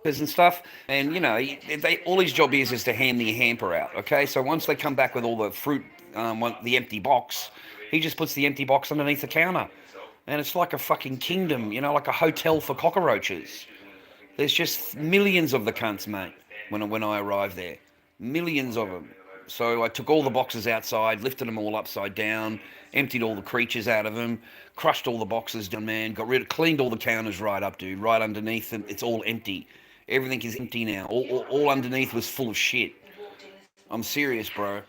and stuff. And all his job is to hand the hamper out. Okay, so once they come back with all the fruit, the empty box, he just puts the empty box underneath the counter, and it's like a fucking kingdom, like a hotel for cockroaches. There's just millions of the cunts, mate. When I arrived there, millions of them. So I took all the boxes outside, lifted them all upside down, emptied all the creatures out of them, crushed all the boxes down, man. Cleaned all the counters right up, dude. Right underneath them, it's all empty. Everything is empty now. All underneath was full of shit. I'm serious, bro.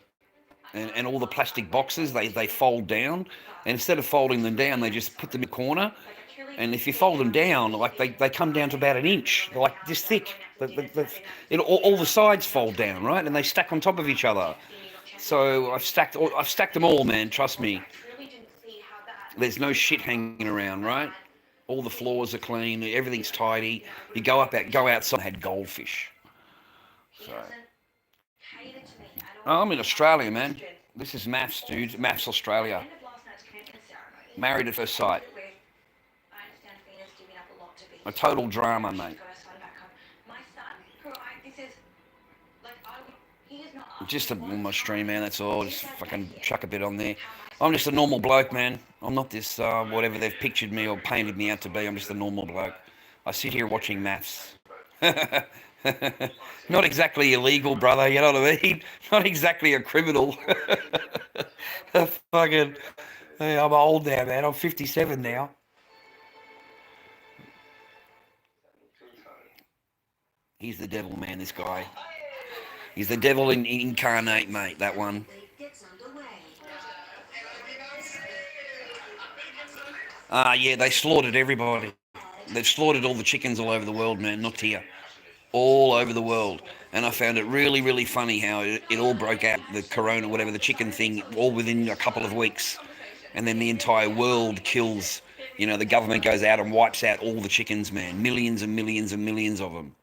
And all the plastic boxes, they fold down. And instead of folding them down, they just put them in the corner. And if you fold them down, like they come down to about an inch. They're like this thick. All the sides fold down, right? And they stack on top of each other. So I've stacked them all, man. Trust me. There's no shit hanging around, right? All the floors are clean. Everything's tidy. You go outside. Had goldfish. So. Oh, I'm in Australia, man. This is Maths, dude. Maths Australia. Married at first sight. A total drama, mate. Just on my stream, man. That's all. Just fucking chuck a bit on there. I'm just a normal bloke, man. I'm not this whatever they've pictured me or painted me out to be. I'm just a normal bloke. I sit here watching Maths. Not exactly illegal, brother. You know what I mean? Not exactly a criminal. Fucking. Hey, I'm old now, man. I'm 57 now. He's the devil, man. This guy. He's the devil incarnate, mate. That one. Yeah, they slaughtered everybody. They've slaughtered all the chickens all over the world, man. Not here. All over the world. And I found it really, really funny how it all broke out, the corona, whatever, the chicken thing, all within a couple of weeks. And then the entire world kills, the government goes out and wipes out all the chickens, man. Millions and millions and millions of them.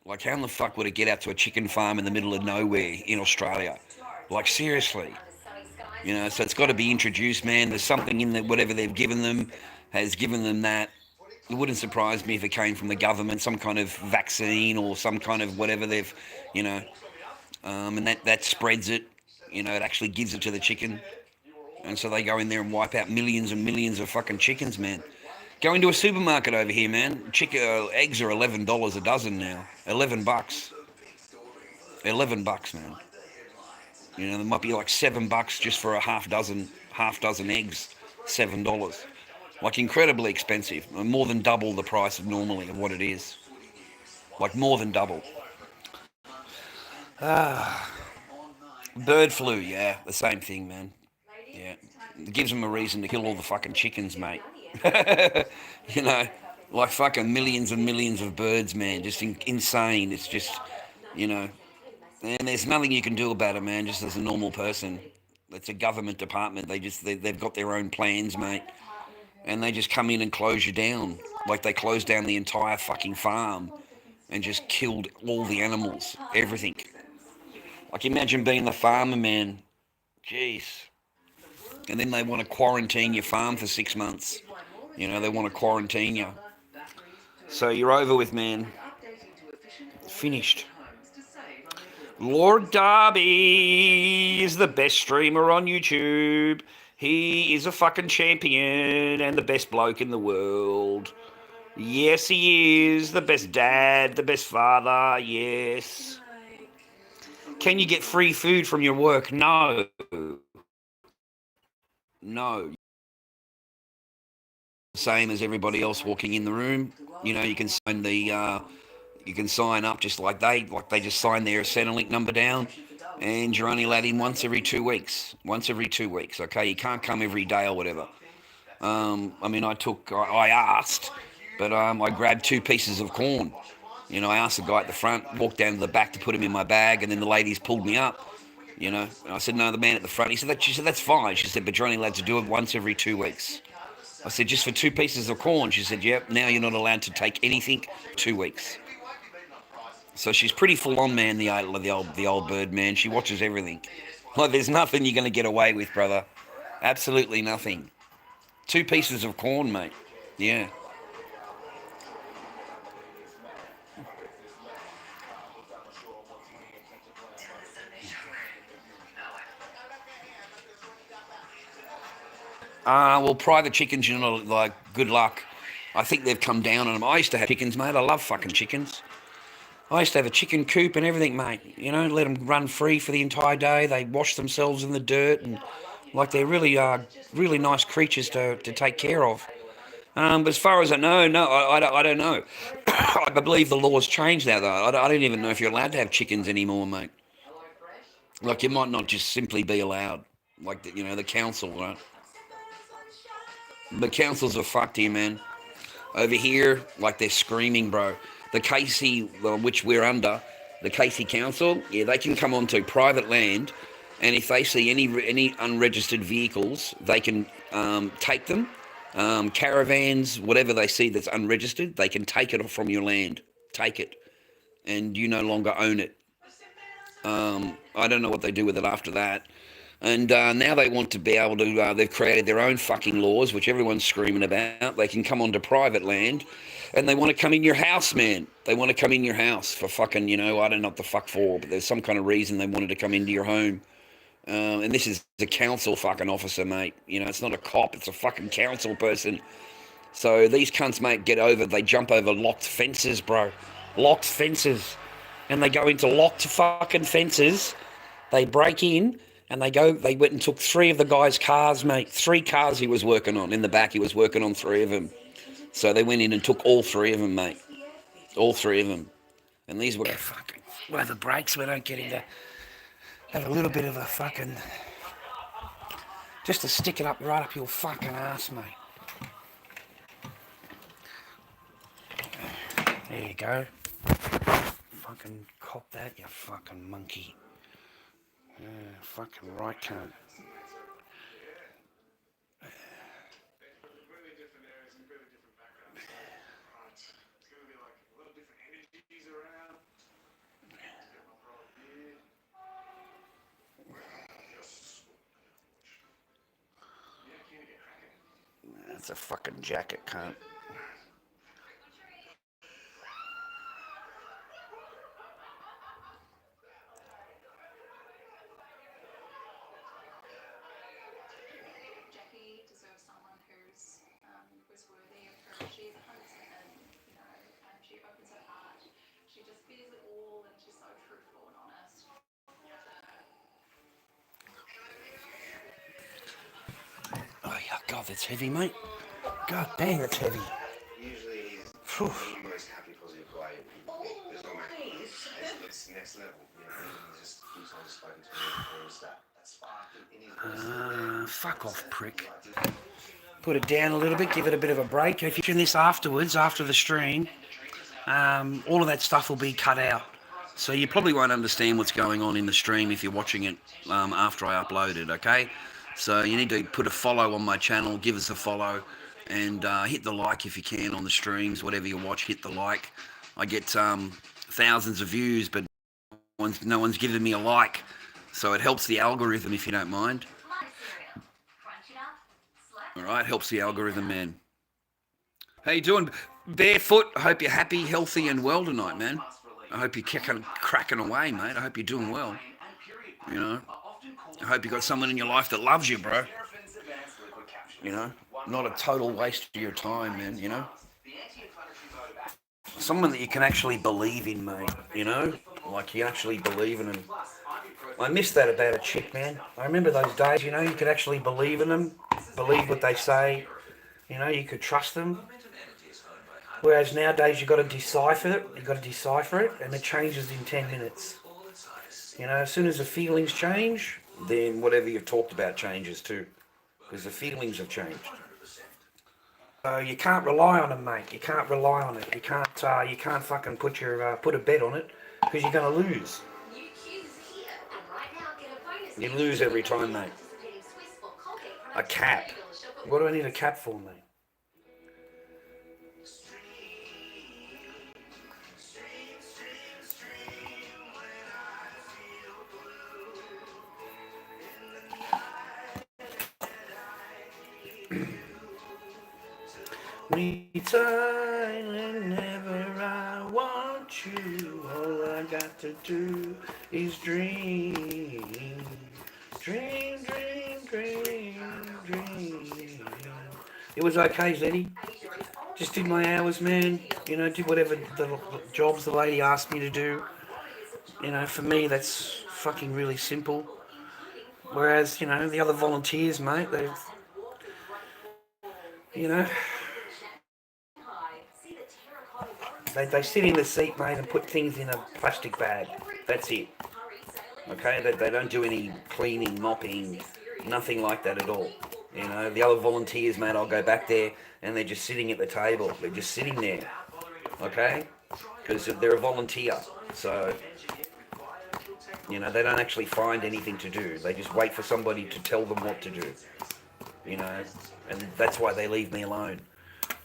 Like how in the fuck would it get out to a chicken farm in the middle of nowhere in Australia? Like seriously. So it's got to be introduced, man. There's something in whatever they've given them has given them that. It wouldn't surprise me if it came from the government, some kind of vaccine or some kind of whatever and that spreads it. It actually gives it to the chicken. And so they go in there and wipe out millions and millions of fucking chickens, man. Go into a supermarket over here, man. Eggs are $11 a dozen now. $11. $11, man. There might be like $7 just for a half dozen eggs. $7. Like incredibly expensive. More than double the price of normally of what it is. Like more than double. Bird flu, yeah, the same thing, man. Yeah, it gives them a reason to kill all the fucking chickens, mate. you know, like fucking millions and millions of birds, man. Just insane. It's just, you know, and there's nothing you can do about it, man. Just as a normal person, it's a government department. They've got their own plans, mate, and they just come in and close you down. Like they closed down the entire fucking farm and just killed all the animals, everything. Like imagine being the farmer, man. Jeez. And then they want to quarantine your farm for 6 months. They want to quarantine you. So you're over with, man. Finished. Lord Dobby is the best streamer on YouTube. He is a fucking champion and the best bloke in the world. Yes, he is. The best dad, the best father, yes. Can you get free food from your work? No. No. Same as everybody else walking in the room. You can sign up just like they just sign their Centrelink number down, and you're only allowed in once every 2 weeks. Once every 2 weeks, okay? You can't come every day or whatever. I asked, but I grabbed 2 pieces of corn. I asked the guy at the front, walked down to the back to put them in my bag, and then the ladies pulled me up. And I said, no, the man at the front. She said, that's fine. She said, but you're only allowed to do it once every 2 weeks. I said, just for 2 pieces of corn. She said, yep, now you're not allowed to take anything 2 weeks. So she's pretty full on, man, the old bird, man. She watches everything. Like, there's nothing you're going to get away with, brother. Absolutely nothing. 2 pieces of corn, mate. Yeah. Well, private chickens, you know, like, good luck. I think they've come down on them. I used to have chickens, mate. I love fucking chickens. I used to have a chicken coop and everything, mate. You know, let them run free for the entire day. They wash themselves in the dirt, and like they're really nice creatures to take care of. But as far as I know, no, I don't know. I believe the law's changed now, though. I don't even know if you're allowed to have chickens anymore, mate. Like, you might not just simply be allowed. Like, the council, right? The councils are fucked here, man. Over here, like, they're screaming, bro. The Casey, which we're under, the Casey Council, yeah, they can come onto private land, and if they see any unregistered vehicles, they can take them. Caravans, whatever they see that's unregistered, they can take it from your land. Take it, and you no longer own it. I don't know what they do with it after that. And now they want to be able to, they've created their own fucking laws, which everyone's screaming about. They can come onto private land, and they want to come in your house, man. They want to come in your house for fucking, I don't know what the fuck for, but there's some kind of reason they wanted to come into your home. And this is a council fucking officer, mate. It's not a cop, it's a fucking council person. So these cunts, mate, they jump over locked fences, bro. Locked fences. And they go into locked fucking fences. They break in, and they went and took 3 of the guy's cars, mate. 3 cars he was working on. In the back, he was working on 3 of them. So they went in and took all 3 of them, mate. All 3 of them. And these were fucking, where the brakes, we don't get into, have a little bit of a fucking, just to stick it up right up your fucking ass, mate. There you go. Fucking cop that, you fucking monkey. Yeah, fucking right, cunt. That's a fucking jacket, cunt. Oh, yeah, God, that's heavy, mate. God dang, that's heavy. Usually he's the most happy, positive guy. There's no it's next level. He just keeps on spoken to me. Fuck off, prick. Put it down a little bit, give it a bit of a break. If you're in this afterwards, after the stream, all of that stuff will be cut out. So you probably won't understand what's going on in the stream if you're watching it after I upload it, okay? So you need to put a follow on my channel, give us a follow, and hit the like if you can on the streams, whatever you watch, hit the like. I get thousands of views, but no one's giving me a like, so it helps the algorithm if you don't mind. Alright, helps the algorithm, man. How you doing? Barefoot, I hope you're happy, healthy, and well tonight, man. I hope you're cracking away, mate. I hope you're doing well. I hope you got someone in your life that loves you, bro. Not a total waste of your time, man, Someone that you can actually believe in, mate, Like, you actually believe in them. I miss that about a chick, man. I remember those days, you could actually believe in them, believe what they say, you could trust them. Whereas nowadays you've got to decipher it, and it changes in 10 minutes. As soon as the feelings change, then whatever you've talked about changes too, because the feelings have changed. So you can't rely on them, mate. You can't rely on it. You can't fucking put a bet on it, because you're going to lose. You lose every time, mate. A cap. What do I need a cap for, mate? We time whenever I want you. All I got to do is dream. Dream, dream, dream, dream. It was okay, Zeddy. Just did my hours, man. You know, did whatever the jobs the lady asked me to do. You know, for me, that's fucking really simple. Whereas, you know, the other volunteers, mate, you know, they sit in the seat, mate, and put things in a plastic bag. That's it. Okay, they don't do any cleaning, mopping, nothing like that at all. You know, the other volunteers, mate, I'll go back there and they're just sitting at the table. They're just sitting there, okay? Because they're a volunteer. So, you know, they don't actually find anything to do. They just wait for somebody to tell them what to do, you know? And that's why they leave me alone.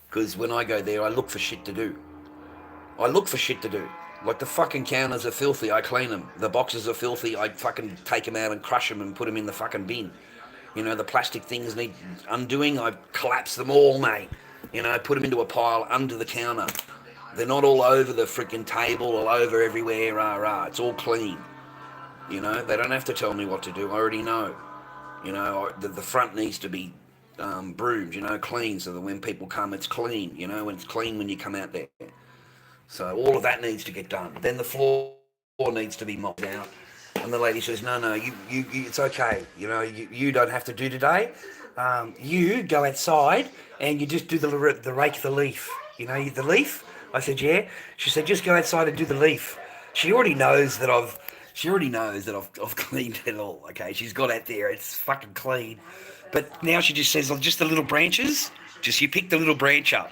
Because when I go there, I look for shit to do. I look for shit to do. Like the fucking counters are filthy, I clean them. The boxes are filthy, I fucking take them out and crush them and put them in the fucking bin. You know, the plastic things need undoing, I collapse them all, mate. You know, put them into a pile under the counter. They're not all over the freaking table, all over everywhere, rah rah. It's all clean. You know, they don't have to tell me what to do, I already know. You know, the front needs to be broomed, you know, clean, so that when people come, it's clean. You know, when it's clean when you come out there. So all of that needs to get done. Then the floor needs to be mopped out. And the lady says, no, you it's okay. You know, you don't have to do today. You go outside and you just do the rake the leaf. You know, the leaf? I said, yeah. She said, just go outside and do the leaf. She already knows that I've cleaned it all. Okay, she's got out there. It's fucking clean. But now she just says, oh, just the little branches. Just you pick the little branch up.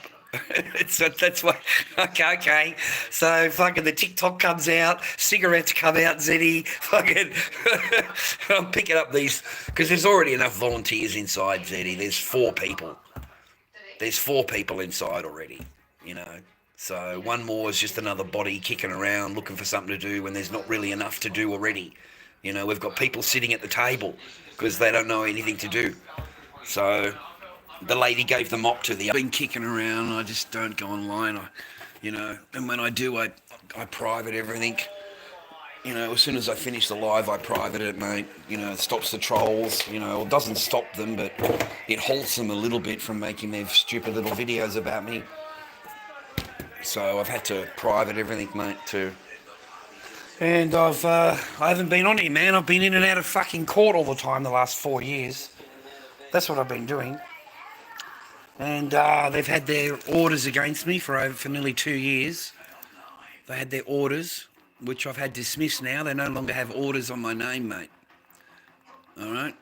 So that's why. Okay. So fucking the TikTok comes out, cigarettes come out, Zeddy. Fucking, I'm picking up these because there's already enough volunteers inside, Zeddy. There's 4 people. There's 4 people inside already. You know. So one more is just another body kicking around looking for something to do when there's not really enough to do already. You know, we've got people sitting at the table because they don't know anything to do. So the lady gave the mop to the. I've been kicking around. I just don't go online. You know, and when I do, I private everything. You know, as soon as I finish the live, I private it, mate. You know, it stops the trolls. You know, it doesn't stop them, but it halts them a little bit from making their stupid little videos about me. So I've had to private everything, mate, too. And I haven't been on here, man. I've been in and out of fucking court all the time the last 4 years. That's what I've been doing. And they've had their orders against me for nearly 2 years. They had their orders, which I've had dismissed now. They no longer have orders on my name, mate. All right?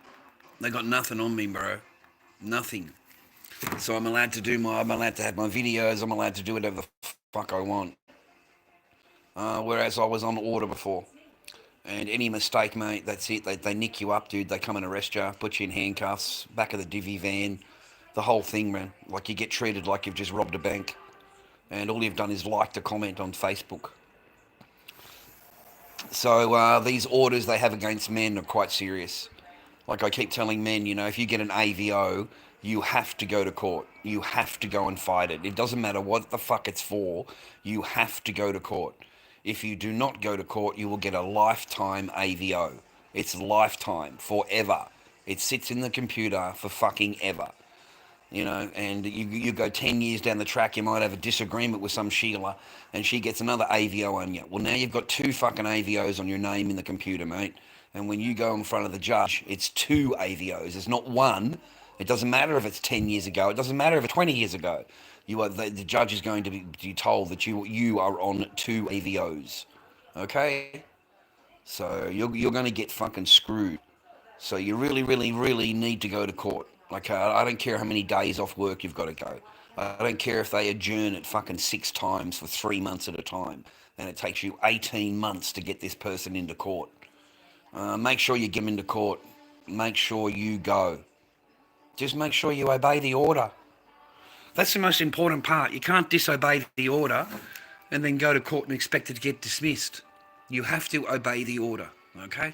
They got nothing on me, bro. Nothing. So I'm allowed to I'm allowed to have my videos. I'm allowed to do whatever the fuck I want. Whereas I was on order before. And any mistake, mate, that's it. They nick you up, dude. They come and arrest you, put you in handcuffs, back of the divvy van. The whole thing, man. Like you get treated like you've just robbed a bank. And all you've done is like a comment on Facebook. So these orders they have against men are quite serious. Like I keep telling men, you know, if you get an AVO, you have to go to court. You have to go and fight it. It doesn't matter what the fuck it's for. You have to go to court. If you do not go to court, you will get a lifetime AVO. It's lifetime, forever. It sits in the computer for fucking ever. You know, and you go 10 years down the track, you might have a disagreement with some Sheila, and she gets another AVO on you. Well, now you've got 2 fucking AVOs on your name in the computer, mate. And when you go in front of the judge, it's 2 AVOs. It's not 1. It doesn't matter if it's 10 years ago. It doesn't matter if it's 20 years ago. The judge is going to be told that you are on 2 AVOs. Okay? So you're going to get fucking screwed. So you really, really, really need to go to court. Like, I don't care how many days off work you've got to go. I don't care if they adjourn it fucking 6 times for 3 months at a time. And it takes you 18 months to get this person into court. Make sure you get them into court. Make sure you go. Just make sure you obey the order. That's the most important part. You can't disobey the order and then go to court and expect it to get dismissed. You have to obey the order, okay?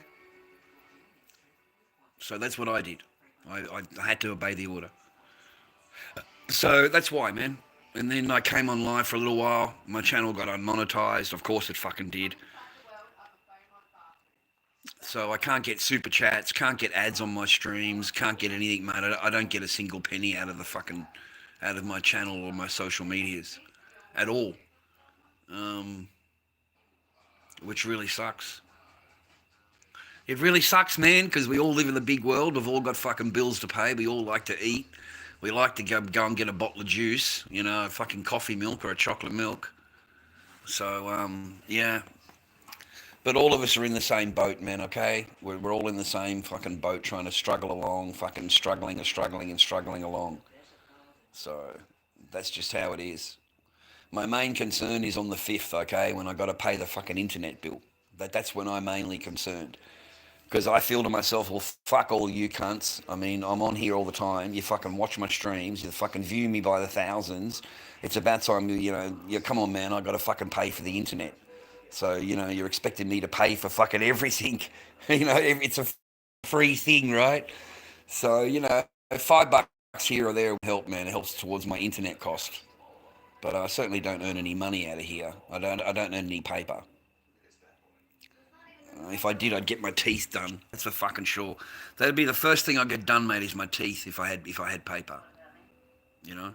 So that's what I did. I had to obey the order. So that's why, man. And then I came on live for a little while. My channel got unmonetized. Of course it fucking did. So I can't get super chats, can't get ads on my streams, can't get anything, mate. I don't get a single penny out of the fucking out of my channel or my social medias at all, um, which really sucks. It really sucks, man, because we all live in the big world. We've all got fucking bills to pay. We all like to eat. We like to go and get a bottle of juice, a fucking coffee milk or a chocolate milk. So, yeah. But all of us are in the same boat, man, okay? We're all in the same fucking boat trying to struggle along, fucking struggling and struggling and struggling along. So, that's just how it is. My main concern is on the 5th, okay, when I got to pay the fucking internet bill. That's when I'm mainly concerned. Because I feel to myself, well, fuck all you cunts. I mean, I'm on here all the time. You fucking watch my streams. You fucking view me by the thousands. It's about time, come on, man, I got to fucking pay for the internet. So, you're expecting me to pay for fucking everything. It's a free thing, right? So, $5 here or there will help, man. It helps towards my internet cost. But I certainly don't earn any money out of here. I don't earn any paper. If I did, I'd get my teeth done. That's for fucking sure. That'd be the first thing I'd get done, mate. Is my teeth if I had paper. You know.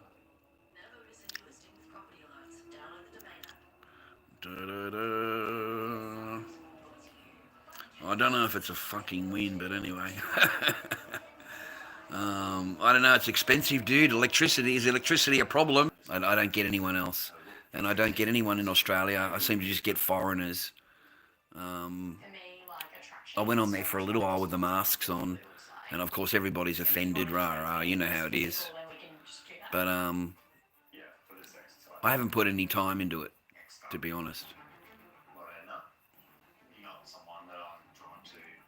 Da-da-da. I don't know if it's a fucking win, but anyway. I don't know. It's expensive, dude. Is electricity a problem? I don't get anyone else, and I don't get anyone in Australia. I seem to just get foreigners. Um, I went on there for a little while with the masks on, and of course everybody's offended. Rah rah. You know how it is. But I haven't put any time into it, to be honest.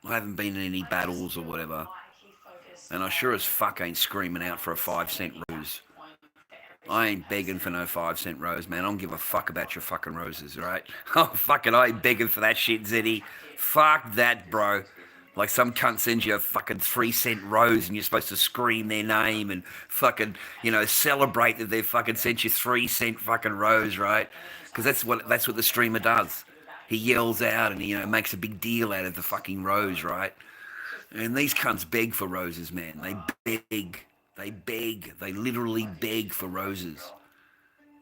I haven't been in any battles or whatever, and I sure as fuck ain't screaming out for a 5 cent rose. I ain't begging for no 5 cent rose, man. I don't give a fuck about your fucking roses, right? Oh, fucking, I ain't begging for that shit, Zeddy. Fuck that, bro. Like some cunt sends you a fucking 3 cent rose and you're supposed to scream their name and fucking, celebrate that they fucking sent you 3 cent fucking rose, right? Because that's what the streamer does. He yells out and makes a big deal out of the fucking rose, right? And these cunts beg for roses, man. They beg. They beg. They literally beg for roses.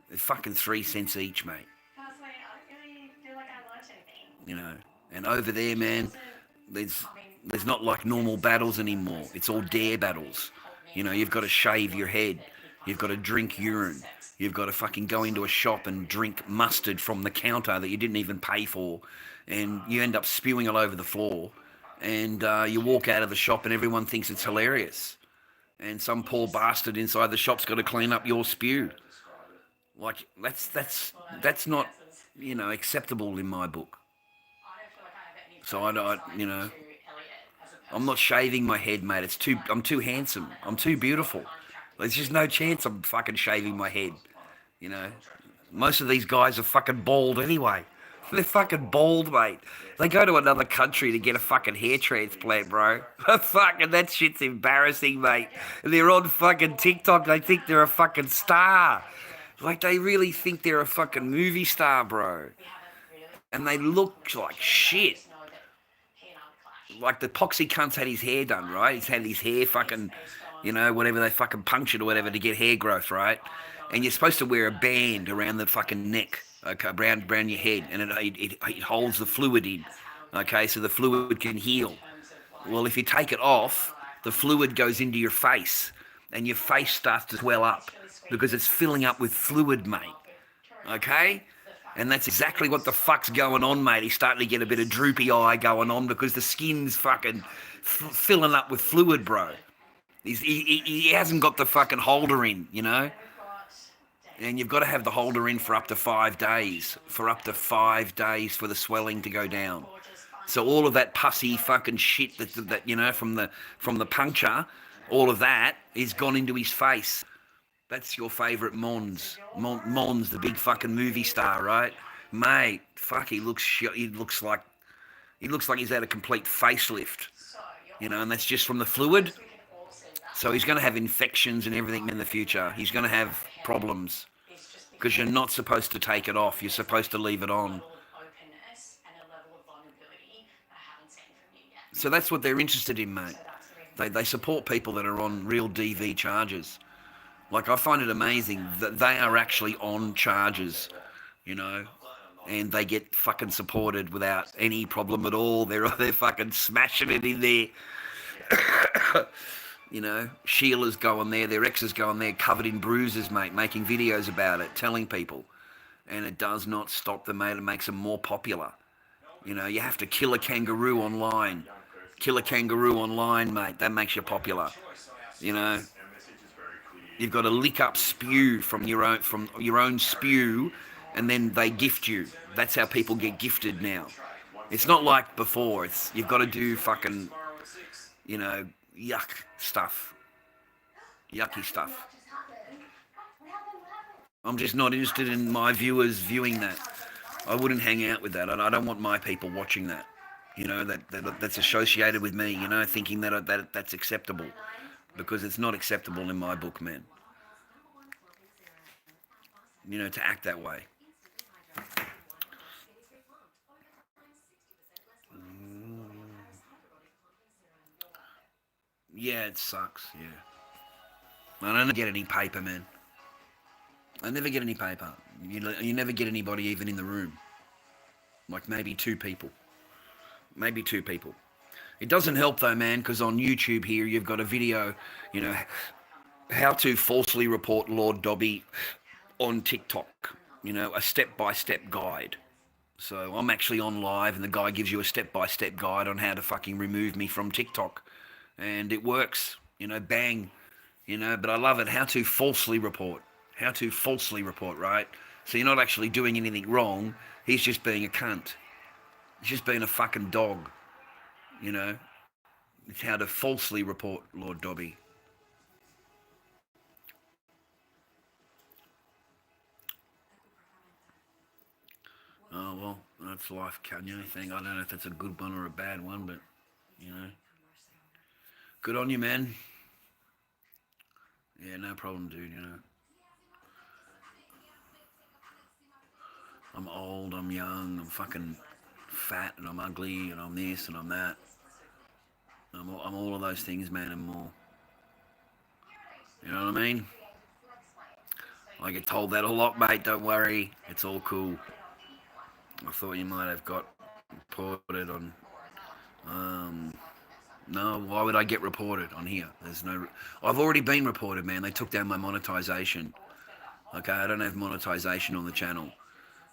They're fucking 3 cents each, mate. You know. And over there, man, there's not like normal battles anymore. It's all dare battles. You've got to shave your head. You've got to drink urine. You've got to fucking go into a shop and drink mustard from the counter that you didn't even pay for. And you end up spewing all over the floor. And you walk out of the shop and everyone thinks it's hilarious. And some poor bastard inside the shop's got to clean up your spew. Like, that's not, acceptable in my book. So I'm not shaving my head, mate. I'm too handsome. I'm too beautiful. There's just no chance I'm fucking shaving my head. You know, most of these guys are fucking bald anyway. They're fucking bald, mate. They go to another country to get a fucking hair transplant, bro. Fucking that shit's embarrassing, mate. They're on fucking TikTok. They think they're a fucking star. Like they really think they're a fucking movie star, bro. And they look like shit. Like the poxy cunt's had his hair done, right? He's had his hair fucking, whatever they fucking punctured or whatever to get hair growth, right? And you're supposed to wear a band around the fucking neck, okay, around your head, and it holds the fluid in, okay, so the fluid can heal. Well, if you take it off, the fluid goes into your face, and your face starts to swell up because it's filling up with fluid, mate, okay? And that's exactly what the fuck's going on, mate. He's starting to get a bit of droopy eye going on because the skin's fucking filling up with fluid, bro. He hasn't got the fucking holder in, And you've got to have the holder in for up to 5 days. For up to 5 days for the swelling to go down. So all of that pussy fucking shit that from the puncture, all of that is gone into his face. That's your favourite Mons. Mons, the big fucking movie star, right? Mate, fuck, he looks like he's had a complete facelift. And that's just from the fluid. So he's going to have infections and everything in the future. He's going to have problems. Because you're not supposed to take it off. You're supposed to leave it on. So that's what they're interested in, mate. They support people that are on real DV charges. Like, I find it amazing that they are actually on charges, you know, and they get fucking supported without any problem at all. They're fucking smashing it in there. You know, Sheila's going there, their ex is going there, covered in bruises, mate, making videos about it, telling people, and it does not stop them, mate. It makes them more popular. You know, you have to kill a kangaroo online. Kill a kangaroo online, mate. That makes you popular. You know, you've got to lick up spew from your own spew, and then they gift you. That's how people get gifted now. It's not like before. It's you've got to do fucking, you know, yuck stuff, yucky stuff. I'm just not interested in my viewers viewing that. I wouldn't hang out with that. I don't want my people watching that. You know, that's associated with me. You know, thinking that's acceptable, because it's not acceptable in my book, man. You know, to act that way. Yeah, it sucks. Yeah, I don't get any paper, man. I never get any paper. You never get anybody even in the room. Like maybe two people. Maybe two people. It doesn't help though, man, because on YouTube here you've got a video, you know, how to falsely report Lord Dobby on TikTok. You know, a step-by-step guide. So I'm actually on live, and the guy gives you a step-by-step guide on how to fucking remove me from TikTok, and it works. You know, bang. You know, but I love it. How to falsely report. How to falsely report, right? So you're not actually doing anything wrong. He's just being a cunt. He's just being a fucking dog. You know, it's how to falsely report Lord Dobby. Oh well, that's life, Kanye thing. I don't know if that's a good one or a bad one, but you know, good on you, man. Yeah, no problem, dude. You know, I'm old, I'm young, I'm fucking fat, and I'm ugly, and I'm this, and I'm that. I'm all of those things, man, and more. You know what I mean? I get told that a lot, mate. Don't worry, it's all cool. I thought you might have got reported on. Um, no, why would I get reported on here? There's no. I've already been reported, man. They took down my monetization. Okay, I don't have monetization on the channel.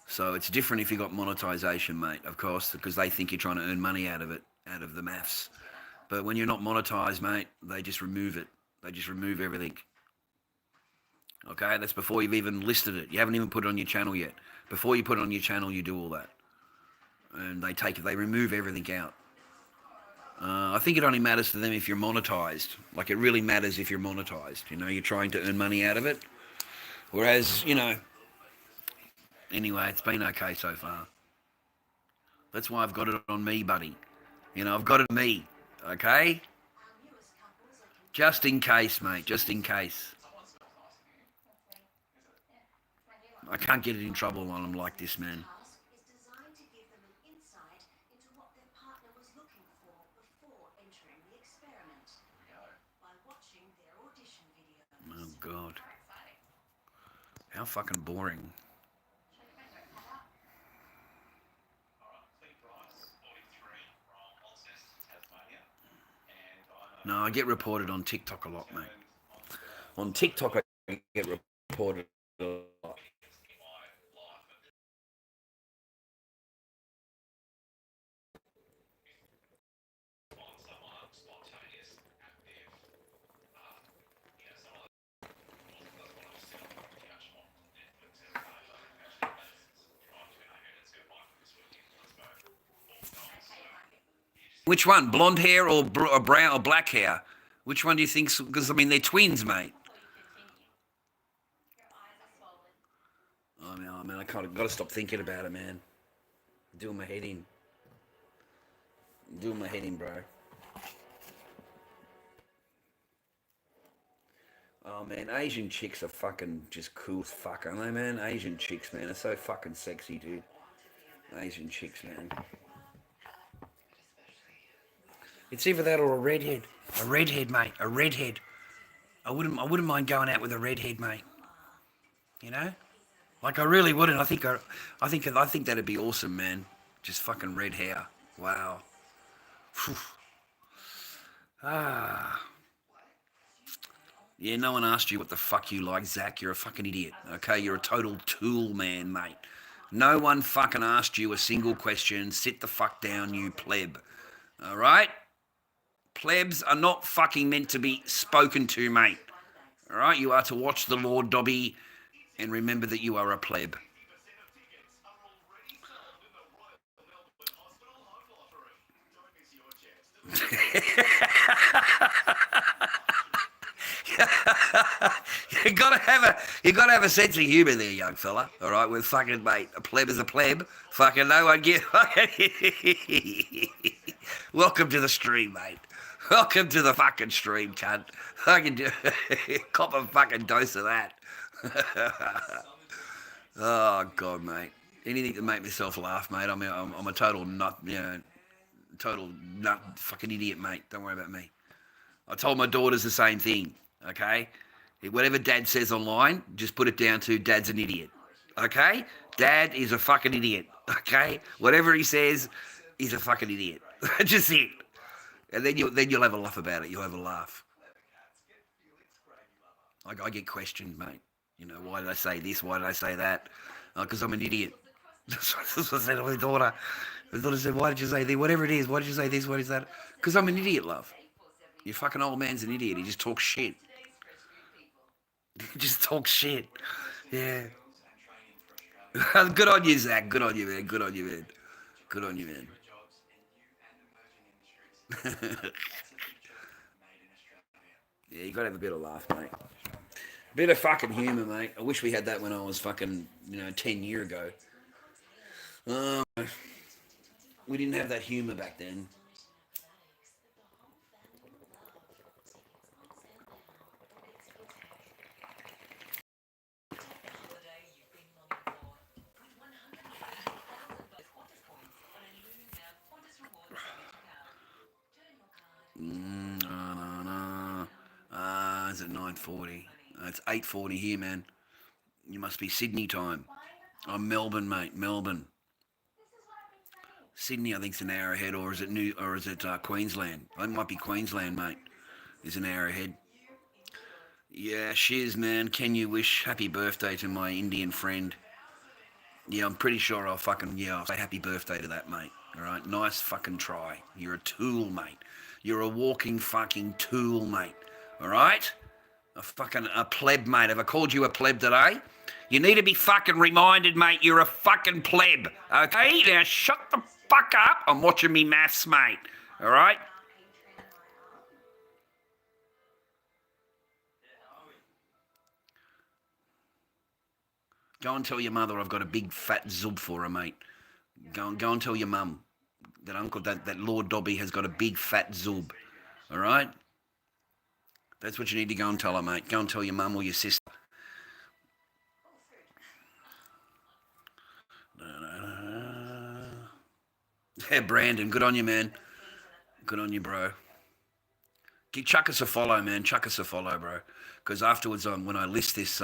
So it's different if you got monetization, mate, of course, because they think you're trying to earn money out of it, out of the maths. But when you're not monetized, mate, they just remove it. They just remove everything. Okay, that's before you've even listed it. You haven't even put it on your channel yet. Before you put it on your channel, you do all that, and they remove everything out. I think it only matters to them if you're monetized. Like it really matters if you're monetized. You know, you're trying to earn money out of it. Whereas, you know, anyway, it's been okay so far. That's why I've got it on me, buddy. You know, I've got it on me. Okay, just in case, mate. Just in case. I can't get it in trouble while I'm like this, man. Oh God, how fucking boring. No, I get reported on TikTok a lot, mate. On TikTok, I get reported a lot. Which one? Blonde hair or brown or black hair? Which one do you think? Because I mean, they're twins, mate. I mean, I kind of got to stop thinking about it, man. Doing my head in. Doing my head in, bro. Oh man, Asian chicks are fucking just cool as fuck, aren't they, man? Asian chicks, man, are so fucking sexy, dude. Asian chicks, man. It's either that or a redhead. A redhead, mate. A redhead. I wouldn't mind going out with a redhead, mate. You know, like I really wouldn't. I think that'd be awesome, man. Just fucking red hair. Wow. Phew. Ah. Yeah, no one asked you what the fuck you like, Zach. You're a fucking idiot. Okay, you're a total tool, man, mate. No one fucking asked you a single question. Sit the fuck down, you pleb. All right? Plebs are not fucking meant to be spoken to, mate. All right? You are to watch the Lord Dobby and remember that you are a pleb. you gotta have a sense of humour there, young fella. All right, with fucking mate, a pleb is a pleb. Fucking no one get. Welcome to the stream, mate. Welcome to the fucking stream, cunt. Fucking cop a fucking dose of that. Oh god, mate. Anything to make myself laugh, mate. I'm a total nut, total nut, fucking idiot, mate. Don't worry about me. I told my daughters the same thing. Okay, whatever Dad says online, just put it down to Dad's an idiot. Okay, Dad is a fucking idiot. Okay, whatever he says, he's a fucking idiot. Just it. And then you'll have a laugh about it. You'll have a laugh. I get questioned, mate. Why did I say this? Why did I say that? Because I'm an idiot. That's what I said to my daughter. My daughter said, why did you say this? Whatever it is, why did you say this? What is that? Because I'm an idiot, love. Your fucking old man's an idiot. He just talks shit. He just talks shit. Yeah. Good on you, Zach. Good on you, man. Good on you, man. Good on you, man. Yeah, you gotta have a bit of laugh, mate. Bit of fucking humour, mate. I wish we had that when I was fucking, 10 years ago. We didn't have that humour back then. No, no. It's at 9:40. It's 8:40 here, man. You must be Sydney time. I'm Melbourne, mate. Melbourne. Sydney, I think's an hour ahead, or is it Queensland? It might be Queensland, mate. Is an hour ahead. Yeah, shiz, man. Can you wish happy birthday to my Indian friend? Yeah, I'm pretty sure I'll say happy birthday to that, mate. All right, nice fucking try. You're a tool, mate. You're a walking fucking tool, mate. All right, a pleb, mate. Have I called you a pleb today? You need to be fucking reminded, mate. You're a fucking pleb. Okay, now shut the fuck up. I'm watching me maths, mate. All right. Go and tell your mother I've got a big fat zub for her, mate. Go and tell your mum that Lord Dobby has got a big fat zub. All right? That's what you need to go and tell her, mate. Go and tell your mum or your sister. Yeah, Brandon, good on you, man. Good on you, bro. Chuck us a follow, man. Chuck us a follow, bro. Because afterwards, when I list this,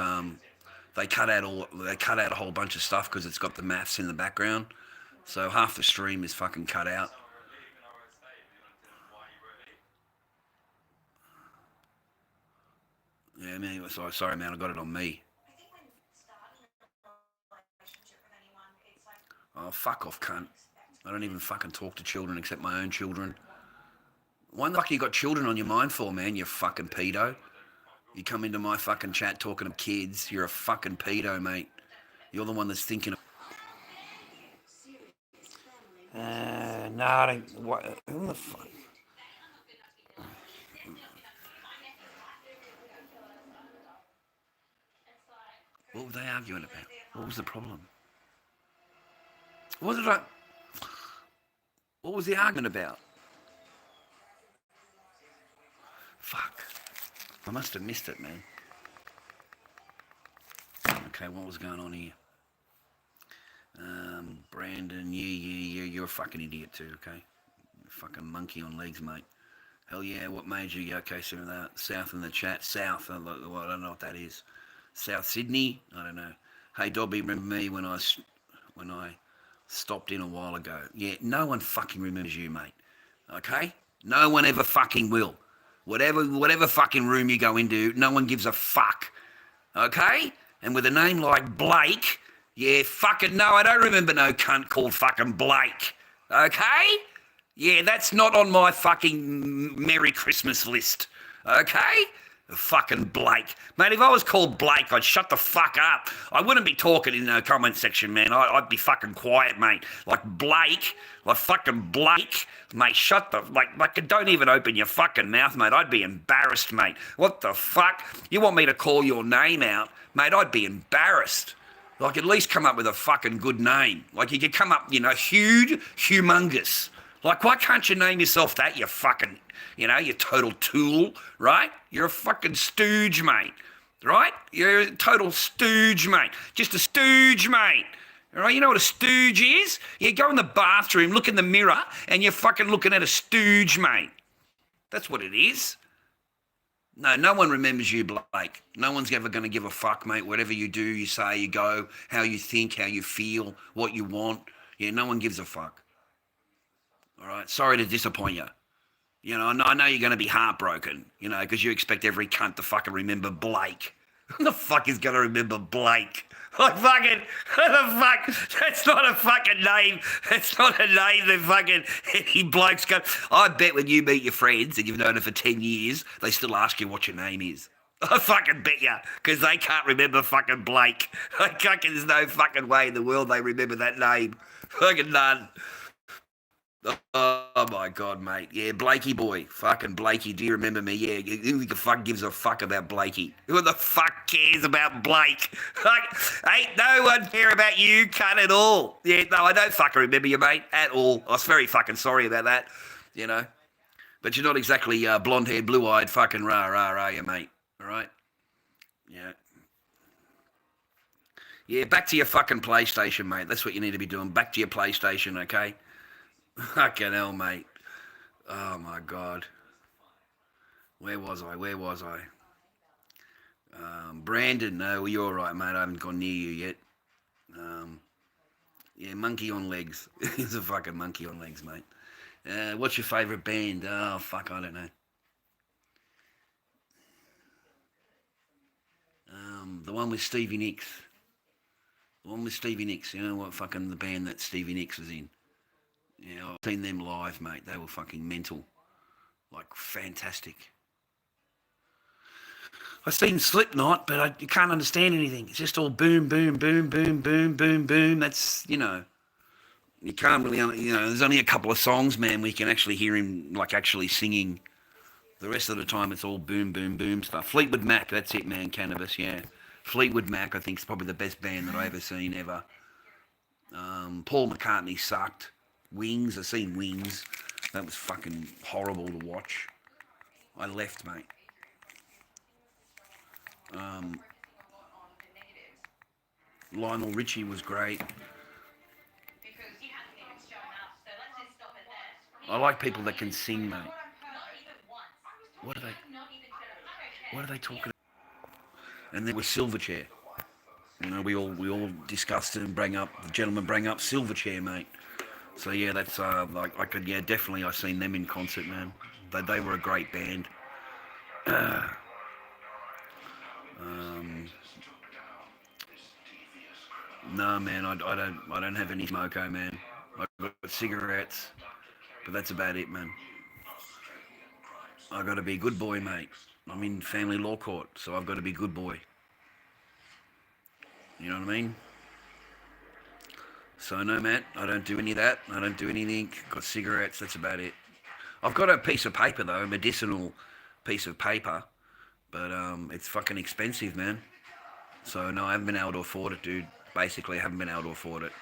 they cut out a whole bunch of stuff because it's got the maths in the background. So half the stream is fucking cut out. Yeah, man. Sorry, man. I got it on me. Oh, fuck off, cunt. I don't even fucking talk to children except my own children. Why the fuck you got children on your mind for, man? You fucking pedo. You come into my fucking chat talking to kids. You're a fucking pedo, mate. You're the one that's thinking of... no, I don't... What, who the fuck? What were they arguing about? What was the problem? What did I... What was the argument about? Fuck. I must have missed it, man. Okay, what was going on here? Brandon, you're a fucking idiot too, okay? You're a fucking monkey on legs, mate. Hell yeah, what made you go, okay, so that South in the chat, South, well, I don't know what that is. South Sydney, I don't know. Hey Dobby, remember me when I stopped in a while ago? Yeah, no one fucking remembers you, mate. Okay? No one ever fucking will. Whatever fucking room you go into, no one gives a fuck. Okay? And with a name like Blake, yeah, fucking no, I don't remember no cunt called fucking Blake. Okay? Yeah, that's not on my fucking Merry Christmas list. Okay? Fucking Blake. Mate, if I was called Blake, I'd shut the fuck up. I wouldn't be talking in the comment section, man. I'd be fucking quiet, mate. Like Blake, like fucking Blake. Mate, shut the... Like, don't even open your fucking mouth, mate. I'd be embarrassed, mate. What the fuck? You want me to call your name out? Mate, I'd be embarrassed. Like, at least come up with a fucking good name. Like, you could come up, huge, humongous. Like, why can't you name yourself that, you fucking, you total tool, right? You're a fucking stooge, mate, right? You're a total stooge, mate. Just a stooge, mate. All right, you know what a stooge is? You go in the bathroom, look in the mirror, and you're fucking looking at a stooge, mate. That's what it is. No one remembers you, Blake. No one's ever going to give a fuck, mate. Whatever you do, you say, you go, how you think, how you feel, what you want. Yeah, no one gives a fuck. All right, sorry to disappoint you. I know you're going to be heartbroken, because you expect every cunt to fucking remember Blake. Who the fuck is going to remember Blake? Like fucking, who the fuck? That's not a fucking name. That's not a name that fucking any bloke's got. I bet when you meet your friends and you've known them for 10 years, they still ask you what your name is. I fucking bet you, because they can't remember fucking Blake. There's no fucking way in the world they remember that name. Fucking none. Oh my God, mate. Yeah, Blakey boy. Fucking Blakey. Do you remember me? Yeah, who the fuck gives a fuck about Blakey? Who the fuck cares about Blake? Like, ain't no one care about you, cunt, at all. Yeah, no, I don't fucking remember you, mate, at all. I was very fucking sorry about that, But you're not exactly blonde-haired, blue-eyed fucking rah, you, mate. All right? Yeah. Yeah, back to your fucking PlayStation, mate. That's what you need to be doing. Back to your PlayStation, okay? Fucking hell, mate. Oh, my God. Where was I? Brandon, no, you're all right, mate. I haven't gone near you yet. Yeah, monkey on legs. He's a fucking monkey on legs, mate. What's your favourite band? Oh, fuck, I don't know. The one with Stevie Nicks. The one with Stevie Nicks. You know what fucking the band that Stevie Nicks was in? Yeah, I've seen them live, mate. They were fucking mental. Like, fantastic. I've seen Slipknot, but you can't understand anything. It's just all boom, boom, boom, boom, boom, boom, boom. That's, you can't really, there's only a couple of songs, man, where you can actually hear him, like, actually singing. The rest of the time, it's all boom, boom, boom stuff. Fleetwood Mac, that's it, man, Cannabis, yeah. Fleetwood Mac, I think, is probably the best band that I've ever seen, ever. Paul McCartney sucked. Wings, I've seen Wings. That was fucking horrible to watch. I left, mate. Lionel Richie was great. I like people that can sing, mate. What are they talking about? And there was Silverchair. We all discussed it and the gentleman bring up Silverchair, mate. So yeah, that's definitely I've seen them in concert, man. They were a great band. No, man, I don't have any smoko, man. I've got cigarettes, but that's about it, man. I've got to be a good boy, mate. I'm in family law court, so I've got to be a good boy. You know what I mean? So no, Matt, I don't do any of that. I don't do anything. Got cigarettes, that's about it. I've got a piece of paper, though, a medicinal piece of paper, but it's fucking expensive, man. So no, I haven't been able to afford it, dude. Basically, I haven't been able to afford it.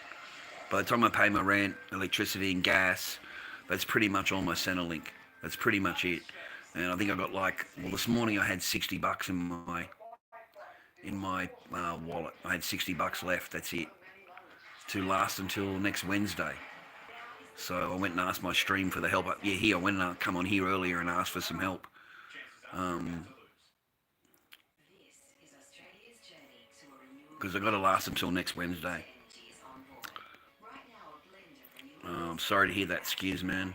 By the time I pay my rent, electricity and gas, that's pretty much all my Centrelink. That's pretty much it. And I think I got this morning I had $60 in my wallet. I had $60 left, that's it. To last until next Wednesday. So I went and asked my stream for the help. Yeah, here I went and come on here earlier and asked for some help. Um, because I got to last until next Wednesday. I'm sorry to hear that, Skiz, man.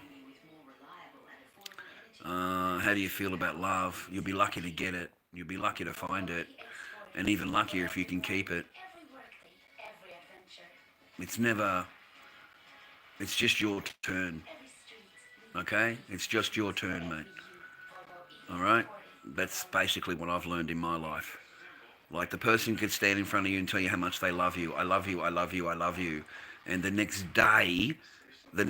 How do you feel about love? You'll be lucky to get it. You'll be lucky to find it. And even luckier if you can keep it. It's never... It's just your turn. Okay? It's just your turn, mate. Alright? That's basically what I've learned in my life. Like, the person could stand in front of you and tell you how much they love you. I love you, I love you, I love you. And the next day, yeah,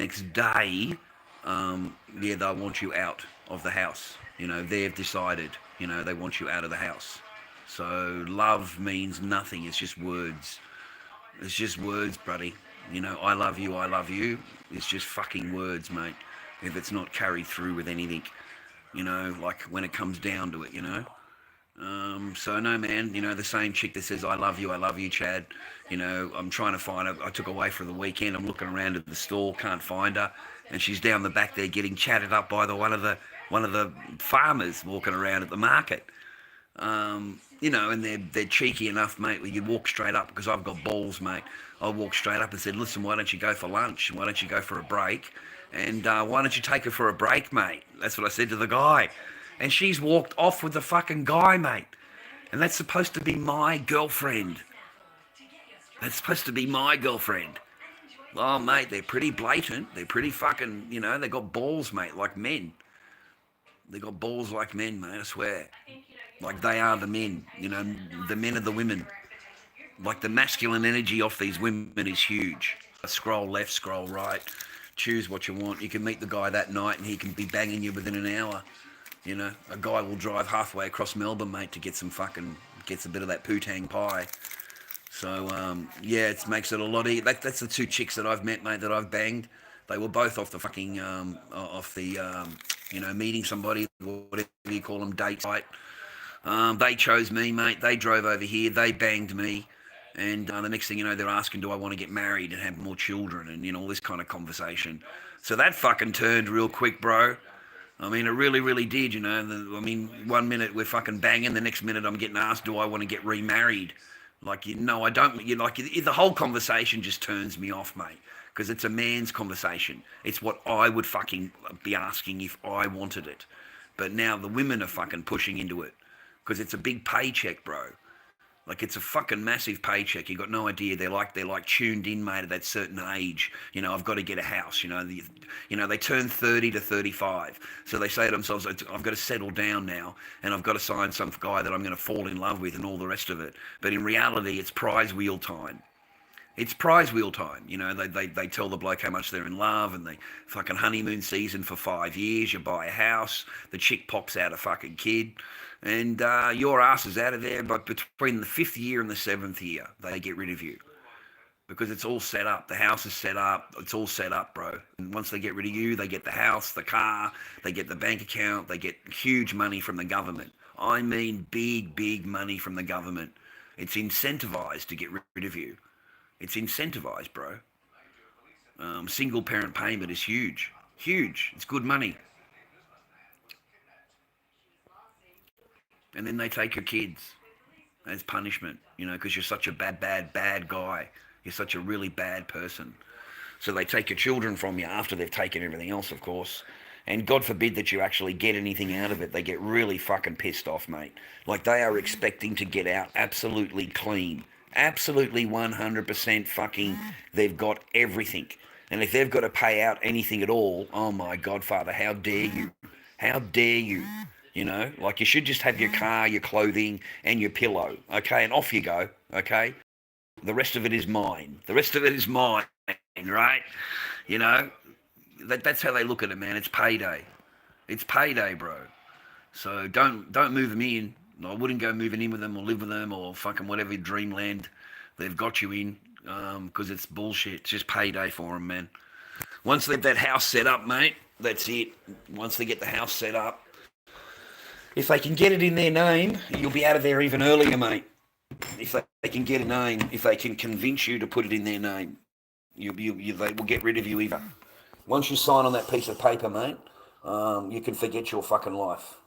they'll want you out of the house. You know, they've decided, you know, they want you out of the house. So love means nothing. It's just words. It's just words, buddy. You know, I love you, I love you. It's just fucking words, mate. If it's not carried through with anything, you know, like when it comes down to it, you know. So no, man, you know, the same chick that says I love you, Chad. You know, I'm trying to find her. I took her away for the weekend. I'm looking around at the store, can't find her, and she's down the back there getting chatted up by one of the farmers walking around at the market. You know, and they're cheeky enough, mate, where you walk straight up, because I've got balls, mate. I walked straight up and said, listen, why don't you go for lunch? Why don't you go for a break? And why don't you take her for a break, mate? That's what I said to the guy. And she's walked off with the fucking guy, mate. And that's supposed to be my girlfriend. That's supposed to be my girlfriend. Oh, mate, they're pretty blatant. They're pretty fucking, you know, they got balls, mate, like men. They got balls like men, mate, I swear. Like they are the men, you know, the men are the women. Like the masculine energy off these women is huge. Scroll left, scroll right, choose what you want. You can meet the guy that night and he can be banging you within an hour. You know, a guy will drive halfway across Melbourne, mate, to get gets a bit of that poo-tang pie. So, yeah, it makes it a lot easier. That's the two chicks that I've met, mate, that I've banged. They were both off the fucking, you know, meeting somebody, whatever you call them, date site. They chose me, mate. They drove over here. They banged me. And the next thing you know, they're asking, do I want to get married and have more children? And, you know, all this kind of conversation. So that fucking turned real quick, bro. I mean, it really, really did, you know. I mean, 1 minute we're fucking banging. The next minute I'm getting asked, do I want to get remarried? Like, you know, I don't. You like the whole conversation just turns me off, mate. Because it's a man's conversation. It's what I would fucking be asking if I wanted it. But now the women are fucking pushing into it. Because it's a big paycheck, bro. Like, it's a fucking massive paycheck. You got no idea. They're like tuned in, mate, at that certain age. You know, I've got to get a house. You know, they turn 30 to 35. So they say to themselves, I've got to settle down now, and I've got to find some guy that I'm going to fall in love with and all the rest of it. But in reality, it's prize wheel time. It's prize wheel time. You know, they tell the bloke how much they're in love, and they fucking honeymoon season for 5 years. You buy a house. The chick pops out a fucking kid. And your ass is out of there, but between the 5th year and the 7th year, they get rid of you. Because it's all set up. The house is set up. It's all set up, bro. And once they get rid of you, they get the house, the car, they get the bank account, they get huge money from the government. I mean big, big money from the government. It's incentivized to get rid of you. It's incentivized, bro. Single parent payment is huge. Huge. It's good money. And then they take your kids as punishment, you know, because you're such a bad guy. You're such a really bad person. So they take your children from you after they've taken everything else, of course. And God forbid that you actually get anything out of it. They get really fucking pissed off, mate. Like, they are expecting to get out absolutely clean. Absolutely 100% fucking, they've got everything. And if they've got to pay out anything at all, oh my God, Father, how dare you? How dare you? You know, like, you should just have your car, your clothing, and your pillow, okay? And off you go, okay? The rest of it is mine. The rest of it is mine, right? You know, that's how they look at it, man. It's payday. It's payday, bro. So don't move them in. I wouldn't go moving in with them or live with them or fucking whatever dreamland they've got you in, because it's bullshit. It's just payday for them, man. Once they get that house set up, mate, that's it. Once they get the house set up, if they can get it in their name, you'll be out of there even earlier, mate. If they can get a name, if they can convince you to put it in their name, they will get rid of you Once you sign on that piece of paper, mate, you can forget your fucking life.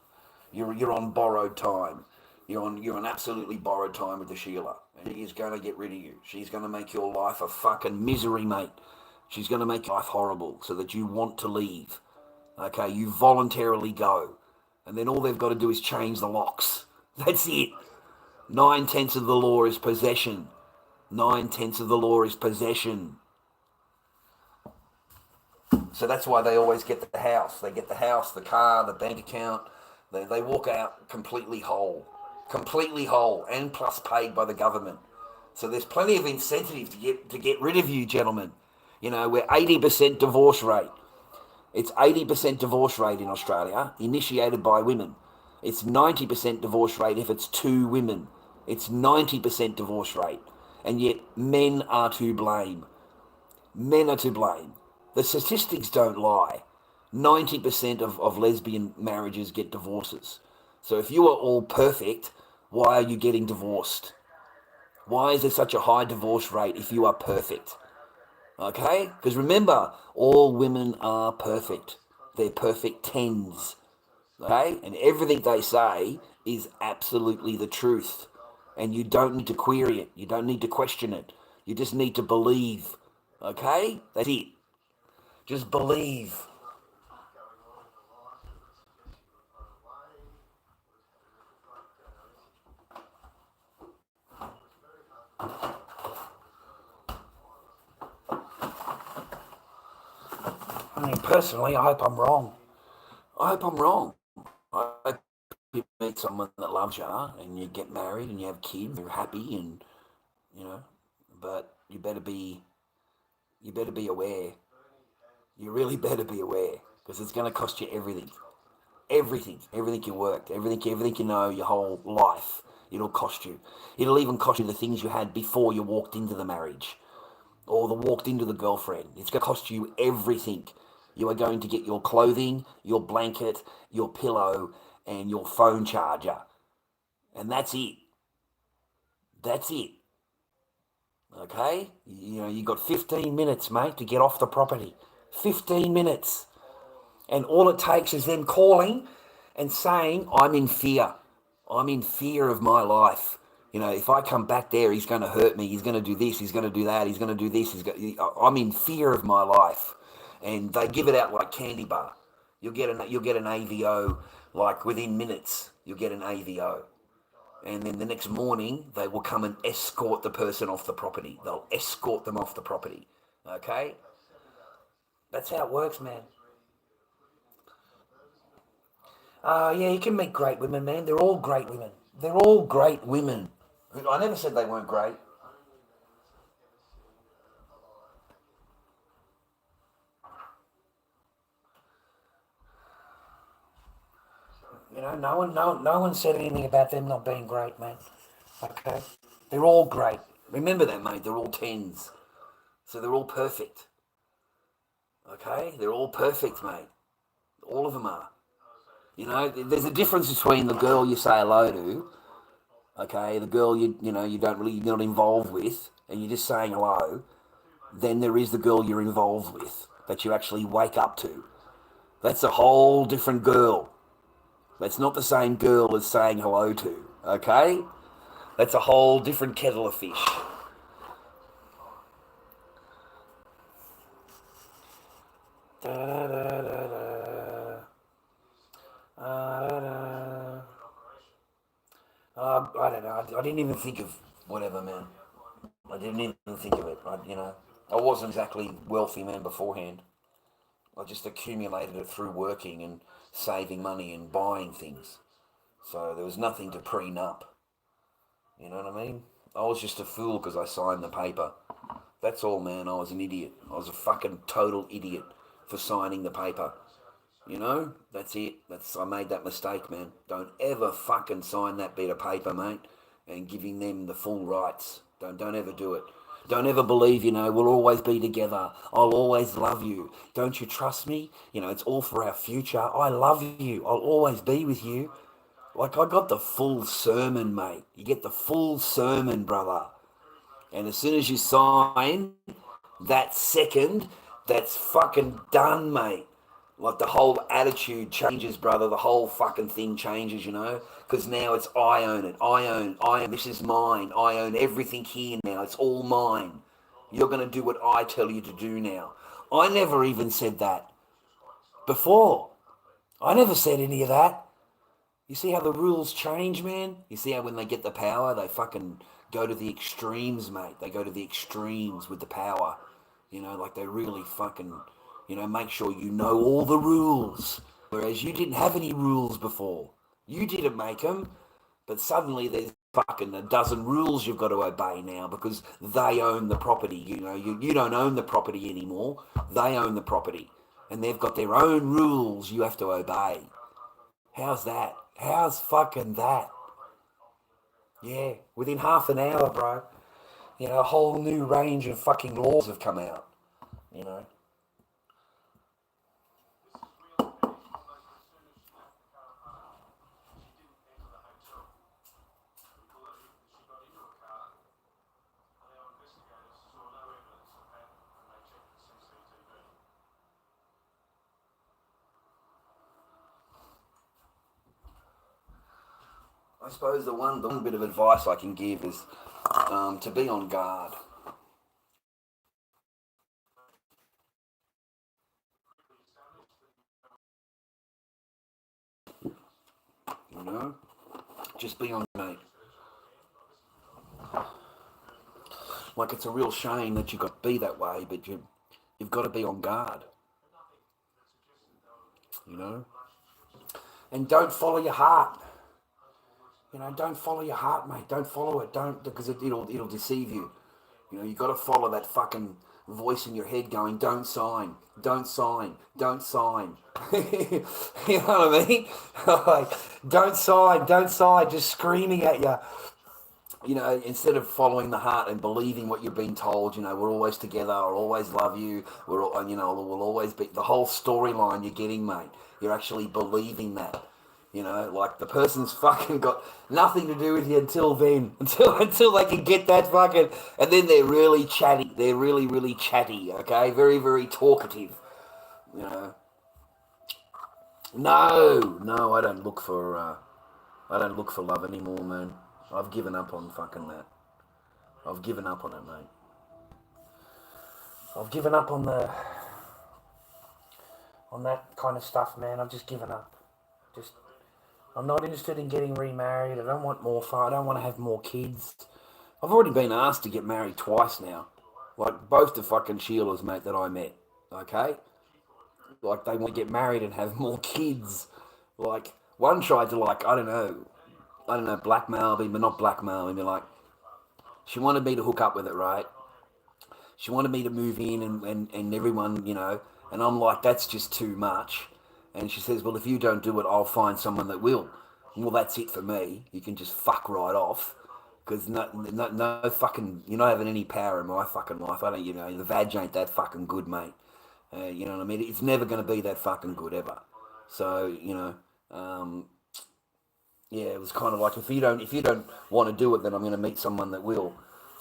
You're on borrowed time. You're on absolutely borrowed time with the Sheila, and she's going to get rid of you. She's going to make your life a fucking misery, mate. She's going to make your life horrible so that you want to leave. Okay, you voluntarily go, and then all they've got to do is change the locks. That's it. 9/10 of the law is possession. 9/10 of the law is possession. So that's why they always get the house. They get the house, the car, the bank account. They walk out completely whole, and plus paid by the government. So there's plenty of incentive to get rid of you, gentlemen. You know, we're 80% divorce rate. It's 80% divorce rate in Australia, initiated by women. It's 90% divorce rate if it's two women. It's 90% divorce rate. And yet men are to blame. Men are to blame. The statistics don't lie. 90% of lesbian marriages get divorces. So if you are all perfect, why are you getting divorced? Why is there such a high divorce rate if you are perfect? Okay? Because remember, all women are perfect. They're perfect tens. Okay? And everything they say is absolutely the truth. And you don't need to query it. You don't need to question it. You just need to believe. Okay? That's it. Just believe. I mean, personally, I hope I'm wrong. I hope I'm wrong. I hope you meet someone that loves you and you get married and you have kids, you're happy and, you know, but you better be aware. You really better be aware because it's going to cost you everything. Everything you worked, everything you know, your whole life. It'll cost you. It'll even cost you the things you had before you walked into the marriage or the walked into the girlfriend. It's going to cost you everything. You are going to get your clothing, your blanket, your pillow, and your phone charger. And that's it. That's it. Okay? You know, you got 15 minutes, mate, to get off the property. 15 minutes. And all it takes is them calling and saying, I'm in fear. I'm in fear of my life. You know, if I come back there, he's going to hurt me. He's going to do this. He's going to do that. He's going to do this. I'm in fear of my life. And they give it out like candy bar. You'll get an AVO like within minutes. You'll get an AVO. And then the next morning, they will come and escort the person off the property. They'll escort them off the property. Okay? That's how it works, man. Yeah, you can meet great women, man. They're all great women. They're all great women. I never said they weren't great. You know, no one said anything about them not being great, man. Okay, they're all great. Remember that, mate. They're all tens, so they're all perfect. Okay, they're all perfect, mate. All of them are. You know, there's a difference between the girl you say hello to, okay, the girl you don't really you're not involved with, and you're just saying hello. Then there is the girl you're involved with that you actually wake up to. That's a whole different girl. That's not the same girl as saying hello to. Okay, that's a whole different kettle of fish. Da, da, da, da, da. Da, da. I don't know. I didn't even think of whatever, man. I didn't even think of it. I wasn't exactly wealthy, man, beforehand. I just accumulated it through working and saving money and buying things. So there was nothing to prenup. You know what I mean? I was just a fool because I signed the paper. That's all, man. I was an idiot. I was a fucking total idiot for signing the paper. You know, that's it. I made that mistake, man. Don't ever fucking sign that bit of paper, mate, and giving them the full rights. Don't ever do it. Don't ever believe, we'll always be together. I'll always love you. Don't you trust me? It's all for our future. I love you. I'll always be with you. Like, I got the full sermon, mate. You get the full sermon, brother. And as soon as you sign, that second, That's fucking done, mate. Like the whole attitude changes, brother. The whole fucking thing changes, you know? Because now it's I own it. I own. This is mine. I own everything here now. It's all mine. You're going to do what I tell you to do now. I never even said that before. I never said any of that. You see how the rules change, man? You see how when they get the power, they fucking go to the extremes, mate. They go to the extremes with the power. You know, like they really fucking, make sure you know all the rules. Whereas you didn't have any rules before. You didn't make them, but suddenly there's fucking a dozen rules you've got to obey now because they own the property. You don't own the property anymore. They own the property. And they've got their own rules you have to obey. How's that? How's fucking that? Yeah, within half an hour, bro. A whole new range of fucking laws have come out. You know. I suppose the one bit of advice I can give is to be on guard. You know, just be on, mate. Like it's a real shame that you've got to be that way, but you've got to be on guard. You know, and don't follow your heart. Don't follow your heart, mate. Don't follow it. Don't, because it'll deceive you. You got to follow that fucking voice in your head going, don't sign, don't sign, don't sign. You know what I mean? Like, don't sign, just screaming at you. Instead of following the heart and believing what you're being told, we're always together, I'll always love you, we'll always be, the whole storyline you're getting, mate. You're actually believing that. Like the person's fucking got nothing to do with you until then, until they can get that fucking, and then they're really chatty. They're really, really chatty. Okay, very, very talkative. You know. No, I don't look for love anymore, man. I've given up on fucking that. I've given up on it, mate. I've given up on that kind of stuff, man. I've just given up. I'm not interested in getting remarried. I don't want more fun. I don't want to have more kids. I've already been asked to get married twice now. Like both the fucking Sheilas, mate, that I met. Okay? Like they want to get married and have more kids. Like one tried to I don't know, blackmail me, but not blackmail me. Like she wanted me to hook up with it, right? She wanted me to move in and everyone, and I'm like, that's just too much. And she says, well, if you don't do it, I'll find someone that will. Well, that's it for me. You can just fuck right off. Because no fucking, you're not having any power in my fucking life. I don't, the vag ain't that fucking good, mate. You know what I mean? It's never going to be that fucking good ever. So, yeah, it was kind of like, if you don't want to do it, then I'm going to meet someone that will.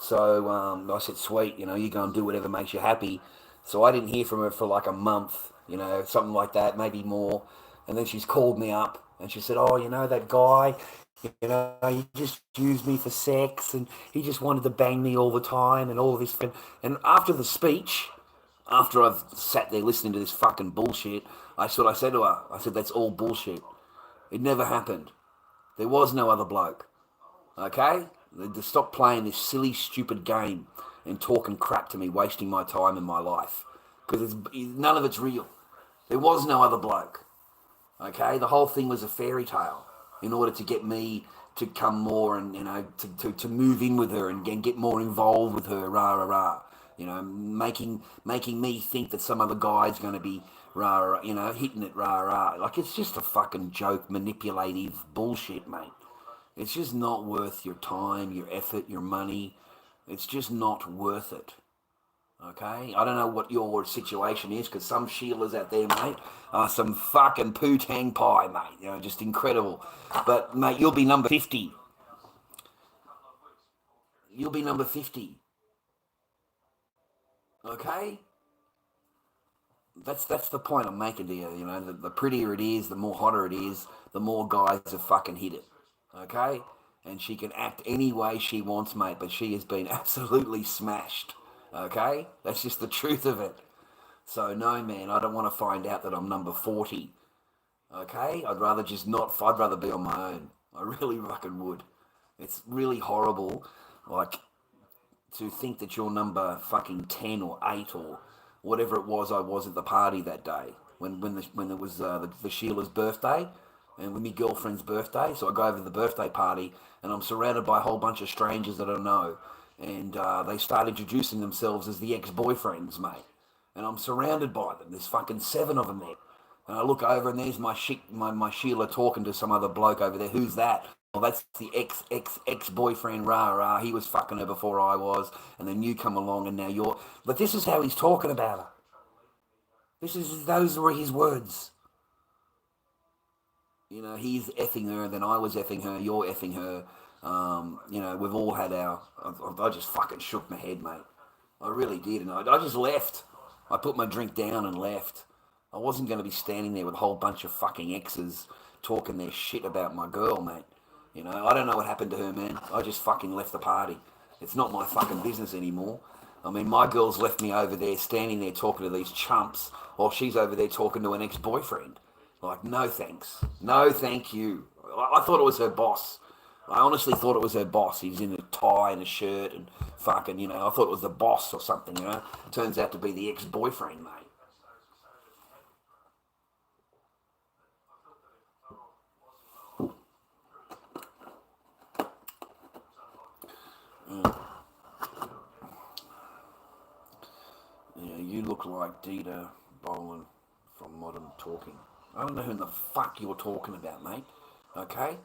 So I said, sweet, you go and do whatever makes you happy. So I didn't hear from her for like a month, something like that, maybe more. And then she's called me up and she said, oh, that guy, he just used me for sex and he just wanted to bang me all the time and all this. And after the speech, after I've sat there listening to this fucking bullshit, I said to her, I said, that's all bullshit. It never happened. There was no other bloke. Okay? They stop playing this silly, stupid game and talking crap to me, wasting my time and my life. Because none of it's real. There was no other bloke. Okay? The whole thing was a fairy tale in order to get me to come more and, to move in with her and get more involved with her, rah, rah, rah. Making me think that some other guy's going to be, rah, rah, hitting it, rah, rah. Like, it's just a fucking joke, manipulative bullshit, mate. It's just not worth your time, your effort, your money. It's just not worth it. Okay? I don't know what your situation is, because some Sheilas out there, mate, are some fucking poo-tang pie, mate. Just incredible. But, mate, you'll be number 50. You'll be number 50. Okay? That's the point I'm making to you. You know, the prettier it is, the more hotter it is, the more guys have fucking hit it. Okay, and she can act any way she wants, mate. But she has been absolutely smashed. Okay, that's just the truth of it. So no, man, I don't want to find out that I'm number 40. Okay, I'd rather just not. I'd rather be on my own. I really fucking would. It's really horrible. Like to think that you're number fucking 10 or 8 or whatever it was I was at the party that day when it was the Sheila's birthday and with my girlfriend's birthday. So I go over to the birthday party and I'm surrounded by a whole bunch of strangers that I know, and they start introducing themselves as the ex-boyfriends, mate. And I'm surrounded by them. There's fucking 7 of them there. And I look over and there's my Sheila talking to some other bloke over there. Who's that? Well, that's the ex boyfriend, rah rah. He was fucking her before I was, and then you come along, and now you're. But this is how he's talking about her. Those were his words. You know, he's effing her, then I was effing her, you're effing her. You know, we've all had our. I just fucking shook my head, mate. I really did, and I just left. I put my drink down and left. I wasn't going to be standing there with a whole bunch of fucking exes talking their shit about my girl, mate. You know, I don't know what happened to her, man. I just fucking left the party. It's not my fucking business anymore. I mean, my girl's left me over there standing there talking to these chumps while she's over there talking to an ex-boyfriend. Like, no thanks. No thank you. I thought it was her boss. I honestly thought it was her boss. He's in a tie and a shirt and fucking, you know, I thought it was the boss or something, you know. Turns out to be the ex-boyfriend, mate. Yeah, you look like Dita Boland from Modern Talking. I don't know who the fuck you're talking about, mate. Okay?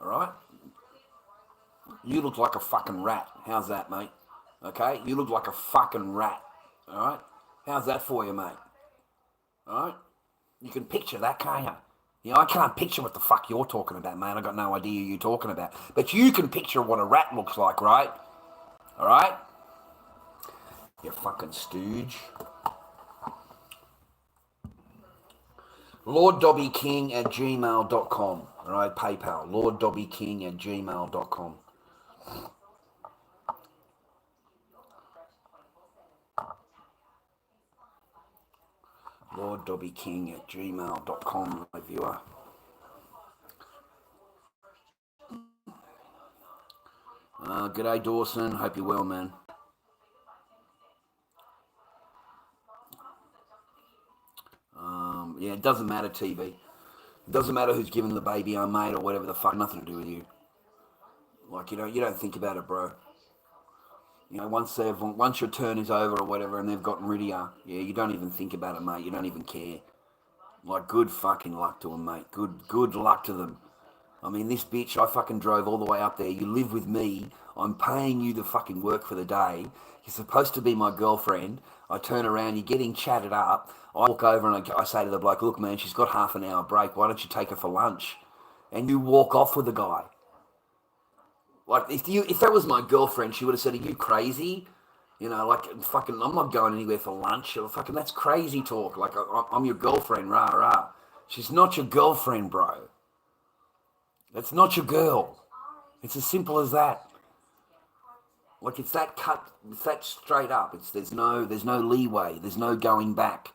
Alright? You look like a fucking rat. How's that, mate? Okay? You look like a fucking rat. Alright? How's that for you, mate? Alright? You can picture that, can't you? You know, I can't picture what the fuck you're talking about, mate. I got no idea you're talking about. But you can picture what a rat looks like, right? Alright? You fucking stooge. LordDobbyKing at gmail.com. Alright, PayPal. LordDobbyKing at gmail.com. LordDobbyKing at gmail.com, my viewer. G'day, Dawson. Hope you're well, man. Yeah, it doesn't matter, TV. It doesn't matter who's giving the baby on, mate, or whatever the fuck. Nothing to do with you. Like, you don't think about it, bro. You know, once your turn is over or whatever, and they've gotten rid of you, yeah, you don't even think about it, mate. You don't even care. Like, good fucking luck to them, mate. Good luck to them. I mean, this bitch, I fucking drove all the way up there. You live with me. I'm paying you to fucking work for the day. You're supposed to be my girlfriend. I turn around, you're getting chatted up. I walk over and I say to the bloke, look, man, she's got half an hour break. Why don't you take her for lunch? And you walk off with the guy. Like, if that was my girlfriend, she would have said, are you crazy? You know, like, fucking, I'm not going anywhere for lunch. Or fucking, that's crazy talk. Like, I'm your girlfriend, rah, rah. She's not your girlfriend, bro. That's not your girl. It's as simple as that. Like, it's that cut, it's that straight up. There's no leeway. There's no going back.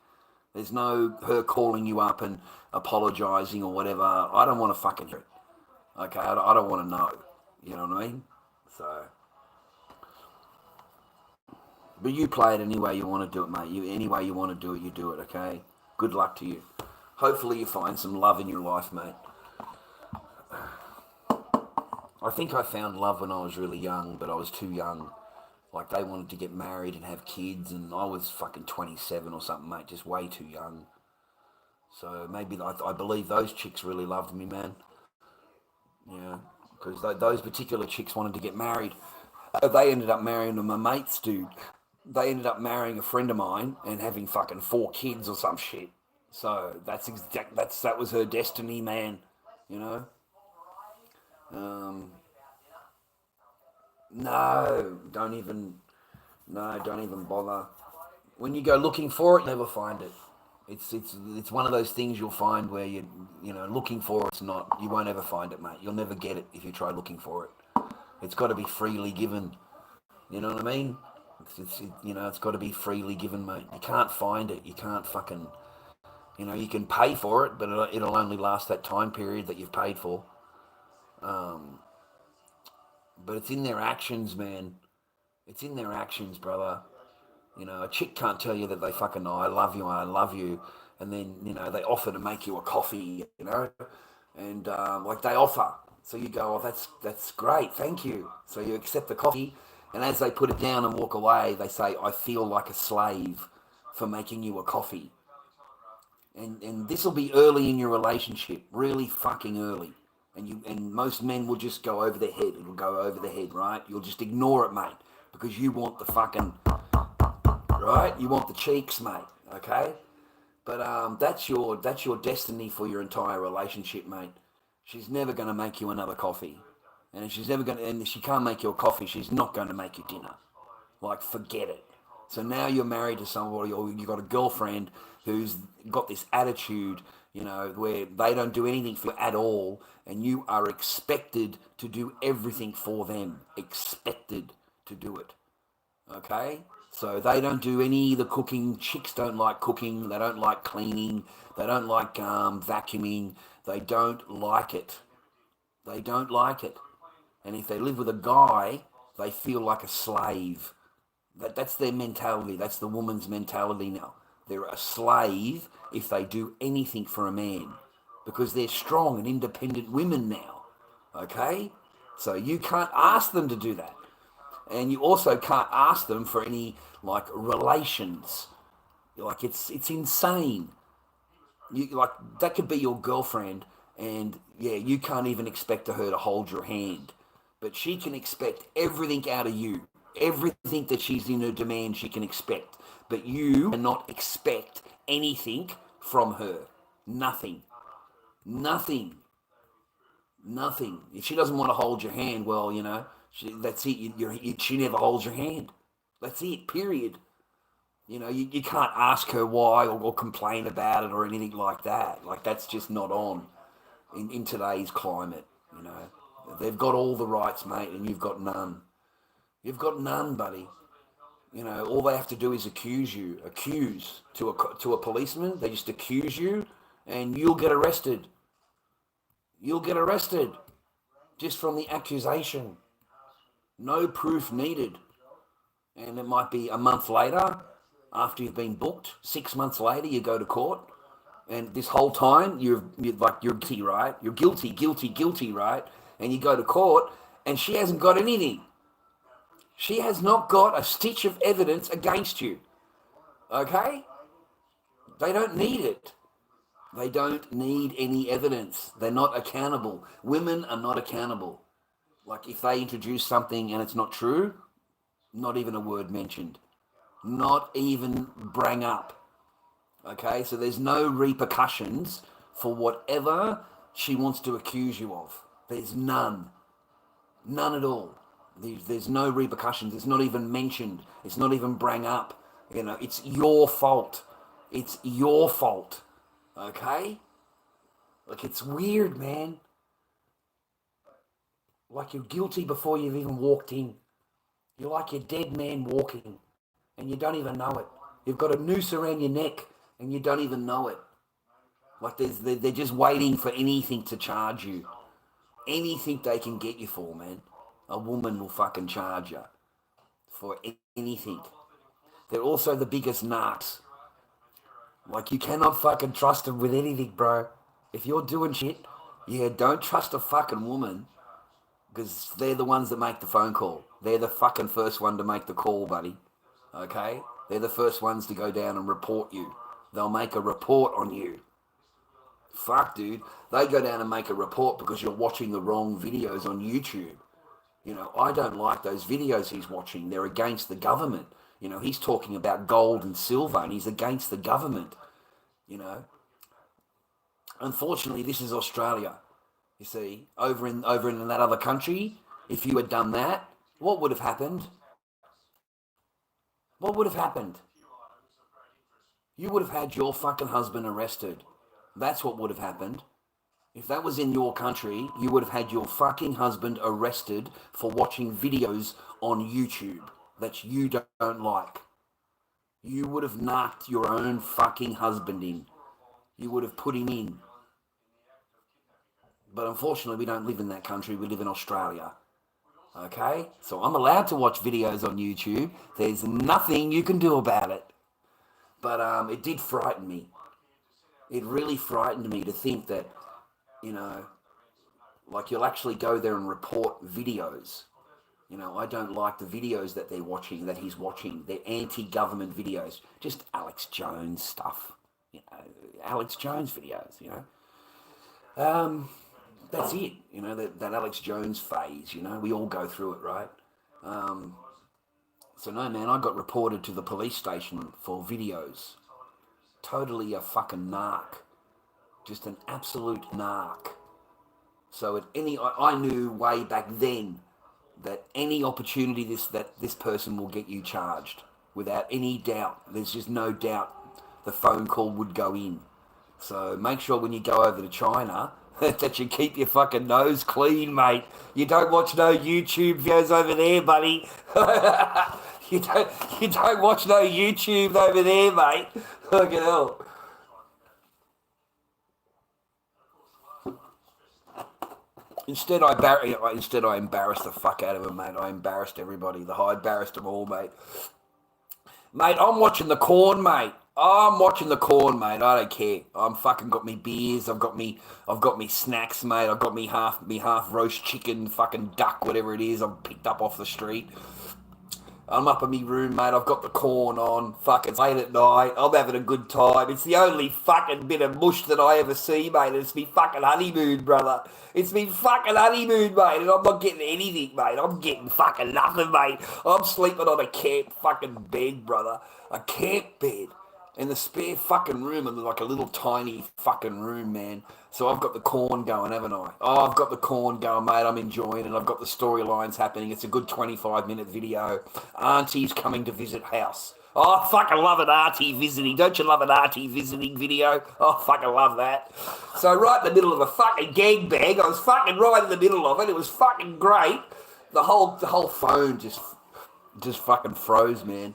There's no her calling you up and apologising or whatever. I don't want to fucking hear it. Okay, I don't want to know. You know what I mean? So, but you play it any way you want to do it, mate. Any way you want to do it, you do it. Okay. Good luck to you. Hopefully, you find some love in your life, mate. I think I found love when I was really young, but I was too young. Like, they wanted to get married and have kids, and I was fucking 27 or something, mate, just way too young. So maybe I believe those chicks really loved me, man. Yeah, because those particular chicks wanted to get married. They ended up marrying my mates, dude. They ended up marrying a friend of mine and having fucking 4 kids or some shit. So that was her destiny, man. You know. Um, no, don't even bother. When you go looking for it, you never find it. It's one of those things you'll find where looking for it's not. You won't ever find it, mate. You'll never get it if you try looking for it. It's got to be freely given. You know what I mean? It's got to be freely given, mate. You can't find it. You can't fucking. You can pay for it, but it'll only last that time period that you've paid for. Um, but it's in their actions, man. It's in their actions, brother. A chick can't tell you that they fucking know, I love you, and then, they offer to make you a coffee, and like they offer. So you go, oh, that's great, thank you. So you accept the coffee, and as they put it down and walk away, they say, I feel like a slave for making you a coffee. And this will be early in your relationship, really fucking early. And most men will just go over their head. It'll go over their head, right? You'll just ignore it, mate, because you want the fucking right. You want the cheeks, mate. Okay, but that's your destiny for your entire relationship, mate. She's never going to make you another coffee, and if she can't make you a coffee, she's not going to make you dinner. Like, forget it. So now you're married to somebody, or you've got a girlfriend who's got this attitude, where they don't do anything for you at all, and you are expected to do everything for them. Expected to do it. Okay? So they don't do any of the cooking. Chicks don't like cooking. They don't like cleaning. They don't like vacuuming. They don't like it. They don't like it. And if they live with a guy, they feel like a slave. That's their mentality. That's the woman's mentality now. They're a slave if they do anything for a man, because they're strong and independent women now. Okay? So you can't ask them to do that. And you also can't ask them for any, like, relations. Like, it's insane. Like, that could be your girlfriend, and yeah, you can't even expect her to hold your hand, but she can expect everything out of you. Everything that she's in her demand, she can expect, but you cannot expect anything from her. Nothing. Nothing. Nothing. If she doesn't want to hold your hand, well, that's it. She never holds your hand. That's it. Period. You can't ask her why, or complain about it or anything like that. Like, that's just not on in today's climate. They've got all the rights, mate, and you've got none. You've got none, buddy. All they have to do is accuse you. Accuse to a policeman. They just accuse you, and you'll get arrested. You'll get arrested just from the accusation. No proof needed. And it might be a month later, after you've been booked. 6 months later, you go to court, and this whole time you're guilty, right? You're guilty, right? And you go to court, and she hasn't got anything. She has not got a stitch of evidence against you. Okay? They don't need it. They don't need any evidence. They're not accountable. Women are not accountable. Like, if they introduce something and it's not true, not even a word mentioned. Not even bring up. Okay? So there's no repercussions for whatever she wants to accuse you of. There's none. None at all. There's no repercussions. It's not even mentioned. It's not even bring up. It's your fault. It's your fault. Okay? Like, it's weird, man. Like, you're guilty before you've even walked in. You're like your dead man walking, and you don't even know it. You've got a noose around your neck, and you don't even know it. Like, they're just waiting for anything to charge you. Anything they can get you for, man. A woman will fucking charge you for anything. They're also the biggest narcs. Like, you cannot fucking trust them with anything, bro. If you're doing shit, yeah, don't trust a fucking woman, because they're the ones that make the phone call. They're the fucking first one to make the call, buddy. Okay? They're the first ones to go down and report you. They'll make a report on you. Fuck, dude. They go down and make a report because you're watching the wrong videos on YouTube. I don't like those videos he's watching. They're against the government. He's talking about gold and silver, and he's against the government. Unfortunately, this is Australia. You see, over in that other country, if you had done that, what would have happened? What would have happened? You would have had your fucking husband arrested. That's what would have happened. If that was in your country, you would have had your fucking husband arrested for watching videos on YouTube that you don't like. You would have knocked your own fucking husband in. You would have put him in. But unfortunately, we don't live in that country. We live in Australia. Okay? So I'm allowed to watch videos on YouTube. There's nothing you can do about it. But it did frighten me. It really frightened me to think that, you know, like you'll actually go there and report videos. You know, I don't like the videos that they're watching, that he's watching. They're anti-government videos. Just Alex Jones stuff. You know, Alex Jones videos, you know. That's it. You know, that Alex Jones phase, you know. We all go through it, right? So no, man, I got reported to the police station for videos. Totally a fucking narc. Just an absolute narc. So I knew way back then that any opportunity this person will get you charged without any doubt. There's just no doubt the phone call would go in. So make sure when you go over to China that you keep your fucking nose clean, mate. You don't watch no YouTube videos over there, buddy. you don't watch no YouTube over there, mate. Fucking hell. Instead, I embarrassed the fuck out of him, mate. I embarrassed everybody. I embarrassed them all, mate. Mate, I'm watching the corn, mate. I'm watching the corn, mate. I don't care. I'm fucking got me beers. I've got me snacks, mate. I've got me half roast chicken, fucking duck, whatever it is. I've picked up off the street. I'm up in my room, mate. I've got the corn on. Fucking late at night. I'm having a good time. It's the only fucking bit of mush that I ever see, mate. It's me fucking honeymoon, brother. It's me fucking honeymoon, mate. And I'm not getting anything, mate. I'm getting fucking nothing, mate. I'm sleeping on a camp fucking bed, brother. A camp bed. In the spare fucking room, and like a little tiny fucking room, man. So I've got the corn going, haven't I? Oh, I've got the corn going, mate. I'm enjoying it. I've got the storylines happening. It's a good 25-minute video. Auntie's coming to visit house. Oh, I fucking love an auntie visiting. Don't you love an auntie visiting video? Oh, I fucking love that. So right in the middle of a fucking gangbang, I was fucking right in the middle of it. It was fucking great. The whole phone just fucking froze, man.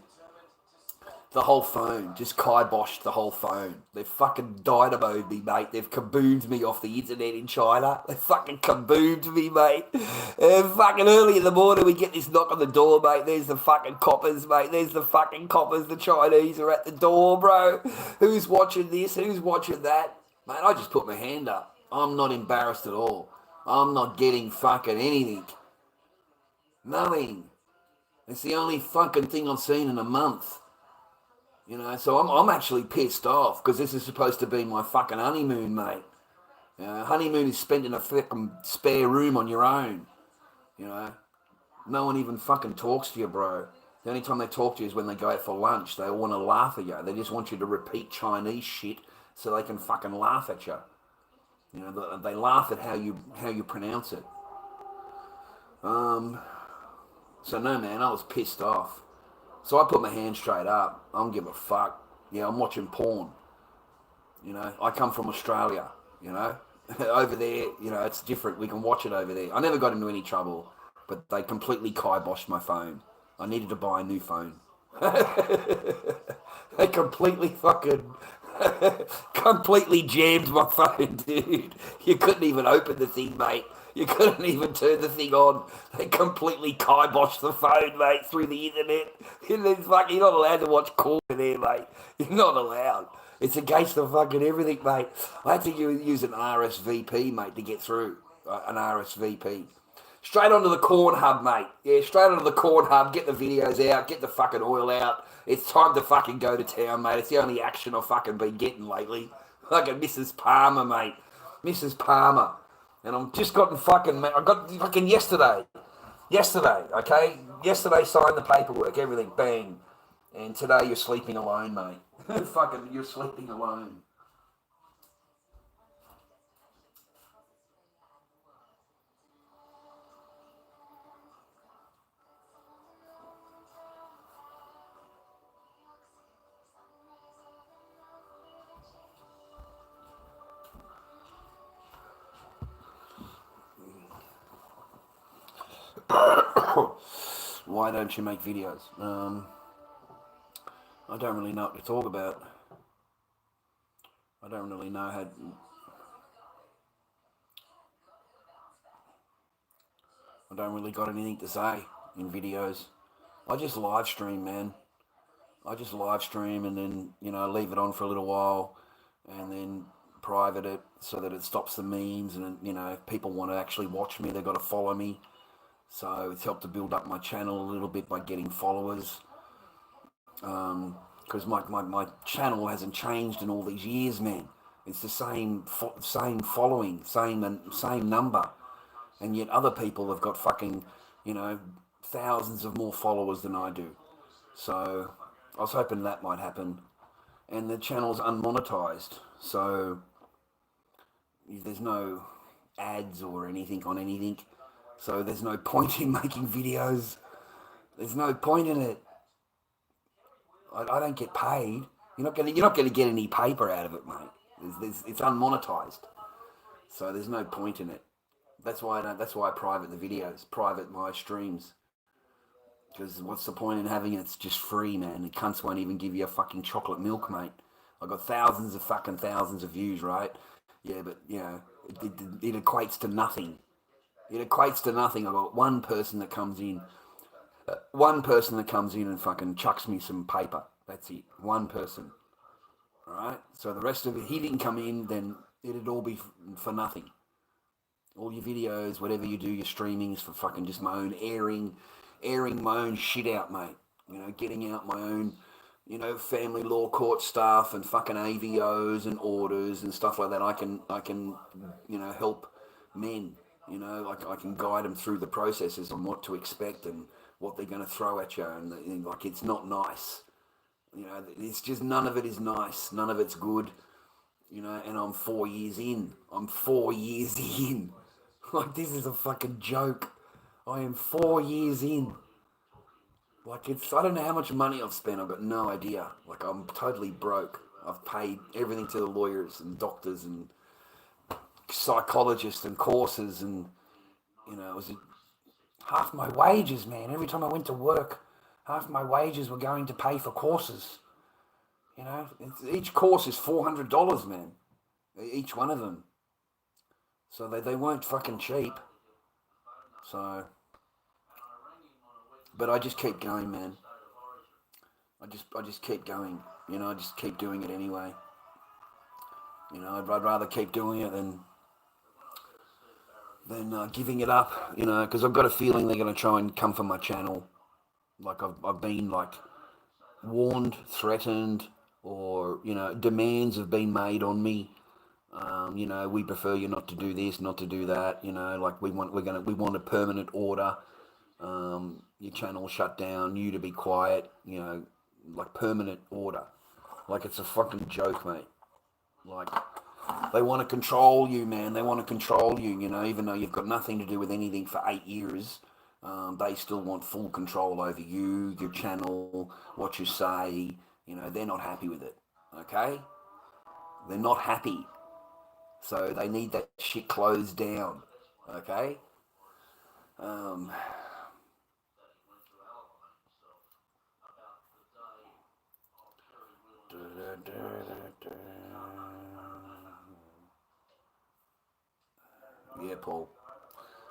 The whole phone, just kiboshed the whole phone. They've fucking dynamoed me, mate. They've kaboomed me off the internet in China. They fucking kaboomed me, mate. Fucking early in the morning, we get this knock on the door, mate. There's the fucking coppers, mate. There's the fucking coppers. The Chinese are at the door, bro. Who's watching this? Who's watching that? Mate, I just put my hand up. I'm not embarrassed at all. I'm not getting fucking anything. Nothing. It's the only fucking thing I've seen in a month. You know, so I'm actually pissed off because this is supposed to be my fucking honeymoon, mate. Honeymoon is spent in a fucking spare room on your own. You know, no one even fucking talks to you, bro. The only time they talk to you is when they go out for lunch. They all want to laugh at you. They just want you to repeat Chinese shit so they can fucking laugh at you. You know, they laugh at how you pronounce it. So no, man, I was pissed off. So I put my hand straight up. I don't give a fuck. Yeah, I'm watching porn. You know, I come from Australia, you know. Over there, you know, it's different. We can watch it over there. I never got into any trouble, but they completely kiboshed my phone. I needed to buy a new phone. They completely jammed my phone, dude. You couldn't even open the thing, mate. You couldn't even turn the thing on. They completely kiboshed the phone, mate, through the internet. And then you're not allowed to watch corn there, mate. You're not allowed. It's against the fucking everything, mate. I had to use an RSVP, mate, to get through. An RSVP. Straight onto the corn hub, mate. Yeah, straight onto the corn hub. Get the videos out. Get the fucking oil out. It's time to fucking go to town, mate. It's the only action I've fucking been getting lately. Fucking Mrs. Palmer, mate. Mrs. Palmer. And I'm just gotten fucking... I got fucking yesterday. Yesterday, okay? Yesterday signed the paperwork, everything, bang. And today you're sleeping alone, mate. Fucking, you're sleeping alone. Why don't you make videos? I don't really know what to talk about. I don't really know how. I don't really got anything to say in videos. I just live stream, man. I just live stream and then, leave it on for a little while and then private it so that it stops the memes. And, if people want to actually watch me, they've got to follow me. So it's helped to build up my channel a little bit by getting followers. Because my channel hasn't changed in all these years, man. It's the same following, same number. And yet other people have got fucking, thousands of more followers than I do. So I was hoping that might happen. And the channel's unmonetized, so there's no ads or anything on anything. So there's no point in making videos. There's no point in it. I don't get paid. You're not gonna get any paper out of it, mate. It's unmonetized, so there's no point in it. That's why I private the videos, private my streams. Because what's the point in having it? It's just free, man. The cunts won't even give you a fucking chocolate milk, mate. I got thousands of views, right? Yeah, but it equates to nothing. It equates to nothing. I got one person that comes in and fucking chucks me some paper. That's it. One person. All right. So the rest of it, he didn't come in, then it'd all be for nothing. All your videos, whatever you do, your streamings for fucking just my own airing my own shit out, mate. Getting out my own, family law court stuff and fucking AVOs and orders and stuff like that. I can, help men. I can guide them through the processes on what to expect and what they're going to throw at you. And like, it's not nice. It's just none of it is nice. None of it's good. And I'm 4 years in. I'm 4 years in. Like, this is a fucking joke. I am 4 years in. Like, I don't know how much money I've spent. I've got no idea. Like, I'm totally broke. I've paid everything to the lawyers and doctors and psychologists and courses and, it was half my wages, man. Every time I went to work, half my wages were going to pay for courses. Each course is $400, man. Each one of them. So they weren't fucking cheap. So, but I just keep going, man. I just keep going. I just keep doing it anyway. I'd rather keep doing it than giving it up. Because I've got a feeling they're going to try and come for my channel. Like I've been like warned, threatened, or demands have been made on me. We prefer you not to do this, not to do that. Like we want a permanent order. Your channel shut down, you to be quiet. Like permanent order. Like it's a fucking joke, mate. Like they want to control you, man. They want to control you. Even though you've got nothing to do with anything for 8 years, they still want full control over you, your channel, what you say. They're not happy with it. Okay, they're not happy. So they need that shit closed down. Okay? Yeah, Paul.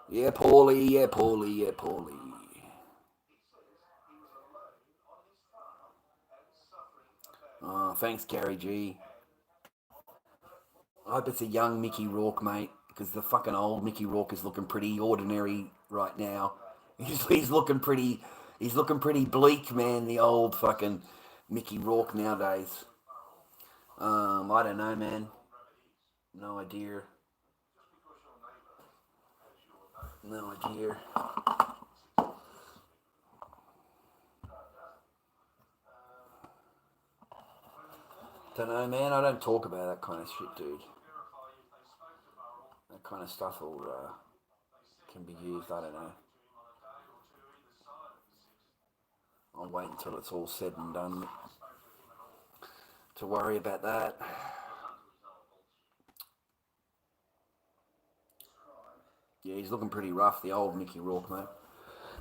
Yeah, Paulie. Yeah, Paulie. Yeah, Paulie. Thanks, Gary G. I hope it's a young Mickey Rourke, mate, because the fucking old Mickey Rourke is looking pretty ordinary right now. He's looking pretty. He's looking pretty bleak, man. The old fucking Mickey Rourke nowadays. I don't know, man. No idea. No idea. Don't know, man. I don't talk about that kind of shit, dude. That kind of stuff can be used. I don't know. I'll wait until it's all said and done to worry about that. Yeah, he's looking pretty rough, the old Mickey Rourke, mate.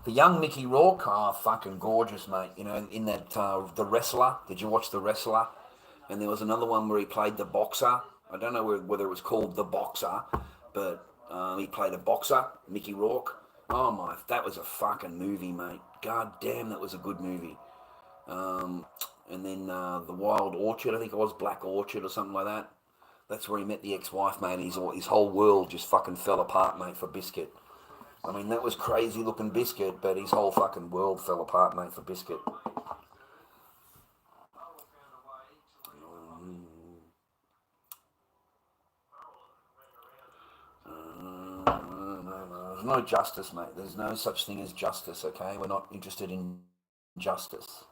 The young Mickey Rourke, fucking gorgeous, mate. You know, in that The Wrestler. Did you watch The Wrestler? And there was another one where he played the boxer. I don't know whether it was called The Boxer, but he played a boxer, Mickey Rourke. Oh my, that was a fucking movie, mate. God damn, that was a good movie. Um, and then The Wild Orchard, I think it was Black Orchard or something like that. That's where he met the ex-wife, mate. His whole world just fucking fell apart, mate, for Biscuit. I mean, that was crazy looking Biscuit, but his whole fucking world fell apart, mate, for Biscuit. There's no justice, mate. There's no such thing as justice, okay? We're not interested in justice.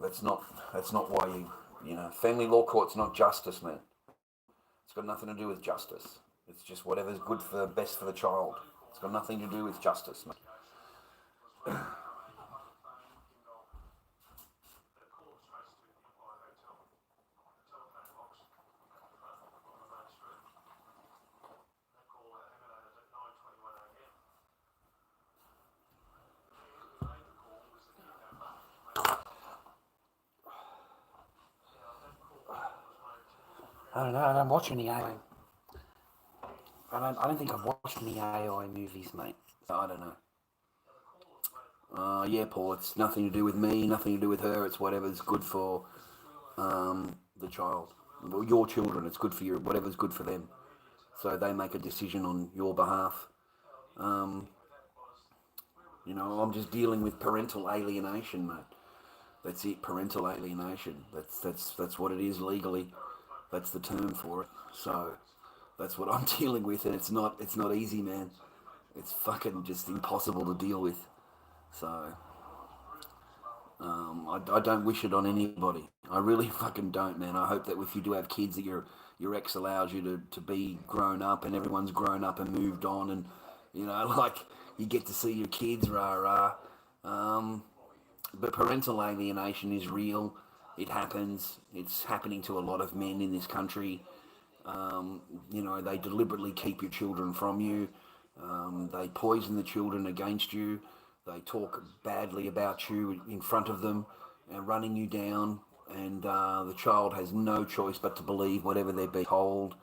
That's not why family law court's not justice, man. It's got nothing to do with justice. It's just whatever's good for best for the child. It's got nothing to do with justice, mate. I don't know. I don't watch any AI. I don't think I've watched any AI movies, mate. I don't know. Yeah, Paul. It's nothing to do with me. Nothing to do with her. It's whatever's good for the child, well, your children. It's good for you. Whatever's good for them. So they make a decision on your behalf. Um, I'm just dealing with parental alienation, mate. That's it. Parental alienation. That's what it is legally. That's the term for it. So that's what I'm dealing with, and it's not easy, man. It's fucking just impossible to deal with. So I don't wish it on anybody. I really fucking don't, man. I hope that if you do have kids, that your ex allows you to be grown up, and everyone's grown up and moved on, and like you get to see your kids, rah rah. Um, but parental alienation is real. It happens. It's happening to a lot of men in this country. They deliberately keep your children from you. They poison the children against you. They talk badly about you in front of them and running you down. And the child has no choice but to believe whatever they're being told.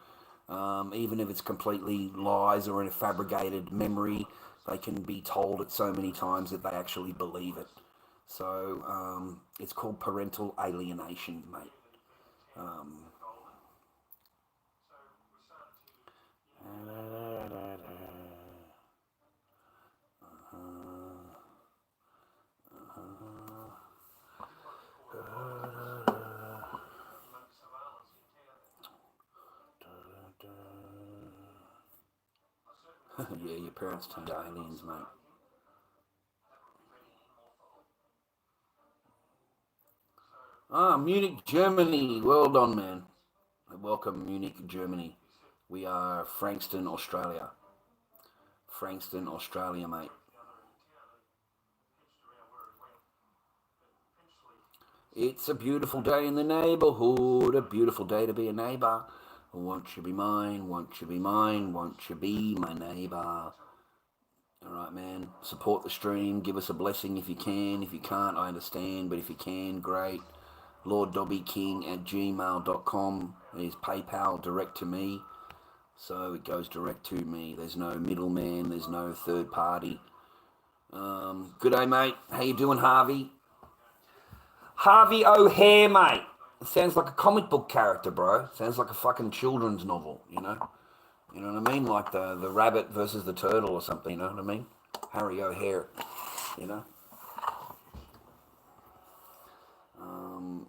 Even if it's completely lies or a fabricated memory, they can be told it so many times that they actually believe it. So it's called parental alienation, mate. Um, yeah, your parents turned aliens, mate. Munich, Germany. Well done, man. Welcome, Munich, Germany. We are Frankston, Australia. Frankston, Australia, mate. It's a beautiful day in the neighbourhood, a beautiful day to be a neighbour. Won't you be mine? Won't you be mine? Won't you be my neighbour? All right, man. Support the stream. Give us a blessing if you can. If you can't, I understand. But if you can, great. LordDobbyKing@gmail.com is PayPal direct to me. So it goes direct to me. There's no middleman. There's no third party. Good day, mate. How you doing, Harvey? Harvey O'Hare, mate. It sounds like a comic book character, bro. Sounds like a fucking children's novel, you know? You know what I mean? Like the rabbit versus the turtle or something, you know what I mean? Harry O'Hare, you know? Um,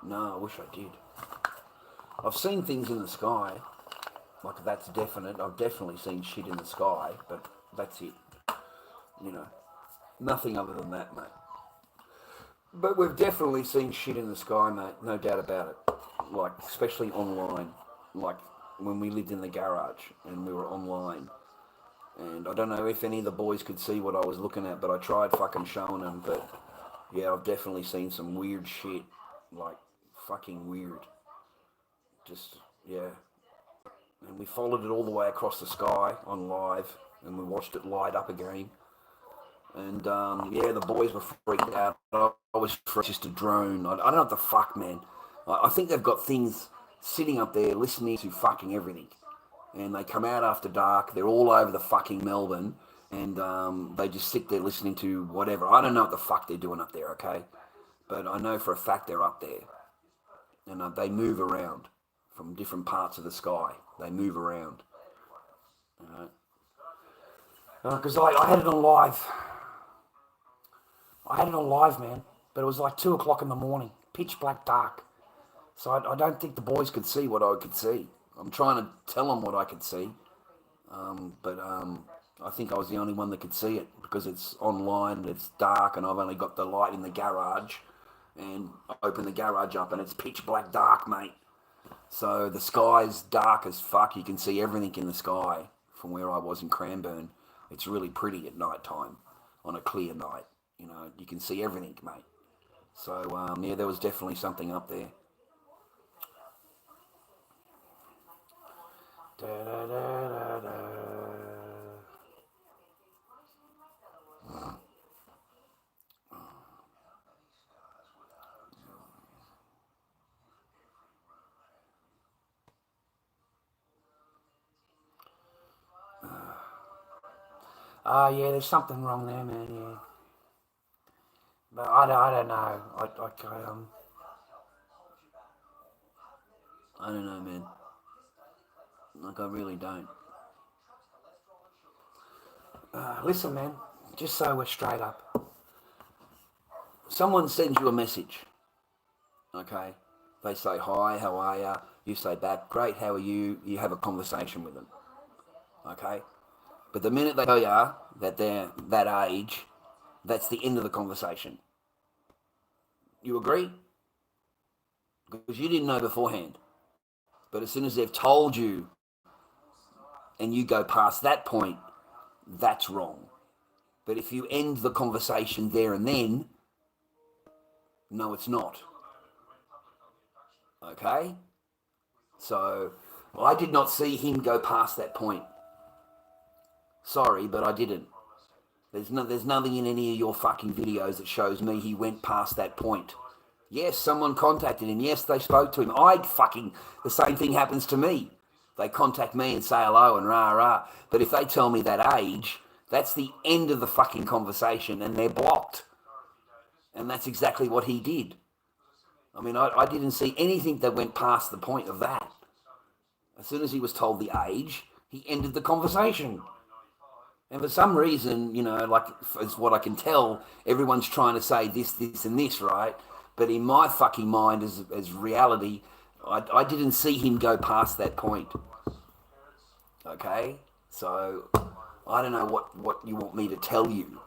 no, I wish I did. I've seen things in the sky, like that's definite. I've definitely seen shit in the sky, but that's it. You know, nothing other than that, mate. But we've definitely seen shit in the sky, mate. No doubt about it. Like, especially online. Like, when we lived in the garage and we were online. And I don't know if any of the boys could see what I was looking at, but I tried fucking showing them. But, yeah, I've definitely seen some weird shit. Like, fucking weird. Just, yeah. And we followed it all the way across the sky on live, and we watched it light up again. And yeah, the boys were freaked out. I was just a drone. I don't know what the fuck, man. I think they've got things sitting up there listening to fucking everything. And they come out after dark. They're all over the fucking Melbourne, and they just sit there listening to whatever. I don't know what the fuck they're doing up there, okay? But I know for a fact they're up there, and they move around from different parts of the sky. They move around. Because I had it on live. I had it on live, man. But it was like 2 o'clock in the morning, pitch black dark. So I don't think the boys could see what I could see. I'm trying to tell them what I could see. But I think I was the only one that could see it because it's online, it's dark, and I've only got the light in the garage. And I open the garage up and it's pitch black dark, mate. So the sky's dark as fuck. You can see everything in the sky from where I was in Cranbourne. It's really pretty at night time, on a clear night. You know, you can see everything, mate. So, yeah, there was definitely something up there. Da, da, da, da, da. Yeah, there's something wrong there, man, yeah. But I don't know. I don't know, man. Like, I really don't. Listen, man, just so we're straight up. Someone sends you a message, okay? They say, hi, how are you? You say back, great, how are you? You have a conversation with them, okay? But the minute they tell you that they're that age, that's the end of the conversation. You agree? Because you didn't know beforehand. But as soon as they've told you and you go past that point, that's wrong. But if you end the conversation there and then, no, it's not. Okay? So I did not see him go past that point. Sorry, but I didn't. There's nothing in any of your fucking videos that shows me he went past that point. Yes, someone contacted him. Yes, they spoke to him. The same thing happens to me. They contact me and say hello and rah rah. But if they tell me that age, that's the end of the fucking conversation and they're blocked. And that's exactly what he did. I mean, I didn't see anything that went past the point of that. As soon as he was told the age, he ended the conversation. And for some reason, you know, like as what I can tell, everyone's trying to say this, this, and this, right? But in my fucking mind, as reality, I didn't see him go past that point. Okay? So, I don't know what you want me to tell you.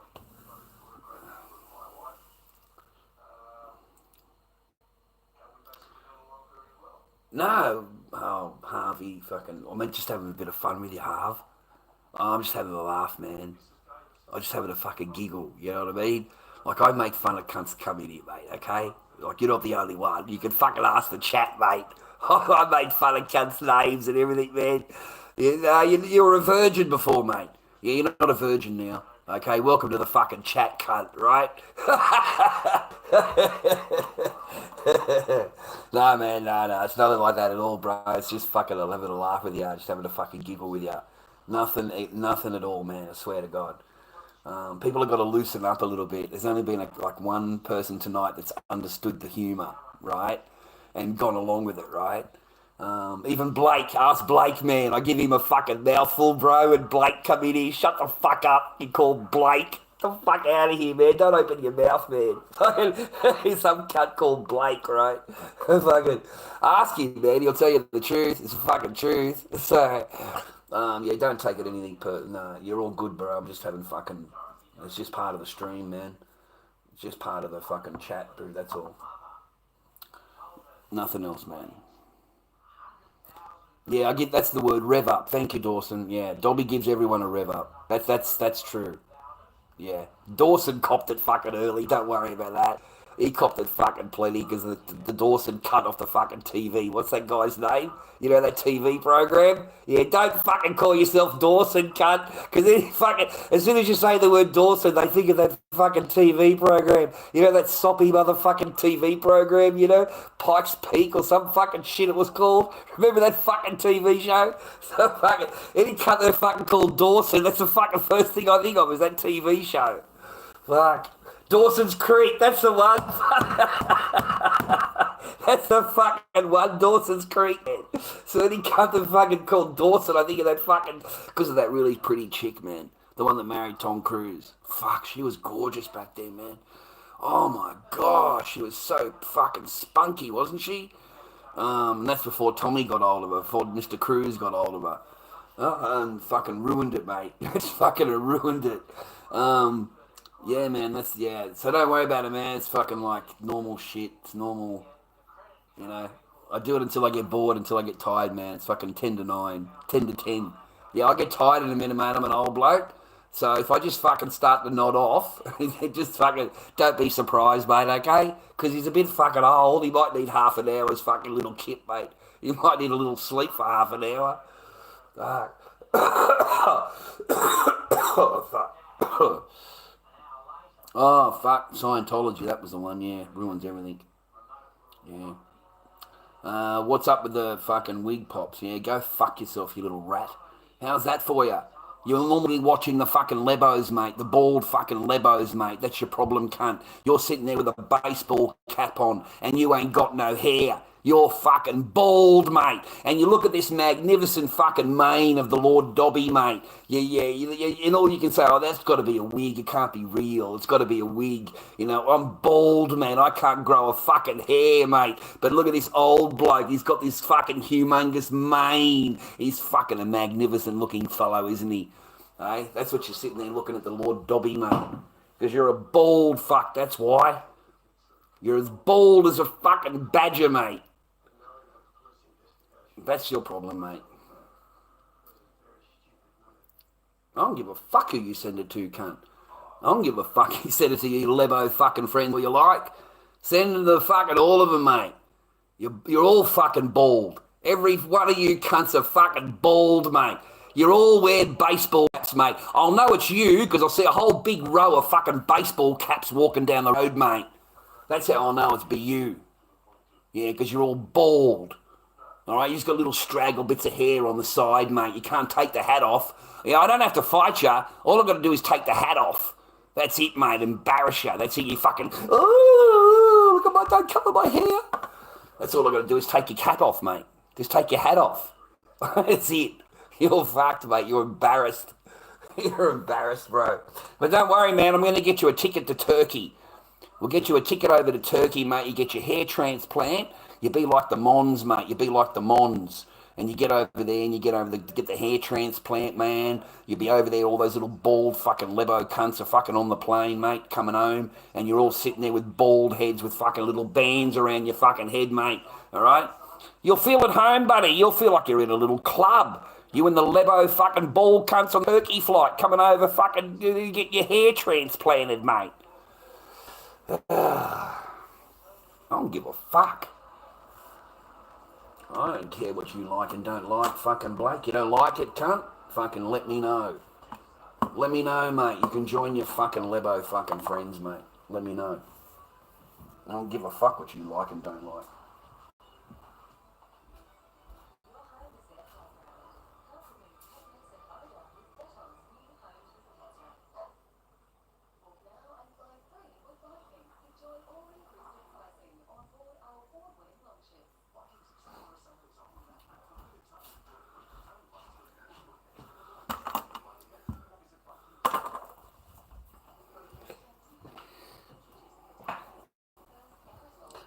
No, oh, Harvey, fucking, I mean, just having a bit of fun with you, Harv. I'm just having a laugh, man. I'm just having a fucking giggle, you know what I mean? Like, I make fun of cunts coming here, mate, okay? Like, you're not the only one. You can fucking ask the chat, mate. I made fun of cunts' names and everything, man. You were a virgin before, mate. Yeah, you're not a virgin now. Okay, welcome to the fucking chat, cunt, right? No, man, no. It's nothing like that at all, bro. It's just fucking having a laugh with you. Just having a fucking giggle with you. Nothing at all, man. I swear to God. People have got to loosen up a little bit. There's only been like one person tonight that's understood the humour, right? And gone along with it, right? Even Blake, ask Blake, man. I give him a fucking mouthful, bro, and Blake come in here, shut the fuck up. He called Blake. Get the fuck out of here, man. Don't open your mouth, man. Some cunt called Blake, right? Fucking ask him, man. He'll tell you the truth. It's the fucking truth. So, yeah, don't take it anything no, you're all good, bro. I'm just having fucking... It's just part of the stream, man. It's just part of the fucking chat, dude. That's all. Nothing else, man. Yeah, I get that's the word, rev up. Thank you, Dawson. Yeah, Dobby gives everyone a rev up. That's true. Yeah, Dawson copped it fucking early. Don't worry about that. He copped it fucking plenty because the Dawson cut off the fucking TV. What's that guy's name? You know that TV program? Yeah, don't fucking call yourself Dawson, cunt. Because then fucking, as soon as you say the word Dawson, they think of that fucking TV program. You know that soppy motherfucking TV program, you know? Pikes Peak or some fucking shit it was called. Remember that fucking TV show? So fucking, any cunt that fucking called Dawson, that's the fucking first thing I think of is that TV show. Fuck. Dawson's Creek, that's the one. That's the fucking one, Dawson's Creek. So then he come to fucking called Dawson, I think of that fucking, because of that really pretty chick, man. The one that married Tom Cruise. Fuck, she was gorgeous back then, man. Oh my God, she was so fucking spunky, wasn't she? And that's before Tommy got hold of her, before Mr. Cruise got hold of her. And fucking ruined it, mate. It's fucking ruined it. Yeah, man, so don't worry about it, man. It's fucking like normal shit. It's normal, you know. I do it until I get bored, until I get tired, man. It's fucking 10 to 9, 10 to 10. Yeah, I get tired in a minute, mate. I'm an old bloke. So if I just fucking start to nod off, just fucking, don't be surprised, mate, okay? Because he's a bit fucking old. He might need half an hour's fucking little kip, mate. He might need a little sleep for half an hour. Fuck. Oh, fuck. Oh, fuck, Scientology, that was the one, yeah, ruins everything, yeah. What's up with the fucking wig pops, yeah, go fuck yourself, you little rat. How's that for you? You're normally watching the fucking lebos, mate, the bald fucking lebos, mate, that's your problem, cunt. You're sitting there with a baseball cap on, and you ain't got no hair. You're fucking bald, mate. And you look at this magnificent fucking mane of the Lord Dobby, mate. And all you can say, oh, that's got to be a wig. It can't be real. It's got to be a wig. You know, I'm bald, man. I can't grow a fucking hair, mate. But look at this old bloke. He's got this fucking humongous mane. He's fucking a magnificent looking fellow, isn't he? Hey, that's what you're sitting there looking at the Lord Dobby, mate. Because you're a bald fuck, that's why. You're as bald as a fucking badger, mate. That's your problem, mate. I don't give a fuck who you send it to, cunt. I don't give a fuck you send it to your lebo fucking friend who you like. Send them to fucking all of them, mate. You're all fucking bald. Every one of you cunts are fucking bald, mate. You're all wearing baseball caps, mate. I'll know it's you because I'll see a whole big row of fucking baseball caps walking down the road, mate. That's how I'll know it's be you. Yeah, because you're all bald. All right, you just got little straggle bits of hair on the side, mate. You can't take the hat off. Yeah, I don't have to fight you. All I've got to do is take the hat off. That's it, mate. Embarrass you. That's it. You fucking, oh, look at my, don't cover my hair. That's all I've got to do is take your cap off, mate. Just take your hat off. That's it. You're fucked, mate. You're embarrassed. You're embarrassed, bro. But don't worry, man. I'm going to get you a ticket to Turkey. We'll get you a ticket over to Turkey, mate. You get your hair transplant. You be like the Mons, mate. You be like the Mons. And you get over there and you get the hair transplant, man. You be over there, all those little bald fucking lebo cunts are fucking on the plane, mate, coming home. And you're all sitting there with bald heads with fucking little bands around your fucking head, mate. All right? You'll feel at home, buddy. You'll feel like you're in a little club. You and the lebo fucking bald cunts on Turkey flight coming over fucking you get your hair transplanted, mate. I don't give a fuck. I don't care what you like and don't like, fucking Blake. You don't like it, cunt? Fucking let me know. Let me know, mate. You can join your fucking lebo fucking friends, mate. Let me know. I don't give a fuck what you like and don't like.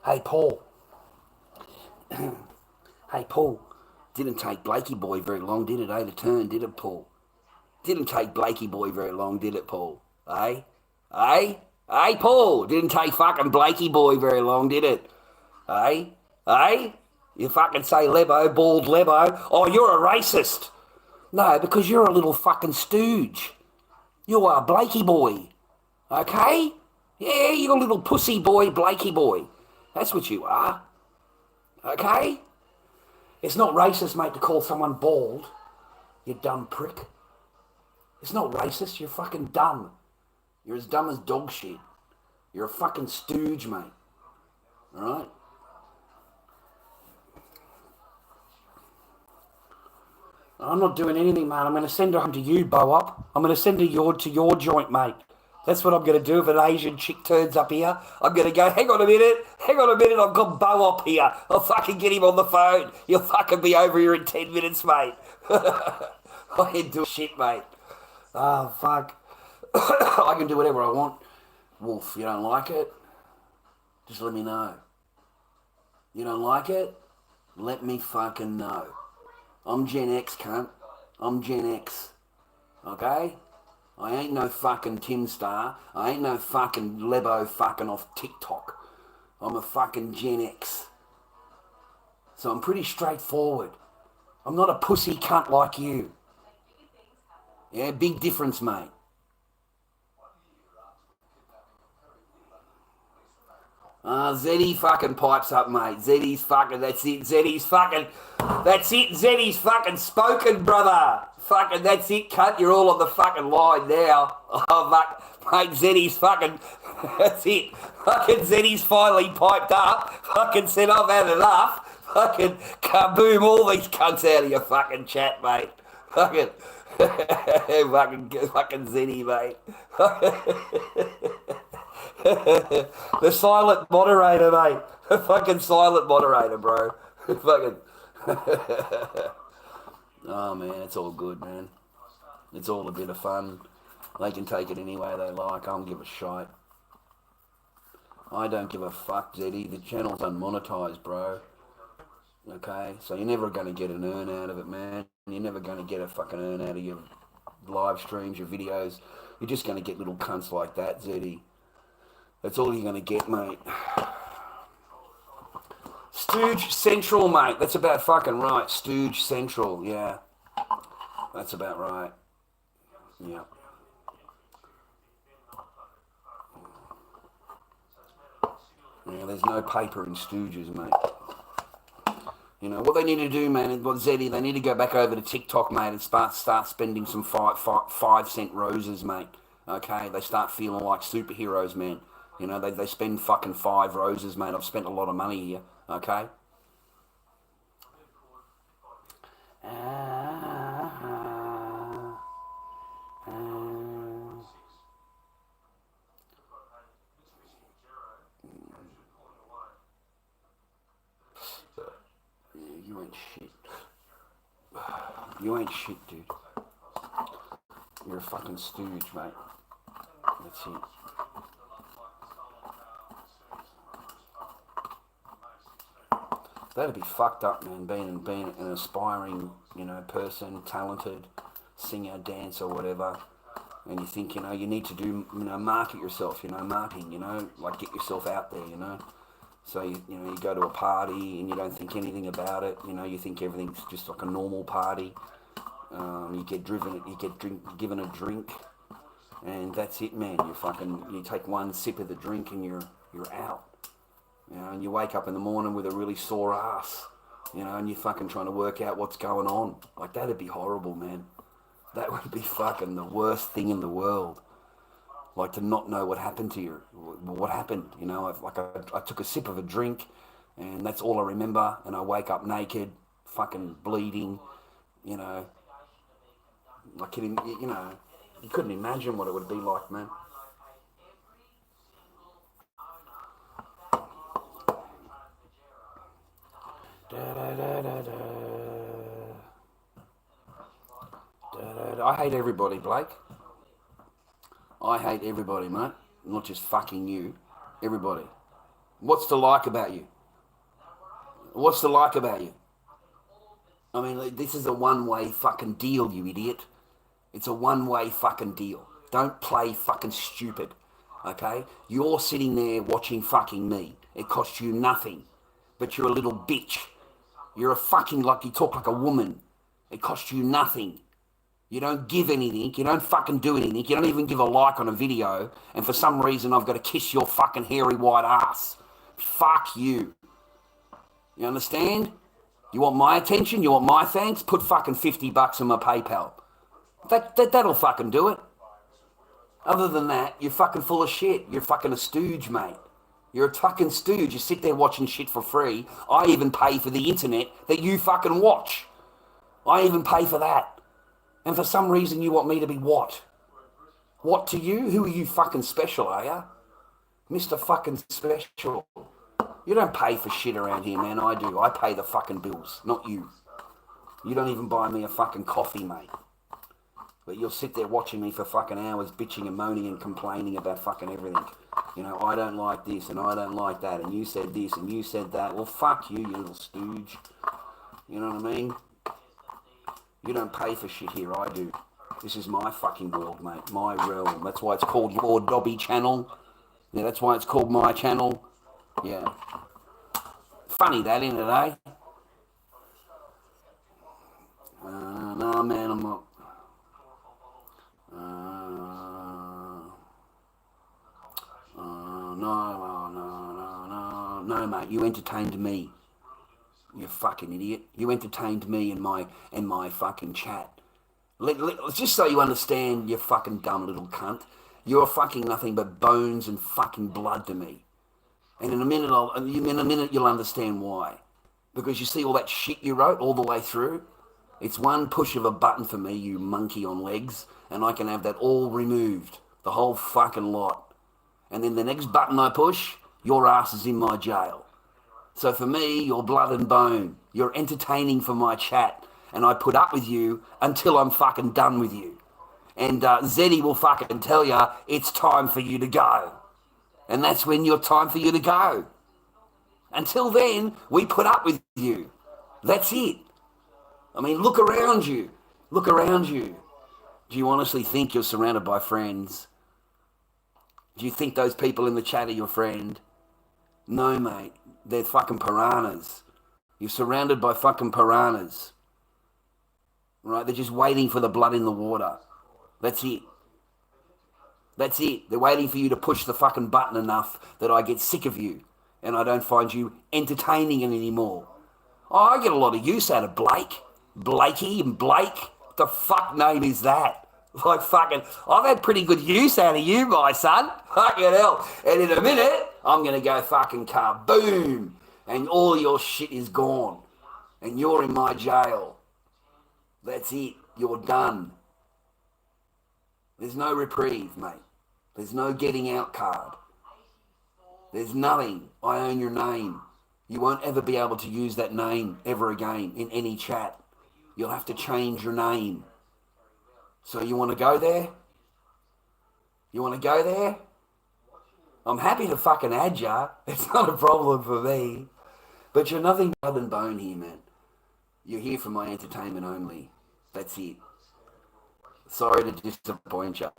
Hey, Paul. Hey, Paul. Didn't take Blakey boy very long, did it, eh? The turn, did it, Paul? Didn't take Blakey boy very long, did it, Paul? Eh? Eh? Hey, Paul. Didn't take fucking Blakey boy very long, did it? Eh? Eh? You fucking say lebo, bald lebo. Oh, you're a racist. No, because you're a little fucking stooge. You are Blakey boy. Okay? Yeah, you're a little pussy boy, Blakey boy. That's what you are. Okay? It's not racist, mate, to call someone bald. You dumb prick. It's not racist. You're fucking dumb. You're as dumb as dog shit. You're a fucking stooge, mate. Alright? I'm not doing anything, mate. I'm going to send her home to you, Bow Up. I'm going to send her to your joint, mate. That's what I'm going to do if an Asian chick turns up here. I'm going to go, hang on a minute, I've got Bow Up here. I'll fucking get him on the phone. You'll fucking be over here in 10 minutes, mate. I ain't doing shit, mate. Oh, fuck. I can do whatever I want. Wolf, you don't like it? Just let me know. You don't like it? Let me fucking know. I'm Gen X, cunt. I'm Gen X. Okay? I ain't no fucking Tim Star. I ain't no fucking Lebo fucking off TikTok. I'm a fucking Gen X. So I'm pretty straightforward. I'm not a pussy cunt like you. Yeah, big difference, mate. Zeddy fucking pipes up, mate. Zeddy's fucking, that's it. Zeddy's fucking spoken, brother. Fucking, that's it, cunt. You're all on the fucking line now. Oh, fuck. Mate, Zeddy's fucking, that's it. Fucking Zeddy's finally piped up. Fucking said, I've had enough. Fucking kaboom all these cunts out of your fucking chat, mate. Fucking, fucking Zeddy, mate. The silent moderator, mate. The fucking silent moderator, bro. Fucking. Oh, man, it's all good, man. It's all a bit of fun. They can take it any way they like. I don't give a shite. I don't give a fuck, Zeddy. The channel's unmonetized, bro. Okay? So you're never going to get an earn out of it, man. You're never going to get a fucking earn out of your live streams, your videos. You're just going to get little cunts like that, Zeddy. That's all you're going to get, mate. Stooge Central, mate. That's about fucking right. Stooge Central, yeah. That's about right. Yeah. Yeah, there's no paper in Stooges, mate. You know, what they need to do, man, what Zeddy, they need to go back over to TikTok, mate, and start spending some 5 cent roses, mate. Okay? They start feeling like superheroes, man. You know, they spend fucking 5 roses, mate. I've spent a lot of money here, okay? You ain't shit. You ain't shit, dude. You're a fucking stooge, mate. That's it. That'd be fucked up, man, being an aspiring, you know, person, talented, singer, dancer, whatever, and you think, you know, you need to do, you know, market yourself, you know, marketing, you know, like get yourself out there, you know. So, you know, you go to a party and you don't think anything about it, you know, you think everything's just like a normal party. You get given a drink, and that's it, man. You take one sip of the drink and you're out. You know, and you wake up in the morning with a really sore ass, you know, and you're fucking trying to work out what's going on. Like, that'd be horrible, man. That would be fucking the worst thing in the world. Like, to not know what happened to you. What happened, you know? I took a sip of a drink, and that's all I remember, and I wake up naked, fucking bleeding, you know. Like, you know, you couldn't imagine what it would be like, man. I hate everybody, Blake. I hate everybody, mate. Not just fucking you. Everybody. What's to like about you? What's to like about you? I mean, this is a one-way fucking deal, you idiot. It's a one-way fucking deal. Don't play fucking stupid, okay? You're sitting there watching fucking me. It costs you nothing, but you're a little bitch. You're a fucking, like, you talk like a woman. It costs you nothing. You don't give anything. You don't fucking do anything. You don't even give a like on a video. And for some reason, I've got to kiss your fucking hairy white ass. Fuck you. You understand? You want my attention? You want my thanks? Put fucking $50 in my PayPal. That'll fucking do it. Other than that, you're fucking full of shit. You're fucking a stooge, mate. You're a fucking stooge. You sit there watching shit for free. I even pay for the internet that you fucking watch. I even pay for that. And for some reason you want me to be what? What to you? Who are you, fucking special, are you? Mr. fucking special. You don't pay for shit around here, man. I do. I pay the fucking bills, not you. You don't even buy me a fucking coffee, mate. But you'll sit there watching me for fucking hours bitching and moaning and complaining about fucking everything. You know, I don't like this and I don't like that and you said this and you said that. Well, fuck you, you little stooge. You know what I mean? You don't pay for shit here, I do. This is my fucking world, mate. My realm. That's why it's called your Dobby channel. Yeah, that's why it's called my channel. Yeah. Funny that, isn't it, eh? No, man, I'm not. No, mate, you entertained me. You fucking idiot. You entertained me in my fucking chat. Just so you understand, you fucking dumb little cunt. You're fucking nothing but bones and fucking blood to me. And in a minute you'll understand why. Because you see all that shit you wrote all the way through? It's one push of a button for me, you monkey on legs, and I can have that all removed. The whole fucking lot. And then the next button I push, your ass is in my jail. So for me, you're blood and bone. You're entertaining for my chat. And I put up with you until I'm fucking done with you. And Zeddy will fucking tell you it's time for you to go. And that's when you're time for you to go. Until then, we put up with you. That's it. I mean, look around you. Look around you. Do you honestly think you're surrounded by friends? Do you think those people in the chat are your friend? No, mate. They're fucking piranhas. You're surrounded by fucking piranhas. Right? They're just waiting for the blood in the water. That's it. That's it. They're waiting for you to push the fucking button enough that I get sick of you and I don't find you entertaining anymore. Oh, I get a lot of use out of Blake. Blakey and Blake. What the fuck name is that? Like fucking, I've had pretty good use out of you, my son. Fucking hell. And in a minute, I'm going to go fucking kaboom. And all your shit is gone. And you're in my jail. That's it. You're done. There's no reprieve, mate. There's no getting out card. There's nothing. I own your name. You won't ever be able to use that name ever again in any chat. You'll have to change your name. So you want to go there? You want to go there? I'm happy to fucking add ya. It's not a problem for me. But you're nothing blood and bone here, man. You're here for my entertainment only. That's it. Sorry to disappoint you.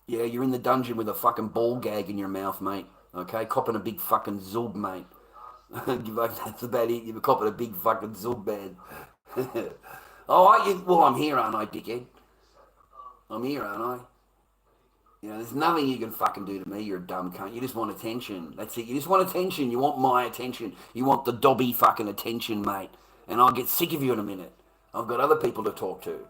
Yeah, you're in the dungeon with a fucking ball gag in your mouth, mate. Okay? Copping a big fucking zub, mate. That's about it. You're copping a big fucking zub, man. Well, I'm here, aren't I, dickhead? I'm here, aren't I? You know, there's nothing you can fucking do to me. You're a dumb cunt. You just want attention. That's it. You just want attention. You want my attention. You want the Dobby fucking attention, mate. And I'll get sick of you in a minute. I've got other people to talk to.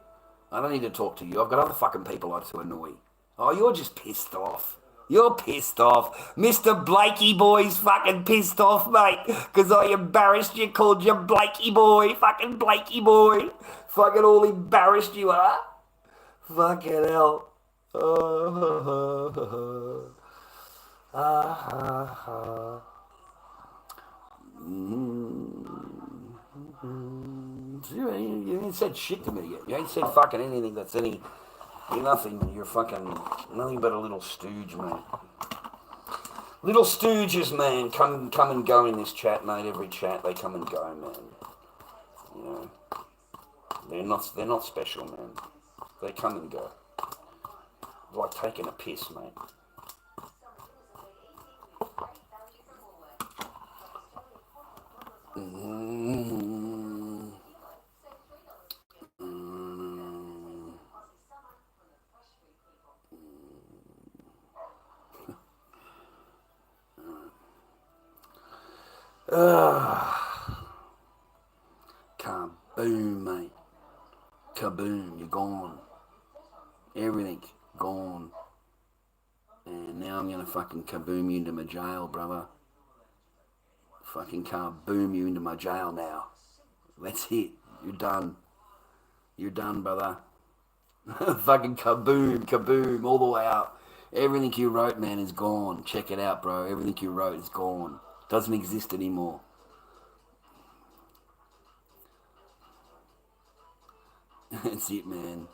I don't need to talk to you. I've got other fucking people to annoy. Oh, you're just pissed off. You're pissed off. Mr. Blakey boy's fucking pissed off, mate. Because I embarrassed you, called you Blakey boy. Fucking Blakey boy. Fucking all embarrassed you are. Fucking hell. You ain't said shit to me yet. You ain't said fucking anything that's any... Nothing. You're fucking... Nothing but a little stooge, man. Little stooges, man. Come and go in this chat, mate. Every chat, they come and go, man. You know. They're not special, man. They come and go. Like taking a piss, mate. Kaboom, mate. Kaboom, you're gone. Everything gone. And now I'm gonna fucking kaboom you into my jail, brother. Fucking kaboom you into my jail now. That's it. You're done. You're done, brother. Fucking kaboom, kaboom, all the way out. Everything you wrote, man, is gone. Check it out, bro. Everything you wrote is gone. Doesn't exist anymore. That's it, man.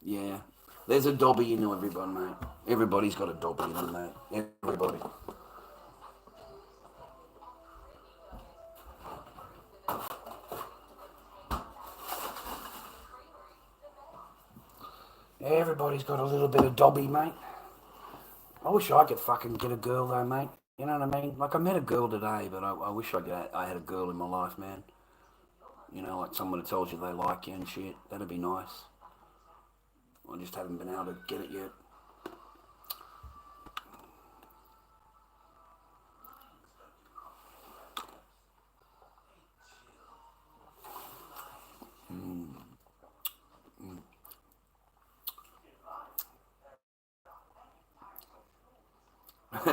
Yeah. There's a Dobby in everybody, mate. Everybody's got a Dobby in them, mate. Everybody. Everybody's got a little bit of Dobby, mate. I wish I could fucking get a girl though, mate. You know what I mean? Like I met a girl today, but I wish I had a girl in my life, man. You know, like someone that tells you they like you and shit. That'd be nice. I just haven't been able to get it yet.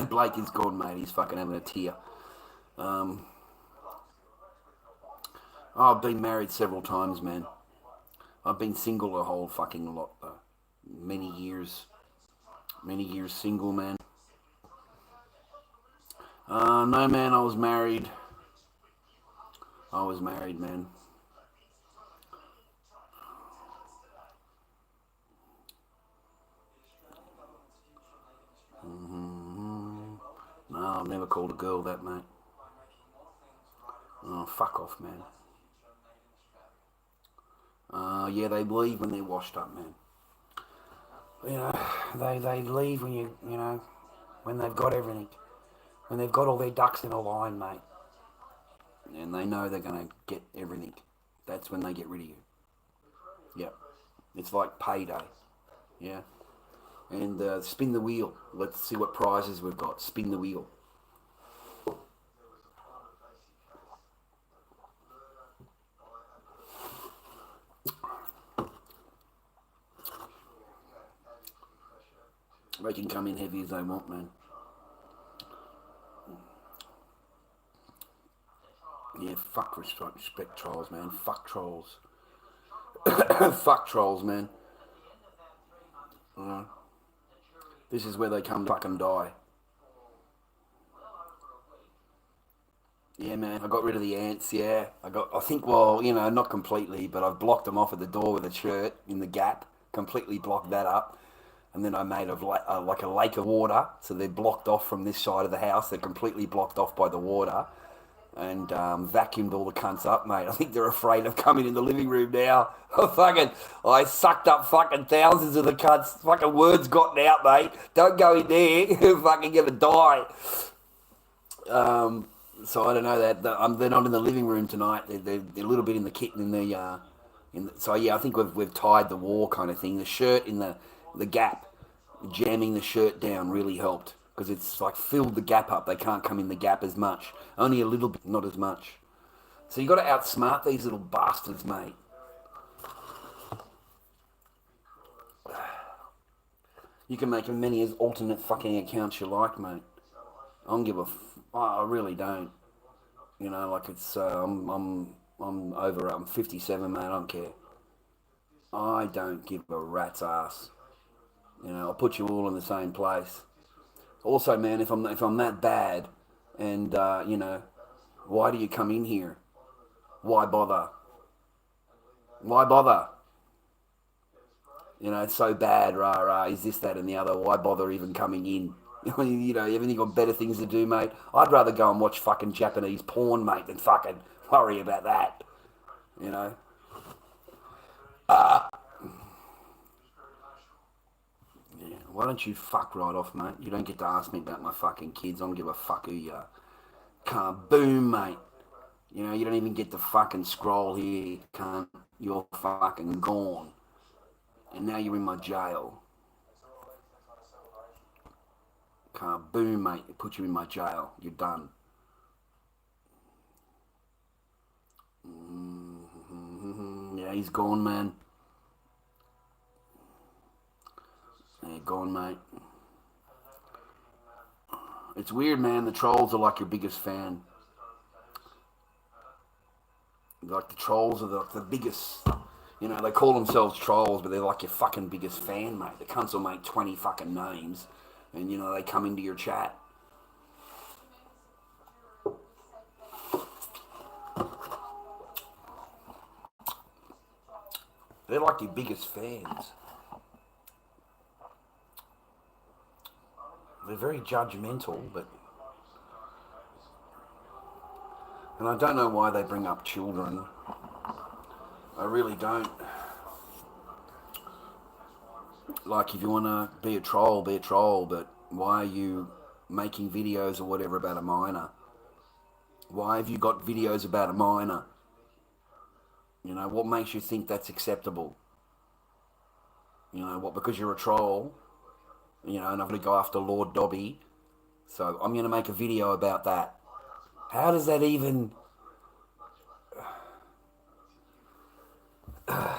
Blake is gone, mate. He's fucking having a tear. Um, I've been married several times, man. I've been single a whole fucking lot, though. Many years. Many years single, man. No, man, I was married. I was married, man. No, I've never called a girl that, mate. Oh, fuck off, man. Yeah, they leave when they're washed up, man. You know, they leave when when they've got everything. When they've got all their ducks in a line, mate. And they know they're going to get everything. That's when they get rid of you. Yep. It's like payday. Yeah. And spin the wheel. Let's see what prizes we've got. Spin the wheel. They can come in heavy as they want, man. Yeah, fuck respect trolls, man. Fuck trolls. Fuck trolls, man. Uh, this is where they come to fucking die. Yeah, man. I got rid of the ants. Yeah, I think. Well, not completely, but I've blocked them off at the door with a shirt in the gap. Completely blocked that up. And then I made like a lake of water, so they're blocked off from this side of the house. They're completely blocked off by the water, and vacuumed all the cunts up, mate. I think they're afraid of coming in the living room now. I sucked up fucking thousands of the cunts. Fucking words gotten out, mate. Don't go in there. You're fucking gonna die. So I don't know they're not in the living room tonight. They're a little bit in the kit in so yeah, I think we've tied the war kind of thing. The shirt in the gap, jamming the shirt down really helped because it's like filled the gap up. They can't come in the gap as much. Only a little bit, not as much. So you got to outsmart these little bastards, mate. You can make as many as alternate fucking accounts you like, mate. I don't give a. I really don't. Like it's. I'm over. I'm 57, mate. I don't care. I don't give a rat's ass. I'll put you all in the same place. Also, man, if I'm that bad, and why do you come in here? Why bother? Why bother? It's so bad, rah rah. Is this, that, and the other? Why bother even coming in? Haven't you got better things to do, mate? I'd rather go and watch fucking Japanese porn, mate, than fucking worry about that. You know. Yeah. Why don't you fuck right off, mate? You don't get to ask me about my fucking kids. I don't give a fuck who you are. Kaboom, mate. You don't even get to fucking scroll here, cunt. You're fucking gone. And now you're in my jail. car, boom, mate, it puts you in my jail. You're done. Yeah, he's gone, man. Yeah, gone, mate. It's weird, man. The trolls are like your biggest fan. Like the trolls are the biggest. You know, they call themselves trolls, but they're like your fucking biggest fan, mate. The cunts will make 20 fucking names, and you know they come into your chat. They're like your biggest fans. They're very judgmental, but... And I don't know why they bring up children. I really don't. Like, if you want to be a troll, but why are you making videos or whatever about a minor? Why have you got videos about a minor? You know, what makes you think that's acceptable? You know, what, because you're a troll, you know, and I'm going to go after Lord Dobby, so I'm going to make a video about that. How does that even...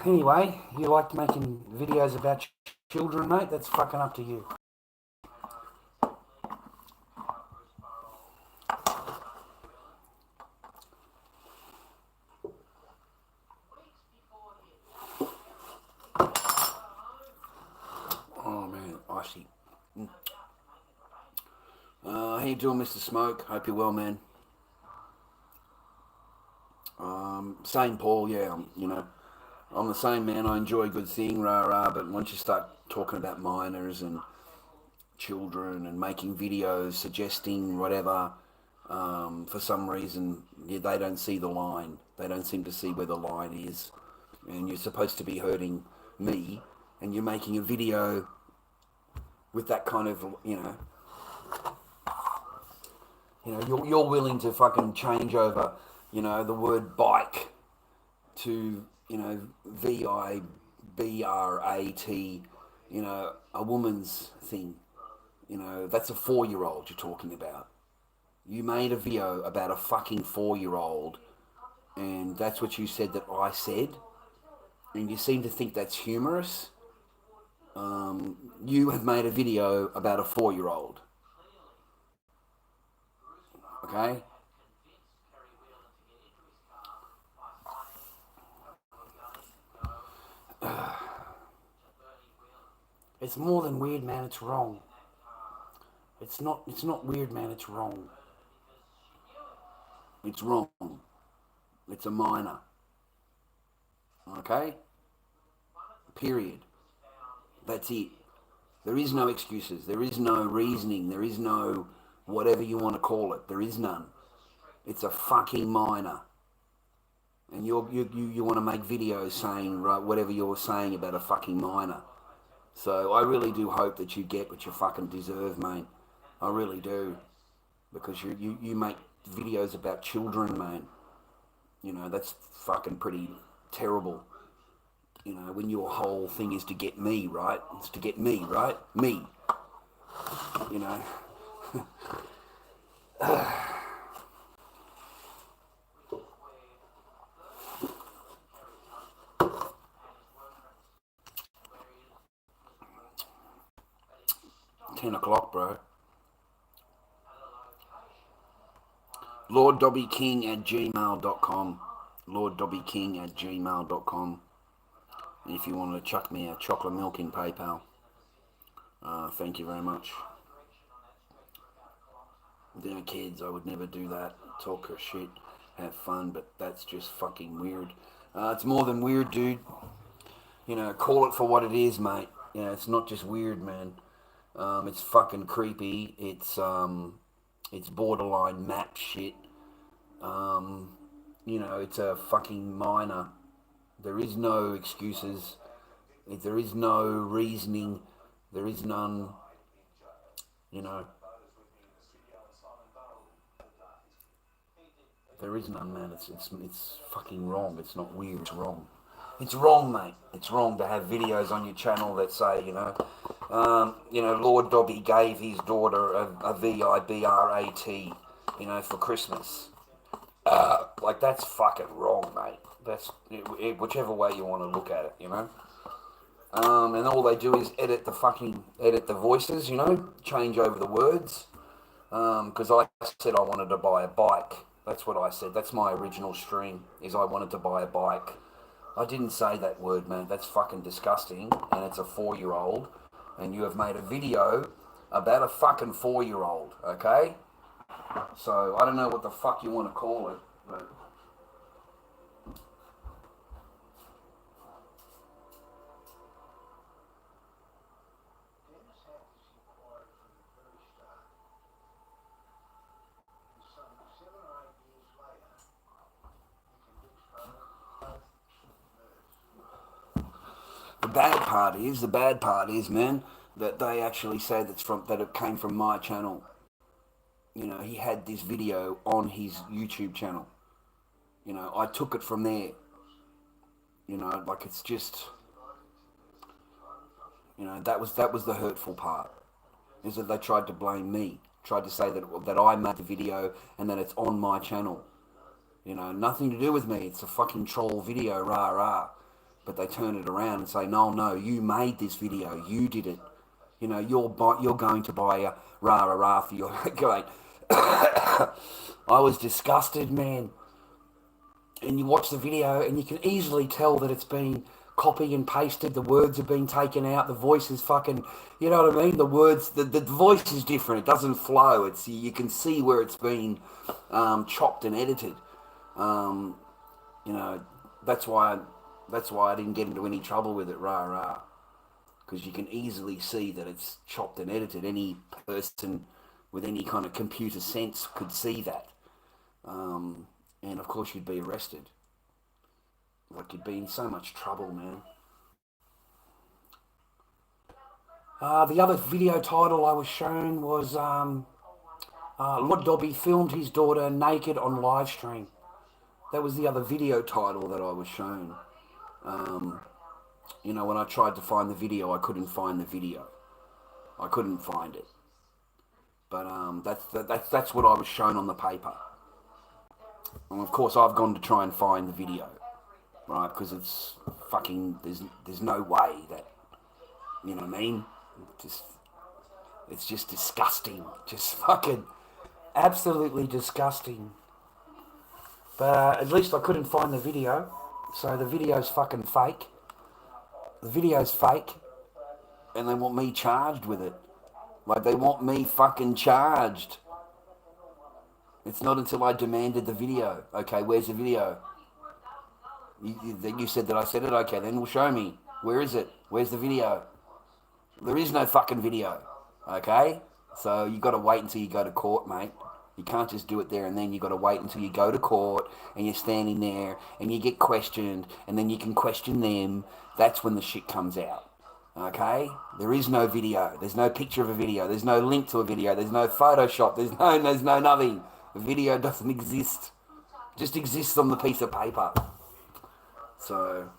Anyway, you like making videos about children, mate? That's fucking up to you. Oh, man, icy. How you doing, Mr. Smoke? Hope you're well, man. Same, Paul, yeah, you know, I'm the same, man. I enjoy a good thing, rah-rah, but once you start talking about minors and children and making videos suggesting whatever, for some reason, yeah, they don't see the line. They don't seem to see where the line is. And you're supposed to be hurting me, and you're making a video with that kind of, you're willing to fucking change over, you know, the word bike to, you know, VIBRAT, you know, a woman's thing. You know, that's a 4-year-old you're talking about. You made a video about a fucking 4-year-old, and that's what you said that I said, and you seem to think that's humorous. You have made a video about a 4-year-old. Okay? It's more than weird, man. It's wrong. It's not weird, man. It's wrong. It's wrong. It's a minor. Okay? Period. That's it. There is no excuses. There is no reasoning. There is no whatever you want to call it. There is none. It's a fucking minor. And you want to make videos saying right, whatever you're saying about a fucking minor. So I really do hope that you get what you fucking deserve, mate. I really do. Because you make videos about children, man. You know, that's fucking pretty terrible. You know, when your whole thing is to get me, right? It's to get me, right? Me. You know. 10 o'clock, bro. LordDobbyKing@gmail.com. LordDobbyKing@gmail.com. And if you want to chuck me a chocolate milk in PayPal, thank you very much. You know, kids, I would never do that. Talk her shit, have fun, but that's just fucking weird. It's more than weird, dude. You know, call it for what it is, mate. You know, it's not just weird, man. It's fucking creepy. It's borderline map shit. You know, it's a fucking minor. There is no excuses. There is no reasoning. There is none. You know. There is none, man. It's fucking wrong. It's not weird. It's wrong. It's wrong, mate. It's wrong to have videos on your channel that say, Lord Dobby gave his daughter a VIBRAT, for Christmas. Like, that's fucking wrong, mate. That's whichever way you want to look at it. And all they do is edit the voices, change over the words. Because I said I wanted to buy a bike. That's what I said. That's my original stream, is I wanted to buy a bike. I didn't say that word, man. That's fucking disgusting. And it's a 4-year-old. And you have made a video about a fucking 4-year-old, okay? So, I don't know what the fuck you want to call it, but... The bad part is, man, that they actually say that it came from my channel. He had this video on his YouTube channel. I took it from there. Like, it's just, that was the hurtful part, is that they tried to blame me, tried to say that I made the video and that it's on my channel. Nothing to do with me. It's a fucking troll video, rah rah. But they turn it around and say, no, you made this video, you did it. You're going to buy a rah rah rah for your great. I was disgusted, man. And you watch the video and you can easily tell that it's been copy and pasted. The words have been taken out. The voice is fucking, you know what I mean? The words, the voice is different. It doesn't flow. You can see where it's been chopped and edited. That's why I didn't get into any trouble with it, rah rah. Because you can easily see that it's chopped and edited. Any person with any kind of computer sense could see that. And of course you'd be arrested. Like, you'd be in so much trouble, man. The other video title I was shown was Lord Dobby filmed his daughter naked on live stream. That was the other video title that I was shown. When I tried to find the video, I couldn't find the video. I couldn't find it. But that's what I was shown on the paper. And of course, I've gone to try and find the video, right? Because it's fucking, there's no way that, you know what I mean? It's just disgusting. Just fucking absolutely disgusting. But at least I couldn't find the video. So the video's fucking fake. The video's fake. And they want me charged with it. Like, they want me fucking charged. It's not until I demanded the video. Okay, where's the video? You said that I said it? Okay, then we'll show me. Where is it? Where's the video? There is no fucking video. Okay? So you got to wait until you go to court, mate. You can't just do it there and then. You got to wait until you go to court and you're standing there and you get questioned and then you can question them. That's when the shit comes out. Okay? There is no video. There's no picture of a video. There's no link to a video. There's no Photoshop. There's no nothing. The video doesn't exist. It just exists on the piece of paper. So,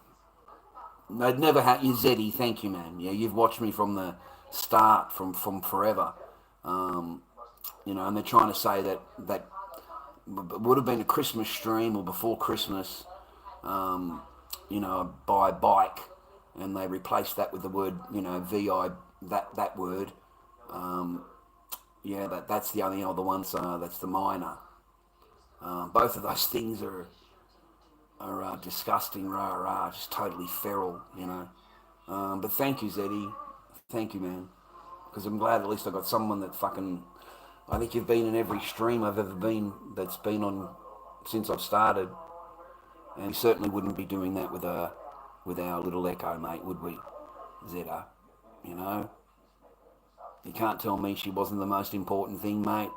I'd never had you, Zeddy. Thank you, man. Yeah, you've watched me from the start, from forever. And they're trying to say that would have been a Christmas stream or before Christmas. Buy a bike, and they replaced that with the word, VI, that word. That's the only other one, so that's the minor. Both of those things are disgusting, rah, just totally feral, But thank you, Zeddy. Thank you, man. Because I'm glad at least I got someone that fucking... I think you've been in every stream I've ever been, that's been on since I've started. And we certainly wouldn't be doing that with our little Echo, mate, would we? Zedda, You can't tell me she wasn't the most important thing, mate.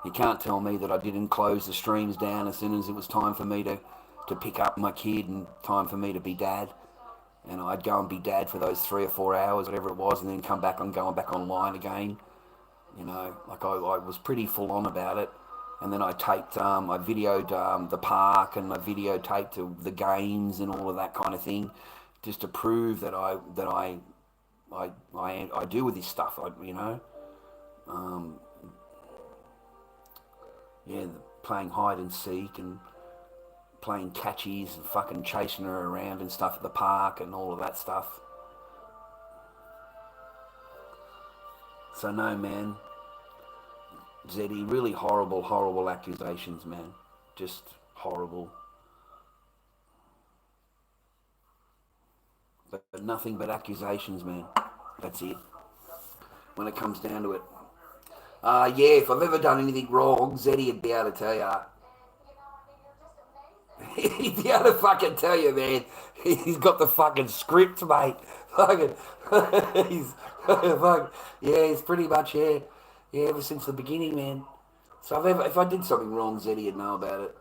You can't tell me that I didn't close the streams down as soon as it was time for me to pick up my kid and time for me to be dad. And I'd go and be dad for those 3 or 4 hours, whatever it was, and then come back on going back online again. I was pretty full on about it. and then I videoed the park, and I videotaped the games and all of that kind of thing, just to prove that I do with this stuff. Um, yeah, playing hide and seek and playing catchies and fucking chasing her around and stuff at the park and all of that stuff. So no, man, Zeddy, really horrible, horrible accusations, man. Just horrible. But nothing but accusations, man. That's it. When it comes down to it. Yeah, if I've ever done anything wrong, Zeddy would be able to tell you. He'd be able to fucking tell you, man. He's got the fucking script, mate. Fucking, he's fuck. Yeah, he's pretty much ever since the beginning, man. So if I did something wrong, Zeddy would know about it.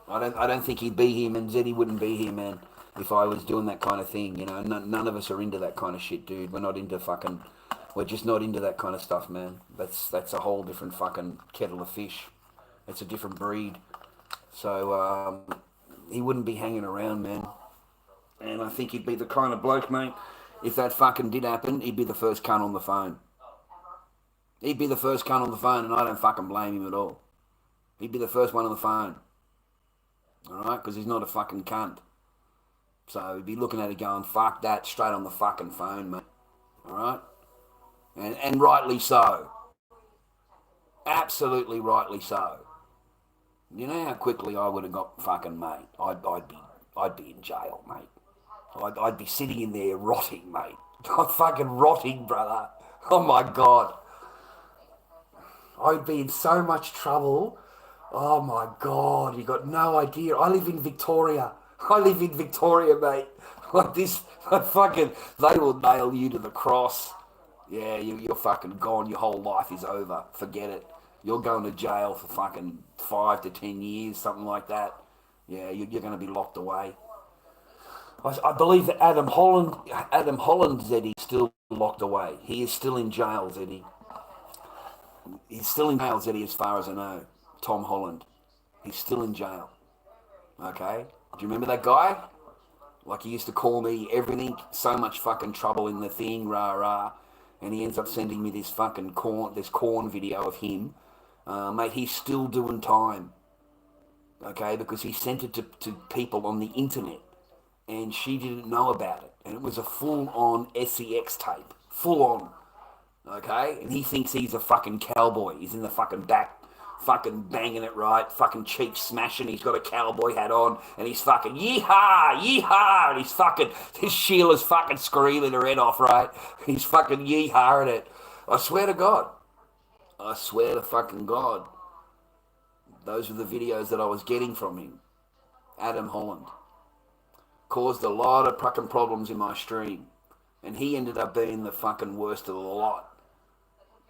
I don't think he'd be here, man. Zeddy wouldn't be here, man. If I was doing that kind of thing, none of us are into that kind of shit, dude. We're not into fucking. We're just not into that kind of stuff, man. That's a whole different fucking kettle of fish. It's a different breed. So he wouldn't be hanging around, man. And I think he'd be the kind of bloke, mate. If that fucking did happen, he'd be the first cunt on the phone. He'd be the first cunt on the phone, and I don't fucking blame him at all. He'd be the first one on the phone. Alright? Because he's not a fucking cunt. So he'd be looking at it going, fuck that, straight on the fucking phone, mate. Alright? And rightly so. Absolutely rightly so. You know how quickly I would have got fucking, mate? I'd be in jail, mate. I'd be sitting in there rotting, mate. I'm fucking rotting, brother. Oh my God. I'd be in so much trouble. Oh my God, you got no idea. I live in Victoria. Mate. Like this, they will nail you to the cross. Yeah, you're fucking gone. Your whole life is over. Forget it. You're going to jail for fucking 5 to 10 years, something like that. Yeah, you're going to be locked away. I believe that Adam Holland, Zeddy, is still locked away. He is still in jail, Zeddy. He's still in jail, Zeddy, as far as I know. Tom Holland. He's still in jail. Okay? Do you remember that guy? Like, he used to call me everything, so much fucking trouble in the thing, rah rah. And he ends up sending me this fucking corn video of him. Mate, he's still doing time. Okay? Because he sent it to people on the internet. And she didn't know about it. And it was a full-on SEX tape. Full-on. Okay? And he thinks he's a fucking cowboy. He's in the fucking back, fucking banging it right, fucking cheeks smashing. He's got a cowboy hat on, and he's fucking yeehaw, yeehaw, and he's fucking, his Sheila's fucking screaming her head off, right? He's fucking yeehawing it. I swear to God. I swear to fucking God. Those were the videos that I was getting from him. Adam Holland. Caused a lot of fucking problems in my stream. And he ended up being the fucking worst of the lot.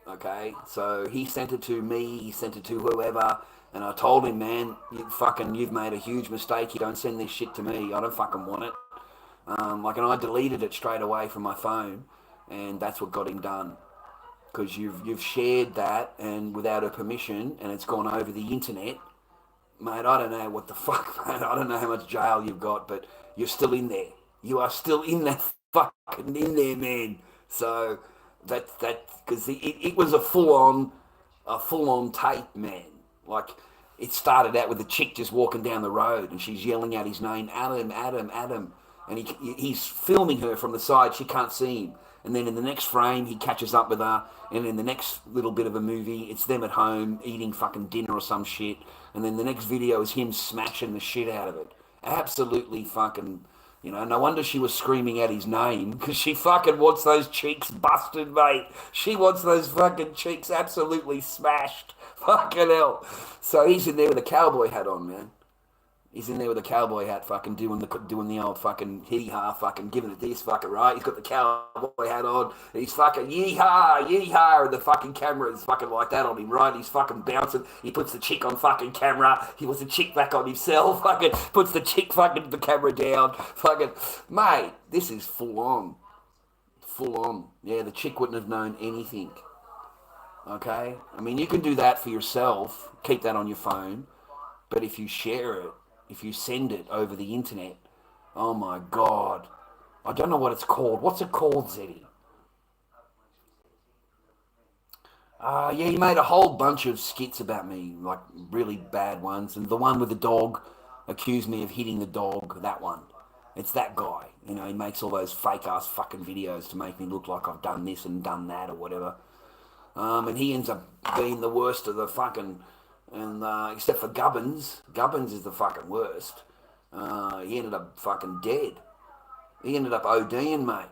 Okay, so he sent it to me, he sent it to whoever, and I told him, man, you've made a huge mistake. You don't send this shit to me. I don't fucking want it. And I deleted it straight away from my phone, and that's what got him done. Because you've shared that, and without her permission, and it's gone over the internet. Mate, I don't know what the fuck, man. I don't know how much jail you've got, but you're still in there. You are still in that fucking in there, man. So because it was a full on tape, man. Like, it started out with the chick just walking down the road, and she's yelling out his name, Adam, Adam, Adam, and he's filming her from the side. She can't see him. And then in the next frame, he catches up with her, and in the next little bit of a movie, it's them at home eating fucking dinner or some shit, and then the next video is him smashing the shit out of it. Absolutely fucking, no wonder she was screaming out his name, because she fucking wants those cheeks busted, mate. She wants those fucking cheeks absolutely smashed. Fucking hell. So he's in there with a cowboy hat on, man. He's in there with a cowboy hat, fucking doing the old fucking hee-haw, fucking giving it this fucking, right? He's got the cowboy hat on, and he's fucking yee-haw, yee-haw, and the fucking camera is fucking like that on him, right? He's fucking bouncing. He puts the chick on fucking camera. He puts the chick back on himself, fucking puts the chick fucking the camera down, fucking, mate, this is full on. Full on. Yeah, the chick wouldn't have known anything. Okay? I mean, you can do that for yourself, keep that on your phone, but if you share it, if you send it over the internet, oh my God. I don't know what it's called. What's it called, Zeddy? Yeah, he made a whole bunch of skits about me, like really bad ones. And the one with the dog accused me of hitting the dog, that one. It's that guy. You know, he makes all those fake ass fucking videos to make me look like I've done this and done that or whatever. And he ends up being the worst of the fucking. And except for Gubbins, Gubbins is the fucking worst. He ended up fucking dead. He ended up ODing, mate.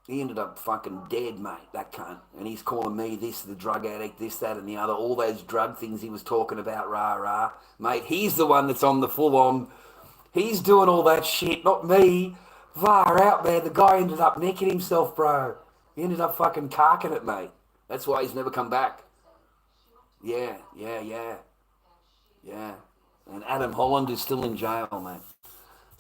He ended up fucking dead, mate, that cunt. And he's calling me this, the drug addict, this, that, and the other. All those drug things he was talking about, rah, rah. Mate, he's the one that's on the full on. He's doing all that shit, not me. Far out, man. The guy ended up necking himself, bro. He ended up fucking carking it, mate. That's why he's never come back. Yeah, yeah, yeah, yeah. And Adam Holland is still in jail, mate.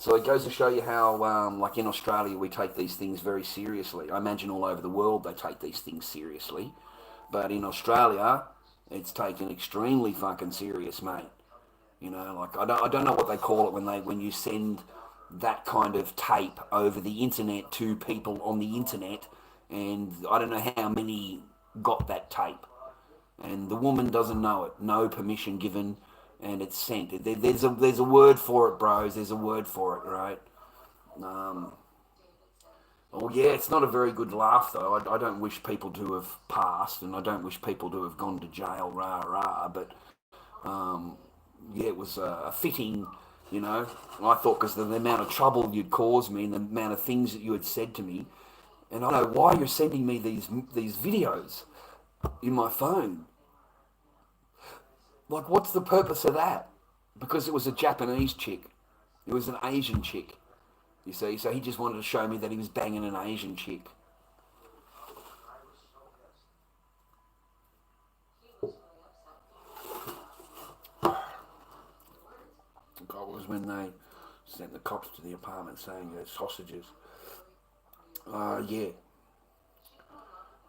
So it goes to show you how, like in Australia, we take these things very seriously. I imagine all over the world they take these things seriously. But in Australia, it's taken extremely fucking serious, mate. You know, like I don't know what they call it when you send that kind of tape over the internet to people on the internet, and I don't know how many got that tape, and the woman doesn't know it, no permission given, and it's sent. There's a word for it, bros. There's a word for it, right? Um, oh yeah, it's not a very good laugh though. I don't wish people to have passed, and I don't wish people to have gone to jail, rah rah. But yeah, it was a fitting, you know. I thought because of the amount of trouble you'd caused me and the amount of things that you had said to me, and I don't know why you're sending me these videos in my phone. Like, what's the purpose of that? Because it was a Japanese chick. It was an Asian chick, you see. So he just wanted to show me that he was banging an Asian chick. God, was when they sent the cops to the apartment saying there's sausages. Yeah.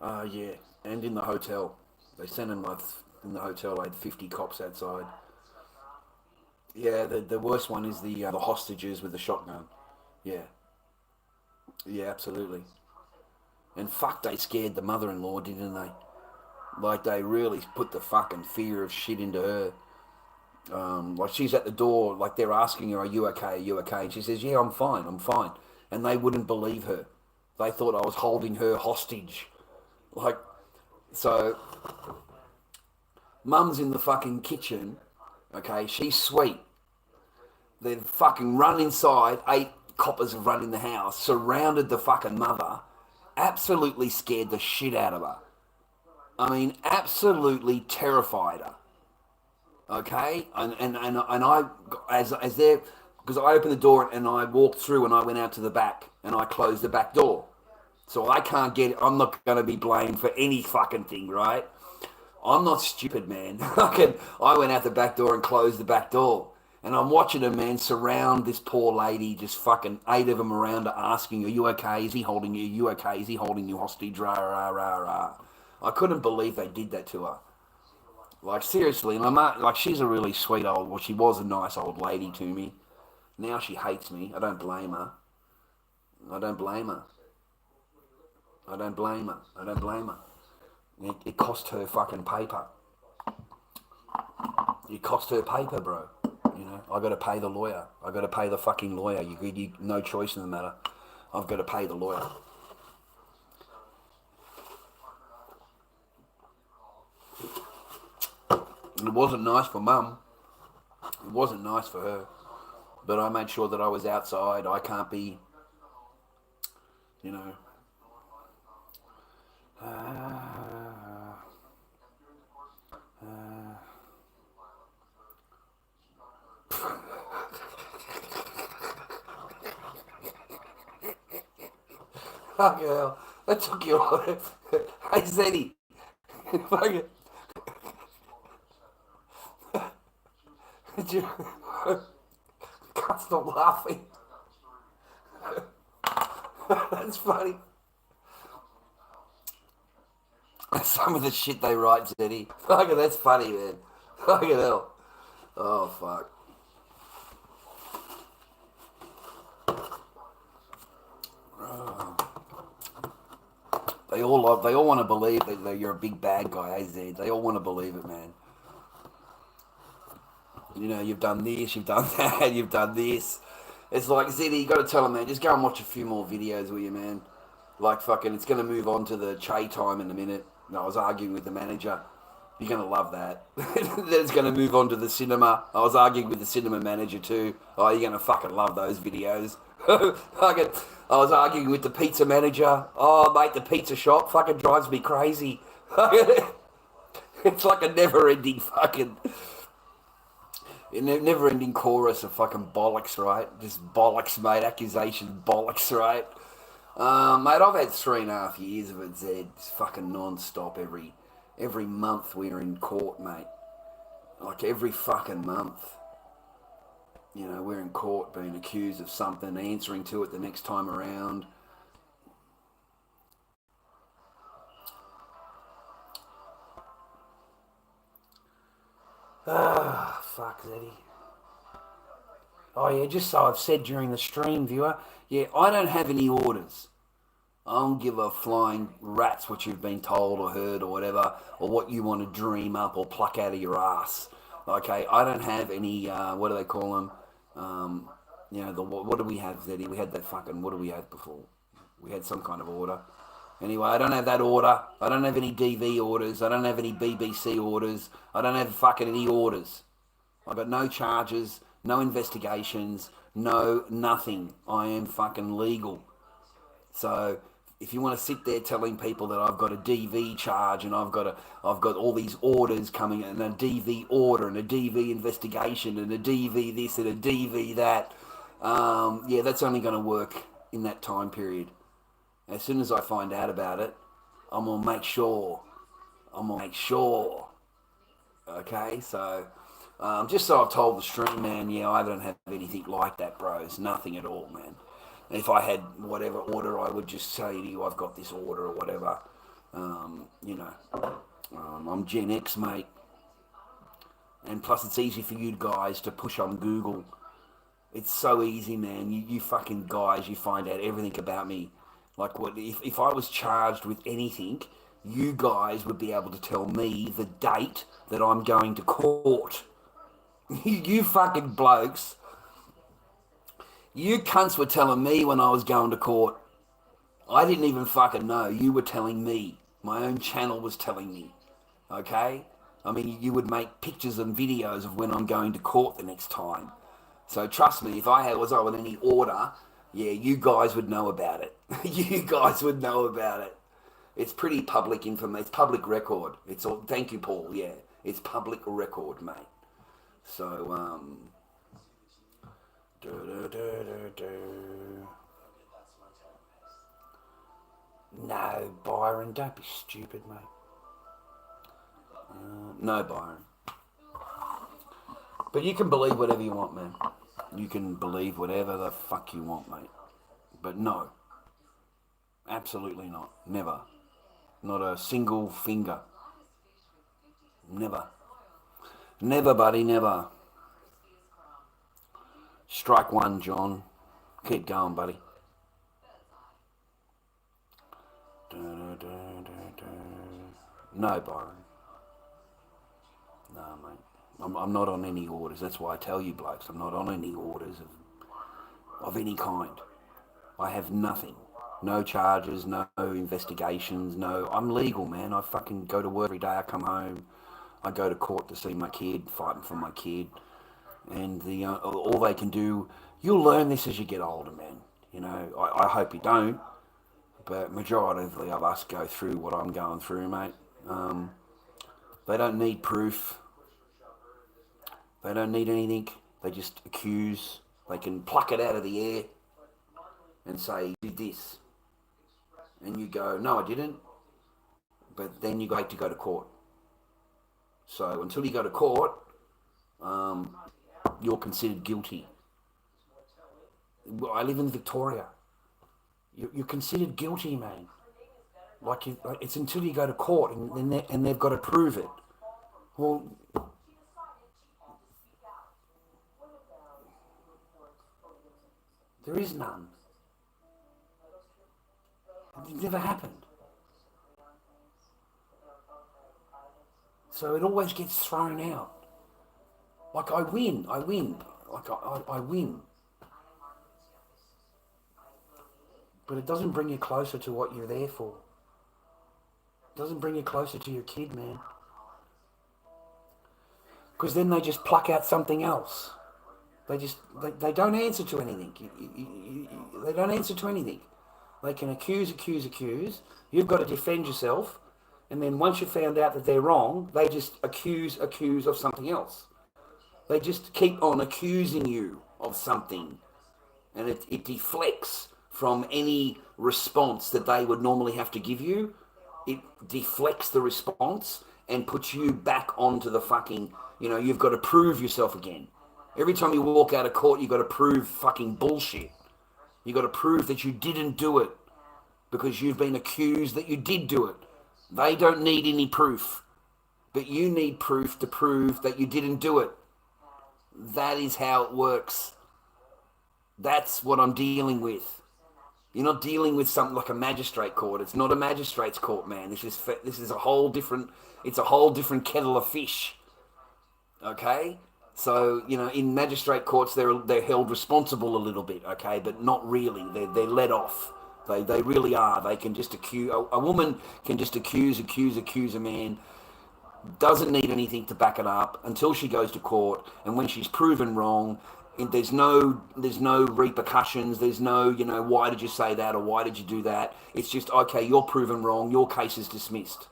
Yeah. And in the hotel. They sent him like in the hotel. They had 50 cops outside. Yeah, the worst one is the hostages with the shotgun. Yeah, yeah, absolutely. And fuck, they scared the mother-in-law, didn't they? Like they really put the fucking fear of shit into her. Like she's at the door, like they're asking her, "Are you okay? Are you okay?" And she says, "Yeah, I'm fine. I'm fine." And they wouldn't believe her. They thought I was holding her hostage. Like so, Mum's in the fucking kitchen. Okay, she's sweet. They've fucking run inside. 8 coppers have run in the house, surrounded the fucking mother, absolutely scared the shit out of her. I mean, absolutely terrified her. Okay, and I as they because I opened the door and I walked through and I went out to the back and I closed the back door. So I can't get. I'm not going to be blamed for any fucking thing, right? I'm not stupid, man. I went out the back door and closed the back door. And I'm watching a man surround this poor lady, just fucking 8 of them around her asking, "Are you okay? Is he holding you? Are you okay? Is he holding you hostage?" Rah, rah, rah, rah. I couldn't believe they did that to her. Like, seriously. And like, she's a really sweet old, well, she was a nice old lady to me. Now she hates me. I don't blame her. I don't blame her. I don't blame her. I don't blame her. It cost her fucking paper. It cost her paper, bro. You know, I got to pay the lawyer. I got to pay the fucking lawyer. You no choice in the matter. I've got to pay the lawyer. And it wasn't nice for Mum. It wasn't nice for her. But I made sure that I was outside. I can't be, you know. Fuck hell. That took you on. Hey, Zeddy. Fuck it. Did you... Can't stop laughing. That's funny. Some of the shit they write, Zeddy. Fucking, that's funny, man. Fucking hell. Oh, fuck. They all want to believe that you're a big bad guy, eh, Zed? They all want to believe it, man. You know, you've done this, you've done that, you've done this. It's like, Zeddy, you got to tell them, man, just go and watch a few more videos, will you, man? Like, fucking, it's going to move on to the Che time in a minute. And I was arguing with the manager. You're going to love that. Then it's going to move on to the cinema. I was arguing with the cinema manager too. Oh, you're going to fucking love those videos. Fucking, I was arguing with the pizza manager. Oh, mate, the pizza shop fucking drives me crazy. It's like a never-ending fucking... never-ending chorus of fucking bollocks, right? Just bollocks, mate. Accusation bollocks, right? Mate, I've had 3.5 years of it, Zed. It's fucking non-stop. Every month we're in court, mate. Like every fucking month. You know, we're in court being accused of something, answering to it the next time around. Ah, fuck, Zeddy. Oh, yeah, just so I've said during the stream, viewer, yeah, I don't have any orders. I don't give a flying rat's what you've been told or heard or whatever, or what you want to dream up or pluck out of your ass. Okay, I don't have any, what do they call them? You know, what do we have, Zeddy? We had that fucking, what do we have before? We had some kind of order. Anyway, I don't have that order. I don't have any DV orders. I don't have any BBC orders. I don't have fucking any orders. I've got no charges, no investigations, no nothing. I am fucking legal. So if you want to sit there telling people that I've got a DV charge and I've got all these orders coming and a DV order and a DV investigation and a DV this and a DV that, yeah, that's only going to work in that time period. As soon as I find out about it, I'm gonna make sure. Okay, so just so I've told the stream, man, yeah, I don't have anything like that, bros. Nothing at all, man. If I had whatever order, I would just say to you, I've got this order or whatever. You know, I'm Gen X, mate. And plus, it's easy for you guys to push on Google. It's so easy, man. You fucking guys, you find out everything about me. Like, what if I was charged with anything, you guys would be able to tell me the date that I'm going to court. You fucking blokes. You cunts were telling me when I was going to court. I didn't even fucking know. You were telling me. My own channel was telling me. Okay? I mean, you would make pictures and videos of when I'm going to court the next time. So trust me, if I was on any order, yeah, you guys would know about it. You guys would know about it. It's pretty public information. It's public record. It's all. Thank you, Paul. Yeah, it's public record, mate. So no, Byron, don't be stupid, mate. No, Byron. But you can believe whatever you want, man. You can believe whatever the fuck you want, mate. But no. Absolutely not. Never. Not a single finger. Never. Never, buddy, never. Strike one, John. Keep going, buddy. No, Byron. No, mate. I'm not on any orders. That's why I tell you blokes, I'm not on any orders of any kind. I have nothing. No charges, no investigations, no... I'm legal, man. I fucking go to work every day. I come home. I go to court to see my kid, fighting for my kid. And all they can do... You'll learn this as you get older, man. You know, I hope you don't. But majority of us go through what I'm going through, mate. They don't need proof. They don't need anything. They just accuse. They can pluck it out of the air and say, you did this. And you go, no, I didn't. But then you have to go to court. So until you go to court, you're considered guilty. I live in Victoria. You're considered guilty, man. It's until you go to court and they've got to prove it. Well, there is none. It never happened. So it always gets thrown out. Like I win. Like I win. But it doesn't bring you closer to what you're there for. It doesn't bring you closer to your kid, man. Because then they just pluck out something else. They don't answer to anything. They don't answer to anything. They can accuse. You've got to defend yourself. And then once you've found out that they're wrong, they just accuse of something else. They just keep on accusing you of something. And it deflects from any response that they would normally have to give you. It deflects the response and puts you back onto the fucking, you've got to prove yourself again. Every time you walk out of court, you've got to prove fucking bullshit. You've got to prove that you didn't do it because you've been accused that you did do it. They don't need any proof, but you need proof to prove that you didn't do it. That is how it works. That's what I'm dealing with. You're not dealing with something like a magistrate court. It's not a magistrate's court, man. This is a whole different. It's a whole different kettle of fish. Okay, so in magistrate courts they're held responsible a little bit. Okay, but not really. They're let off. They really are. They can just accuse a woman can just accuse a man. Doesn't need anything to back it up until she goes to court, and when she's proven wrong, there's no repercussions. There's no why did you say that or why did you do that? It's just okay. You're proven wrong. Your case is dismissed.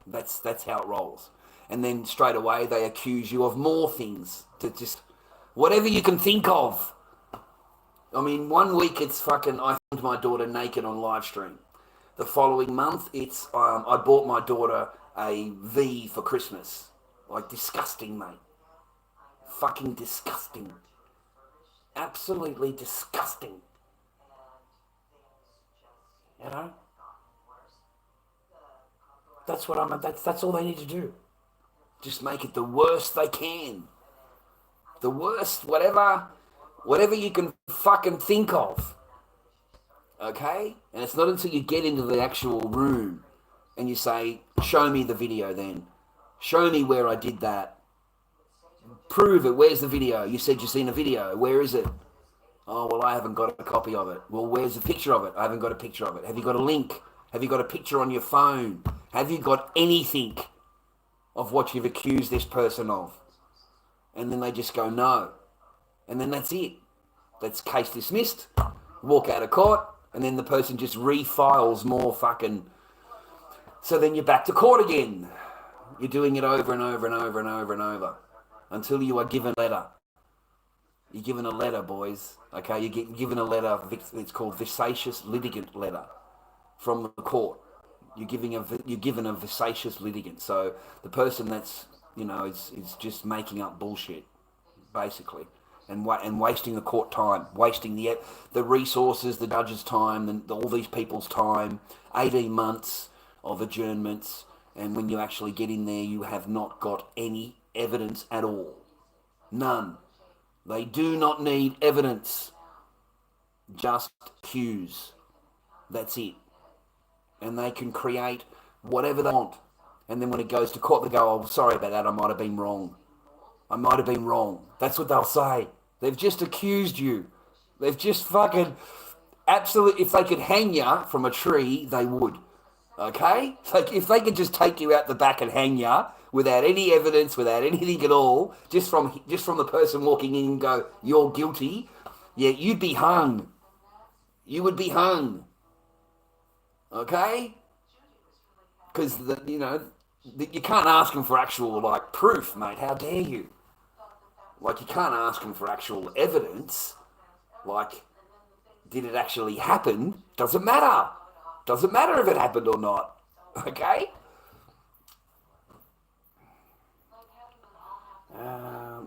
That's how it rolls. And then straight away they accuse you of more things to just whatever you can think of. I mean, 1 week it's fucking I filmed my daughter naked on live stream. The following month it's I bought my daughter a V for Christmas. Like disgusting, mate. Fucking disgusting. Absolutely disgusting. That's what that's all they need to do. Just make it the worst they can. The worst, whatever you can fucking think of. Okay? And it's not until you get into the actual room and you say, show me the video then. Show me where I did that. Prove it. Where's the video? You said you've seen a video. Where is it? Oh, well, I haven't got a copy of it. Well, where's the picture of it? I haven't got a picture of it. Have you got a link? Have you got a picture on your phone? Have you got anything of what you've accused this person of? And then they just go, no. And then that's it. That's case dismissed. Walk out of court. And then the person just refiles more fucking... So then you're back to court again. You're doing it over and over and over and over and over until you are given a letter. You're given a letter, boys. Okay, you're given a letter. It's called vexatious litigant letter from the court. You're given a vexatious litigant. So the person that's is just making up bullshit, basically, and wasting the court time, wasting the resources, the judge's time, and all these people's time. 18 months of adjournments, and when you actually get in there, you have not got any evidence at all. None. They do not need evidence. Just cues. That's it. And they can create whatever they want. And then when it goes to court, they go, oh, sorry about that, I might have been wrong. That's what they'll say. They've just accused you. They've just fucking... Absolutely, if they could hang you from a tree, they would. Okay? Like, if they could just take you out the back and hang you without any evidence, without anything at all, just from the person walking in and go, you're guilty, yeah, you'd be hung. You would be hung. Okay? Because, you can't ask them for actual, proof, mate. How dare you? You can't ask them for actual evidence. Did it actually happen? Doesn't matter. Doesn't matter if it happened or not. Okay?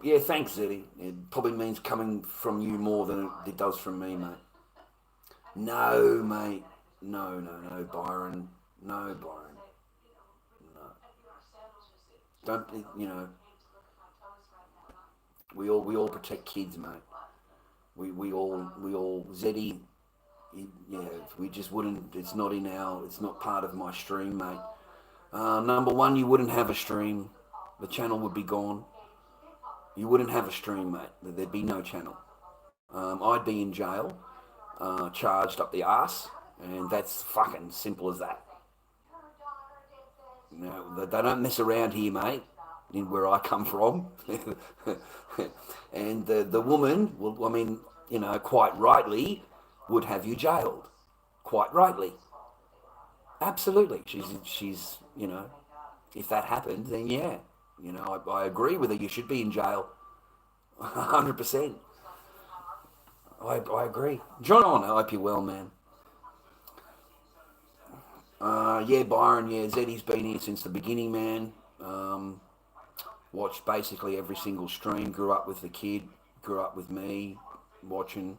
Yeah, thanks, Zeddy. It probably means coming from you more than it does from me, mate. No, mate. No, Byron. No, Byron. No. Don't you know? We all protect kids, mate. We all Zeddy. Yeah, we just wouldn't. It's not in our. It's not part of my stream, mate. Number one, you wouldn't have a stream. The channel would be gone. You wouldn't have a stream, mate. There'd be no channel. I'd be in jail, charged up the arse, and that's fucking simple as that. They don't mess around here, mate. In where I come from, and the woman, well, I mean, quite rightly, would have you jailed. Quite rightly, absolutely. She's if that happened, then yeah, I agree with her. You should be in jail, 100%. I agree. John, I hope you're well, man. Yeah, Byron. Yeah, Zeddy's been here since the beginning, man. Watched basically every single stream. Grew up with the kid. Grew up with me, watching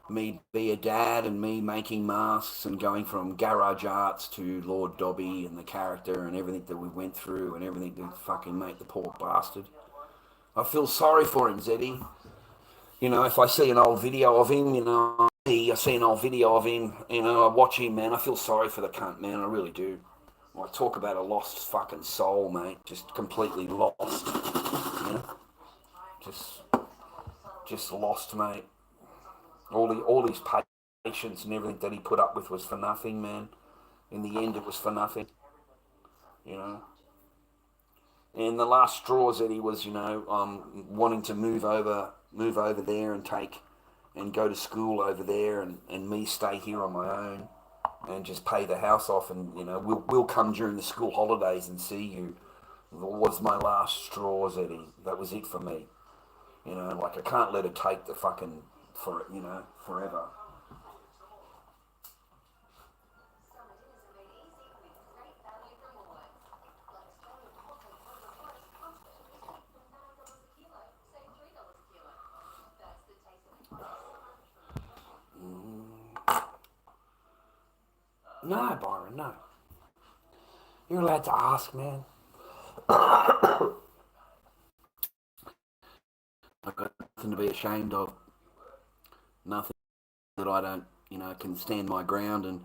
me be a dad and me making masks and going from garage arts to Lord Dobby and the character and everything that we went through and everything to fucking make the poor bastard. I feel sorry for him, Zeddy. If I see an old video of him, I see an old video of him, I watch him, man, I feel sorry for the cunt, man, I really do. I talk about a lost fucking soul, mate, just completely lost, just, just lost, mate. All his patience and everything that he put up with was for nothing, man. In the end, it was for nothing, you know. And the last straws that he was, wanting to move over there and go to school over there, and me stay here on my own and just pay the house off, and we'll come during the school holidays and see you. That was my last straws, Eddie. That was it for me. Like I can't let it take the fucking forever. No, Byron, no. You're allowed to ask, man. I've got nothing to be ashamed of. Nothing that I don't, can stand my ground, and,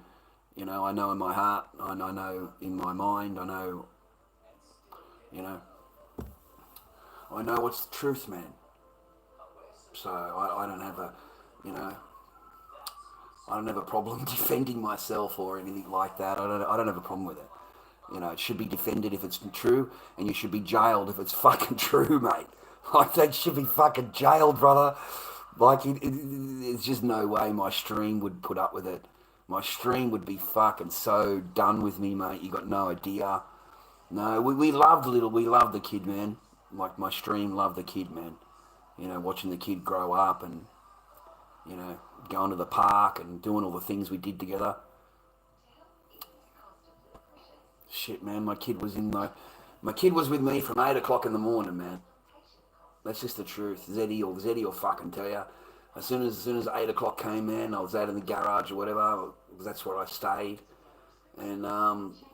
I know in my heart, I know in my mind, you know, I know what's the truth, man. So I don't have a, you know, I don't have a problem defending myself or anything like that. I don't have a problem with it. It should be defended if it's true, and you should be jailed if it's fucking true, mate. Like, they should be fucking jailed, brother. Like, it's just no way my stream would put up with it. My stream would be fucking so done with me, mate. You got no idea. No, we loved the kid, man. Like, my stream loved the kid, man. Watching the kid grow up and, going to the park and doing all the things we did together. Shit, man, my kid was with me from 8 o'clock in the morning, man. That's just the truth. Zeddy will fucking tell you. As soon as 8 o'clock came, man, I was out in the garage or whatever. That's where I stayed. And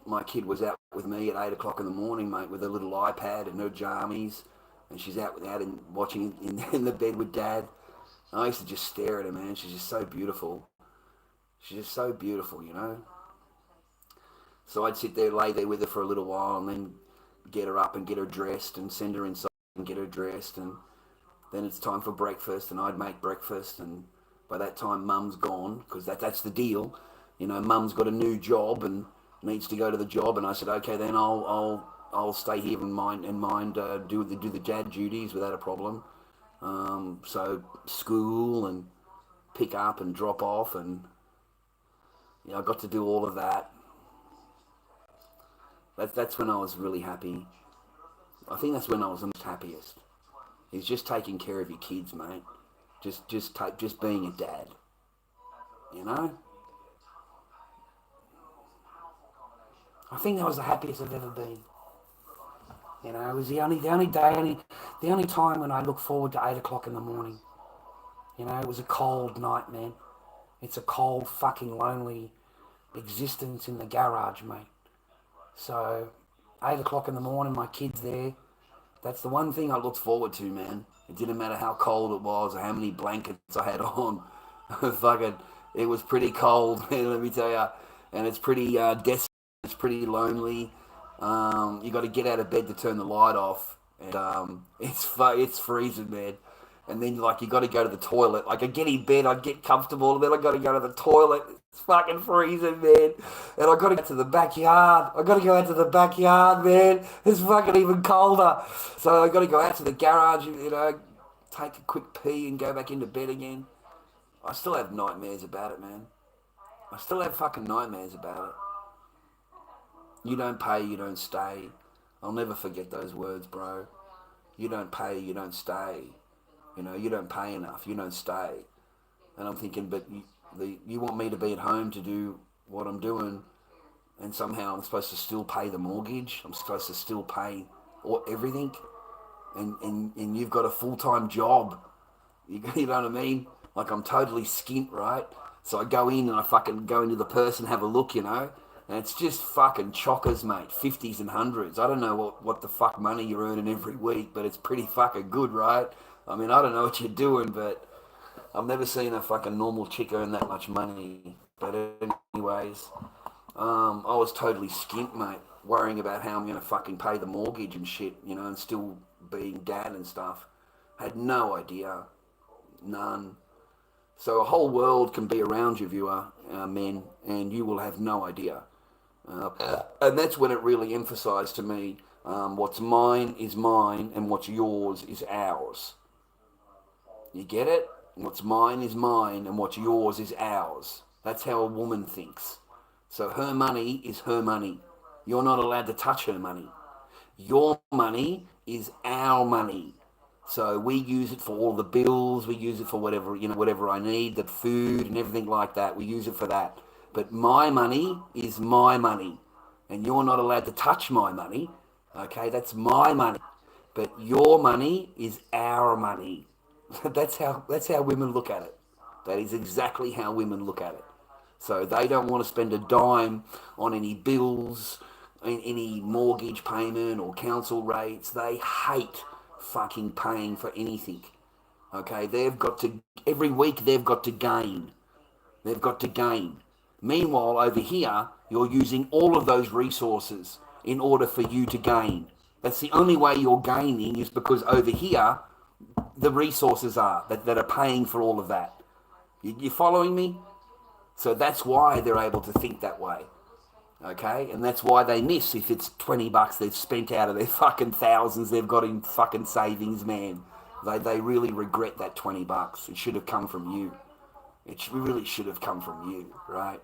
my kid was out with me at 8 o'clock in the morning, mate, with her little iPad and her jammies, and she's out and watching in the bed with Dad. And I used to just stare at her, man. She's just so beautiful. She's just so beautiful. So I'd sit there, lay there with her for a little while, and then get her up and get her dressed and send her inside and get her dressed, and then it's time for breakfast, and I'd make breakfast, and by that time Mum's gone, because that's the deal. Mum's got a new job and needs to go to the job, and I said, okay, then I'll stay here and do the dad duties without a problem. So school and pick up and drop off, and I got to do all of that. That's when I was really happy. I think that's when I was the most happiest. Is just taking care of your kids, mate. Just being a dad. I think that was the happiest I've ever been. It was the only day, the only time when I look forward to 8 o'clock in the morning. It was a cold night, man. It's a cold, fucking lonely existence in the garage, mate. So, 8 o'clock in the morning, my kid's there. That's the one thing I looked forward to, man. It didn't matter how cold it was or how many blankets I had on. Fucking, it was pretty cold, man, let me tell you. And it's pretty desolate. It's pretty lonely. You got to get out of bed to turn the light off, and it's freezing, man. And then like you got to go to the toilet. Like I get in bed, I get comfortable, and then I got to go to the toilet. It's fucking freezing, man. And I got to go to the backyard. I got to go out to the backyard, man. It's fucking even colder. So I got to go out to the garage, take a quick pee and go back into bed again. I still have nightmares about it, man. I still have fucking nightmares about it. You don't pay, you don't stay. I'll never forget those words, bro. You don't pay, you don't stay. You don't pay enough, you don't stay. And I'm thinking, but you want me to be at home to do what I'm doing, and somehow I'm supposed to still pay the mortgage. I'm supposed to still pay everything, and you've got a full-time job. You know what I mean? Like I'm totally skint, right? So I go in and I fucking go into the purse and have a look, and it's just fucking chockers, mate. 50s and 100s. I don't know what the fuck money you're earning every week, but it's pretty fucking good, right? I mean, I don't know what you're doing, but I've never seen a fucking normal chick earn that much money. But anyways, I was totally skint, mate, worrying about how I'm going to fucking pay the mortgage and shit, and still being dad and stuff. Had no idea. None. So a whole world can be around you, viewer, men, and you will have no idea. And that's when it really emphasised to me, what's mine is mine and what's yours is ours. You get it? What's mine is mine and what's yours is ours. That's how a woman thinks. So her money is her money. You're not allowed to touch her money. Your money is our money. So we use it for all the bills, we use it for whatever I need, the food and everything like that. We use it for that. But my money is my money. And you're not allowed to touch my money. Okay, that's my money. But your money is our money. That's how women look at it. That is exactly how women look at it. So they don't want to spend a dime on any bills, any mortgage payment or council rates. They hate fucking paying for anything. Okay, every week they've got to gain. They've got to gain. Meanwhile, over here, you're using all of those resources in order for you to gain. That's the only way you're gaining is because over here, the resources are that are paying for all of that. You following me? So that's why they're able to think that way. Okay? And that's why they miss if it's $20 they've spent out of their fucking thousands they've got in fucking savings, man. They really regret that $20. It should have come from you. It really should have come from you, right?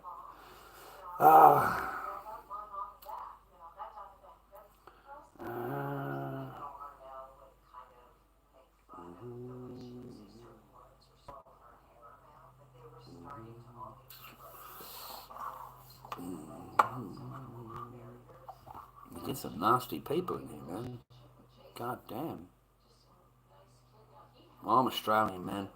There's some nasty people in here, man. God damn. Well, I'm Australian, man.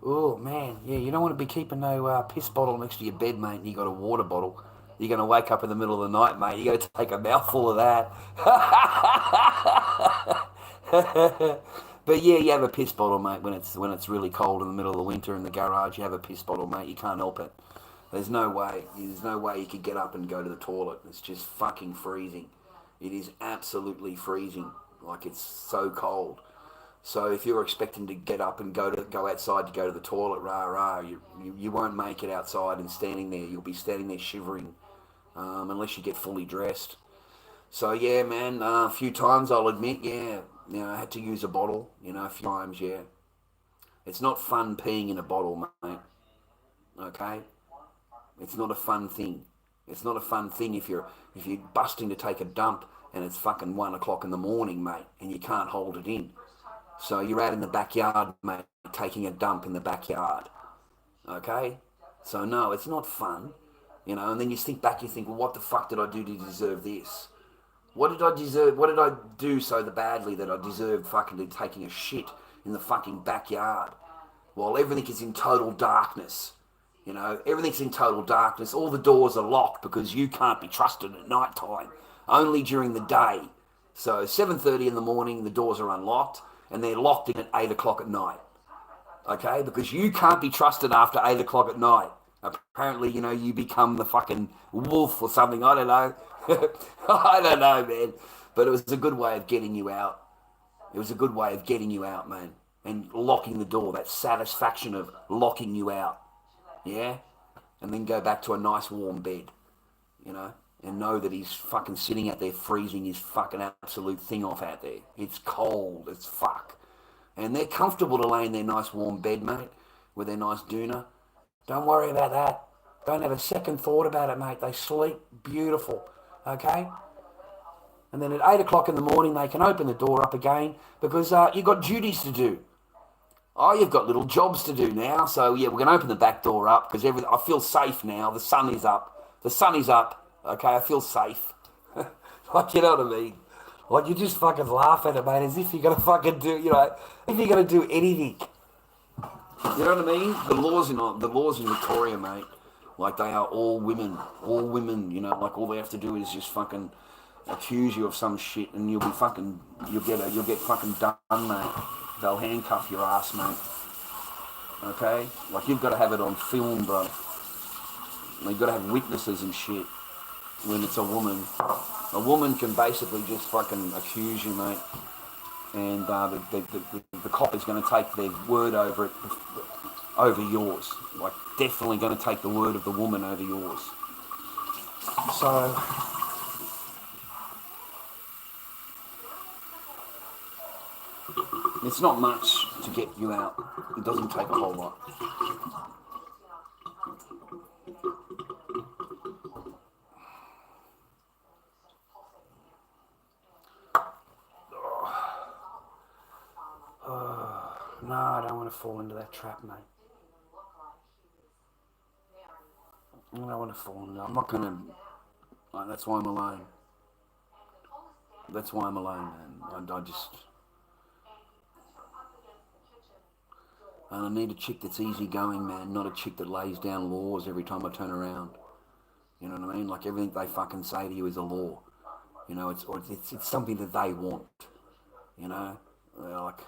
Oh, man. Yeah, you don't want to be keeping no piss bottle next to your bed, mate, and you got a water bottle. You're going to wake up in the middle of the night, mate. You got to take a mouthful of that. But yeah, you have a piss bottle, mate, when it's really cold in the middle of the winter in the garage. You have a piss bottle, mate. You can't help it. There's no way. There's no way you could get up and go to the toilet. It's just fucking freezing. It is absolutely freezing. Like it's so cold. So if you're expecting to get up and go outside to go to the toilet, you won't make it outside and standing there. You'll be standing there shivering, unless you get fully dressed. So yeah, man, a few times I'll admit, yeah, I had to use a bottle, a few times, yeah. It's not fun peeing in a bottle, mate. Okay, it's not a fun thing. It's not a fun thing if you're busting to take a dump and it's fucking 1 o'clock in the morning, mate, and you can't hold it in. So you're out in the backyard, mate, taking a dump in the backyard. Okay? So no, it's not fun. And then you think back, you think, well, what the fuck did I do to deserve this? What did I deserve? What did I do so badly that I deserved fucking taking a shit in the fucking backyard while everything is in total darkness? You know, everything's in total darkness. All the doors are locked because you can't be trusted at night time. Only during the day. So 7:30 in the morning, the doors are unlocked, and they're locked in at 8 o'clock at night. Okay, because you can't be trusted after 8 o'clock at night. Apparently, you know, you become the fucking wolf or something. I don't know. I don't know, man. But it was a good way of getting you out. It was a good way of getting you out, man. And locking the door, that satisfaction of locking you out. Yeah? And then go back to a nice warm bed, you know? And know that he's fucking sitting out there freezing his fucking absolute thing off out there. It's cold as fuck. And they're comfortable to lay in their nice warm bed, mate, with their nice doona. Don't worry about that. Don't have a second thought about it, mate. They sleep beautiful, okay? And then at 8 o'clock in the morning, they can open the door up again because you've got duties to do. Oh, you've got little jobs to do now. So, yeah, we're going to open the back door up because I feel safe now. The sun is up. The sun is up, okay? I feel safe. Like, you know what I mean? Like, you just fucking laugh at it, mate, as if you're going to fucking do, you know, if you're going to do anything. You know what I mean? The laws in Victoria, mate, like they are all women, you know, like all they have to do is just fucking accuse you of some shit and you'll get fucking done, mate. They'll handcuff your ass, mate. Okay? Like you've got to have it on film, bro. You've got to have witnesses and shit when it's a woman. A woman can basically just fucking accuse you, mate. And the cop is going to take their word over it, over yours. Like, definitely going to take the word of the woman over yours. So, it's not much to get you out. It doesn't take a whole lot. No, I don't want to fall into that trap, mate. I don't want to fall into. I'm not going to. That's why I'm alone. That's why I'm alone, man. I just. And I need a chick that's easygoing, man, not a chick that lays down laws every time I turn around. You know what I mean? Like everything they fucking say to you is a law. You know, it's something that they want. You know, like.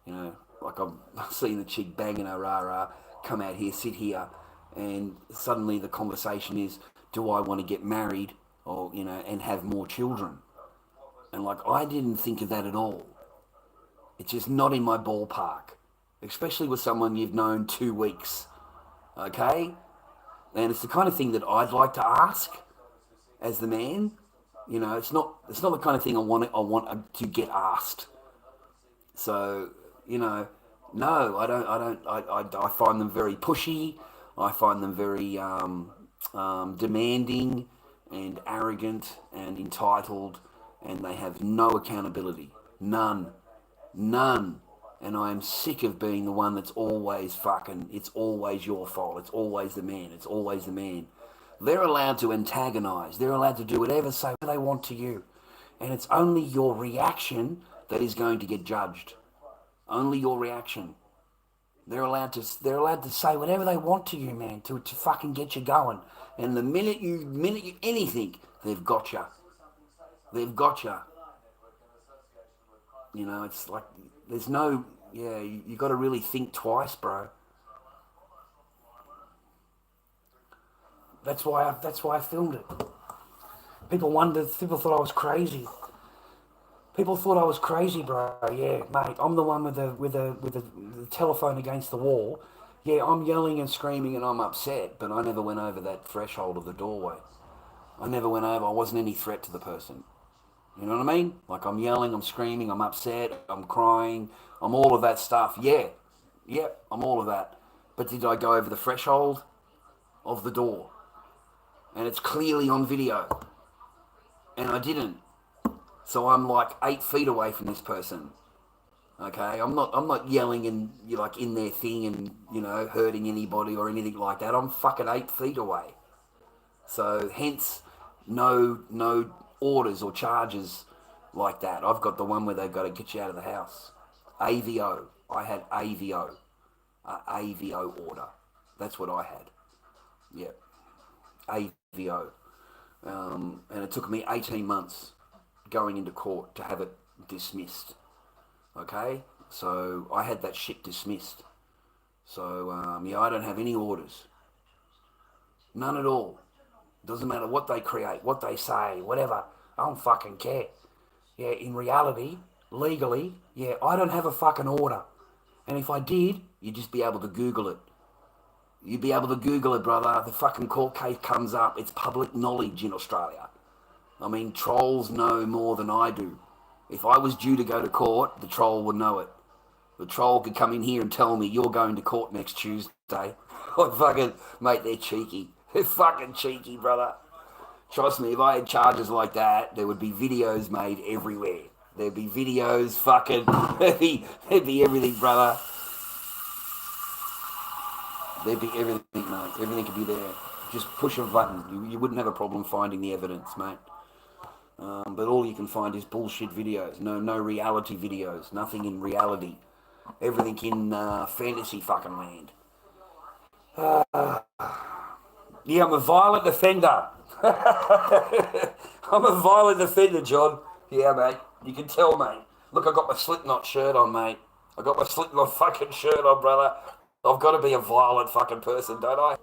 You know, like I've seen the chick banging her rah-rah, come out here, sit here, and suddenly the conversation is, do I want to get married or, you know, and have more children? And like, I didn't think of that at all. It's just not in my ballpark, especially with someone you've known 2 weeks, okay? And it's the kind of thing that I'd like to ask as the man. You know, it's not the kind of thing I want to get asked. So, you know, no, I don't. I find them very pushy. I find them very demanding and arrogant and entitled, and they have no accountability. None. And I am sick of being the one that's always fucking, it's always your fault. It's always the man. It's always the man. They're allowed to antagonize. They're allowed to do whatever, say what they want to you. And it's only your reaction that is going to get judged. Only your reaction. They're allowed to say whatever they want to you, man, to fucking get you going. And the minute you anything, they've got you. They've got you. You know, it's like there's no, yeah, you got to really think twice, bro. That's why I filmed it. People thought I was crazy. People thought I was crazy, bro. Yeah, mate, I'm the one with the telephone against the wall. Yeah, I'm yelling and screaming and I'm upset, but I never went over that threshold of the doorway. I wasn't any threat to the person. You know what I mean? Like I'm yelling, I'm screaming, I'm upset, I'm crying, I'm all of that stuff. Yeah, I'm all of that. But did I go over the threshold of the door? And it's clearly on video. And I didn't. So I'm like 8 feet away from this person. Okay, I'm not yelling and you're like in their thing and, you know, hurting anybody or anything like that. I'm fucking 8 feet away. So hence no orders or charges like that. I've got the one where they've got to get you out of the house. AVO. I had AVO. AVO order. That's what I had. Yeah. AVO. And it took me 18 months going into court to have it dismissed. Okay? So I had that shit dismissed. So, yeah, I don't have any orders. None at all. Doesn't matter what they create, what they say, whatever. I don't fucking care. Yeah, in reality, legally, yeah, I don't have a fucking order. And if I did, you'd just be able to Google it. You'd be able to Google it, brother. The fucking court case comes up. It's public knowledge in Australia. I mean, trolls know more than I do. If I was due to go to court, the troll would know it. The troll could come in here and tell me, you're going to court next Tuesday. Oh, fucking, mate, they're cheeky. They're fucking cheeky, brother. Trust me, if I had charges like that, there would be videos made everywhere. There'd be videos, fucking, there'd be everything, brother. There'd be everything, mate. Everything could be there. Just push a button. You wouldn't have a problem finding the evidence, mate. But all you can find is bullshit videos. No reality videos. Nothing in reality. Everything in fantasy fucking land. Yeah, I'm a violent offender. I'm a violent offender, John. Yeah, mate. You can tell, mate. Look, I got my Slipknot shirt on, mate. I got my Slipknot fucking shirt on, brother. I've got to be a violent fucking person, don't I?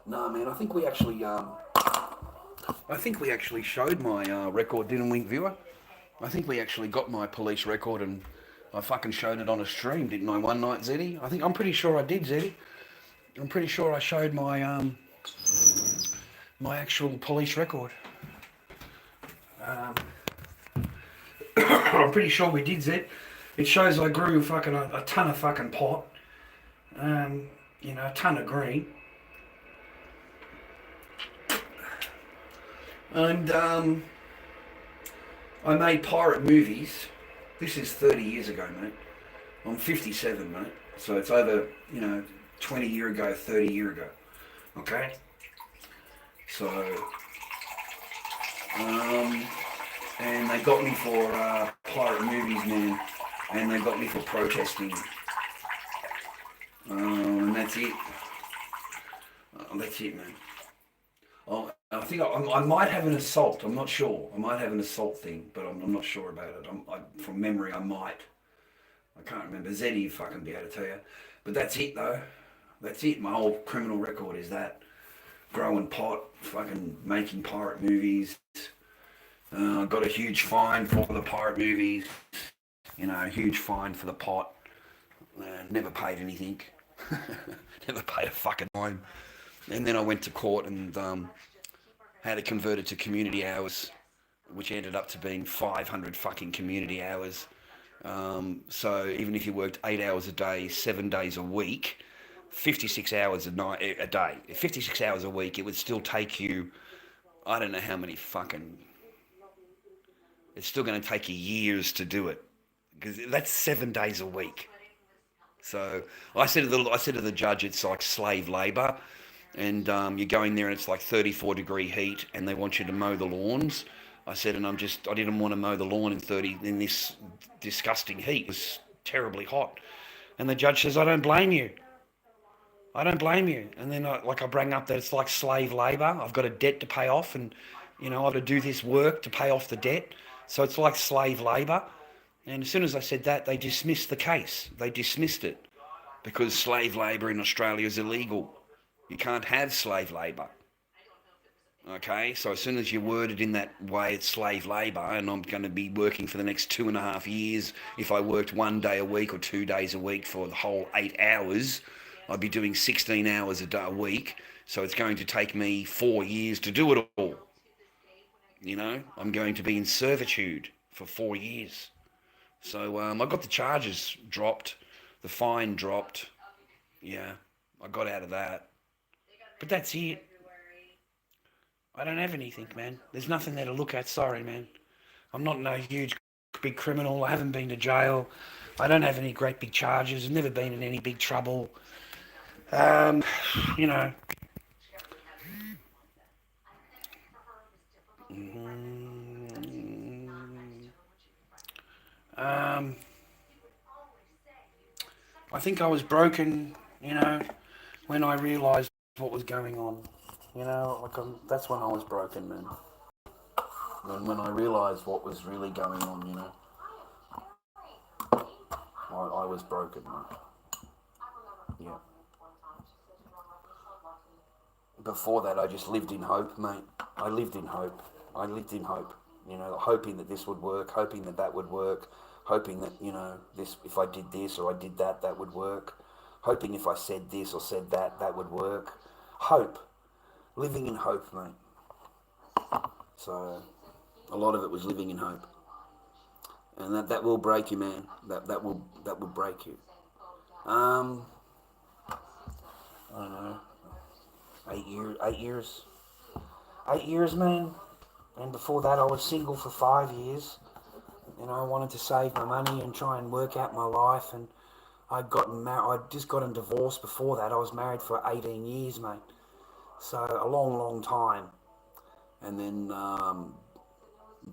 No, man. I think we actually showed my record, didn't we, viewer? I think we actually got my police record and I fucking showed it on a stream, didn't I, one night, Zeddy? I'm pretty sure I did, Zeddy. I'm pretty sure I showed my actual police record. I'm pretty sure we did, Zed. It shows I grew fucking a ton of fucking pot. A ton of green. And I made pirate movies. This is 30 years ago, mate. I'm 57, mate. So it's over, 20 year ago, 30 year ago. Okay? So, and they got me for pirate movies, man. And they got me for protesting. And that's it. That's it, man. I think I might have an assault. I'm not sure. I might have an assault thing, but I'm not sure about it. From memory, I might. I can't remember. Zeddy fucking be able to tell you. But that's it, though. That's it. My whole criminal record is that. Growing pot, fucking making pirate movies. I got a huge fine for the pirate movies. Huge fine for the pot. Never paid anything. Never paid a fucking dime. And then I went to court and had it converted to community hours, which ended up to being 500 fucking community hours. So even if you worked 8 hours a day, 7 days a week, 56 hours a day, 56 hours a week, it would still take you, I don't know how many fucking, it's still going to take you years to do it. Because that's 7 days a week. So I said to the judge, it's like slave labour. And you go in there and it's like 34 degree heat and they want you to mow the lawns. I said, and I didn't want to mow the lawn in this disgusting heat. It was terribly hot. And the judge says, I don't blame you. I don't blame you. And then I bring up that it's like slave labour. I've got a debt to pay off and, I've got to do this work to pay off the debt. So it's like slave labour. And as soon as I said that, they dismissed the case. They dismissed it because slave labour in Australia is illegal. You can't have slave labour. Okay, so as soon as you word it in that way, it's slave labour, and I'm going to be working for the next 2.5 years. If I worked 1 day a week or 2 days a week for the whole 8 hours, I'd be doing 16 hours a week. So it's going to take me 4 years to do it all. I'm going to be in servitude for 4 years. So I got the charges dropped, the fine dropped. Yeah, I got out of that. But that's it. I don't have anything, man. There's nothing there to look at. Sorry, man. I'm not no huge big criminal. I haven't been to jail. I don't have any great big charges. I've never been in any big trouble. Um, you know. Mm, um, I think I was broken, when I realised what was going on. That's when I was broken, man. When I realised what was really going on, I was broken, man. Yeah. Before that, I just lived in hope, mate. I lived in hope. I lived in hope. Hoping that this would work, hoping that that would work, hoping that this if I did this or I did that, that would work. Hoping if I said this or said that, that would work. Hope, living in hope, mate. So a lot of it was living in hope, and that will break you, man. That will break you. Um, I don't know. 8 years, 8 years, 8 years, man. And before that, I was single for 5 years. I wanted to save my money and try and work out my life. And I'd gotten married. I'd just gotten divorced before that. I was married for 18 years, mate. So a long, long time. And then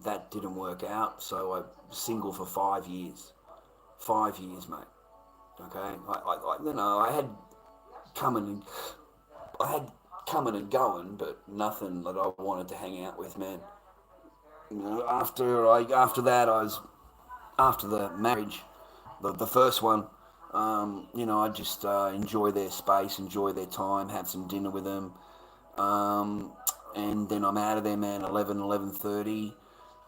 that didn't work out. So I was single for 5 years. 5 years, mate. Okay. I had coming and I had coming and going, but nothing that I wanted to hang out with, man. After that, after the marriage, the first one. I just enjoy their space, enjoy their time, have some dinner with them, um, and then I'm out of there, man. 11:30.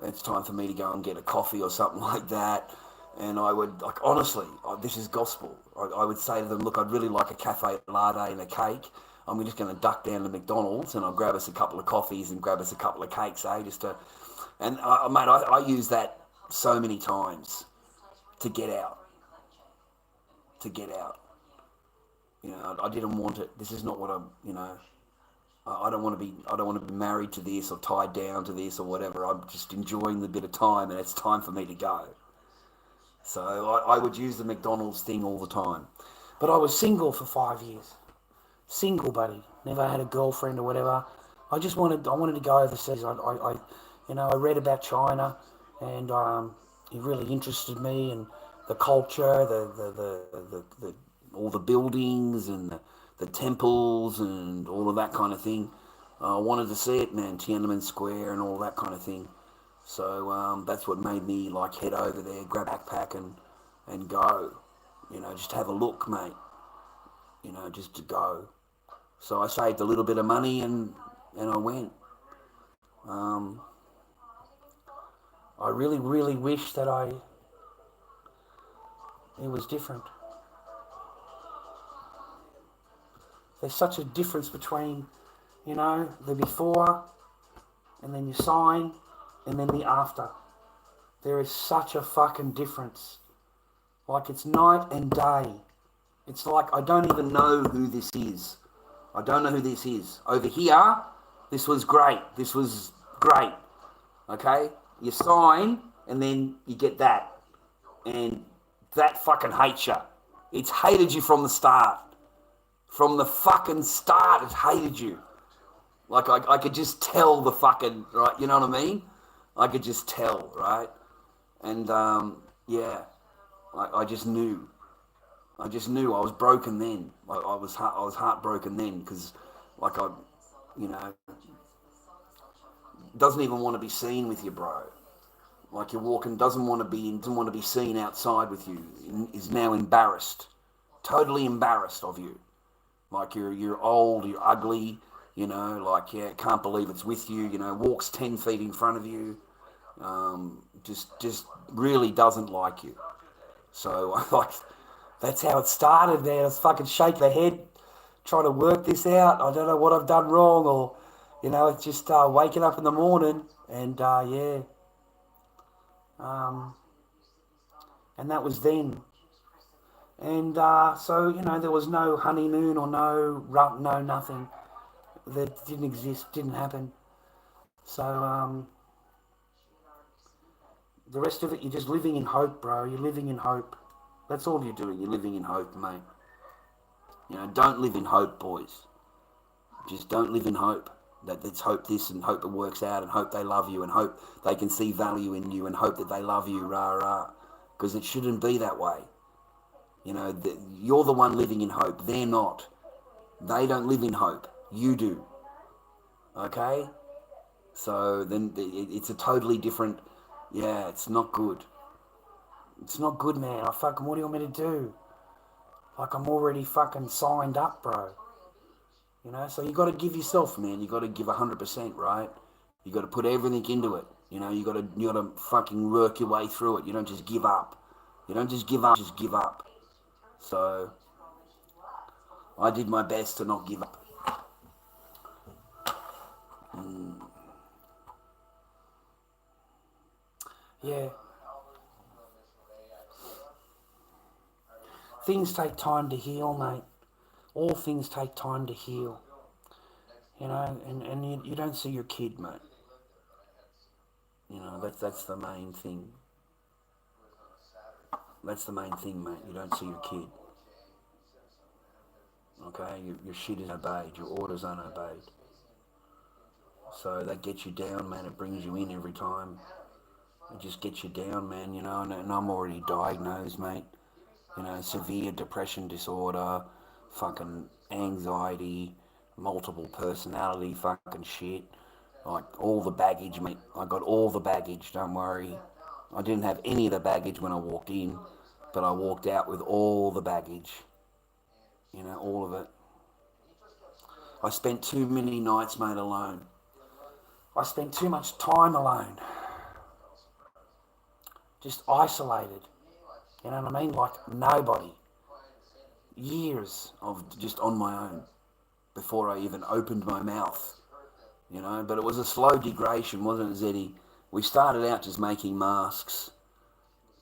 It's time for me to go and get a coffee or something like that. And I would, like, honestly, this is gospel. I would say to them, look, I'd really like a cafe latte and a cake. I'm just going to duck down to McDonald's and I'll grab us a couple of coffees and grab us a couple of cakes, just to. And mate, I use that so many times to get out. To get out. I didn't want it. This is not what I'm. I don't want to be. I don't want to be married to this or tied down to this or whatever. I'm just enjoying the bit of time, and it's time for me to go. So I would use the McDonald's thing all the time. But I was single for 5 years. Single, buddy. Never had a girlfriend or whatever. I wanted to go overseas. I read about China, and it really interested me, and the culture, the all the buildings and the temples and all of that kind of thing. I wanted to see it, man. Tiananmen Square and all that kind of thing. So that's what made me like head over there, grab a backpack and go. Just have a look, mate. Just to go. So I saved a little bit of money and I went. Um, I really, really wish that it was different. There's such a difference between, the before and then you sign and then the after. There is such a fucking difference. Like, it's night and day. It's like I don't even know who this is. I don't know who this is. Over here, this was great. This was great. Okay? You sign and then you get that. And that fucking hates you. It's hated you from the start. From the fucking start, it hated you. Like, I could just tell the fucking, right, you know what I mean? I could just tell, right? And, yeah, I just knew. I was broken then. I was heartbroken then because, like, doesn't even want to be seen with you, bro. Like, you're walking, doesn't want to be seen outside with you. Is now embarrassed, totally embarrassed of you. Like, you're old, you're ugly, like, yeah, can't believe it's with you, walks 10 feet in front of you, just really doesn't like you. So, like, that's how it started, man. I was fucking shaking my head, trying to work this out. I don't know what I've done wrong, or, it's just waking up in the morning, and, yeah. And that was then. And so, there was no honeymoon or no nothing. that didn't exist, didn't happen. So the rest of it, you're just living in hope, bro. You're living in hope. That's all you're doing. You're living in hope, mate. Don't live in hope, boys. Just don't live in hope. Let's hope this and hope it works out and hope they love you and hope they can see value in you and hope that they love you, rah, rah. Because it shouldn't be that way. You're the one living in hope. They're not. They don't live in hope. You do. Okay? So then it's a totally different... Yeah, it's not good. It's not good, man. What do you want me to do? Like, I'm already fucking signed up, bro. So you got to give yourself, man. You got to give 100%, right? You got to put everything into it. You got to fucking work your way through it. You don't just give up. You don't just give up. Just give up. So I did my best to not give up. Yeah. Things take time to heal, mate. All things take time to heal. And you don't see your kid, mate. That's the main thing. That's the main thing, mate. You don't see your kid. Okay? Your shit is obeyed. Your orders aren't obeyed. So that gets you down, man. It brings you in every time. It just gets you down, man, and I'm already diagnosed, mate. Severe depression disorder, fucking anxiety, multiple personality fucking shit. Like, all the baggage, mate. I got all the baggage, don't worry. I didn't have any of the baggage when I walked in, but I walked out with all the baggage. All of it. I spent too many nights, mate, alone. I spent too much time alone. Just isolated. You know what I mean? Like, nobody. Years of just on my own before I even opened my mouth. But it was a slow degradation, wasn't it, Zeddy? We started out just making masks.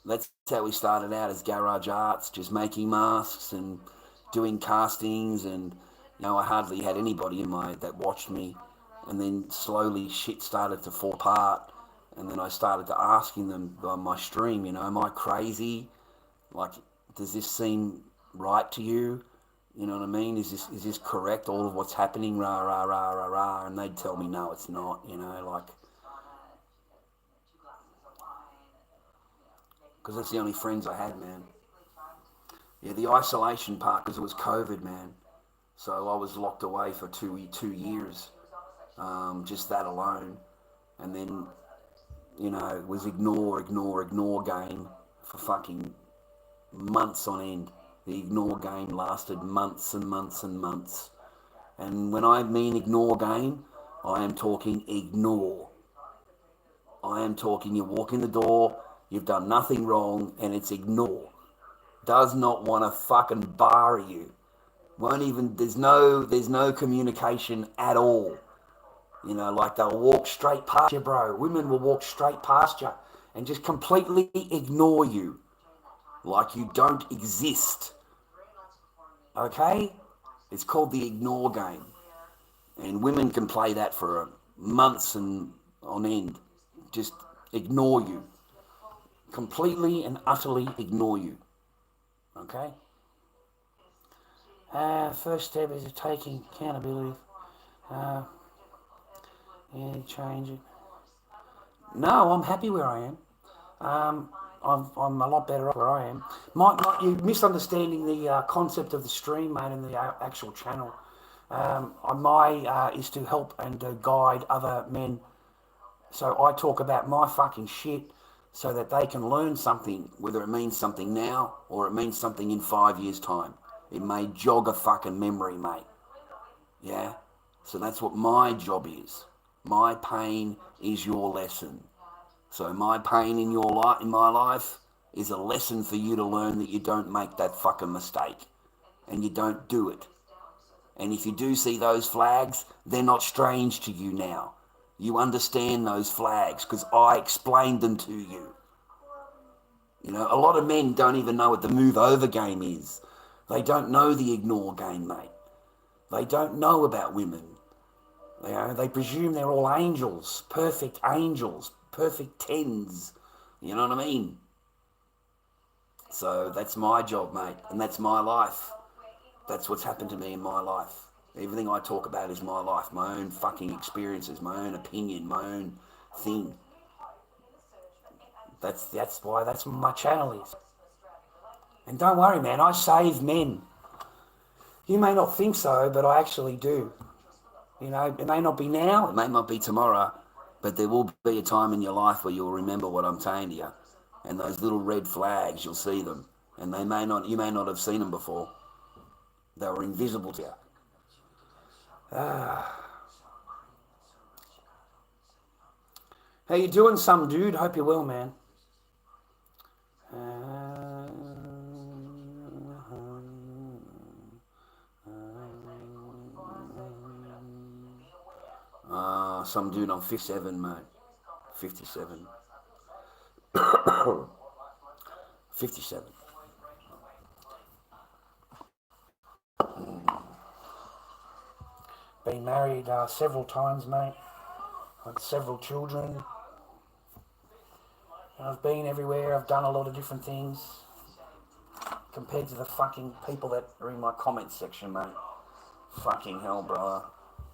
That's how we started out, as garage arts, just making masks and doing castings, and I hardly had anybody that watched me. And then slowly shit started to fall apart. And then I started to asking them on my stream, am I crazy? Like, does this seem right to you? You know what I mean? Is this correct? All of what's happening, rah, rah, rah, rah, rah. And they'd tell me, no, it's not, because that's the only friends I had, man. Yeah, the isolation part, because it was COVID, man. So I was locked away for two years, just that alone. And then, it was ignore game for fucking months on end. The ignore game lasted months and months and months. And when I mean ignore game, I am talking ignore. I am talking you walk in the door, you've done nothing wrong, and it's ignore. Does not want to fucking bar you. Won't even, there's no communication at all. Like, they'll walk straight past you, bro. Women will walk straight past you and just completely ignore you. Like you don't exist. Okay? It's called the ignore game. And women can play that for months and on end. Just ignore you. Completely and utterly ignore you. Okay? First step is taking accountability. Change it. No, I'm happy where I am. I'm a lot better off where I am. Might you misunderstanding the concept of the stream, mate, and the actual channel. My is to help and guide other men. So I talk about my fucking shit so that they can learn something, whether it means something now or it means something in 5 years' time. It may jog a fucking memory, mate. Yeah? So that's what my job is. My pain is your lesson. So my pain in my life is a lesson for you to learn that you don't make that fucking mistake. And you don't do it. And if you do see those flags, they're not strange to you now. You understand those flags because I explained them to you. A lot of men don't even know what the move over game is. They don't know the ignore game, mate. They don't know about women. You know, they presume they're all angels, perfect tens. You know what I mean? So that's my job, mate, and that's my life. That's what's happened to me in my life. Everything I talk about is my life, my own fucking experiences, my own opinion, my own thing. That's why that's what my channel is. And don't worry, man, I save men. You may not think so, but I actually do. You know, it may not be now, it may not be tomorrow, but there will be a time in your life where you'll remember what I'm saying to you. And those little red flags, you'll see them. And you may not have seen them before. They were invisible to you. How you doing, some dude? Hope you're well, man. Some dude on 57, mate. 57. 57. Been married several times, mate. Had several children. I've been everywhere. I've done a lot of different things. Compared to the fucking people that are in my comments section, mate. Fucking hell, brother.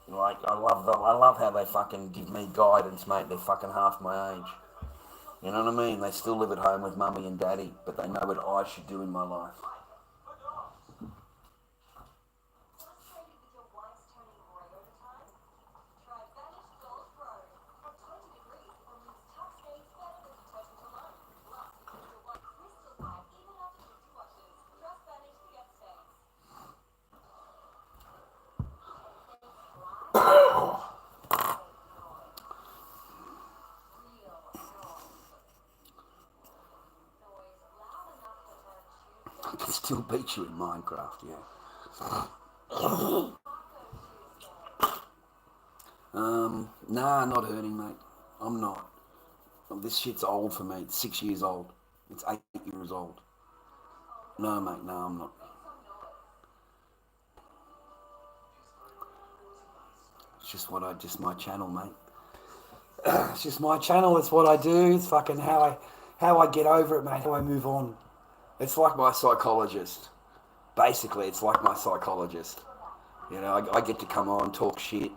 Like, I love how they fucking give me guidance, mate. They're fucking half my age. You know what I mean? They still live at home with mummy and daddy, but they know what I should do in my life. I can still beat you in Minecraft, yeah. Nah, not hurting, mate. I'm not. This shit's old for me. It's 6 years old. It's 8 years old. No, mate, no, I'm not. It's just my channel, mate. It's just my channel. It's what I do. It's fucking how I get over it, mate. How I move on. It's like my psychologist. Basically, it's like my psychologist. You know, I get to come on, talk shit.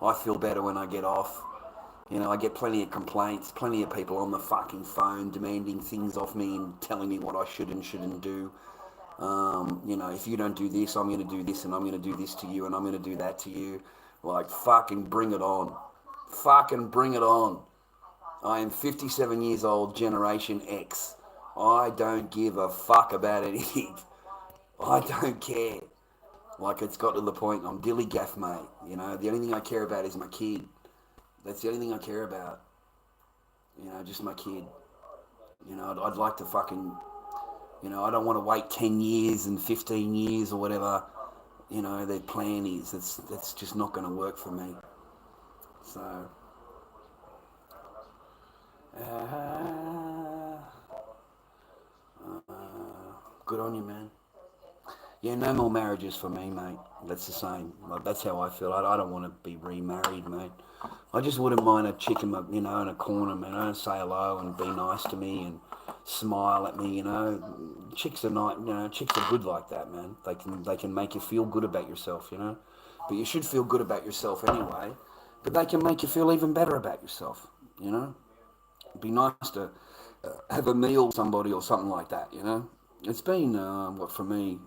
I feel better when I get off. You know, I get plenty of complaints, plenty of people on the fucking phone demanding things off me and telling me what I should and shouldn't do. You know, if you don't do this, I'm going to do this and I'm going to do this to you and I'm going to do that to you. Like, fucking bring it on. Fucking bring it on. I am 57 years old, Generation X. I don't give a fuck about anything. I don't care. Like, it's got to the point, I'm dilly gaff, mate. You know, the only thing I care about is my kid. That's the only thing I care about. You know, just my kid. You know, I'd like to fucking, you know, I don't want to wait 10 years and 15 years or whatever, you know, their plan is. That's just not going to work for me. So, good on you, man. Yeah, no more marriages for me, mate. That's the same. Like, that's how I feel. I don't want to be remarried, mate. I just wouldn't mind a chick in my, you know, in a corner, man. Say hello and be nice to me and smile at me, you know. Chicks are not, you know, chicks are good like that, man. They can make you feel good about yourself, you know. But you should feel good about yourself anyway. But they can make you feel even better about yourself, you know. It'd be nice to have a meal with somebody or something like that, you know. It's been what for me,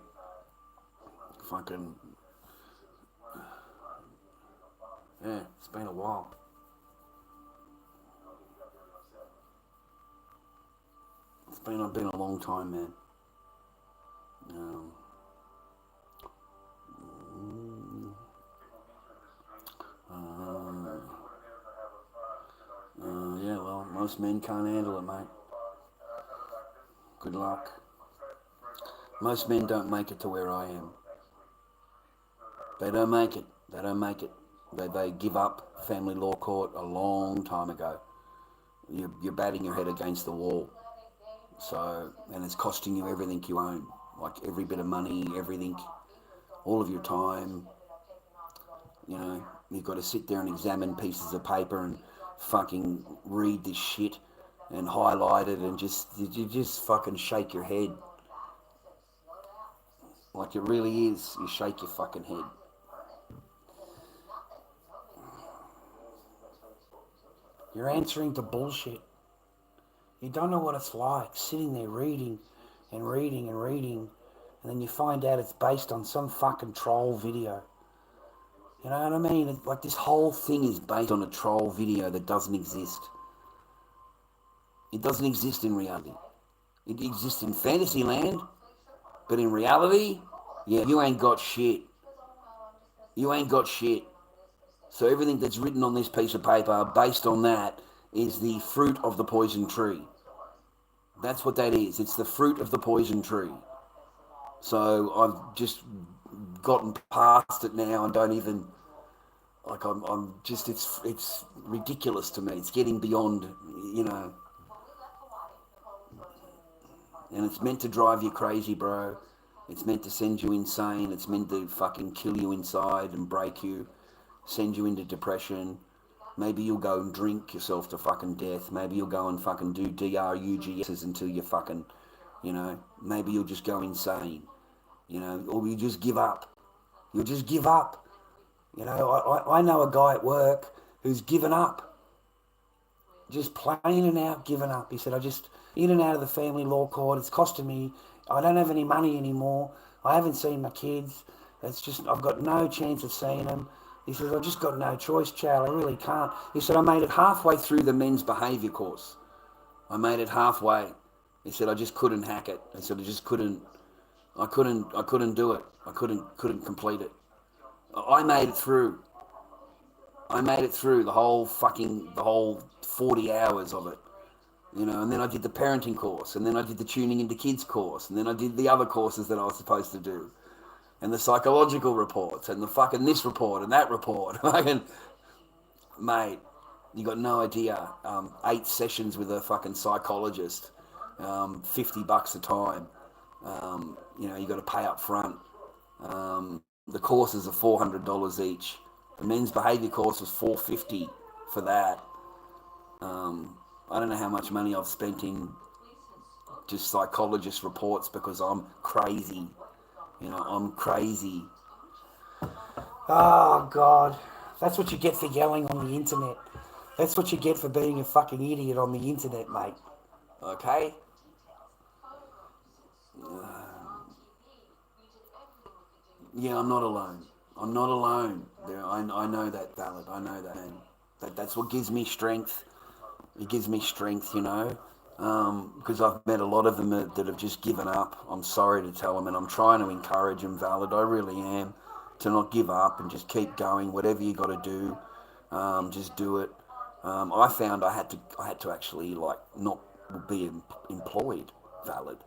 fucking yeah. It's been a while. It's been a long time, man. Um, uh, yeah, well, most men can't handle it, mate. Good luck. Most men don't make it to where I am. They don't make it. They don't make it. They give up family law court a long time ago. You're batting your head against the wall. So, and it's costing you everything you own. Like every bit of money, everything, all of your time, you know. You've got to sit there and examine pieces of paper and fucking read this shit and highlight it and you just fucking shake your head. Like it really is. You shake your fucking head. You're answering to bullshit. You don't know what it's like sitting there reading and reading and reading, and then you find out it's based on some fucking troll video. You know what I mean? It's like this whole thing is based on a troll video that doesn't exist. It doesn't exist in reality. It exists in fantasy land, but in reality, yeah, you ain't got shit. You ain't got shit. So everything that's written on this piece of paper based on that is the fruit of the poison tree. That's what that is. It's the fruit of the poison tree. So I've just gotten past it now and don't even like I'm just it's ridiculous to me. It's getting beyond, you know, and it's meant to drive you crazy, bro. It's meant to send you insane. It's meant to fucking kill you inside and break you, send you into depression. Maybe you'll go and drink yourself to fucking death. Maybe you'll go and fucking do DRUGSs until you fucking, you know, maybe you'll just go insane, you know, or you just give up. You'll just give up. You know, I know a guy at work who's given up, just plain and out given up. He said, I just, in and out of the family law court, it's costing me, I don't have any money anymore. I haven't seen my kids. It's just, I've got no chance of seeing them. He says, I've just got no choice, Chow. I really can't. He said, I made it halfway through the men's behaviour course. I made it halfway. He said, I just couldn't hack it. He said, I couldn't do it. I couldn't complete it. I made it through. I made it through the whole 40 hours of it. You know, and then I did the parenting course, and then I did the tuning into kids course, and then I did the other courses that I was supposed to do, and the psychological reports, and the fucking this report and that report. Mate, you got no idea. 8 sessions with a fucking psychologist, $50 a time. You know, you got to pay up front. The courses are $400 each. The men's behaviour course was $450 for that. I don't know how much money I've spent in just psychologist reports because I'm crazy. You know, I'm crazy. Oh, God. That's what you get for yelling on the internet. That's what you get for being a fucking idiot on the internet, mate. Okay? Yeah, I'm not alone. I'm not alone. I know that, Ballard. I know that. And that's what gives me strength. It gives me strength, you know, because I've met a lot of them that have just given up. I'm sorry to tell them, and I'm trying to encourage them, Valid. I really am, to not give up and just keep going. Whatever you got to do, just do it. I found I had to actually like not be employed, Valid.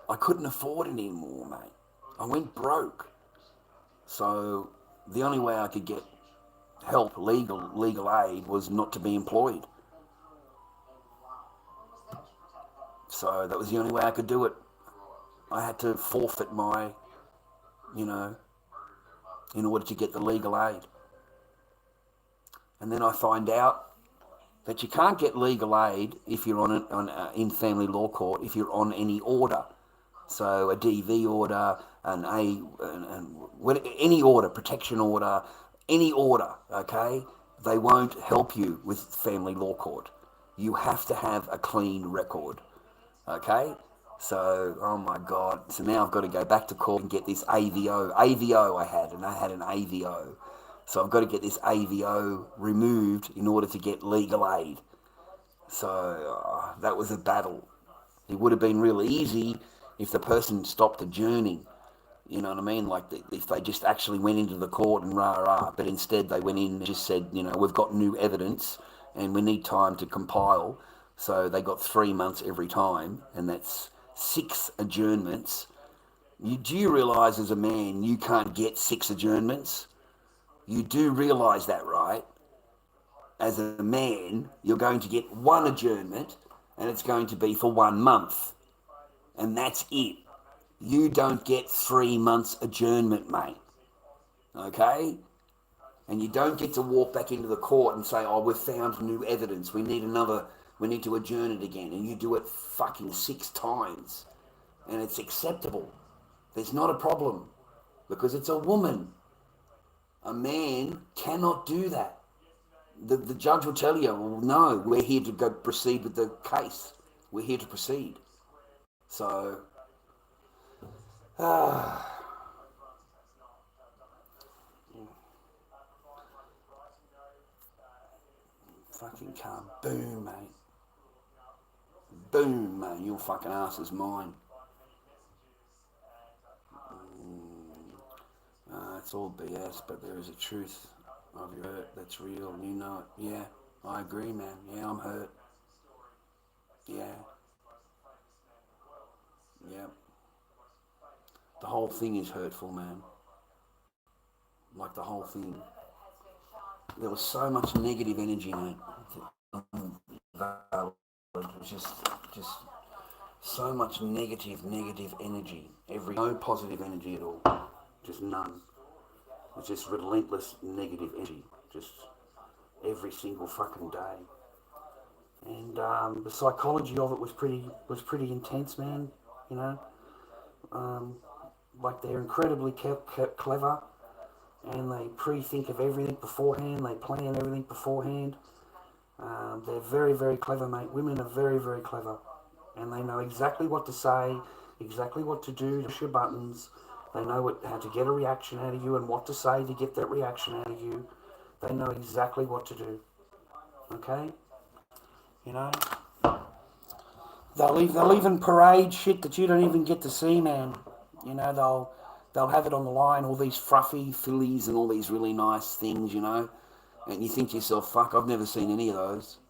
I couldn't afford it anymore, mate. I went broke. So the only way I could get help, legal aid, was not to be employed. So that was the only way I could do it. I had to forfeit my, you know, in order to get the legal aid. And then I find out that you can't get legal aid if you're in family law court if you're on any order. So a DV order, any order, protection order, any order, okay? They won't help you with family law court. You have to have a clean record. Okay? So, oh my God. So now I've got to go back to court and get this AVO. I had an AVO. So I've got to get this AVO removed in order to get legal aid. So that was a battle. It would have been real easy if the person stopped adjourning. You know what I mean? Like if they just actually went into the court and rah. But instead they went in and just said, you know, we've got new evidence and we need time to compile. So they got 3 months every time, and that's 6 adjournments. Do you realise as a man you can't get 6 adjournments? You do realise that, right? As a man, you're going to get 1 adjournment, and it's going to be for 1 month. And that's it. You don't get 3 months adjournment, mate. Okay? And you don't get to walk back into the court and say, oh, we've found new evidence. We need to adjourn it again. And you do it fucking 6 times. And it's acceptable. There's not a problem. Because it's a woman. A man cannot do that. The judge will tell you, well, no, we're here to go proceed with the case. We're here to proceed. So, fucking car, boom, mate. Boom, mate, your fucking ass is mine. It's all BS, but there is a truth of your hurt that's real, and you know it. Yeah, I agree, man. Yeah, I'm hurt. Yeah. Yeah. The whole thing is hurtful, man. Like the whole thing. There was so much negative energy, mate. It was just so much negative energy. No positive energy at all. Just none. It's just relentless negative energy. Just every single fucking day. And the psychology of it was pretty intense, man. You know, like they're incredibly clever, and they pre-think of everything beforehand. They plan everything beforehand. They're very, very clever, mate. Women are very, very clever, and they know exactly what to say, exactly what to do to push your buttons. They know how to get a reaction out of you and what to say to get that reaction out of you. They know exactly what to do. Okay? You know? They'll even parade shit that you don't even get to see, man. You know, they'll have it on the line, all these fruffy fillies and all these really nice things, you know. And you think to yourself, fuck, I've never seen any of those.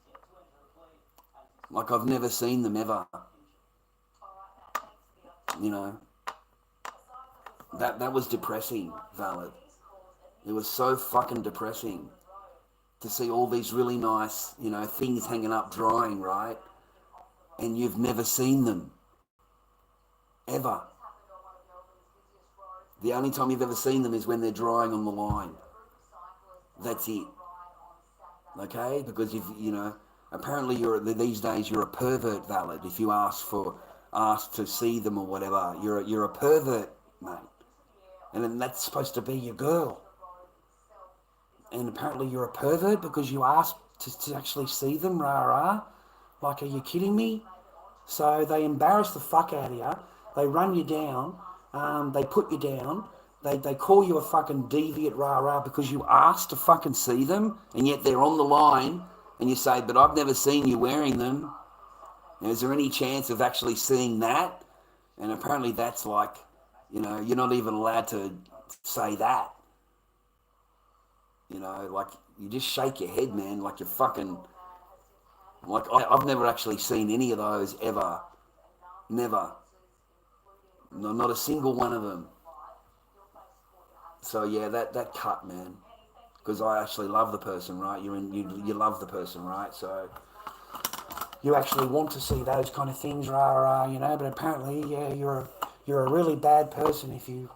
Like, I've never seen them ever. You know. That was depressing, Valid. It was so fucking depressing to see all these really nice, you know, things hanging up drying, right? And you've never seen them. Ever. The only time you've ever seen them is when they're drying on the line. That's it. Okay? Because you know, apparently these days you're a pervert, Valid. If you ask to see them or whatever, you're a pervert, mate. And then that's supposed to be your girl. And apparently you're a pervert because you asked to actually see them, rah-rah. Like, are you kidding me? So they embarrass the fuck out of you. They run you down. They put you down. They call you a fucking deviant, rah-rah, because you asked to fucking see them, and yet they're on the line, and you say, but I've never seen you wearing them. Now, is there any chance of actually seeing that? And apparently that's like, you know, you're not even allowed to say that. You know, like, you just shake your head, man, like you're fucking... Like, I've never actually seen any of those ever. Never. No, not a single one of them. So, yeah, that cut, man. Because I actually love the person, right? You love the person, right? So... You actually want to see those kind of things, rah, you know, but apparently, yeah, you're a really bad person if you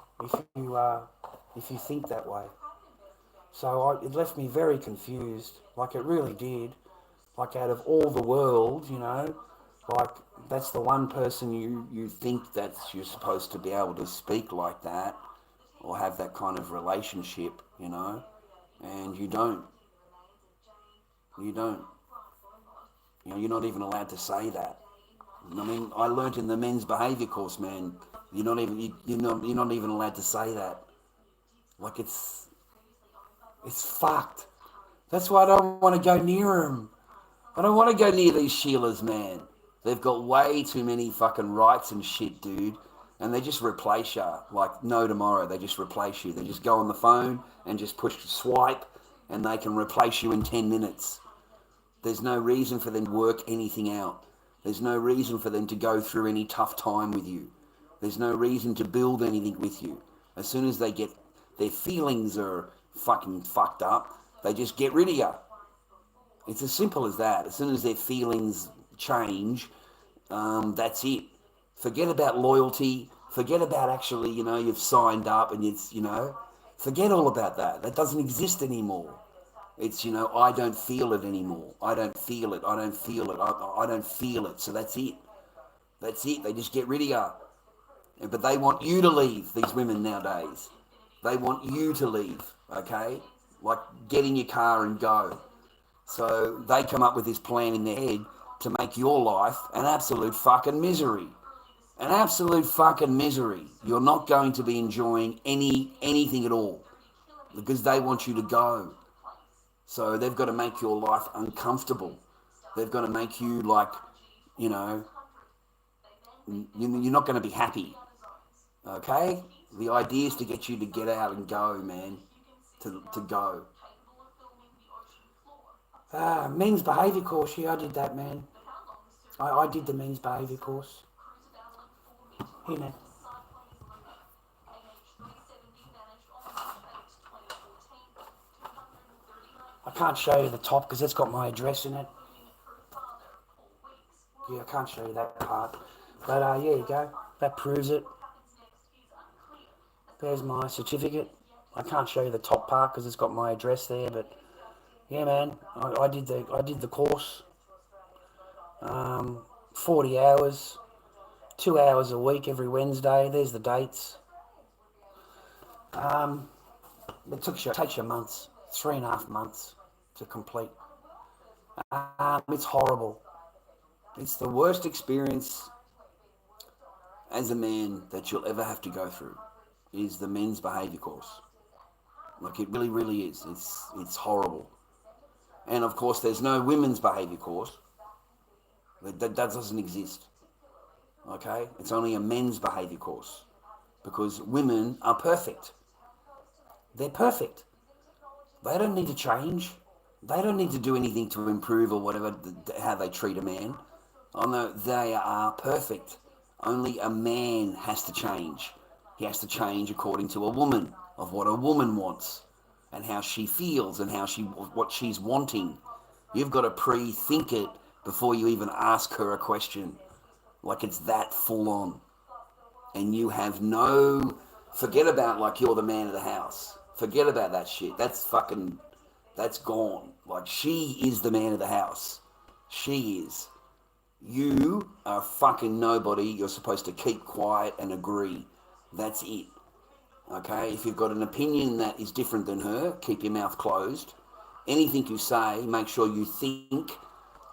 think that way. So it left me very confused, like it really did. Like, out of all the world, you know, like, that's the one person you think that you're supposed to be able to speak like that or have that kind of relationship, you know, and you don't. You don't. You know, you're not even allowed to say that. I mean, I learnt in the men's behaviour course, man. You're not even allowed to say that. Like, it's fucked. That's why I don't want to go near them. I don't want to go near these Sheilas, man. They've got way too many fucking rights and shit, dude. And they just replace you. Like, no tomorrow. They just replace you. They just go on the phone and just push swipe, and they can replace you in 10 minutes. There's no reason for them to work anything out. There's no reason for them to go through any tough time with you. There's no reason to build anything with you. As soon as they get their feelings are fucking fucked up, they just get rid of you. It's as simple as that. As soon as their feelings change, that's it. Forget about loyalty. Forget about actually, you know, you've signed up and it's, you know, Forget all about that. That doesn't exist anymore. It's, I don't feel it anymore. I don't feel it. I don't feel it. I don't feel it. So that's it. That's it. They just get rid of you. But they want you to leave, these women nowadays. They want you to leave, okay? Like, get in your car and go. So they come up with this plan in their head to make your life an absolute fucking misery. An absolute fucking misery. You're not going to be enjoying anything at all because they want you to go. So they've got to make your life uncomfortable. They've got to make you like, you know, you're not going to be happy. Okay? The idea is to get you to get out and go, man. To go. Men's behaviour course. Yeah, I did that, man. I did the men's behaviour course. Here, man. I can't show you the top because it's got my address in it. Yeah, I can't show you that part. But yeah, you go. That proves it. There's my certificate. I can't show you the top part because it's got my address there, but yeah, man, I did the course. 40 hours, 2 hours a week every Wednesday. There's the dates. It takes you months, 3.5 months to complete. It's horrible. It's the worst experience as a man that you'll ever have to go through. Is the men's behaviour course. Like, it really, really is. It's horrible. And of course, there's no women's behaviour course. That doesn't exist. Okay? It's only a men's behaviour course. Because women are perfect. They're perfect. They don't need to change. They don't need to do anything to improve or whatever, how they treat a man. Oh no, they are perfect. Only a man has to change. He has to change according to a woman, of what a woman wants and how she feels and what she's wanting. You've got to pre-think it before you even ask her a question. Like, it's that full on. And you have forget about like you're the man of the house. Forget about that shit. That's gone. Like, she is the man of the house. She is. You are fucking nobody. You're supposed to keep quiet and agree. That's it. Okay? If you've got an opinion that is different than her, keep your mouth closed. Anything you say, make sure you think,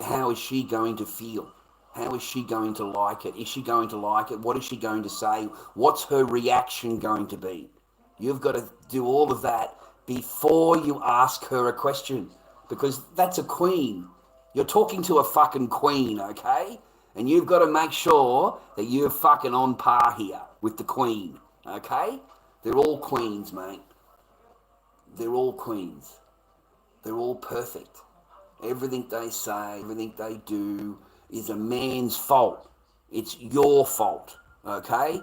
how is she going to feel? How is she going to like it? Is she going to like it? What is she going to say? What's her reaction going to be? You've got to do all of that before you ask her a question, because that's a queen. You're talking to a fucking queen, okay? And you've got to make sure that you're fucking on par here with the queen, okay? They're all queens, mate. They're all queens. They're all perfect. Everything they say, everything they do is a man's fault. It's your fault, okay?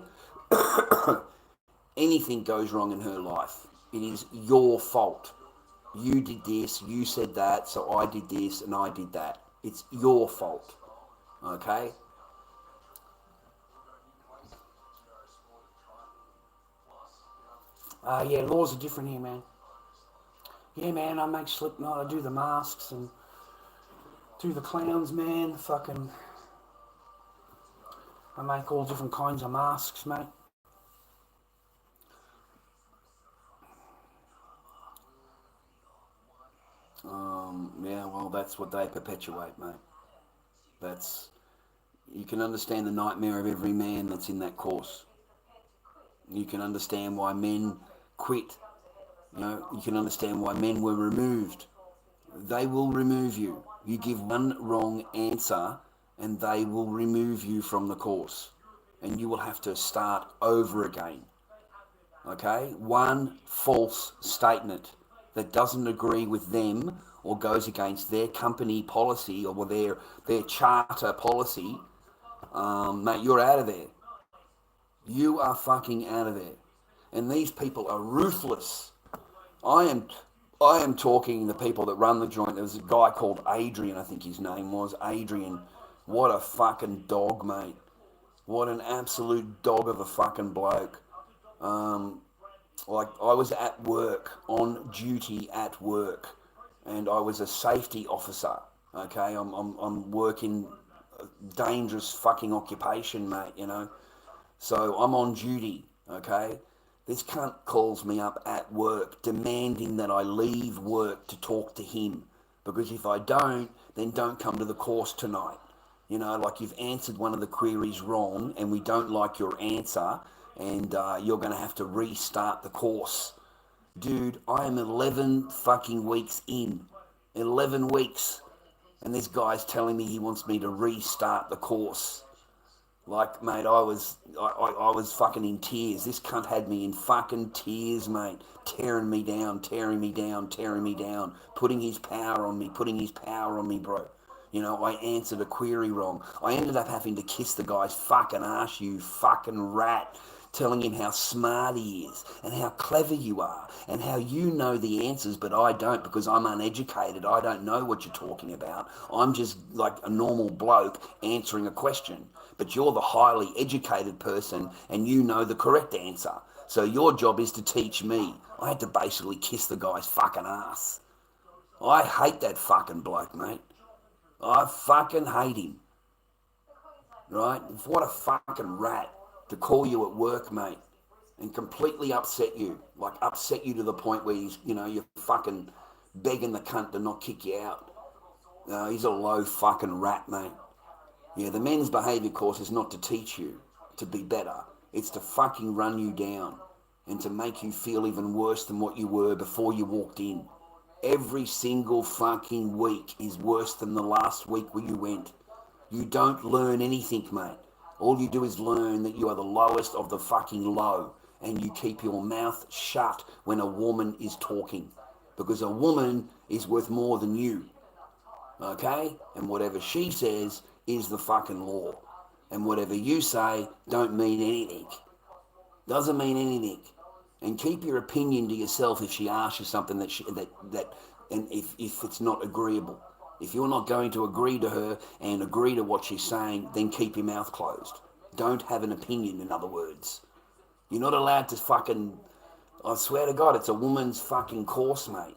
Anything goes wrong in her life, it is your fault. You did this, you said that, so I did this and I did that. It's your fault, okay? Yeah, laws are different here, man. Yeah, man, I make Slipknot, I do the masks and do the clowns, man. Fucking, I make all different kinds of masks, mate. Yeah, well, that's what they perpetuate, mate. That's, you can understand the nightmare of every man that's in that course. You can understand why men quit. You can understand why men were removed. They will remove you. You give one wrong answer and they will remove you from the course. And you will have to start over again. Okay? One false statement that doesn't agree with them or goes against their company policy or their charter policy, mate, you're out of there. You are fucking out of there. And these people are ruthless. I am talking the people that run the joint. There was a guy called Adrian, I think his name was. Adrian. What a fucking dog, mate. What an absolute dog of a fucking bloke. like I was at work, on duty at work, and I was a safety officer. Okay, I'm working a dangerous fucking occupation, mate. So I'm on duty. Okay, this cunt calls me up at work, demanding that I leave work to talk to him, because if I don't, then don't come to the course tonight. Like you've answered one of the queries wrong, and we don't like your answer, and you're going to have to restart the course. Dude, I am 11 fucking weeks in. 11 weeks. And this guy's telling me he wants me to restart the course. Like, mate, I was fucking in tears. This cunt had me in fucking tears, mate. Tearing me down, tearing me down, tearing me down. Putting his power on me, bro. I answered a query wrong. I ended up having to kiss the guy's fucking ass, you fucking rat, telling him how smart he is and how clever you are and how you know the answers, but I don't, because I'm uneducated. I don't know what you're talking about. I'm just like a normal bloke answering a question, but you're the highly educated person and you know the correct answer. So your job is to teach me. I had to basically kiss the guy's fucking ass. I hate that fucking bloke, mate. I fucking hate him. Right? What a fucking rat to call you at work, mate, and completely upset you. Like, upset you to the point where you're fucking begging the cunt to not kick you out. He's a low fucking rat, mate. Yeah, the men's behaviour course is not to teach you to be better. It's to fucking run you down and to make you feel even worse than what you were before you walked in. Every single fucking week is worse than the last week where you went. You don't learn anything, mate. All you do is learn that you are the lowest of the fucking low, and you keep your mouth shut when a woman is talking, because a woman is worth more than you. Okay? And whatever she says is the fucking law. And whatever you say don't mean anything. Doesn't mean anything. And keep your opinion to yourself if she asks you something and if it's not agreeable. If you're not going to agree to her and agree to what she's saying, then keep your mouth closed. Don't have an opinion, in other words. You're not allowed to fucking... I swear to God, it's a woman's fucking course, mate.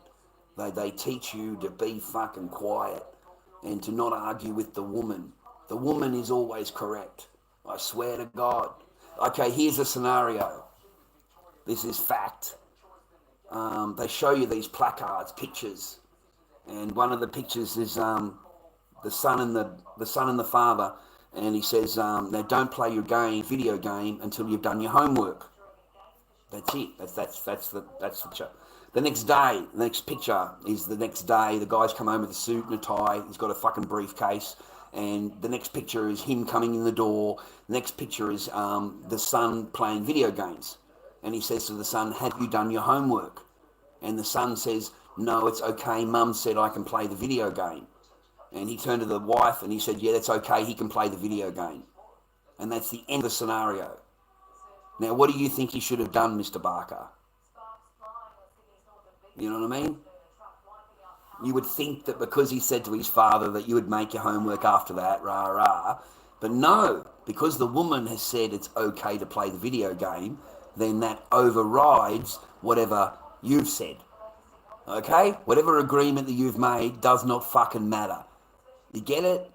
They teach you to be fucking quiet and to not argue with the woman. The woman is always correct. I swear to God. Okay, here's a scenario. This is fact. They show you these placards, pictures, and one of the pictures is the son and the father, and he says, "Now don't play your video game until you've done your homework." That's it. That's the picture. The next picture is the next day. The guy's come home with a suit and a tie. He's got a fucking briefcase. And the next picture is him coming in the door. The next picture is the son playing video games. And he says to the son, "Have you done your homework?" And the son says, "No, it's okay. Mum said I can play the video game." And he turned to the wife and he said, "Yeah, that's okay. He can play the video game." And that's the end of the scenario. Now, what do you think he should have done, Mr. Barker? You know what I mean? You would think that because he said to his father that you would make your homework after that, rah, rah. But no, because the woman has said it's okay to play the video game, then that overrides whatever you've said. Okay? Whatever agreement that you've made does not fucking matter. You get it?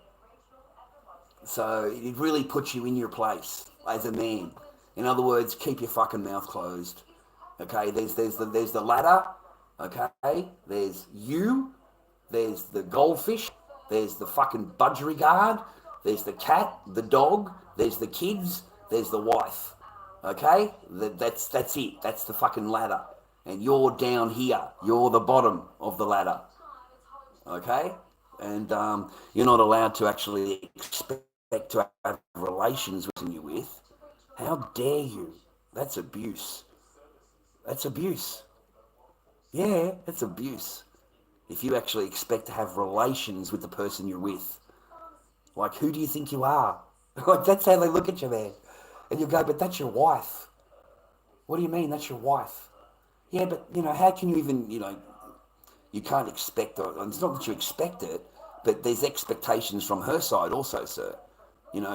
So it really puts you in your place as a man. In other words, keep your fucking mouth closed. Okay? There's the ladder. Okay? There's you. There's the goldfish. There's the fucking budgerigard. There's the cat, the dog. There's the kids. There's the wife. Okay? That's it. That's the fucking ladder. And you're down here. You're the bottom of the ladder. Okay? And you're not allowed to actually expect to have relations with you with. How dare you? That's abuse. That's abuse. Yeah, that's abuse. If you actually expect to have relations with the person you're with. Like, who do you think you are? Like, that's how they look at you, man. And you go, "But that's your wife." "What do you mean, that's your wife?" "Yeah, but, how can you even, you can't expect it." And it's not that you expect it, but there's expectations from her side also, sir.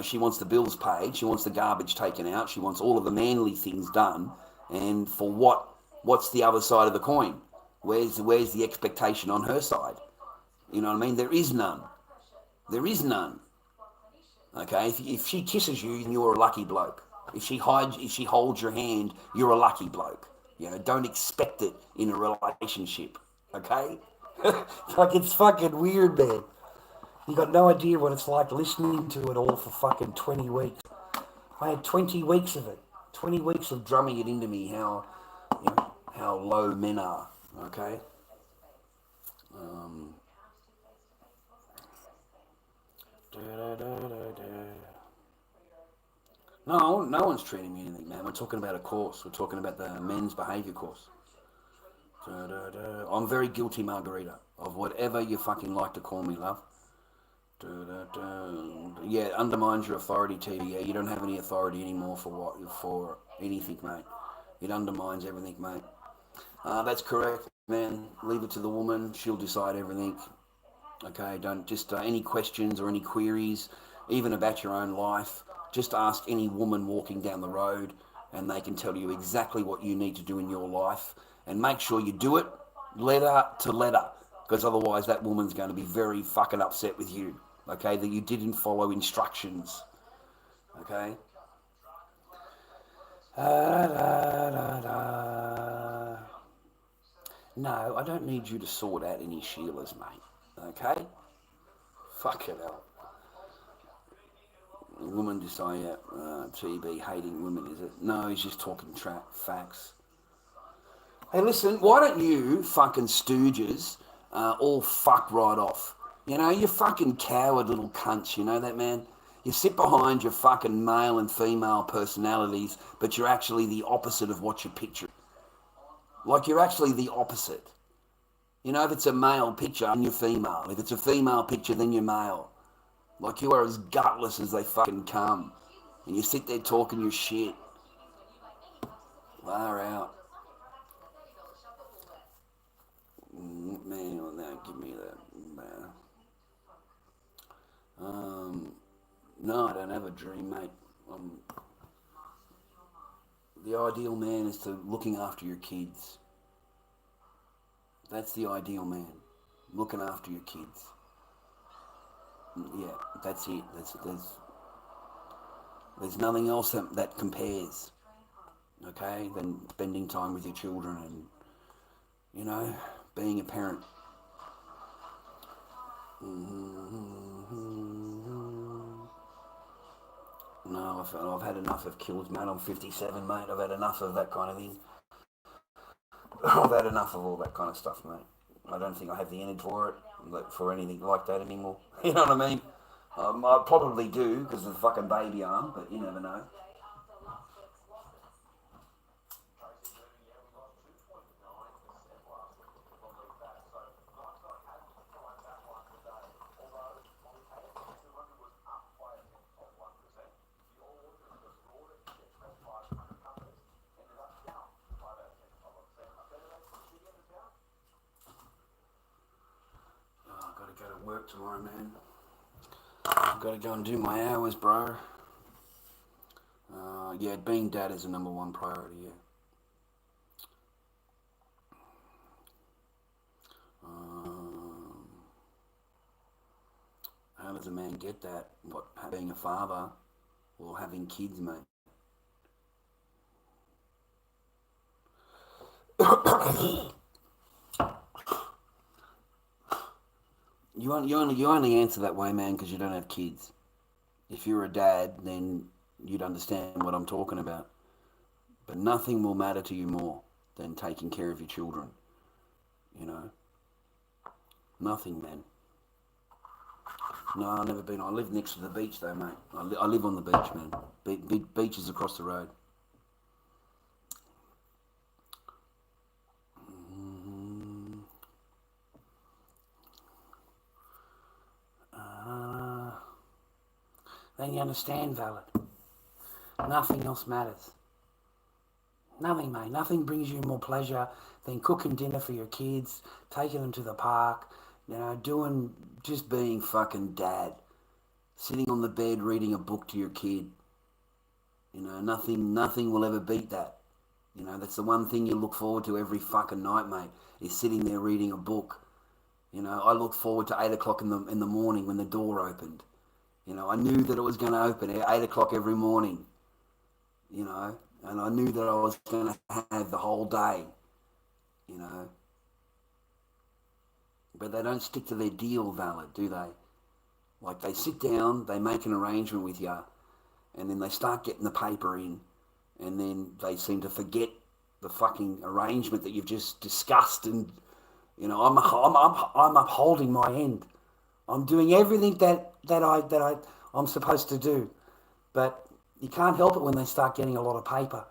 She wants the bills paid. She wants the garbage taken out. She wants all of the manly things done. And for what What's the other side of the coin? Where's the expectation on her side? You know what I mean? There is none. There is none. Okay, if she kisses you, you're a lucky bloke. If she holds your hand, you're a lucky bloke. You know, don't expect it in a relationship. Okay, like it's fucking weird, man. You got no idea what it's like listening to it all for fucking 20 weeks. I had 20 weeks of it. 20 weeks of drumming it into me how low men are. Okay. Um, no one's treating me anything, man. We're talking about a course. We're talking about the men's behaviour course. I'm very guilty, Margarita, of whatever you fucking like to call me, love. Yeah, it undermines your authority, T. Yeah, you don't have any authority anymore for anything, mate. It undermines everything, mate. That's correct, man. Leave it to the woman. She'll decide everything. Okay, don't just any questions or any queries, even about your own life. Just ask any woman walking down the road, and they can tell you exactly what you need to do in your life. And make sure you do it letter to letter, because otherwise that woman's going to be very fucking upset with you. Okay, that you didn't follow instructions. Okay. No, I don't need you to sort out any Sheilas, mate. Okay? Fuck it up. A woman decide, TB hating women, is it? No, he's just talking facts. Hey, listen, why don't you fucking stooges all fuck right off? You know, you fucking coward little cunts, you know that, man? You sit behind your fucking male and female personalities, but you're actually the opposite of what you picture. Like, you're actually the opposite. You know, if it's a male picture, then you're female. If it's a female picture, then you're male. Like, you are as gutless as they fucking come. And you sit there talking your shit. Far out. Man, now give me that. No, I don't have a dream, mate. The ideal man is to looking after your kids. That's the ideal man. Looking after your kids. Yeah, that's it. There's nothing else that compares. Okay, than spending time with your children and, you know, being a parent. No, I've had enough of kills, mate. I'm 57, mate. I've had enough of that kind of thing. I've had enough of all that kind of stuff, mate. I don't think I have the energy for it, for anything like that anymore. You know what I mean? I probably do because of the fucking baby arm, but you never know. Go to work tomorrow, man. I've got to go and do my hours, bro. Yeah, being dad is the number one priority, yeah. How does a man get that? What, being a father or having kids, mate? You only answer that way, man, because you don't have kids. If you're a dad, then you'd understand what I'm talking about. But nothing will matter to you more than taking care of your children. You know? Nothing, man. No, I've never been. I live next to the beach, though, mate. I live on the beach, man. Beach is across the road. Then you understand, Valid. Nothing else matters. Nothing, mate. Nothing brings you more pleasure than cooking dinner for your kids, taking them to the park, you know, just being fucking dad. Sitting on the bed reading a book to your kid. You know, nothing will ever beat that. You know, that's the one thing you look forward to every fucking night, mate, is sitting there reading a book. You know, I look forward to 8 o'clock in the morning when the door opened. You know, I knew that it was going to open at 8 o'clock every morning. You know, and I knew that I was going to have the whole day. You know, but they don't stick to their deal, Valid, do they? Like they sit down, they make an arrangement with you, and then they start getting the paper in, and then they seem to forget the fucking arrangement that you've just discussed. And you know, I'm upholding my end. I'm doing everything I'm supposed to do, but you can't help it when they start getting a lot of paper.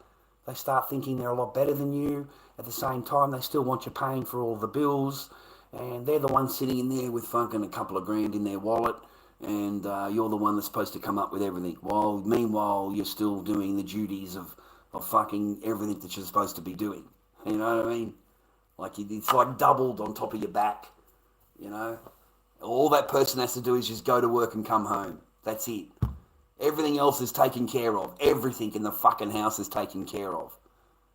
They start thinking they're a lot better than you. At the same time, they still want you paying for all the bills, and they're the ones sitting in there with fucking a couple of grand in their wallet, and you're the one that's supposed to come up with everything. While meanwhile, you're still doing the duties of fucking everything that you're supposed to be doing. You know what I mean? Like it's like doubled on top of your back. You know, all that person has to do is just go to work and come home. That's it. Everything else is taken care of. Everything in the fucking house is taken care of.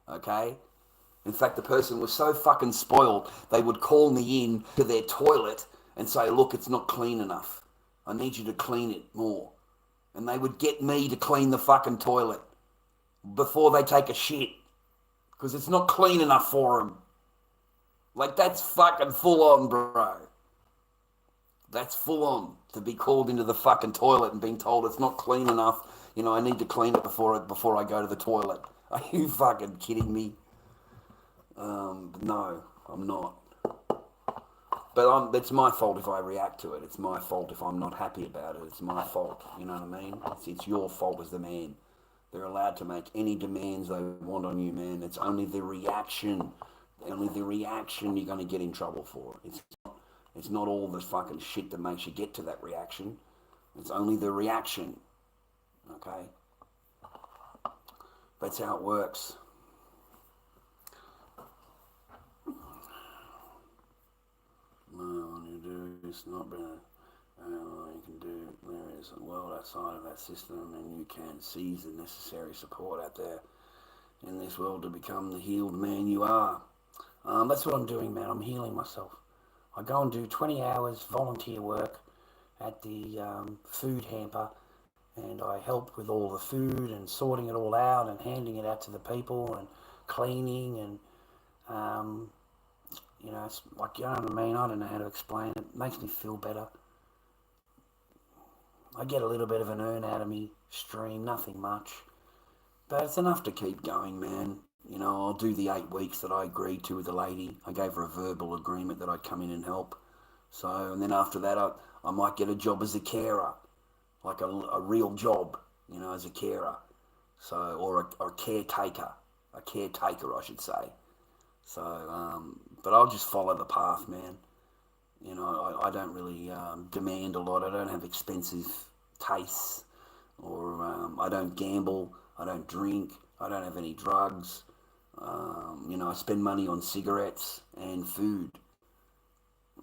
Okay? In fact, the person was so fucking spoiled, they would call me in to their toilet and say, look, it's not clean enough. I need you to clean it more. And they would get me to clean the fucking toilet before they take a shit. Because it's not clean enough for them. Like, that's fucking full on, bro. That's full on to be called into the fucking toilet and being told it's not clean enough. You know, I need to clean it before I go to the toilet. Are you fucking kidding me? No, I'm not. But it's my fault if I react to it. It's my fault if I'm not happy about it. It's my fault. You know what I mean? It's your fault as the man. They're allowed to make any demands they want on you, man. It's only the reaction. Only the reaction you're going to get in trouble for. It's not all the fucking shit that makes you get to that reaction. It's only the reaction. Okay? That's how it works. No, you do. It's not bad. All you can do, there is a world outside of that system, and you can seize the necessary support out there in this world to become the healed man you are. That's what I'm doing, man. I'm healing myself. I go and do 20 hours volunteer work at the food hamper, and I help with all the food and sorting it all out and handing it out to the people and cleaning and you know, it's like, you know what I mean? I don't know how to explain it. It makes me feel better. I get a little bit of an earn out of me stream, nothing much. But it's enough to keep going, man. You know, I'll do the 8 weeks that I agreed to with the lady. I gave her a verbal agreement that I'd come in and help. So, and then after that, I might get a job as a carer. Like a real job, you know, as a carer. So, or a caretaker. A caretaker, I should say. So, but I'll just follow the path, man. You know, I don't really demand a lot. I don't have expensive tastes, or I don't gamble. I don't drink. I don't have any drugs. You know, I spend money on cigarettes and food.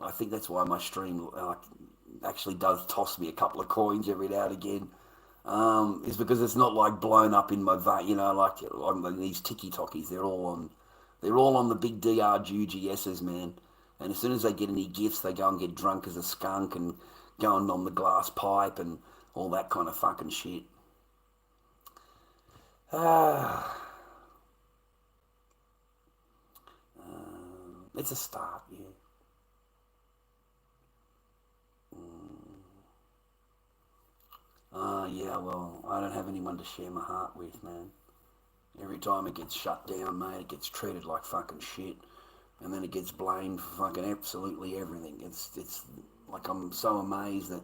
I think that's why my stream actually does toss me a couple of coins every now and again. Is because it's not like blown up in my vein. You know, like on these tiki-tokis, they're all on the big DRGGSs, man. And as soon as they get any gifts, they go and get drunk as a skunk and go on the glass pipe and all that kind of fucking shit. It's a start, yeah. Yeah, well, I don't have anyone to share my heart with, man. Every time it gets shut down, mate, it gets treated like fucking shit. And then it gets blamed for fucking absolutely everything. It's like, I'm so amazed that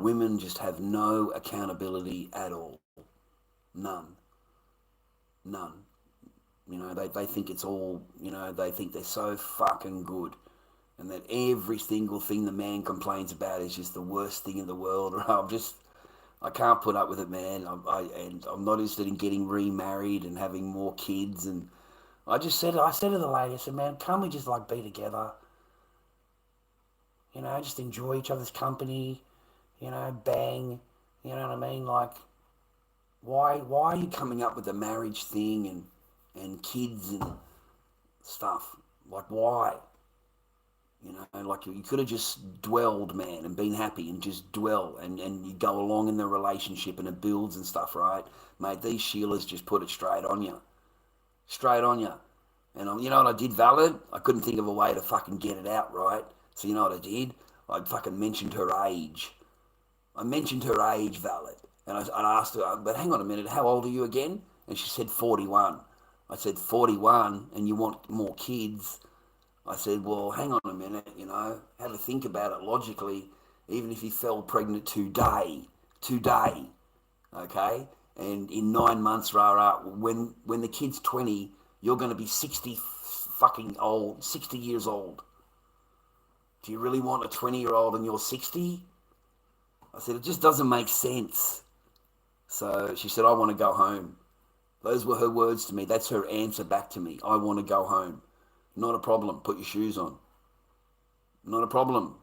women just have no accountability at all. None. None. You know, they think it's all, you know, they think they're so fucking good. And that every single thing the man complains about is just the worst thing in the world. I can't put up with it, man. And I'm not interested in getting remarried and having more kids. And I said to the lady, I said, man, can't we just like be together? You know, just enjoy each other's company. You know, bang. You know what I mean? Like, why are you coming up with the marriage thing? And and kids and stuff. Like, why? You know, like you could have just dwelled, man, and been happy and just dwell and you go along in the relationship and it builds and stuff, right? Mate, these Sheilas just put it straight on you. Straight on you. And you know what I did, Valid? I couldn't think of a way to fucking get it out, right? So you know what I did? I fucking mentioned her age. I mentioned her age, Valid. And I asked her, but hang on a minute, how old are you again? And she said 41. I said, 41 and you want more kids? I said, well, hang on a minute, you know, have a think about it logically. Even if you fell pregnant today, okay? And in 9 months, when the kid's 20, you're going to be 60 fucking old, 60 years old. Do you really want a 20-year-old and you're 60? I said, it just doesn't make sense. So she said, I want to go home. Those were her words to me. That's her answer back to me. I want to go home. Not a problem. Put your shoes on. Not a problem.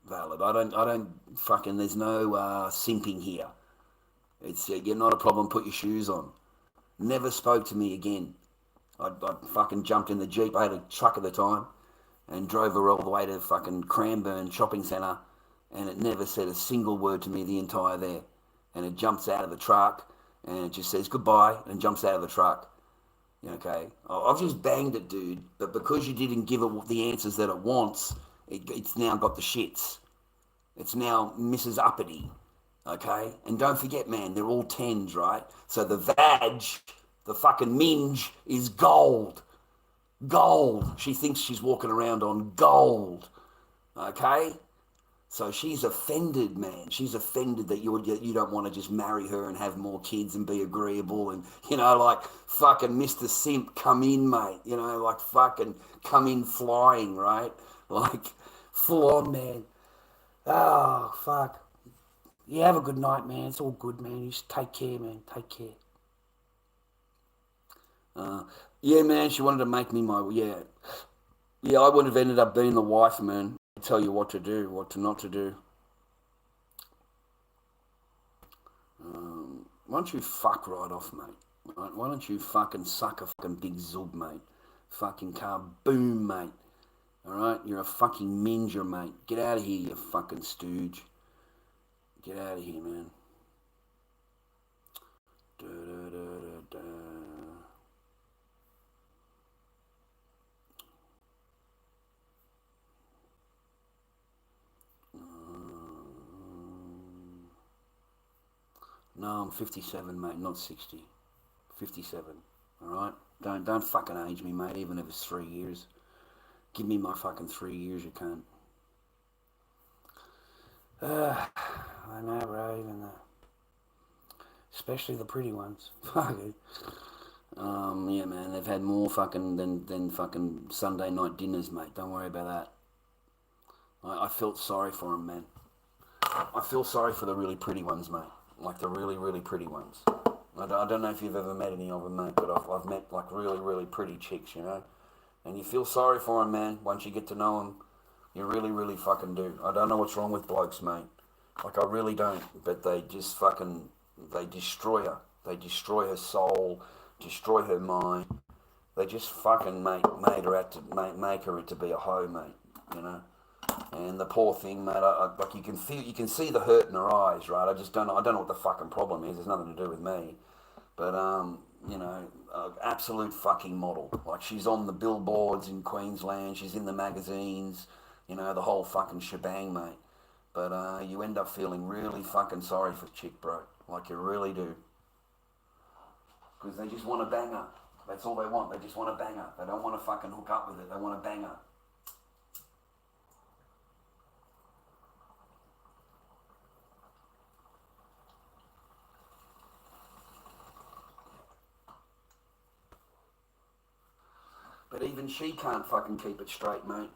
Valid. I don't fucking, there's no simping here. It's, you're not a problem. Put your shoes on. Never spoke to me again. I fucking jumped in the Jeep. I had a truck at the time and drove her all the way to fucking Cranbourne shopping centre, and it never said a single word to me the entire there. And it jumps out of the truck and it just says goodbye and jumps out of the truck. Okay, I've just banged it, dude. But because you didn't give it the answers that it wants, it's now got the shits. It's now Mrs. Uppity. Okay, and don't forget, man, they're all tens, right? So the vag, the fucking minge, is gold. Gold. She thinks she's walking around on gold. Okay. So she's offended, man. She's offended that you don't want to just marry her and have more kids and be agreeable and, you know, like fucking Mr. Simp, come in, mate. You know, like fucking come in flying, right? Like full on, man. Oh, fuck. Yeah, have a good night, man. It's all good, man. You just take care, man. Take care. Yeah, man, she wanted to make me my, yeah. Yeah, I would have ended up being the wife, man. Tell you what to do, what to not to do. Why don't you fuck right off, mate? Right? Why don't you fucking suck a fucking big zub, mate? Fucking kaboom, mate. Alright? You're a fucking minger, mate. Get out of here, you fucking stooge. Get out of here, man. Da, da, da, da, da. No, I'm 57, mate, not 60. 57, alright? Don't fucking age me, mate, even if it's 3 years. Give me my fucking 3 years, you can't. I know, bro, even especially the pretty ones. Fuck it. Yeah, man, they've had more fucking than fucking Sunday night dinners, mate. Don't worry about that. I felt sorry for them, man. I feel sorry for the really pretty ones, mate. Like the really, really pretty ones. I don't know if you've ever met any of them, mate, but I've met like really, really pretty chicks, you know? And you feel sorry for them, man, once you get to know them. You really, really fucking do. I don't know what's wrong with blokes, mate. Like, I really don't. But they just fucking, they destroy her. They destroy her soul, destroy her mind. They just fucking make her out to make her to be a hoe, mate, you know? And the poor thing, mate, like you can see the hurt in her eyes, right? I don't know what the fucking problem is. There's nothing to do with me, but you know, absolute fucking model. Like she's on the billboards in Queensland. She's in the magazines. You know, the whole fucking shebang, mate. But you end up feeling really fucking sorry for the chick, bro. Like you really do, because they just want to bang her. That's all they want. They just want to bang her. They don't want to fucking hook up with her. They want to bang her. But even she can't fucking keep it straight, mate.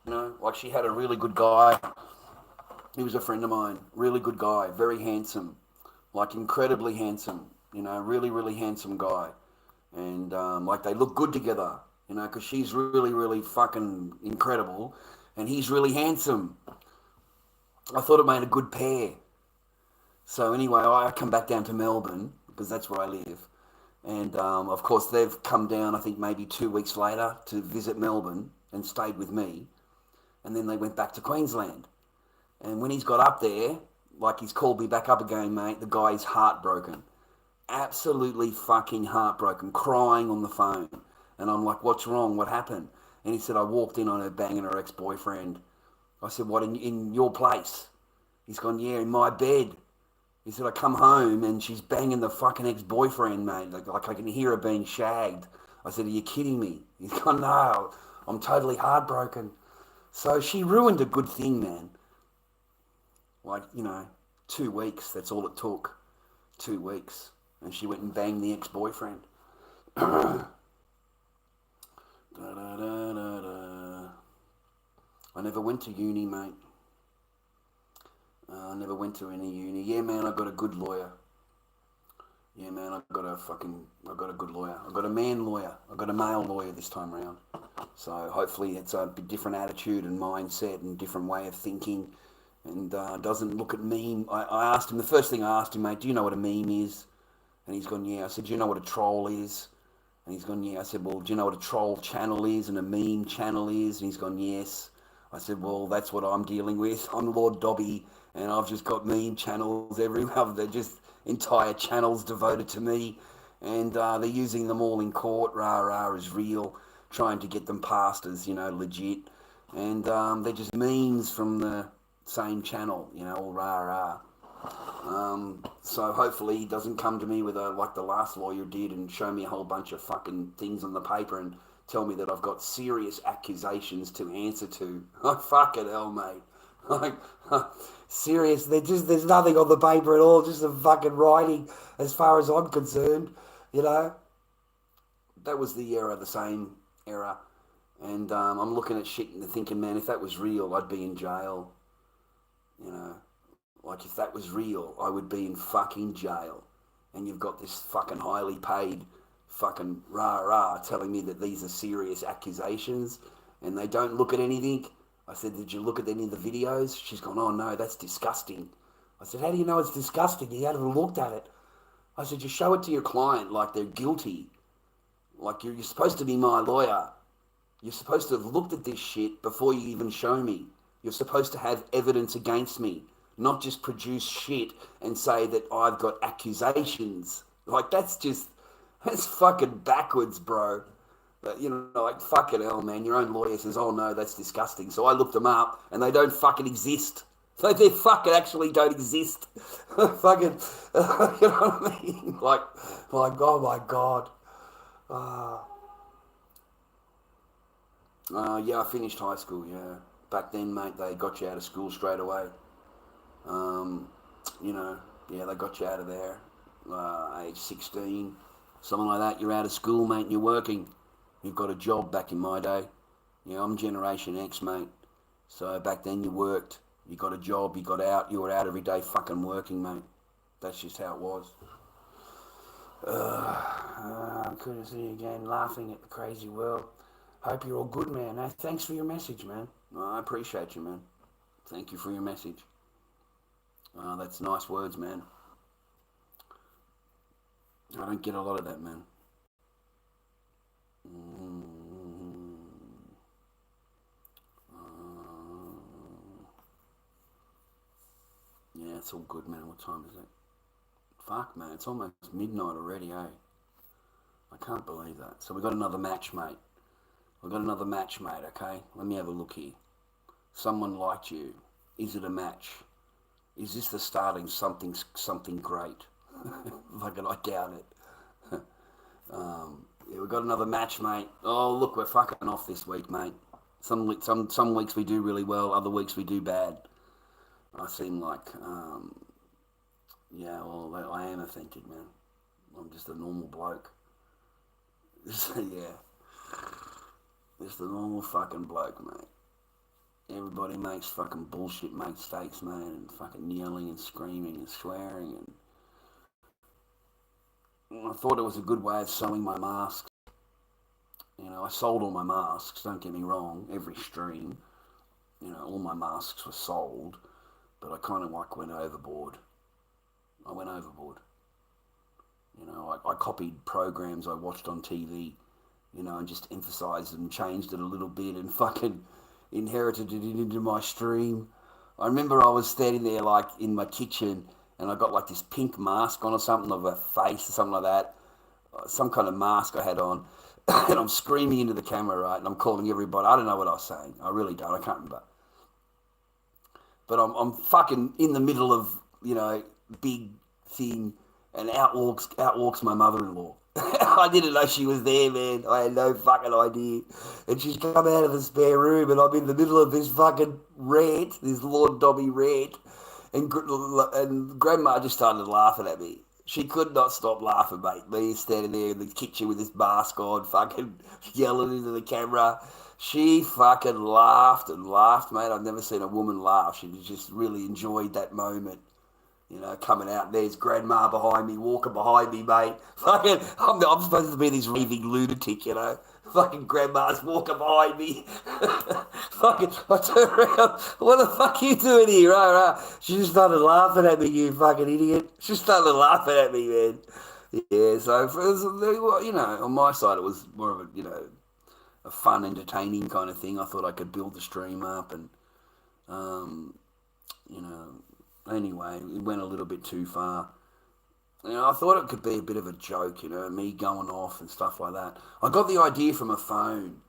You know, like she had a really good guy. He was a friend of mine. Really good guy. Very handsome. Like incredibly handsome. You know, really, really handsome guy. And like they look good together. You know, because she's really, really fucking incredible. And he's really handsome. I thought it made a good pair. So anyway, I come back down to Melbourne, because that's where I live. And of course, they've come down, I think maybe 2 weeks later to visit Melbourne and stayed with me. And then they went back to Queensland. And when he's got up there, like he's called me back up again, mate, the guy's heartbroken. Absolutely fucking heartbroken, crying on the phone. And I'm like, what's wrong? What happened? And he said, I walked in on her banging her ex-boyfriend. I said, what, in your place? He's gone, yeah, in my bed. He said, I come home and she's banging the fucking ex-boyfriend, mate. Like I can hear her being shagged. I said, are you kidding me? He's gone, no, I'm totally heartbroken. So she ruined a good thing, man. Like, 2 weeks, that's all it took. 2 weeks. And she went and banged the ex-boyfriend. Da, da, da, da, da. I never went to uni, mate. I never went to any uni. Yeah, man, I got a good lawyer. Yeah, man, I got a good lawyer. I got a man lawyer. I got a male lawyer this time round. So hopefully it's a different attitude and mindset and different way of thinking, and doesn't look at meme. I asked him, the first thing I asked him, mate, do you know what a meme is? And he's gone, yeah. I said, do you know what a troll is? And he's gone, yeah. I said, well, do you know what a troll channel is and a meme channel is? And he's gone, yes. I said, well, that's what I'm dealing with. I'm Lord Dobby, and I've just got meme channels everywhere. They're just entire channels devoted to me, and they're using them all in court. Rah, rah is real, trying to get them passed as, legit. And they're just memes from the same channel, all rah, rah. So hopefully he doesn't come to me with like the last lawyer did and show me a whole bunch of fucking things on the paper and tell me that I've got serious accusations to answer to. Oh, fucking hell, mate. Like, serious. There's nothing on the paper at all, just some fucking writing as far as I'm concerned, That was the same era. And I'm looking at shit and thinking, man, if that was real, I'd be in jail. Like, if that was real, I would be in fucking jail. And you've got this fucking highly paid fucking rah-rah telling me that these are serious accusations and they don't look at anything. I said, did you look at any of the videos? She's gone, oh no, that's disgusting. I said, how do you know it's disgusting? You haven't looked at it. I said, you show it to your client like they're guilty. Like, you're supposed to be my lawyer. You're supposed to have looked at this shit before you even show me. You're supposed to have evidence against me, not just produce shit and say that I've got accusations. Like, that's fucking backwards, bro. But, like, fucking hell, man. Your own lawyer says, oh no, that's disgusting. So I looked them up and they don't fucking exist. They fucking actually don't exist. Fucking, you know what I mean? Like, oh my God. Yeah, I finished high school, yeah. Back then, mate, they got you out of school straight away. Yeah, they got you out of there, age 16, something like that. You're out of school, mate, and you're working. You've got a job back in my day. I'm Generation X, mate. So back then you worked. You got a job, you got out, you were out every day fucking working, mate. That's just how it was. Good to see you again, laughing at the crazy world. Hope you're all good, man. Thanks for your message, man. I appreciate you, man. Thank you for your message. That's nice words, man. I don't get a lot of that, man. Yeah, it's all good, man. What time is it? Fuck, man. It's almost midnight already, eh? I can't believe that. So we got another match, mate. Okay? Let me have a look here. Someone liked you. Is it a match? Is this the starting something great? Fucking, I doubt it. Yeah, we got another match, mate. Oh, look, we're fucking off this week, mate. Some weeks we do really well, other weeks we do bad. I seem like, yeah, well, I am authentic, man. I'm just a normal bloke. Yeah. Just a normal fucking bloke, mate. Everybody makes fucking bullshit mistakes, man, and fucking yelling and screaming and swearing. And I thought it was a good way of selling my masks. I sold all my masks, don't get me wrong, every stream. All my masks were sold, but I kind of like went overboard. I copied programs I watched on TV, and just emphasised and changed it a little bit and fucking inherited it into my stream. I remember I was standing there like in my kitchen and I got like this pink mask on or something of a face or something like that, some kind of mask I had on, and I'm screaming into the camera, right, and I'm calling everybody. I don't know what I was saying. I really don't. I can't remember. But I'm fucking in the middle of, big thing, and out walks my mother-in-law. I didn't know she was there, man. I had no fucking idea. And she's come out of the spare room, and I'm in the middle of this fucking rant, this Lord Dobby rant, and Grandma just started laughing at me. She could not stop laughing, mate. Me standing there in the kitchen with this mask on, fucking yelling into the camera. She fucking laughed and laughed, mate. I've never seen a woman laugh. She just really enjoyed that moment. Coming out, there's Grandma behind me, walking behind me, mate. Fucking, I'm supposed to be this raving lunatic, Fucking Grandma's walking behind me. Fucking, I turn around, what the fuck are you doing here? Right. She just started laughing at me, you fucking idiot. She started laughing at me, man. Yeah, so, on my side, it was more of a fun, entertaining kind of thing. I thought I could build the stream up and, anyway, it went a little bit too far. I thought it could be a bit of a joke, me going off and stuff like that. I got the idea from a phone.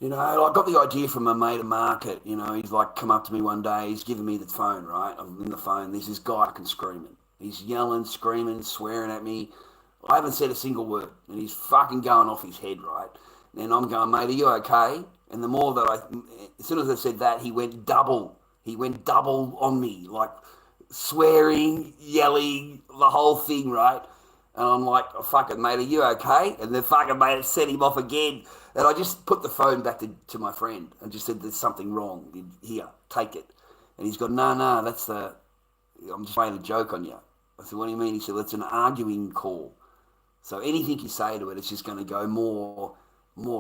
I got the idea from a mate at market. He's like come up to me one day. He's giving me the phone, right? I'm in the phone. There's this guy fucking screaming. He's yelling, screaming, swearing at me. I haven't said a single word. And he's fucking going off his head, right? And I'm going, mate, are you okay? And the more that as soon as I said that, he went double. He went double on me, like swearing, yelling, the whole thing, right? And I'm like, oh, fucking mate, are you okay? And the fucking mate set him off again. And I just put the phone back to my friend and just said, there's something wrong. Here, take it. And he's gone, no, I'm just playing a joke on you. I said, what do you mean? He said, well, it's an arguing call. So anything you say to it, it's just going to go more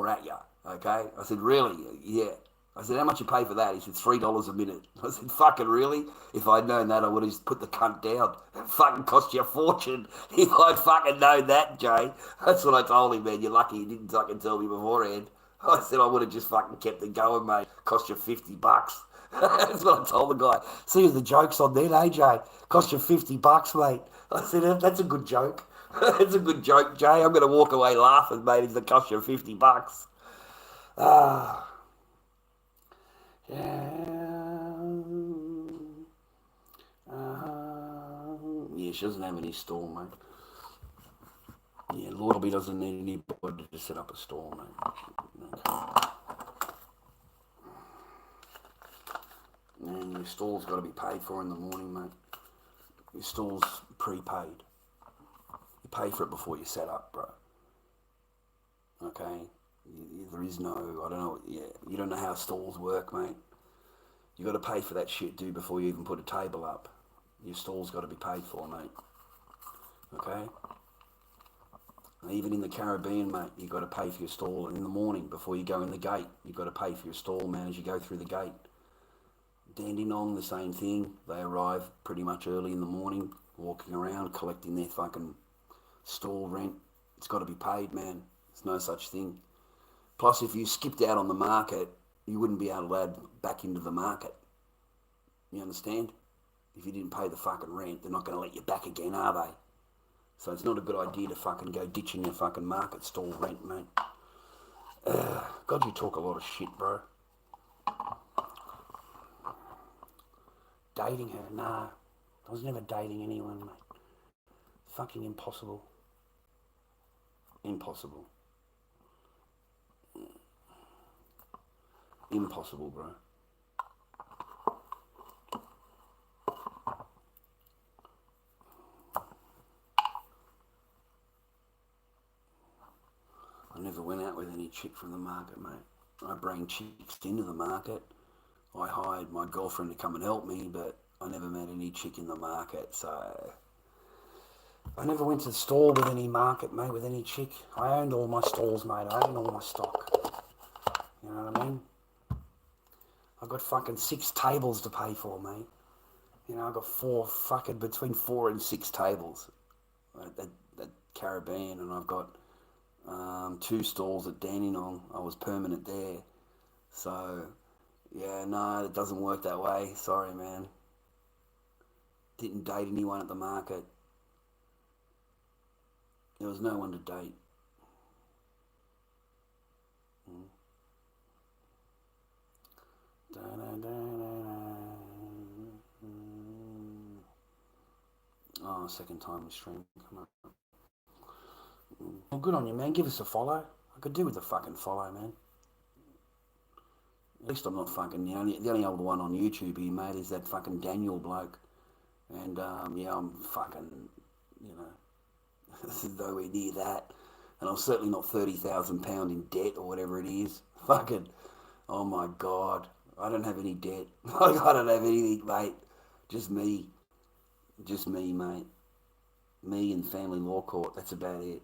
at you, okay? I said, really? Yeah. I said, how much you pay for that? He said, $3 a minute. I said, fucking really? If I'd known that, I would have just put the cunt down. It fucking cost you a fortune if I'd fucking known that, Jay. That's what I told him, man. You're lucky you didn't fucking tell me beforehand. I said, I would have just fucking kept it going, mate. Cost you $50. That's what I told the guy. See, the joke's on there, AJ. Cost you $50, mate. I said, that's a good joke. It's a good joke, Jay. I'm going to walk away laughing, mate, if it costs you $50. Yeah, she doesn't have any store, mate. Yeah, Dobby doesn't need anybody to set up a store, mate. Okay. And your store's got to be paid for in the morning, mate. Your store's prepaid. You pay for it before you set up, bro. Okay? There is no, I don't know, you don't know how stalls work, mate. You got to pay for that shit, dude, before you even put a table up. Your stall's got to be paid for, mate. Okay? And even in the Caribbean, mate, you got to pay for your stall in the morning before you go in the gate. You got to pay for your stall, man, as you go through the gate. Dandenong, the same thing. They arrive pretty much early in the morning, walking around, collecting their fucking stall rent. It's got to be paid, man. There's no such thing. Plus, if you skipped out on the market, you wouldn't be allowed back into the market. You understand? If you didn't pay the fucking rent, they're not going to let you back again, are they? So it's not a good idea to fucking go ditching your fucking market stall rent, mate. God, you talk a lot of shit, bro. Dating her? Nah. I was never dating anyone, mate. Fucking impossible. Impossible. Impossible, bro. I never went out with any chick from the market, mate. I bring chicks into the market. I hired my girlfriend to come and help me, but I never met any chick in the market, so I never went to the store with any market, mate, with any chick. I owned all my stalls, mate. I owned all my stock. You know what I mean? I got fucking 6 tables to pay for, mate. I got between 4 and 6 tables. That Caribbean, and I've got 2 stalls at Dandenong. I was permanent there. So, yeah, no, it doesn't work that way. Sorry, man. Didn't date anyone at the market. There was no one to date. Oh, second time the stream. Come on. Well, good on you, man. Give us a follow. I could do with a fucking follow, man. At least I'm not fucking the only other one on YouTube here, mate, is that fucking Daniel bloke. And yeah, I'm fucking, you know, nowhere near that. And I'm certainly not £30,000 in debt or whatever it is. Fucking, oh my God, I don't have any debt. I don't have anything, mate. Just me, mate. Me and family law court. That's about it.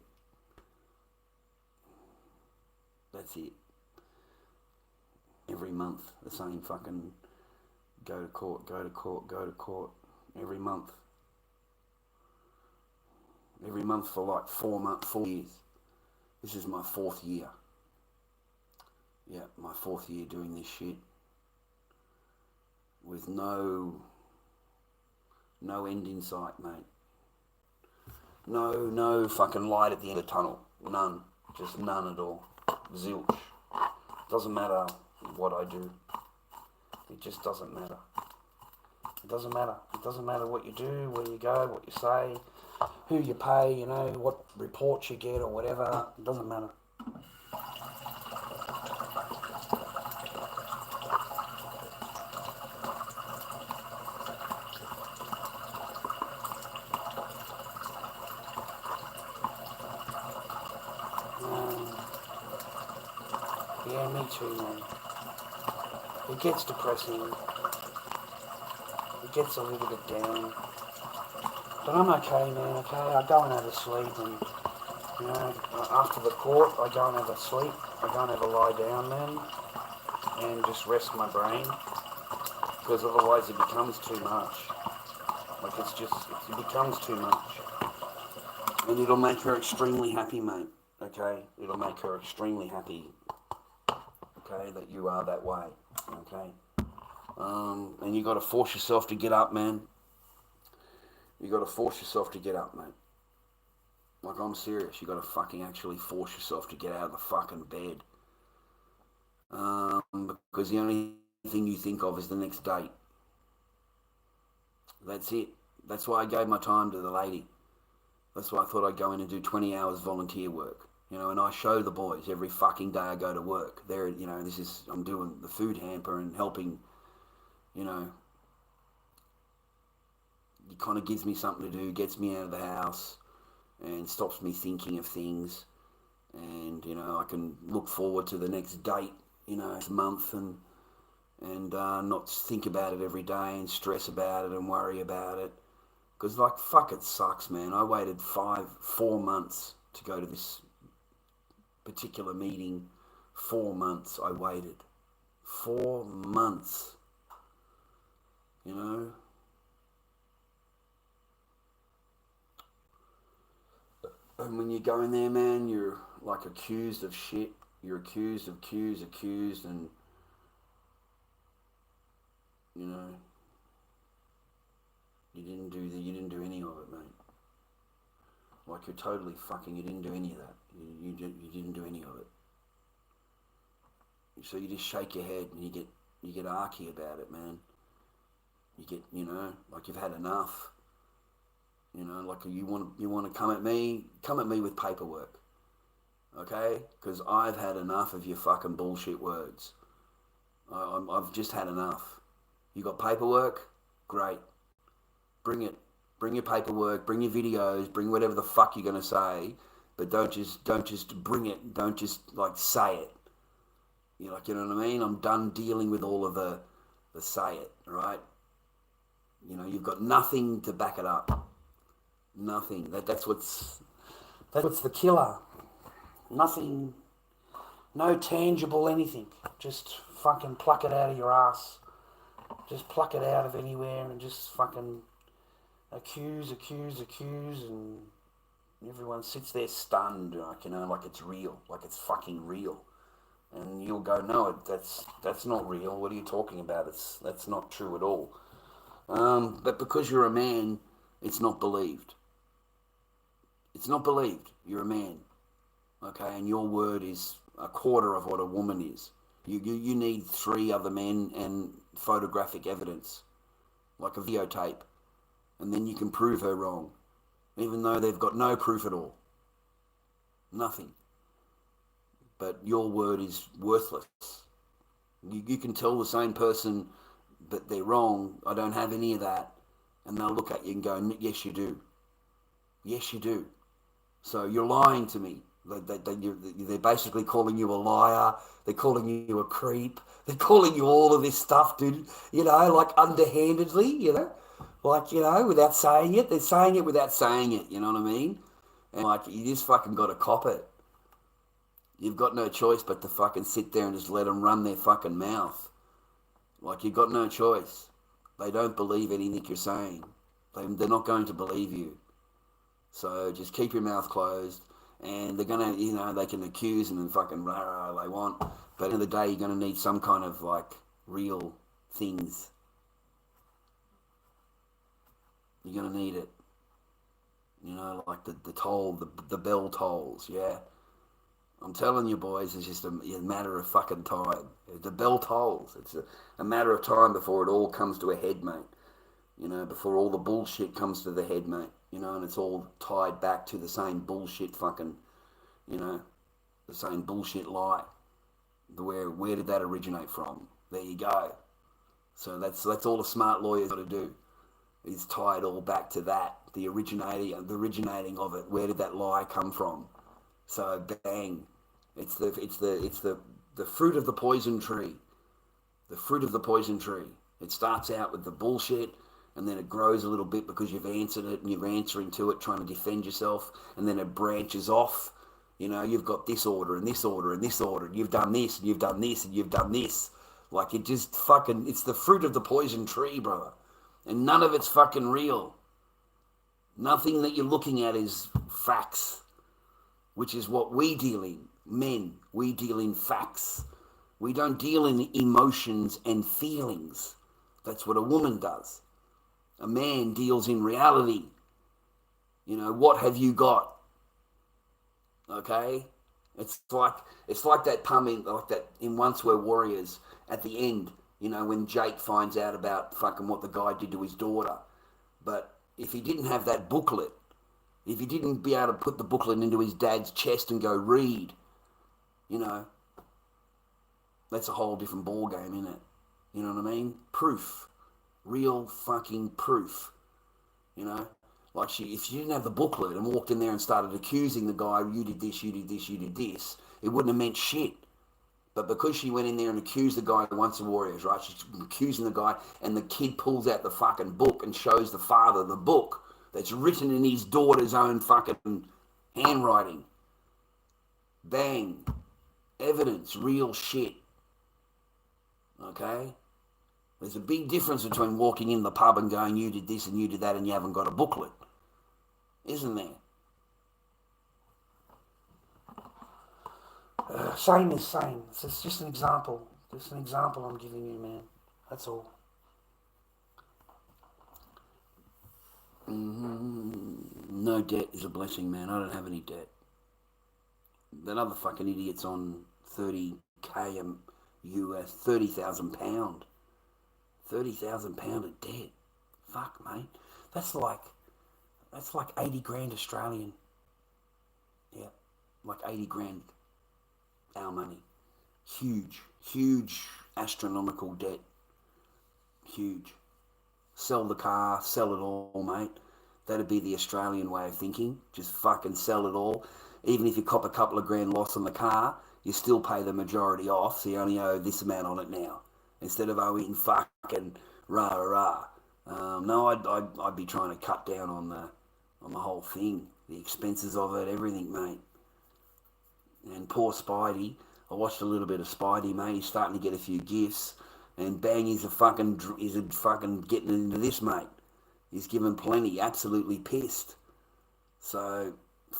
That's it. Every month, the same fucking go to court. Every month. Every month for like 4 years. This is my 4th year. Yeah, my 4th year doing this shit. With no end in sight, mate. No fucking light at the end of the tunnel. None. Just none at all. Zilch. Doesn't matter what I do. It just doesn't matter. It doesn't matter. It doesn't matter what you do, where you go, what you say, who you pay, you know, what reports you get or whatever. It doesn't matter. Yeah, me too, man. It gets depressing. It gets a little bit down. But I'm okay, man, okay? I go and have a sleep and, you know, after the court, I go and have a sleep. I go and have a lie down, man, and just rest my brain. Because otherwise it becomes too much. Like, it becomes too much. And it'll make her extremely happy, mate, okay? It'll make her extremely happy, okay, that you are that way, okay? And you got to force yourself to get up, man. You got to force yourself to get up, mate. Like, I'm serious. You got to fucking actually force yourself to get out of the fucking bed. Because the only thing you think of is the next date. That's it. That's why I gave my time to the lady. That's why I thought I'd go in and do 20 hours volunteer work. You know, and I show the boys every fucking day I go to work. There, you know, I'm doing the food hamper and helping, you know. It kind of gives me something to do, gets me out of the house, and stops me thinking of things. And, you know, I can look forward to the next date, you know, next month, and not think about it every day and stress about it and worry about it. Because, like, fuck, it sucks, man. I waited 4 months to go to this particular meeting. 4 months I waited. 4 months. You know? And when you go in there, man, you're like accused of shit. You're accused, and, you know, you didn't do any of it, mate. Like, you're totally fucking, you didn't do any of that. You didn't do any of it. So you just shake your head and you get arky about it, man. You get, you know, like you've had enough. You know, like you want to come at me with paperwork, okay? Because I've had enough of your fucking bullshit words. I've just had enough. You got paperwork? Great. Bring it. Bring your paperwork. Bring your videos. Bring whatever the fuck you're gonna say. But don't just bring it. Don't just like say it. You know what I mean? I'm done dealing with all of the say it. Right? You know, you've got nothing to back it up. Nothing. That's what's the killer. Nothing. No tangible anything. Just fucking pluck it out of your ass. Just pluck it out of anywhere and just fucking accuse and Everyone sits there stunned, like it's real, like it's fucking real. And you'll go, no, that's not real. What are you talking about? That's not true at all. But because you're a man, it's not believed. It's not believed. You're a man, okay, and your word is a quarter of what a woman is. You need three other men and photographic evidence, like a videotape, and then you can prove her wrong, even though they've got no proof at all. Nothing. But your word is worthless. You can tell the same person that they're wrong, I don't have any of that, and they'll look at you and go, yes, you do. Yes, you do. So you're lying to me. They're basically calling you a liar. They're calling you a creep. They're calling you all of this stuff, dude. Like underhandedly, like, without saying it. They're saying it without saying it, you know what I mean? And like, you just fucking got to cop it. You've got no choice but to fucking sit there and just let them run their fucking mouth. Like, you've got no choice. They don't believe anything you're saying. They're not going to believe you. So just keep your mouth closed. And they're going to, they can accuse and fucking rah rah they want. But at the end of the day, you're going to need some kind of, like, real things. You're going to need it. Like the toll, the bell tolls, yeah. I'm telling you, boys, it's just a matter of fucking time. The bell tolls. It's a matter of time before it all comes to a head, mate. Before all the bullshit comes to the head, mate. And it's all tied back to the same bullshit fucking, the same bullshit lie. Where did that originate from? There you go. So that's all a smart lawyer's got to do. Is tie it all back to that, the originating of it. Where did that lie come from? So bang, it's the fruit of the poison tree. The fruit of the poison tree. It starts out with the bullshit, and then it grows a little bit because you've answered it and you're answering to it, trying to defend yourself, and then it branches off. You've got this order and this order and this order, and you've done this and you've done this and you've done this. Like, it just fucking, it's the fruit of the poison tree, brother. And none of it's fucking real. Nothing that you're looking at is facts, which is what we deal in. Men, we deal in facts. We don't deal in emotions and feelings. That's what a woman does. A man deals in reality. What have you got? Okay? It's like that in Once Were Warriors at the end, when Jake finds out about fucking what the guy did to his daughter. But if he didn't have that booklet, if he didn't be able to put the booklet into his dad's chest and go read, that's a whole different ball game, isn't it? You know what I mean? Proof. Real fucking proof. Like if she didn't have the booklet and walked in there and started accusing the guy, you did this, you did this, you did this, it wouldn't have meant shit. But because she went in there and accused the guy who Once the Warriors, right? She's accusing the guy, and the kid pulls out the fucking book and shows the father the book that's written in his daughter's own fucking handwriting. Bang. Evidence. Real shit. Okay? There's a big difference between walking in the pub and going, you did this and you did that, and you haven't got a booklet. Isn't there? Same is same. It's just an example. Just an example I'm giving you, man. That's all. No debt is a blessing, man. I don't have any debt. That other fucking idiot's on 30k US, £30,000. £30,000 of debt. Fuck, mate. That's like 80 grand Australian. Yeah, like 80 grand our money. Huge astronomical debt. Huge. Sell the car, sell it all, mate. That'd be the Australian way of thinking. Just fucking sell it all. Even if you cop a couple of grand loss on the car, you still pay the majority off, so you only owe this amount on it now. Instead of owing fucking rah. No, I'd be trying to cut down on the whole thing. The expenses of it, everything, mate. And poor Spidey. I watched a little bit of Spidey, mate. He's starting to get a few gifts. And bang, he's a fucking getting into this, mate. He's given plenty, absolutely pissed. So,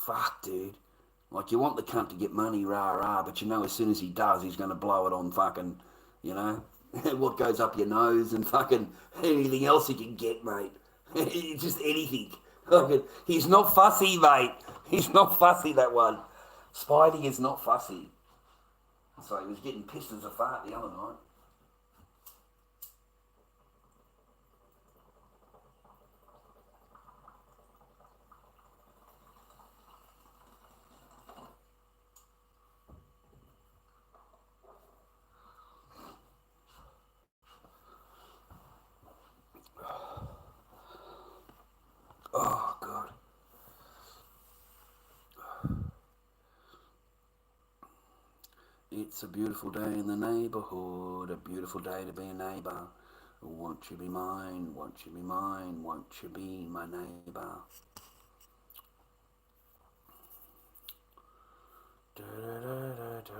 fuck, dude. Like, you want the cunt to get money, rah, rah, but you know as soon as he does, he's going to blow it on fucking, you know, what goes up your nose and fucking anything else he can get, mate. Just anything. He's not fussy, mate. He's not fussy, that one. Spidey is not fussy. So he was getting pissed as a fart the other night. Oh, God. It's a beautiful day in the neighbourhood, a beautiful day to be a neighbour. Won't you be mine, won't you be mine, won't you be my neighbour? Da, da, da, da, da.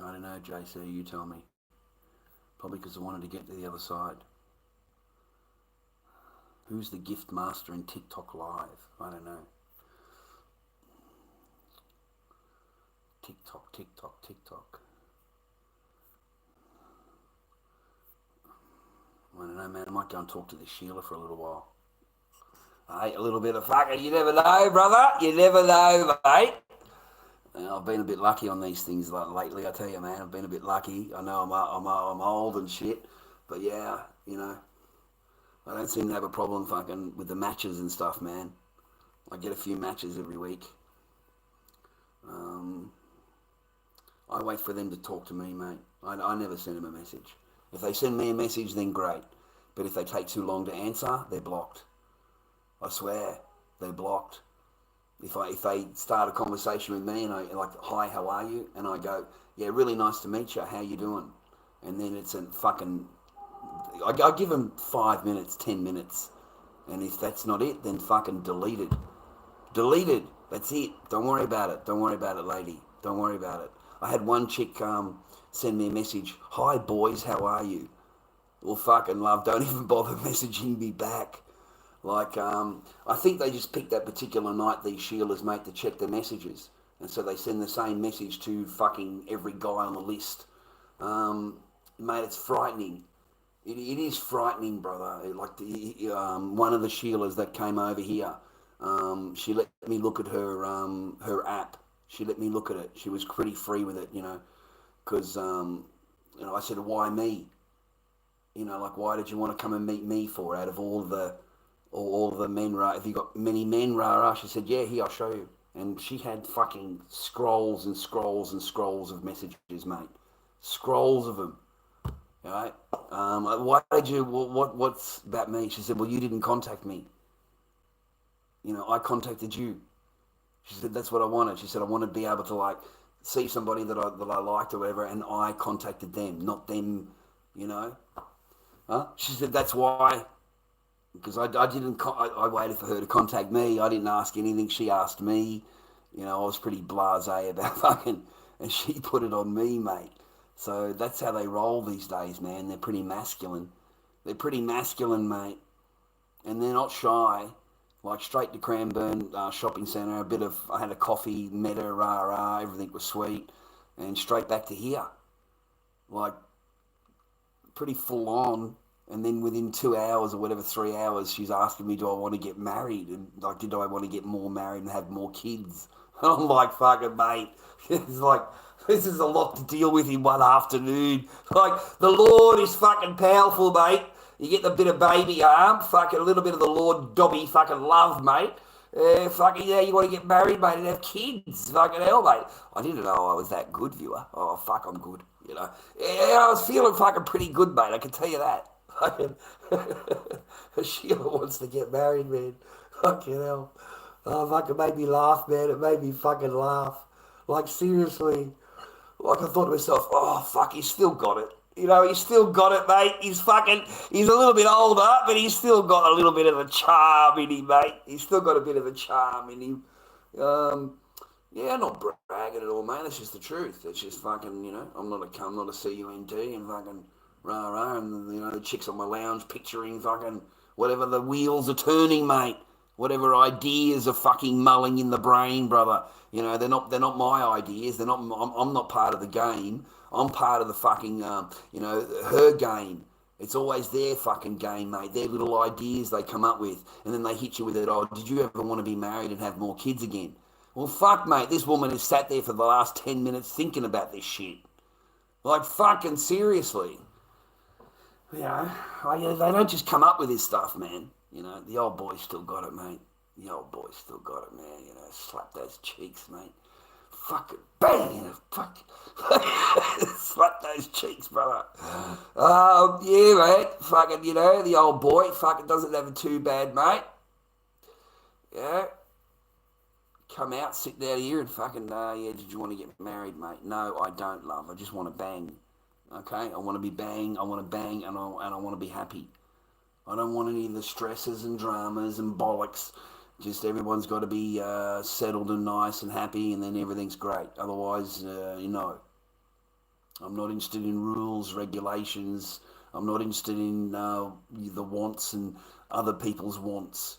I don't know, JC, you tell me. Probably because I wanted to get to the other side. Who's the gift master in TikTok Live? I don't know. TikTok, TikTok, TikTok. I don't know, man. I might go and talk to this Sheila for a little while. Hey, a little bit of fucking, you never know, brother. You never know, mate. I've been a bit lucky on these things lately, I tell you, man. I've been a bit lucky. I know I'm old and shit, but yeah, you know, I don't seem to have a problem fucking with the matches and stuff, man. I get a few matches every week. I wait for them to talk to me, mate. I never send them a message. If they send me a message, then great. But if they take too long to answer, they're blocked. I swear, they're blocked. If they start a conversation with me and I like, hi, how are you? And I go, yeah, really nice to meet you. How you doing? And then it's a fucking, I give them 5 minutes, 10 minutes. And if that's not it, then fucking deleted. Deleted. That's it. Don't worry about it. Don't worry about it, lady. Don't worry about it. I had one chick send me a message. Hi, boys. How are you? Well, fucking love. Don't even bother messaging me back. Like, I think they just picked that particular night, these Sheilas, mate, to check their messages. And so they send the same message to fucking every guy on the list. Mate, it's frightening. It is frightening, brother. Like, one of the Sheilas that came over here, she let me look at her app. She let me look at it. She was pretty free with it, you know, because, you know, I said, why me? You know, like, why did you want to come and meet me for out of all the men, rah? Have you got many men, rah? She said, yeah, here, I'll show you. And she had fucking scrolls and scrolls and scrolls of messages, mate. Scrolls of them. All right? Why did you, what's about me? She said, well, you didn't contact me. You know, I contacted you. She said, that's what I wanted. She said, I want to be able to, like, see somebody that I liked or whatever, and I contacted them, not them, you know? Huh? She said, that's why. Because I waited for her to contact me. I didn't ask anything. She asked me. You know, I was pretty blasé about fucking, and she put it on me, mate. So that's how they roll these days, man. They're pretty masculine. They're pretty masculine, mate. And they're not shy. Like, straight to Cranbourne shopping centre, I had a coffee, met her, rah, everything was sweet. And straight back to here. Like, pretty full on. And then within 2 hours or whatever, 3 hours, she's asking me, do I want to get married? And like, do I want to get more married and have more kids? And I'm like, fucking mate, it's like, this is a lot to deal with in one afternoon. Like, the Lord is fucking powerful, mate. You get the bit of baby arm, fucking a little bit of the Lord Dobby fucking love, mate. Fucking, yeah, you want to get married, mate, and have kids. Fucking hell, mate. I didn't know I was that good, viewer. Oh, fuck, I'm good, you know. Yeah, I was feeling fucking pretty good, mate, I can tell you that. Fucking Sheila wants to get married, man. Fucking hell. Oh, fucking made me laugh, man. It made me fucking laugh. Like, seriously. Like, I thought to myself, oh, fuck, he's still got it. You know, he's still got it, mate. He's a little bit older, but he's still got a little bit of the charm in him, mate. He's still got a bit of the charm in him. Um, yeah, not bragging at all, mate. That's just the truth. It's just fucking, I'm not a CUNT and fucking rah rah, and the chicks on my lounge picturing fucking whatever the wheels are turning, mate. Whatever ideas are fucking mulling in the brain, brother. They're not my ideas. They're not. I'm not part of the game. I'm part of the fucking, her game. It's always their fucking game, mate. Their little ideas they come up with, and then they hit you with it. Oh, did you ever want to be married and have more kids again? Well, fuck, mate. This woman has sat there for the last 10 minutes thinking about this shit. Like, fucking seriously. They don't just come up with this stuff, man. The old boy's still got it, mate. The old boy's still got it, man. Slap those cheeks, mate. Fucking bang! Fuck. Slap those cheeks, brother. Yeah, mate. Fucking, the old boy fucking doesn't have it too bad, mate. Yeah. Come out, sit down here and fucking, yeah, did you want to get married, mate? No, I don't, love. I just want to bang. Okay? I want to be bang, I want to bang, and I want to be happy. I don't want any of the stresses and dramas and bollocks. Just everyone's got to be settled and nice and happy, and then everything's great. Otherwise, I'm not interested in rules, regulations. I'm not interested in the wants and other people's wants.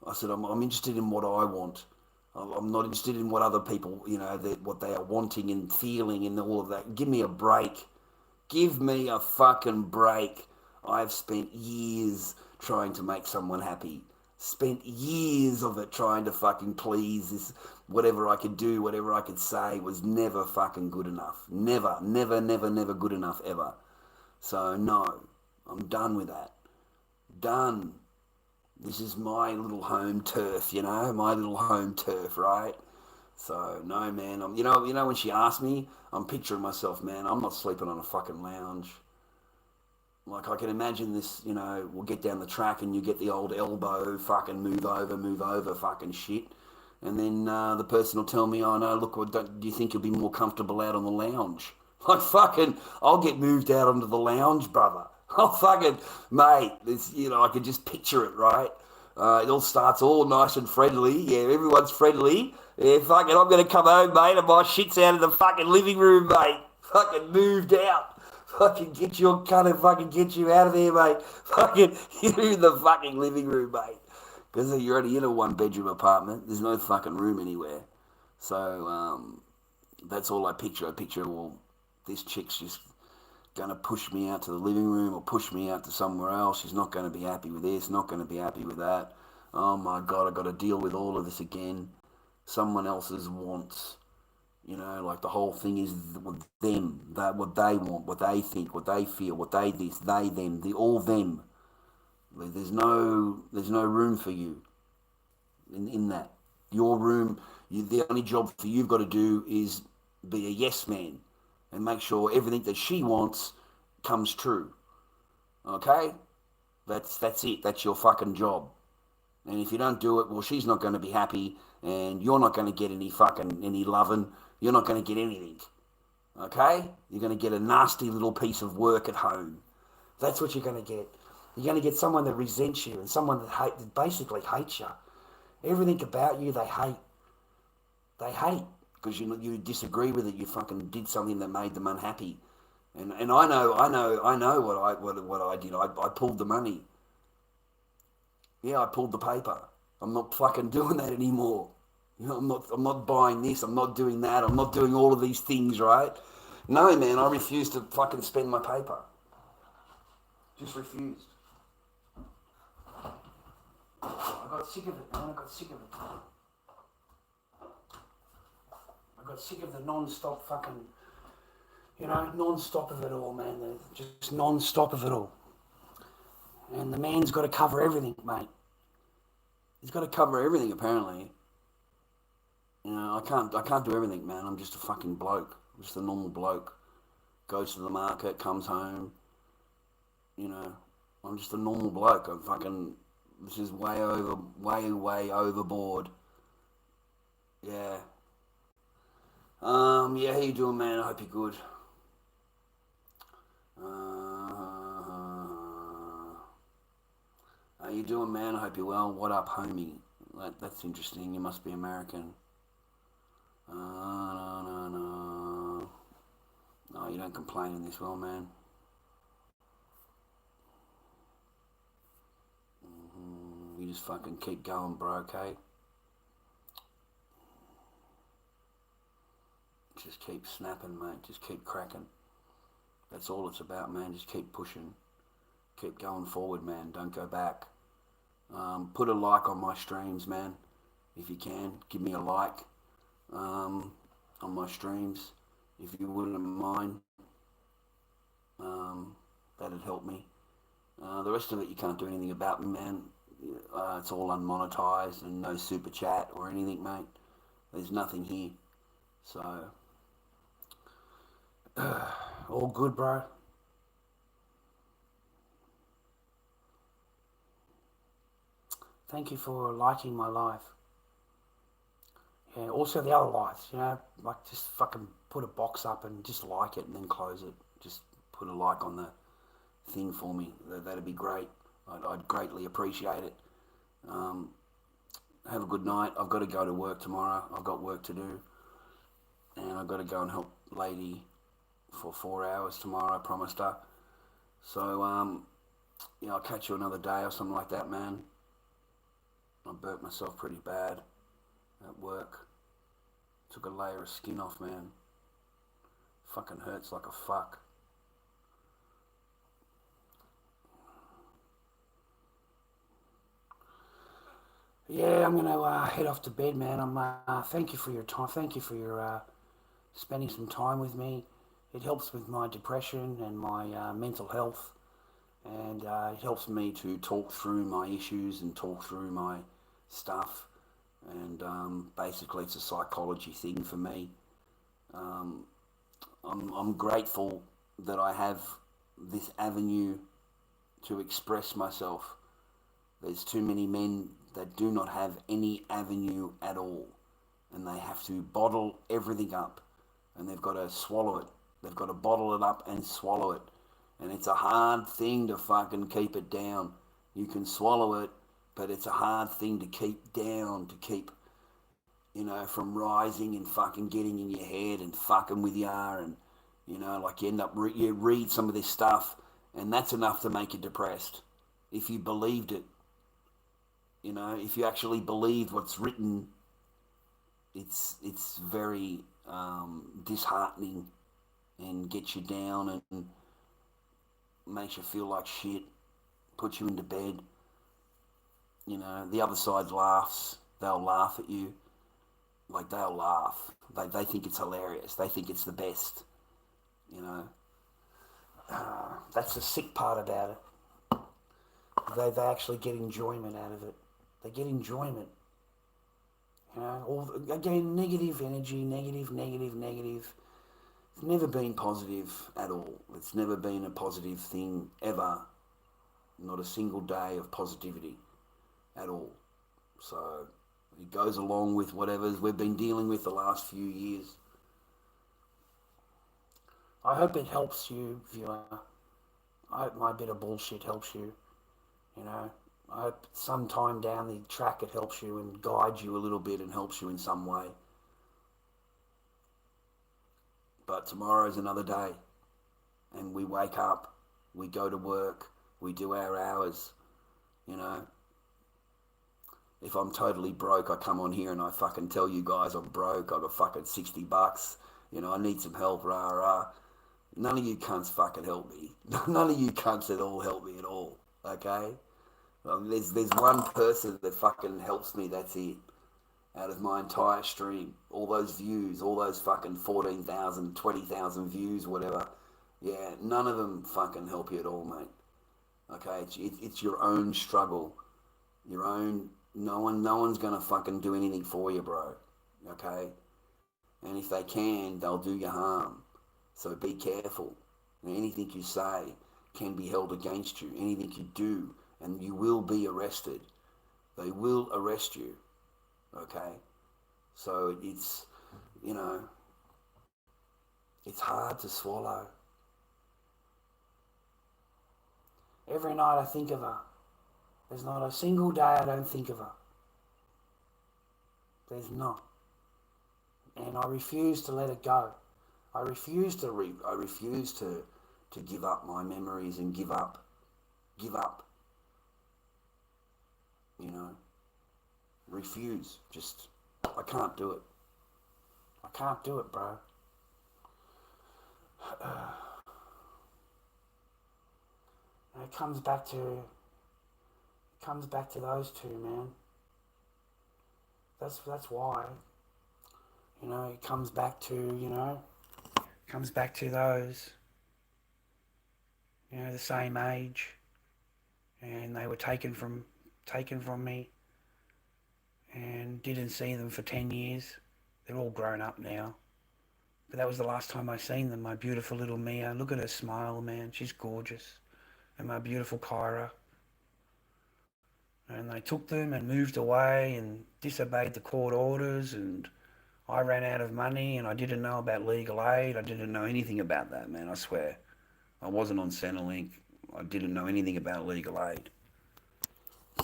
I said I'm interested in what I want. I'm not interested in what other people, what they are wanting and feeling and all of that. Give me a break. Give me a fucking break. I've spent years trying to make someone happy. Spent years of it trying to fucking please this. Whatever I could do, whatever I could say was never fucking good enough. Never, never, never, never good enough ever. So no, I'm done with that. Done. This is my little home turf, my little home turf, right? So no, man. When she asked me, I'm picturing myself, man. I'm not sleeping on a fucking lounge. Like, I can imagine this, we'll get down the track and you get the old elbow, fucking move over, fucking shit. And then the person will tell me, oh no, look, do you think you'll be more comfortable out on the lounge? Like, fucking, I'll get moved out onto the lounge, brother. I'll fucking, mate, I can just picture it, right? It all starts all nice and friendly. Yeah, everyone's friendly. Yeah, fucking, I'm going to come home, mate, and my shit's out of the fucking living room, mate. Fucking moved out. Fucking get your cunt fucking get you out of there, mate. Fucking, you're in the fucking living room, mate. Because you're only in a one-bedroom apartment. There's no fucking room anywhere. So, that's all I picture. I picture, well, this chick's just going to push me out to the living room or push me out to somewhere else. She's not going to be happy with this, not going to be happy with that. Oh, my God, I've got to deal with all of this again. Someone else's wants. Like the whole thing is them, what they want, what they think, what they feel, what they this, they, them, all them. There's no room for you in that. Your room, the only job for you've got to do is be a yes man and make sure everything that she wants comes true. Okay? That's it. That's your fucking job. And if you don't do it, well, she's not going to be happy, and you're not going to get any loving. You're not going to get anything. Okay? You're going to get a nasty little piece of work at home. That's what you're going to get. You're going to get someone that resents you and someone that basically hates you. Everything about you they hate. They hate because you disagree with it. You fucking did something that made them unhappy. And I know what I did. I pulled the money. Yeah, I pulled the paper. I'm not fucking doing that anymore. I'm not buying this. I'm not doing that. I'm not doing all of these things, right? No, man, I refuse to fucking spend my paper. Just refused. I got sick of it, man. I got sick of it. I got sick of the non-stop fucking, non-stop of it all, man. Just non-stop of it all. And the man's got to cover everything, mate. He's got to cover everything, apparently. I can't do everything, man. I'm just a fucking bloke. I'm just a normal bloke. Goes to the market, comes home. I'm just a normal bloke. This is way overboard. Yeah. Yeah, how you doing, man? I hope you're good. How you doing, man? I hope you're well. What up, homie? That's interesting. You must be American. No, no, no. No, you don't complain in this world, man. You just fucking keep going, bro, okay? Just keep snapping, mate. Just keep cracking. That's all it's about, man. Just keep pushing. Keep going forward, man. Don't go back. Put a like on my streams, man. If you can, give me a like on my streams. If you wouldn't mind, that'd help me. The rest of it, you can't do anything about, man. It's all unmonetized and no super chat or anything, mate. There's nothing here. So, all good, bro. Thank you for liking my live. Yeah, also the other lives, like just fucking put a box up and just like it and then close it. Just put a like on the thing for me. That'd be great. I'd greatly appreciate it. Have a good night. I've got to go to work tomorrow. I've got work to do. And I've got to go and help lady for 4 hours tomorrow. I promised her. So, I'll catch you another day or something like that, man. I burnt myself pretty bad at work. Took a layer of skin off, man. Fucking hurts like a fuck. Yeah, I'm gonna head off to bed, man. Thank you for your time. Thank you for your spending some time with me. It helps with my depression and my mental health, and it helps me to talk through my issues and talk through my stuff. And basically, it's a psychology thing for me. I'm grateful that I have this avenue to express myself. There's too many men that do not have any avenue at all, and they have to bottle everything up, and they've got to swallow it. They've got to bottle it up and swallow it, and it's a hard thing to fucking keep it down. You can swallow it, but it's a hard thing to keep down, to keep, from rising and fucking getting in your head and fucking with you, and like you end up you read some of this stuff, and that's enough to make you depressed. If you believed it, if you actually believe what's written, it's very disheartening and gets you down and makes you feel like shit, puts you into bed. The other side laughs. They'll laugh at you. Like, they'll laugh. They think it's hilarious. They think it's the best. That's the sick part about it. They actually get enjoyment out of it. They get enjoyment. Again, negative energy, negative, negative, negative. It's never been positive at all. It's never been a positive thing ever. Not a single day of positivity at all. So it goes along with whatever we've been dealing with the last few years. I hope it helps you, viewer. I hope my bit of bullshit helps you. I hope sometime down the track it helps you and guides you a little bit and helps you in some way. But tomorrow's another day, and we wake up, we go to work, we do our hours. If I'm totally broke, I come on here and I fucking tell you guys I'm broke. I got fucking $60. I need some help. Rah rah. None of you cunts fucking help me. None of you cunts at all help me at all. Okay. There's one person that fucking helps me. That's it. Out of my entire stream, all those views, all those fucking 14,000, 20,000 views, whatever. Yeah, none of them fucking help you at all, mate. Okay, it's your own struggle, your own. No one's gonna fucking do anything for you, bro. Okay, and if they can, they'll do you harm. So be careful. Anything you say can be held against you. Anything you do, and you will be arrested. They will arrest you. Okay, so it's it's hard to swallow. Every night I think of her. There's not a single day I don't think of her. There's not. And I refuse to let it go. I refuse to give up my memories and give up. Give up. You know? Refuse. Just, I can't do it. I can't do it, bro. And it comes back to those two, man. That's why. You know, it comes back to, those, the same age, and they were taken from me, and didn't see them for 10 years. They're all grown up now. But that was the last time I seen them. My beautiful little Mia. Look at her smile, man. She's gorgeous. And my beautiful Kyra. And they took them and moved away and disobeyed the court orders, and I ran out of money, and I didn't know about legal aid. I didn't know anything about that, man, I swear. I wasn't on Centrelink. I didn't know anything about legal aid.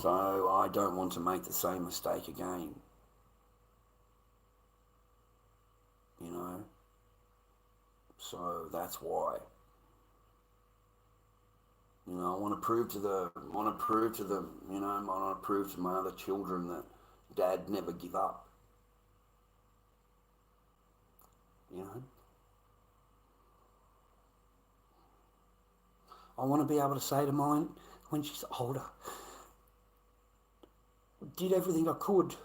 So I don't want to make the same mistake again. You know? So that's why. You know, I want to prove to my other children that Dad never give up. You know? I want to be able to say to mine when she's older, did everything I could.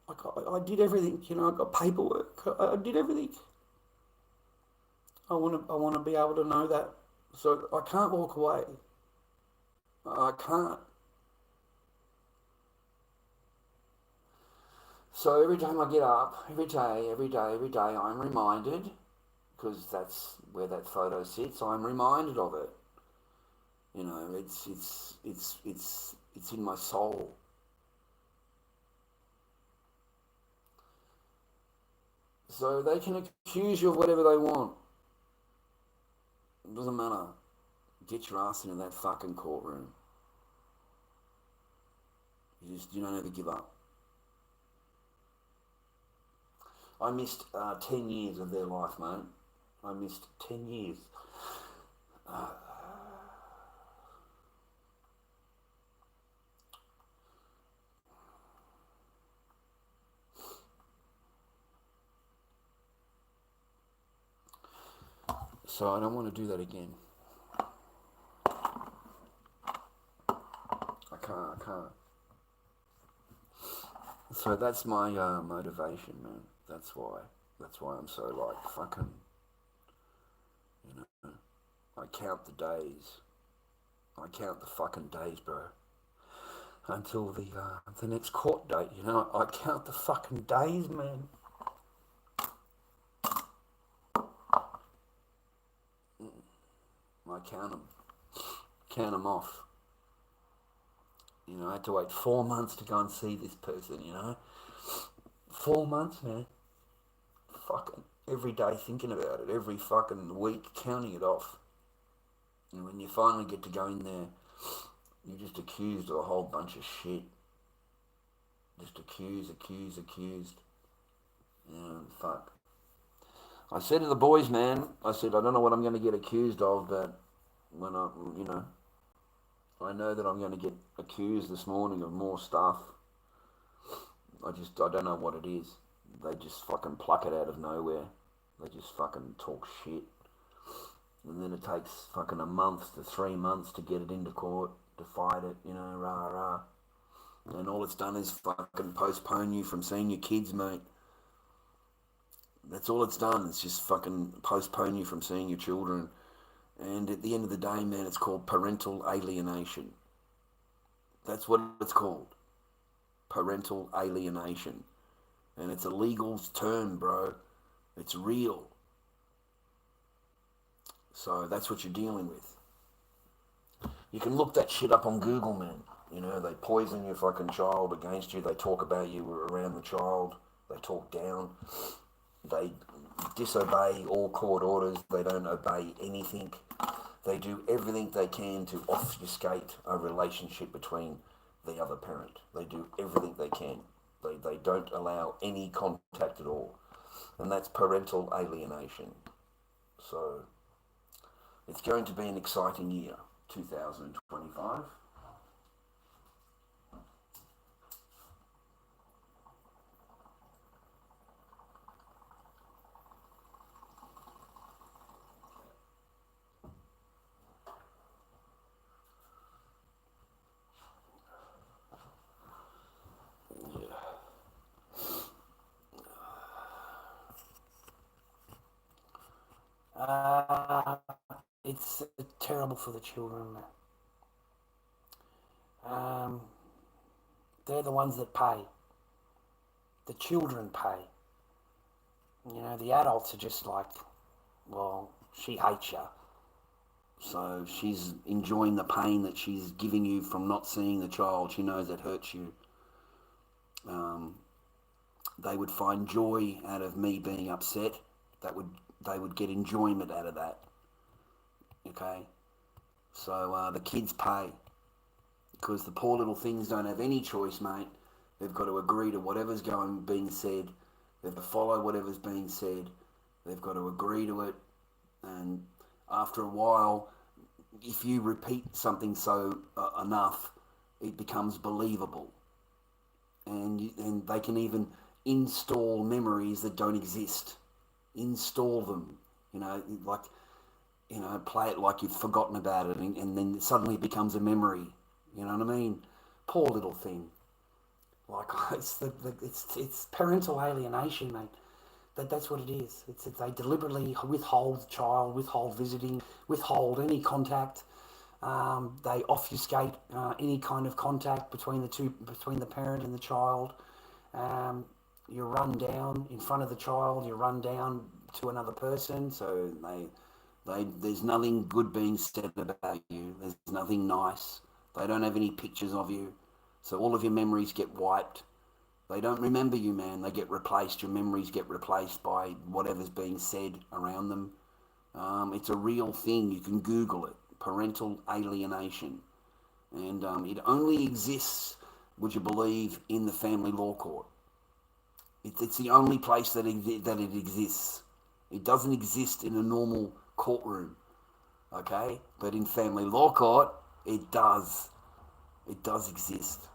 I did everything, I got paperwork. I did everything. I want to be able to know that. So I can't walk away. I can't. So every time I get up, every day, I'm reminded, because that's where that photo sits. I'm reminded of it. You know, it's in my soul. So they can accuse you of whatever they want. It doesn't matter. Get your ass into that fucking courtroom. You don't ever give up. I missed 10 years of their life, mate. I missed 10 years. So I don't want to do that again. I can't. So that's my motivation, man. That's why I'm so like fucking, I count the days. I count the fucking days, bro. Until the next court date, I count the fucking days, man. I count them off. I had to wait 4 months to go and see this person, 4 months, man. Fucking every day thinking about it, every fucking week counting it off. And when you finally get to go in there, you're just accused of a whole bunch of shit. Just accused. Fuck. I said to the boys, man, I don't know what I'm going to get accused of, but when I know that I'm going to get accused this morning of more stuff. I don't know what it is. They just fucking pluck it out of nowhere. They just fucking talk shit. And then it takes fucking a month to 3 months to get it into court, to fight it, rah. And all it's done is fucking postpone you from seeing your kids, mate. That's all it's done. It's just fucking postpone you from seeing your children. And at the end of the day, man, it's called parental alienation. That's what it's called. Parental alienation. And it's a legal term, bro. It's real. So that's what you're dealing with. You can look that shit up on Google, man. They poison your fucking child against you. They talk about you around the child. They talk down. They disobey all court orders. They don't obey anything. They do everything they can to obfuscate a relationship between the other parent. They do everything they can. They don't allow any contact at all. And that's parental alienation. So it's going to be an exciting year, 2025. Uh, it's terrible for the children. Um, they're the ones that pay. The children pay. The adults are just like, well, she hates you. So she's enjoying the pain that she's giving you from not seeing the child. She knows it hurts you. Um, they would find joy out of me being upset. They would get enjoyment out of that. Okay, so the kids pay because the poor little things don't have any choice, mate. They've got to agree to whatever's being said. They've got to follow whatever's being said. They've got to agree to it, and after a while, if you repeat something enough, it becomes believable, and they can even install memories that don't exist. Install them, like play it like you've forgotten about it, and then suddenly it becomes a memory. You know what I mean? Poor little thing. Like it's parental alienation, mate. That's what it is. They deliberately withhold the child, withhold visiting, withhold any contact. They obfuscate any kind of contact between the parent and the child. You run down in front of the child. You run down to another person. So there's nothing good being said about you. There's nothing nice. They don't have any pictures of you. So all of your memories get wiped. They don't remember you, man. They get replaced. Your memories get replaced by whatever's being said around them. It's a real thing. You can Google it. Parental alienation. And it only exists, would you believe, in the family law court. It's the only place that it exists. It doesn't exist in a normal courtroom, okay? But in family law court, it does. It does exist.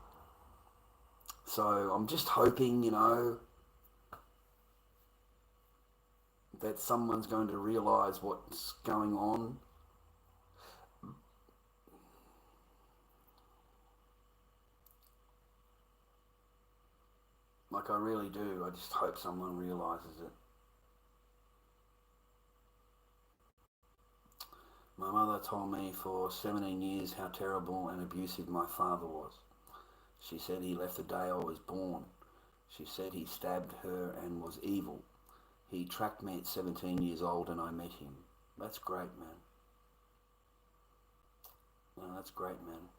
So I'm just hoping, that someone's going to realise what's going on. Like, I really do. I just hope someone realises it. My mother told me for 17 years how terrible and abusive my father was. She said he left the day I was born. She said he stabbed her and was evil. He tracked me at 17 years old and I met him. That's great, man. No, that's great, man.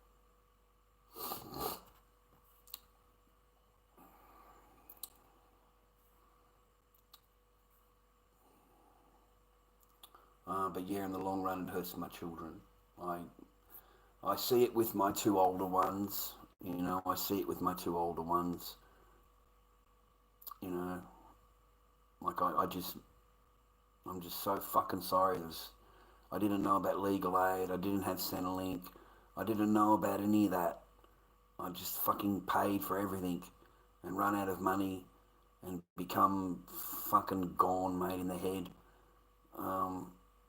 But yeah, in the long run, it hurts my children. I see it with my two older ones. I see it with my two older ones. Like I'm just so fucking sorry. I didn't know about legal aid. I didn't have Centrelink. I didn't know about any of that. I just fucking paid for everything and run out of money and become fucking gone, mate, in the head.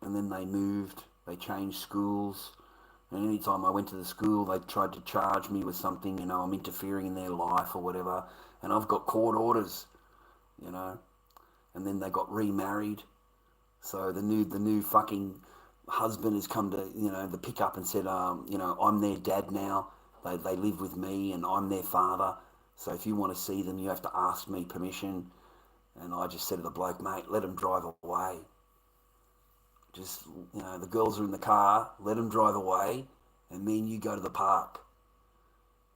And then they moved. They changed schools. And any time I went to the school, they tried to charge me with something, I'm interfering in their life or whatever. And I've got court orders, And then they got remarried. So the new fucking husband has come to, the pickup and said, I'm their dad now. They live with me and I'm their father. So if you want to see them, you have to ask me permission. And I just said to the bloke, mate, let them drive away. Just, the girls are in the car, let them drive away, and me and you go to the park.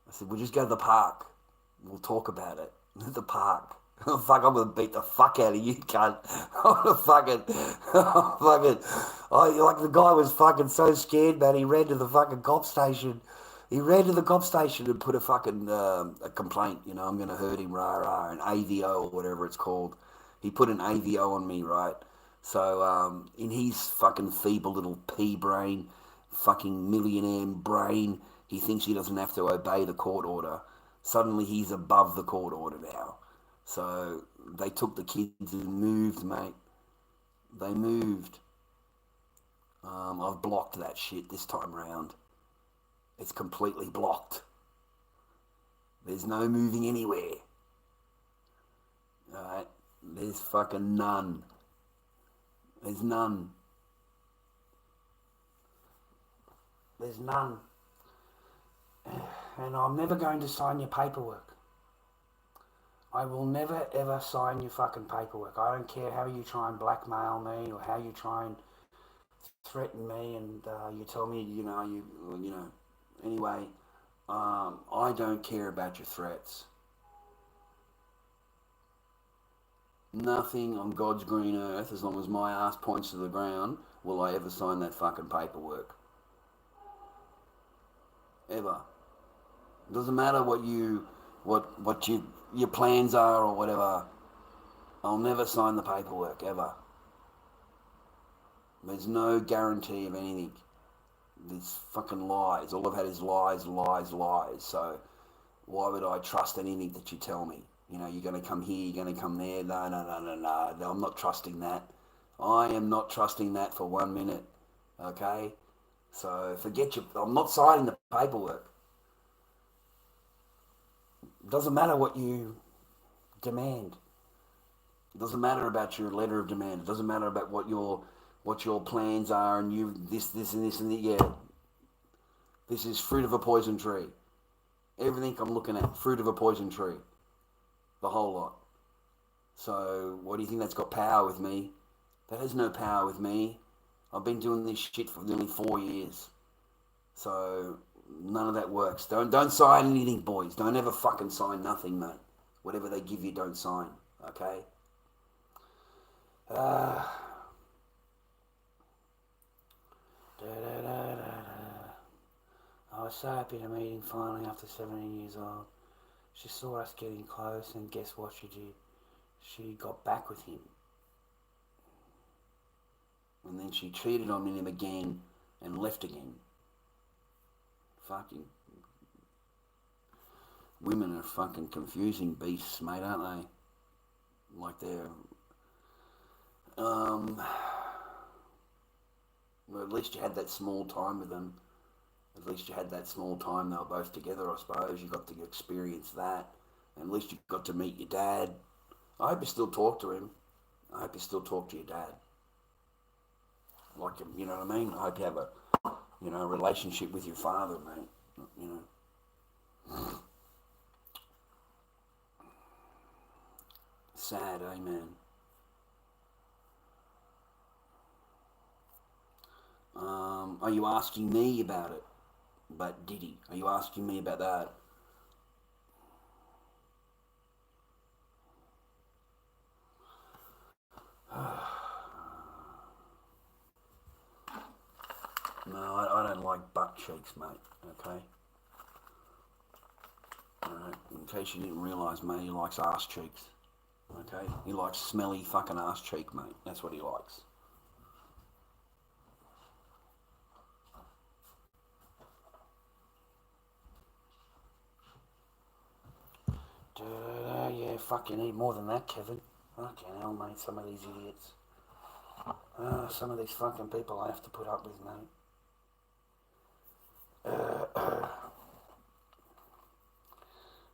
I said, we'll just go to the park. We'll talk about it at the park. Fuck, I'm gonna beat the fuck out of you, cunt. I'm gonna like the guy was fucking so scared, man. He ran to the fucking cop station. He ran to the cop station and put a fucking a complaint. You know, I'm gonna hurt him, rah rah, an AVO or whatever it's called. He put an AVO on me, right? So in his fucking feeble little pea brain, fucking millionaire brain, he thinks he doesn't have to obey the court order. Suddenly he's above the court order now. So they took the kids and moved, mate. They moved. I've blocked that shit this time round. It's completely blocked. There's no moving anywhere. Alright? There's fucking none. There's none. There's none. And I'm never going to sign your paperwork. I will never ever sign your fucking paperwork. I don't care how you try and blackmail me or how you try and threaten me and you tell me, anyway, I don't care about your threats. Nothing on God's green earth, as long as my ass points to the ground, will I ever sign that fucking paperwork. Ever. It doesn't matter what your plans are or whatever. I'll never sign the paperwork, ever. There's no guarantee of anything. There's fucking lies. All I've had is lies, lies, lies. So why would I trust anything that you tell me? You know, you're going to come here, you're going to come there. No. I'm not trusting that. I am not trusting that for 1 minute. Okay? So I'm not signing the paperwork. It doesn't matter what you demand. It doesn't matter about your letter of demand. It doesn't matter about what your plans are and you this and this and that. Yeah, this is fruit of a poison tree. Everything I'm looking at, fruit of a poison tree, the whole lot. So what do you think that's got power with me? That has no power with me. I've been doing this shit for nearly 4 years. So none of that works. Don't sign anything, boys. Don't ever fucking sign nothing, mate. Whatever they give you, don't sign. Okay? I was so happy to meet him finally after 17 years old. She saw us getting close and guess what she did? She got back with him. And then she cheated on him again and left again. Fucking women are fucking confusing beasts, mate, aren't they? Like they're well, at least you had that small time with them. At least you had that small time they were both together, I suppose. You got to experience that. And at least you got to meet your dad. I hope you still talk to him. I hope you still talk to your dad. Like him, you know what I mean? I hope you have a, relationship with your father, mate. Sad, eh, man? Are you asking me about it? But Diddy, are you asking me about that? No, I don't like butt cheeks, mate, okay? In case you didn't realise, mate, he likes ass cheeks, okay? He likes smelly fucking ass cheek, mate. That's what he likes. Yeah, fucking eat more than that, Kevin. Fucking hell, mate, some of these idiots. Some of these fucking people I have to put up with, mate.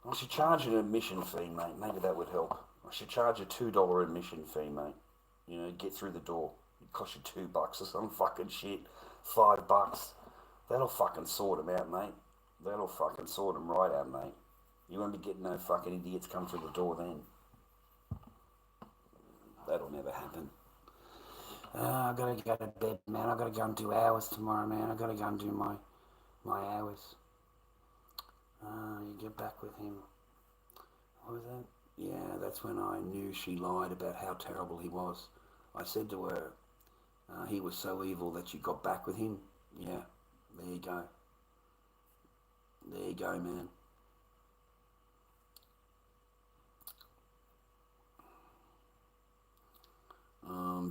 I should charge an admission fee, mate. Maybe that would help. I should charge a $2 admission fee, mate. You know, get through the door. It costs you $2 or some fucking shit. $5. That'll fucking sort them out, mate. That'll fucking sort them right out, mate. You won't be getting no fucking idiots come through the door then. That'll never happen. I gotta go to bed, man. I gotta go and do hours tomorrow, man. I gotta go and do my hours. You get back with him. What was that? Yeah, that's when I knew she lied about how terrible he was. I said to her, he was so evil that you got back with him. Yeah, there you go. There you go, man.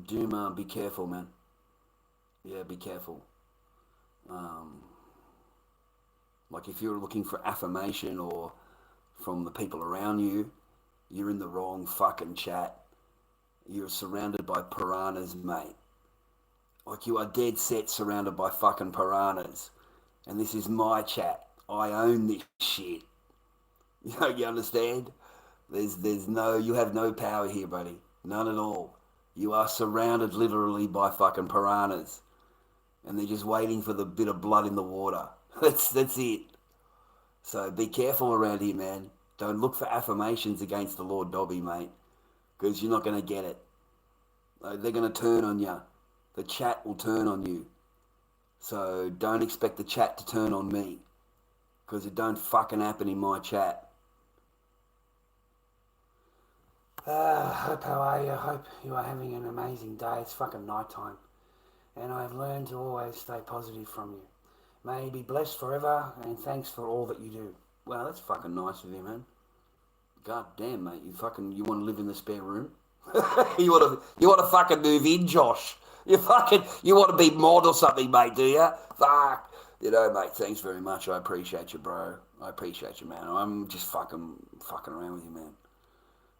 Duma, be careful, man. Yeah, be careful. Um, like if you're looking for affirmation or from the people around you, you're in the wrong fucking chat. You're surrounded by piranhas, mate. Like you are dead set surrounded by fucking piranhas. And this is my chat. I own this shit. You understand? There's no, you have no power here, buddy. None at all. You are surrounded literally by fucking piranhas. And they're just waiting for the bit of blood in the water. That's it. So be careful around here, man. Don't look for affirmations against the Lord Dobby, mate. Because you're not going to get it. They're going to turn on you. The chat will turn on you. So don't expect the chat to turn on me. Because it don't fucking happen in my chat. Hope how are you? Hope you are having an amazing day. It's fucking night time. And I've learned to always stay positive from you. May you be blessed forever, and thanks for all that you do. Wow, that's fucking nice of you, man. God damn, mate, you want to live in the spare room? you want to fucking move in, Josh? You want to be mod or something, mate? Do you? Fuck, mate. Thanks very much. I appreciate you, bro. I appreciate you, man. I'm just fucking around with you, man.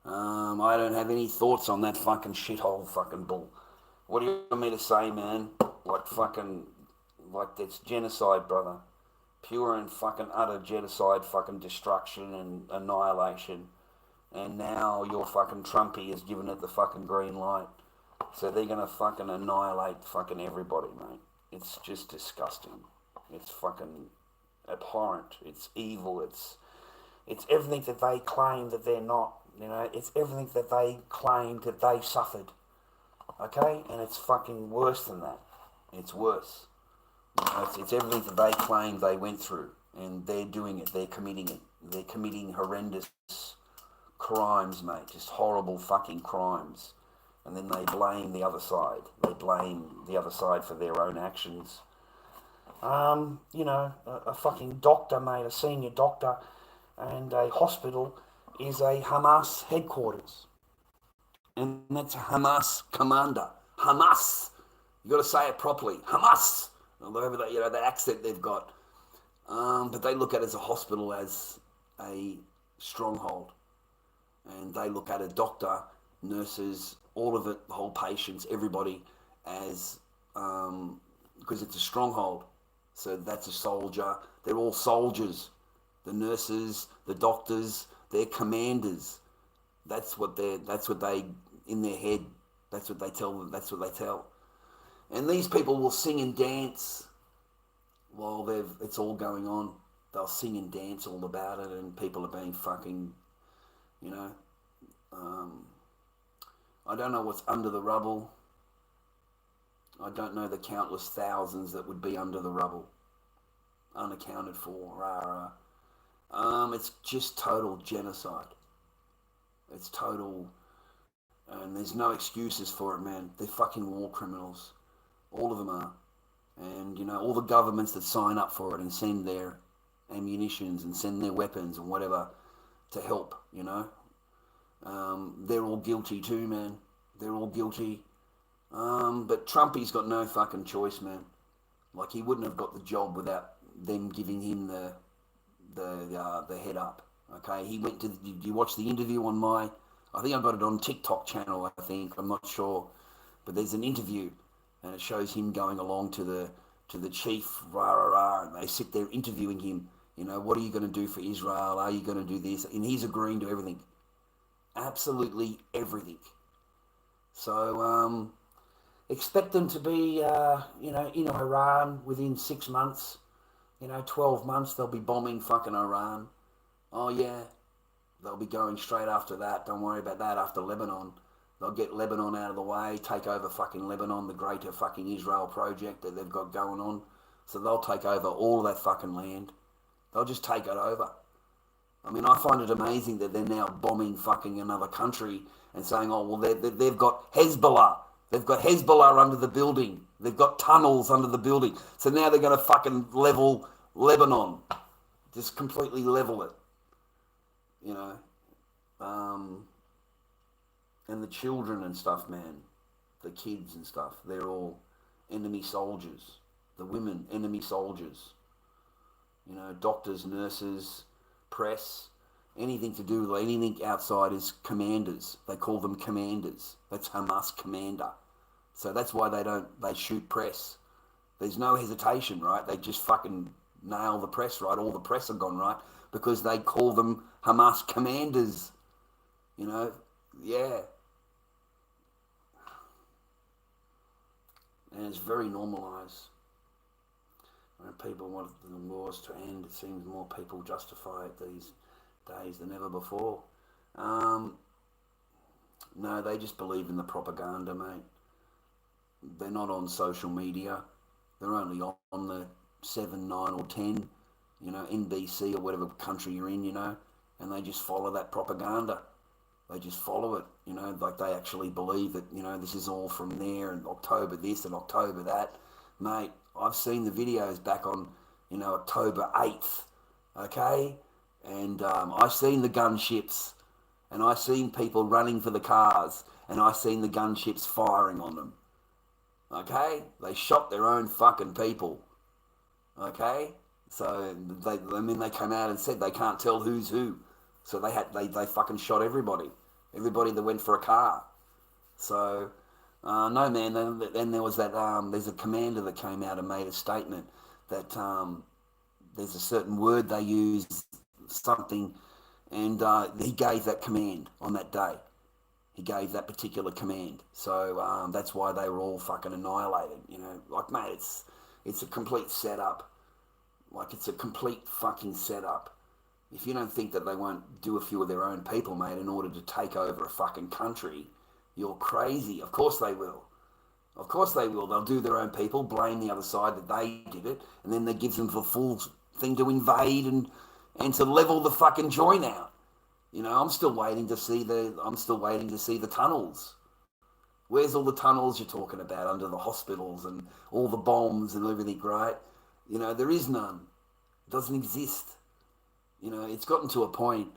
I don't have any thoughts on that fucking shithole fucking bull. What do you want me to say, man? Like that's genocide, brother. Pure and fucking utter genocide, fucking destruction and annihilation. And now your fucking Trumpy has given it the fucking green light. So they're gonna fucking annihilate fucking everybody, mate. It's just disgusting. It's fucking abhorrent. It's evil. It's everything that they claim that they're not. It's everything that they claimed that they suffered. Okay? And it's fucking worse than that. It's worse. It's everything that they claim they went through. And they're doing it. They're committing it. They're committing horrendous crimes, mate. Just horrible fucking crimes. And then they blame the other side. They blame the other side for their own actions. A fucking doctor, mate, a senior doctor, and a hospital is a Hamas headquarters. And that's a Hamas commander. Hamas. You got to say it properly. Hamas. Whatever that accent they've got. But they look at it as a hospital, as a stronghold. And they look at a doctor, nurses, all of it, the whole patients, everybody, as because it's a stronghold. So that's a soldier. They're all soldiers. The nurses, the doctors, they're commanders. That's what they in their head. That's what they tell them. That's what they tell. And these people will sing and dance while it's all going on. They'll sing and dance all about it, and people are being fucking, I don't know what's under the rubble. I don't know the countless thousands that would be under the rubble, unaccounted for. It's just total genocide. It's total, and there's no excuses for it, man. They're fucking war criminals. All of them are. And, all the governments that sign up for it and send their ammunitions and send their weapons and whatever to help, they're all guilty too, man. They're all guilty. But Trumpy's got no fucking choice, man. Like, he wouldn't have got the job without them giving him the head up. Okay, he went to. Did you watch the interview on I think I got it on TikTok channel. I think, I'm not sure, but there's an interview, and it shows him going along to the chief, and they sit there interviewing him. What are you going to do for Israel? Are you going to do this? And he's agreeing to everything, absolutely everything. So expect them to be, in Iran within 6 months. 12 months they'll be bombing fucking Iran. Oh yeah, they'll be going straight after that. Don't worry about that. After Lebanon, they'll get Lebanon out of the way, take over fucking Lebanon, the greater fucking Israel project that they've got going on. So they'll take over all of that fucking land. They'll just take it over. I mean, I find it amazing that they're now bombing fucking another country and saying, oh, well, they've got Hezbollah. They've got Hezbollah under the building. They've got tunnels under the building. So now they're going to fucking level Lebanon. Just completely level it. You know? And the children and stuff, man. The kids and stuff. They're all enemy soldiers. The women, enemy soldiers. You know, doctors, nurses, press, anything to do with anything outside is commanders. They call them commanders. That's Hamas commander. So that's why they shoot press. There's no hesitation, right? They just fucking nail the press, right? All the press have gone right because they call them Hamas commanders. You know, yeah. And it's very normalised. When people want the wars to end, it seems more people justify it these days than ever before. No, they just believe in the propaganda, mate. They're not on social media. They're only on the 7, 9 or 10, you know, NBC or whatever country you're in, you know, and they just follow that propaganda. They just follow it, you know, like they actually believe that, you know, this is all from there and October this and October that. Mate, I've seen the videos back on, you know, October 8th, okay? And I've seen the gunships and I've seen people running for the cars and I've seen the gunships firing on them, okay? They shot their own fucking people, okay? So, they came out and said they can't tell who's who. So they fucking shot everybody that went for a car. So, no, man, then there was that, there's a commander that came out and made a statement that there's a certain word they use, something, and he gave that command on that day. He gave that particular command. So that's why they were all fucking annihilated, you know. Like, mate, it's a complete setup. Like, it's a complete fucking setup. If you don't think that they won't do a few of their own people, mate, in order to take over a fucking country, you're crazy. Of course they will. Of course they will. They'll do their own people, blame the other side that they did it, and then that gives them the full thing to invade and to level the fucking joint out. You know, I'm still waiting to see the tunnels. Where's all the tunnels you're talking about under the hospitals and all the bombs and everything, right? You know, there is none. It doesn't exist. You know, it's gotten to a point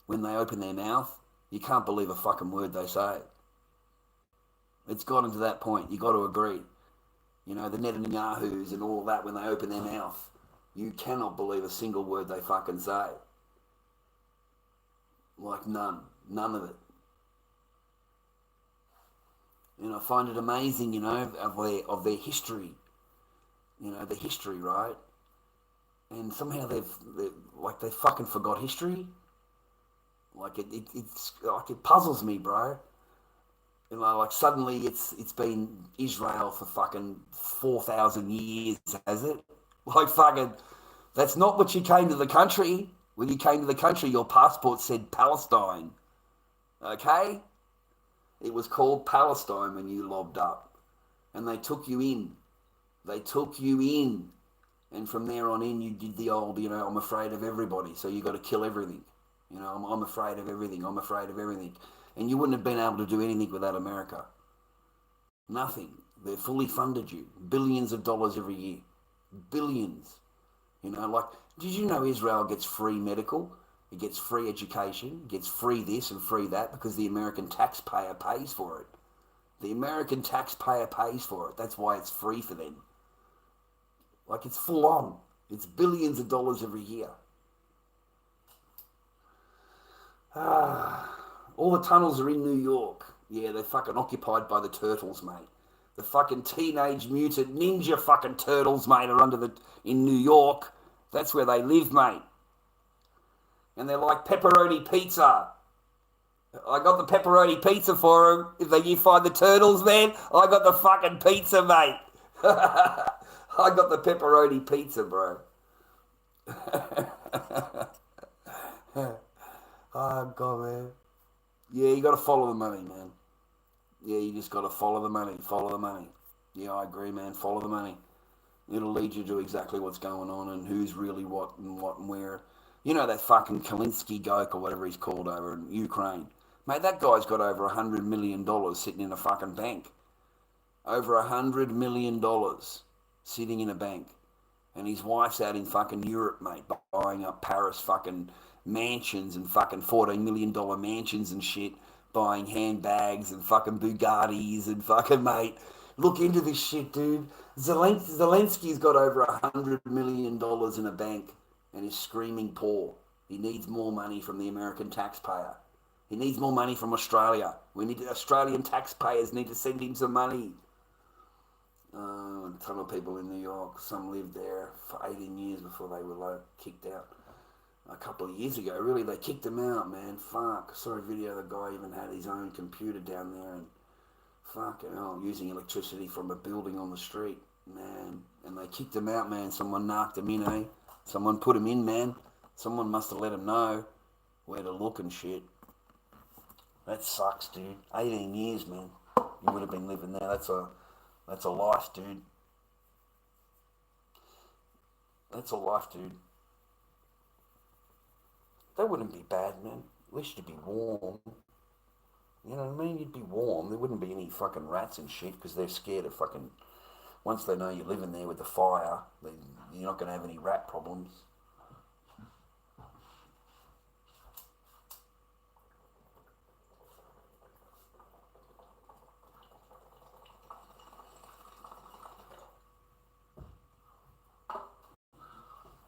when they open their mouth, you can't believe a fucking word they say. It's gotten to that point. You got to agree. You know, the Netanyahus and all that, when they open their mouth, you cannot believe a single word they fucking say. Like none of it. And I find it amazing, you know, of their history. You know, the history, right? And somehow they fucking forgot history. Like it's like it puzzles me, bro. You know, like suddenly it's been Israel for fucking 4,000 years, has it? Like fucking, that's not what you came to the country. When you came to the country, your passport said Palestine. Okay? It was called Palestine when you lobbed up, and they took you in. They took you in. And from there on in, you did the old, you know, I'm afraid of everybody, so you got to kill everything. You know, I'm afraid of everything. I'm afraid of everything. And you wouldn't have been able to do anything without America. Nothing. They fully funded you. Billions of dollars every year. Billions. You know, like, did you know Israel gets free medical? It gets free education. It gets free this and free that because the American taxpayer pays for it. The American taxpayer pays for it. That's why it's free for them. Like, it's full on. It's billions of dollars every year. All the tunnels are in New York. Yeah, they're fucking occupied by the turtles, mate. The fucking teenage mutant ninja fucking turtles, mate, are in New York. That's where they live, mate. And they're like pepperoni pizza. I got the pepperoni pizza for them. If you find the turtles, man, I got the fucking pizza, mate. I got the pepperoni pizza, bro. Oh, God, man. Yeah, you got to follow the money, man. Yeah, you just got to follow the money. Follow the money. Yeah, I agree, man. Follow the money. It'll lead you to exactly what's going on and who's really what and where. You know that fucking Kalinsky Goke or whatever he's called over in Ukraine. Mate, that guy's got over $100 million sitting in a fucking bank. Over $100 million sitting in a bank. And his wife's out in fucking Europe, mate, buying up Paris fucking mansions and fucking $14 million mansions and shit, buying handbags and fucking Bugattis and fucking, mate. Look into this shit, dude. Zelensky's got over $100 million in a bank and is screaming poor. He needs more money from the American taxpayer. He needs more money from Australia. Australian taxpayers need to send him some money. A ton of people in New York. Some lived there for 18 years before they were kicked out. A couple of years ago, really, they kicked him out, man. Fuck. I saw a video. The guy even had his own computer down there and fucking hell, using electricity from a building on the street, man. And they kicked him out, man. Someone knocked him in, eh? Someone put him in, man. Someone must have let him know where to look and shit. That sucks, dude. 18 years, man. You would have been living there. That's a life, dude. That's a life, dude. That wouldn't be bad, man. At least you'd be warm. You know what I mean? You'd be warm. There wouldn't be any fucking rats and shit because they're scared of fucking... Once they know you're living there with the fire, you're not going to have any rat problems.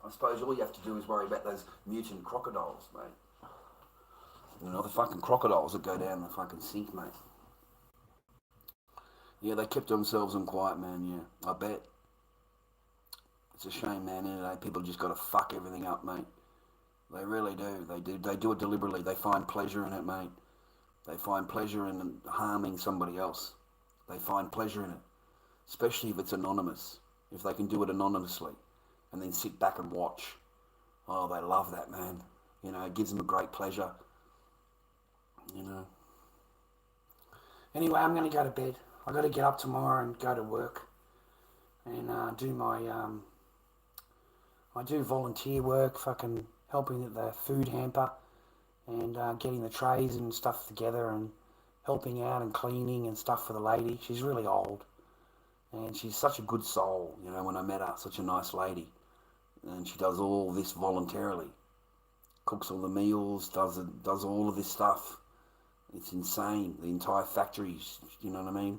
I suppose all you have to do is worry about those mutant crocodiles, mate. You know, the fucking crocodiles that go down the fucking sink, mate. Yeah, they kept themselves in quiet, man, yeah. I bet. It's a shame, man, isn't it? People just got to fuck everything up, mate. They really do. They do it deliberately. They find pleasure in it, mate. They find pleasure in harming somebody else. They find pleasure in it. Especially if it's anonymous. If they can do it anonymously. And then sit back and watch. Oh, they love that, man. You know, it gives them a great pleasure. You know. Anyway, I'm going to go to bed. I got to get up tomorrow and go to work. And do my... I do volunteer work, fucking helping at the food hamper. And getting the trays and stuff together and helping out and cleaning and stuff for the lady. She's really old. And she's such a good soul, you know, when I met her. Such a nice lady. And she does all this voluntarily. Cooks all the meals, does all of this stuff. It's insane. The entire factory, you know what I mean?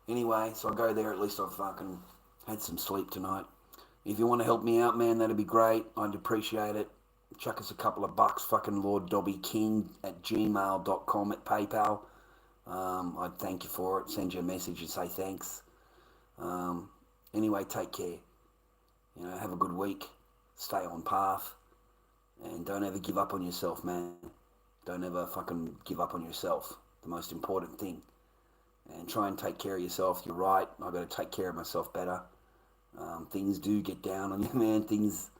Anyway, so I go there, at least I've fucking had some sleep tonight. If you want to help me out, man, that'd be great. I'd appreciate it. Chuck us a couple of bucks, fucking Lord Dobby King at gmail.com at PayPal. I'd thank you for it. Send you a message and say thanks. Anyway, take care. You know, have a good week. Stay on path. And don't ever give up on yourself, man. Don't ever fucking give up on yourself. The most important thing. And try and take care of yourself. You're right. I've got to take care of myself better. Things do get down on you, man. Things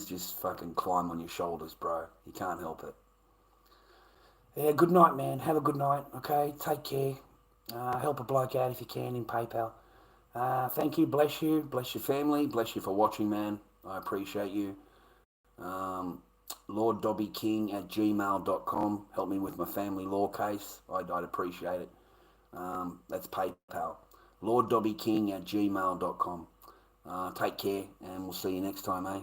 just fucking climb on your shoulders, bro. You can't help it. Yeah, good night, man. Have a good night, okay? Take care. Help a bloke out if you can in PayPal. Thank you, bless your family, bless you for watching, man. I appreciate you. LordDobbyKing at gmail.com. Help me with my family law case. I'd appreciate it. That's PayPal. LordDobbyKing at gmail.com. Take care, and we'll see you next time, eh?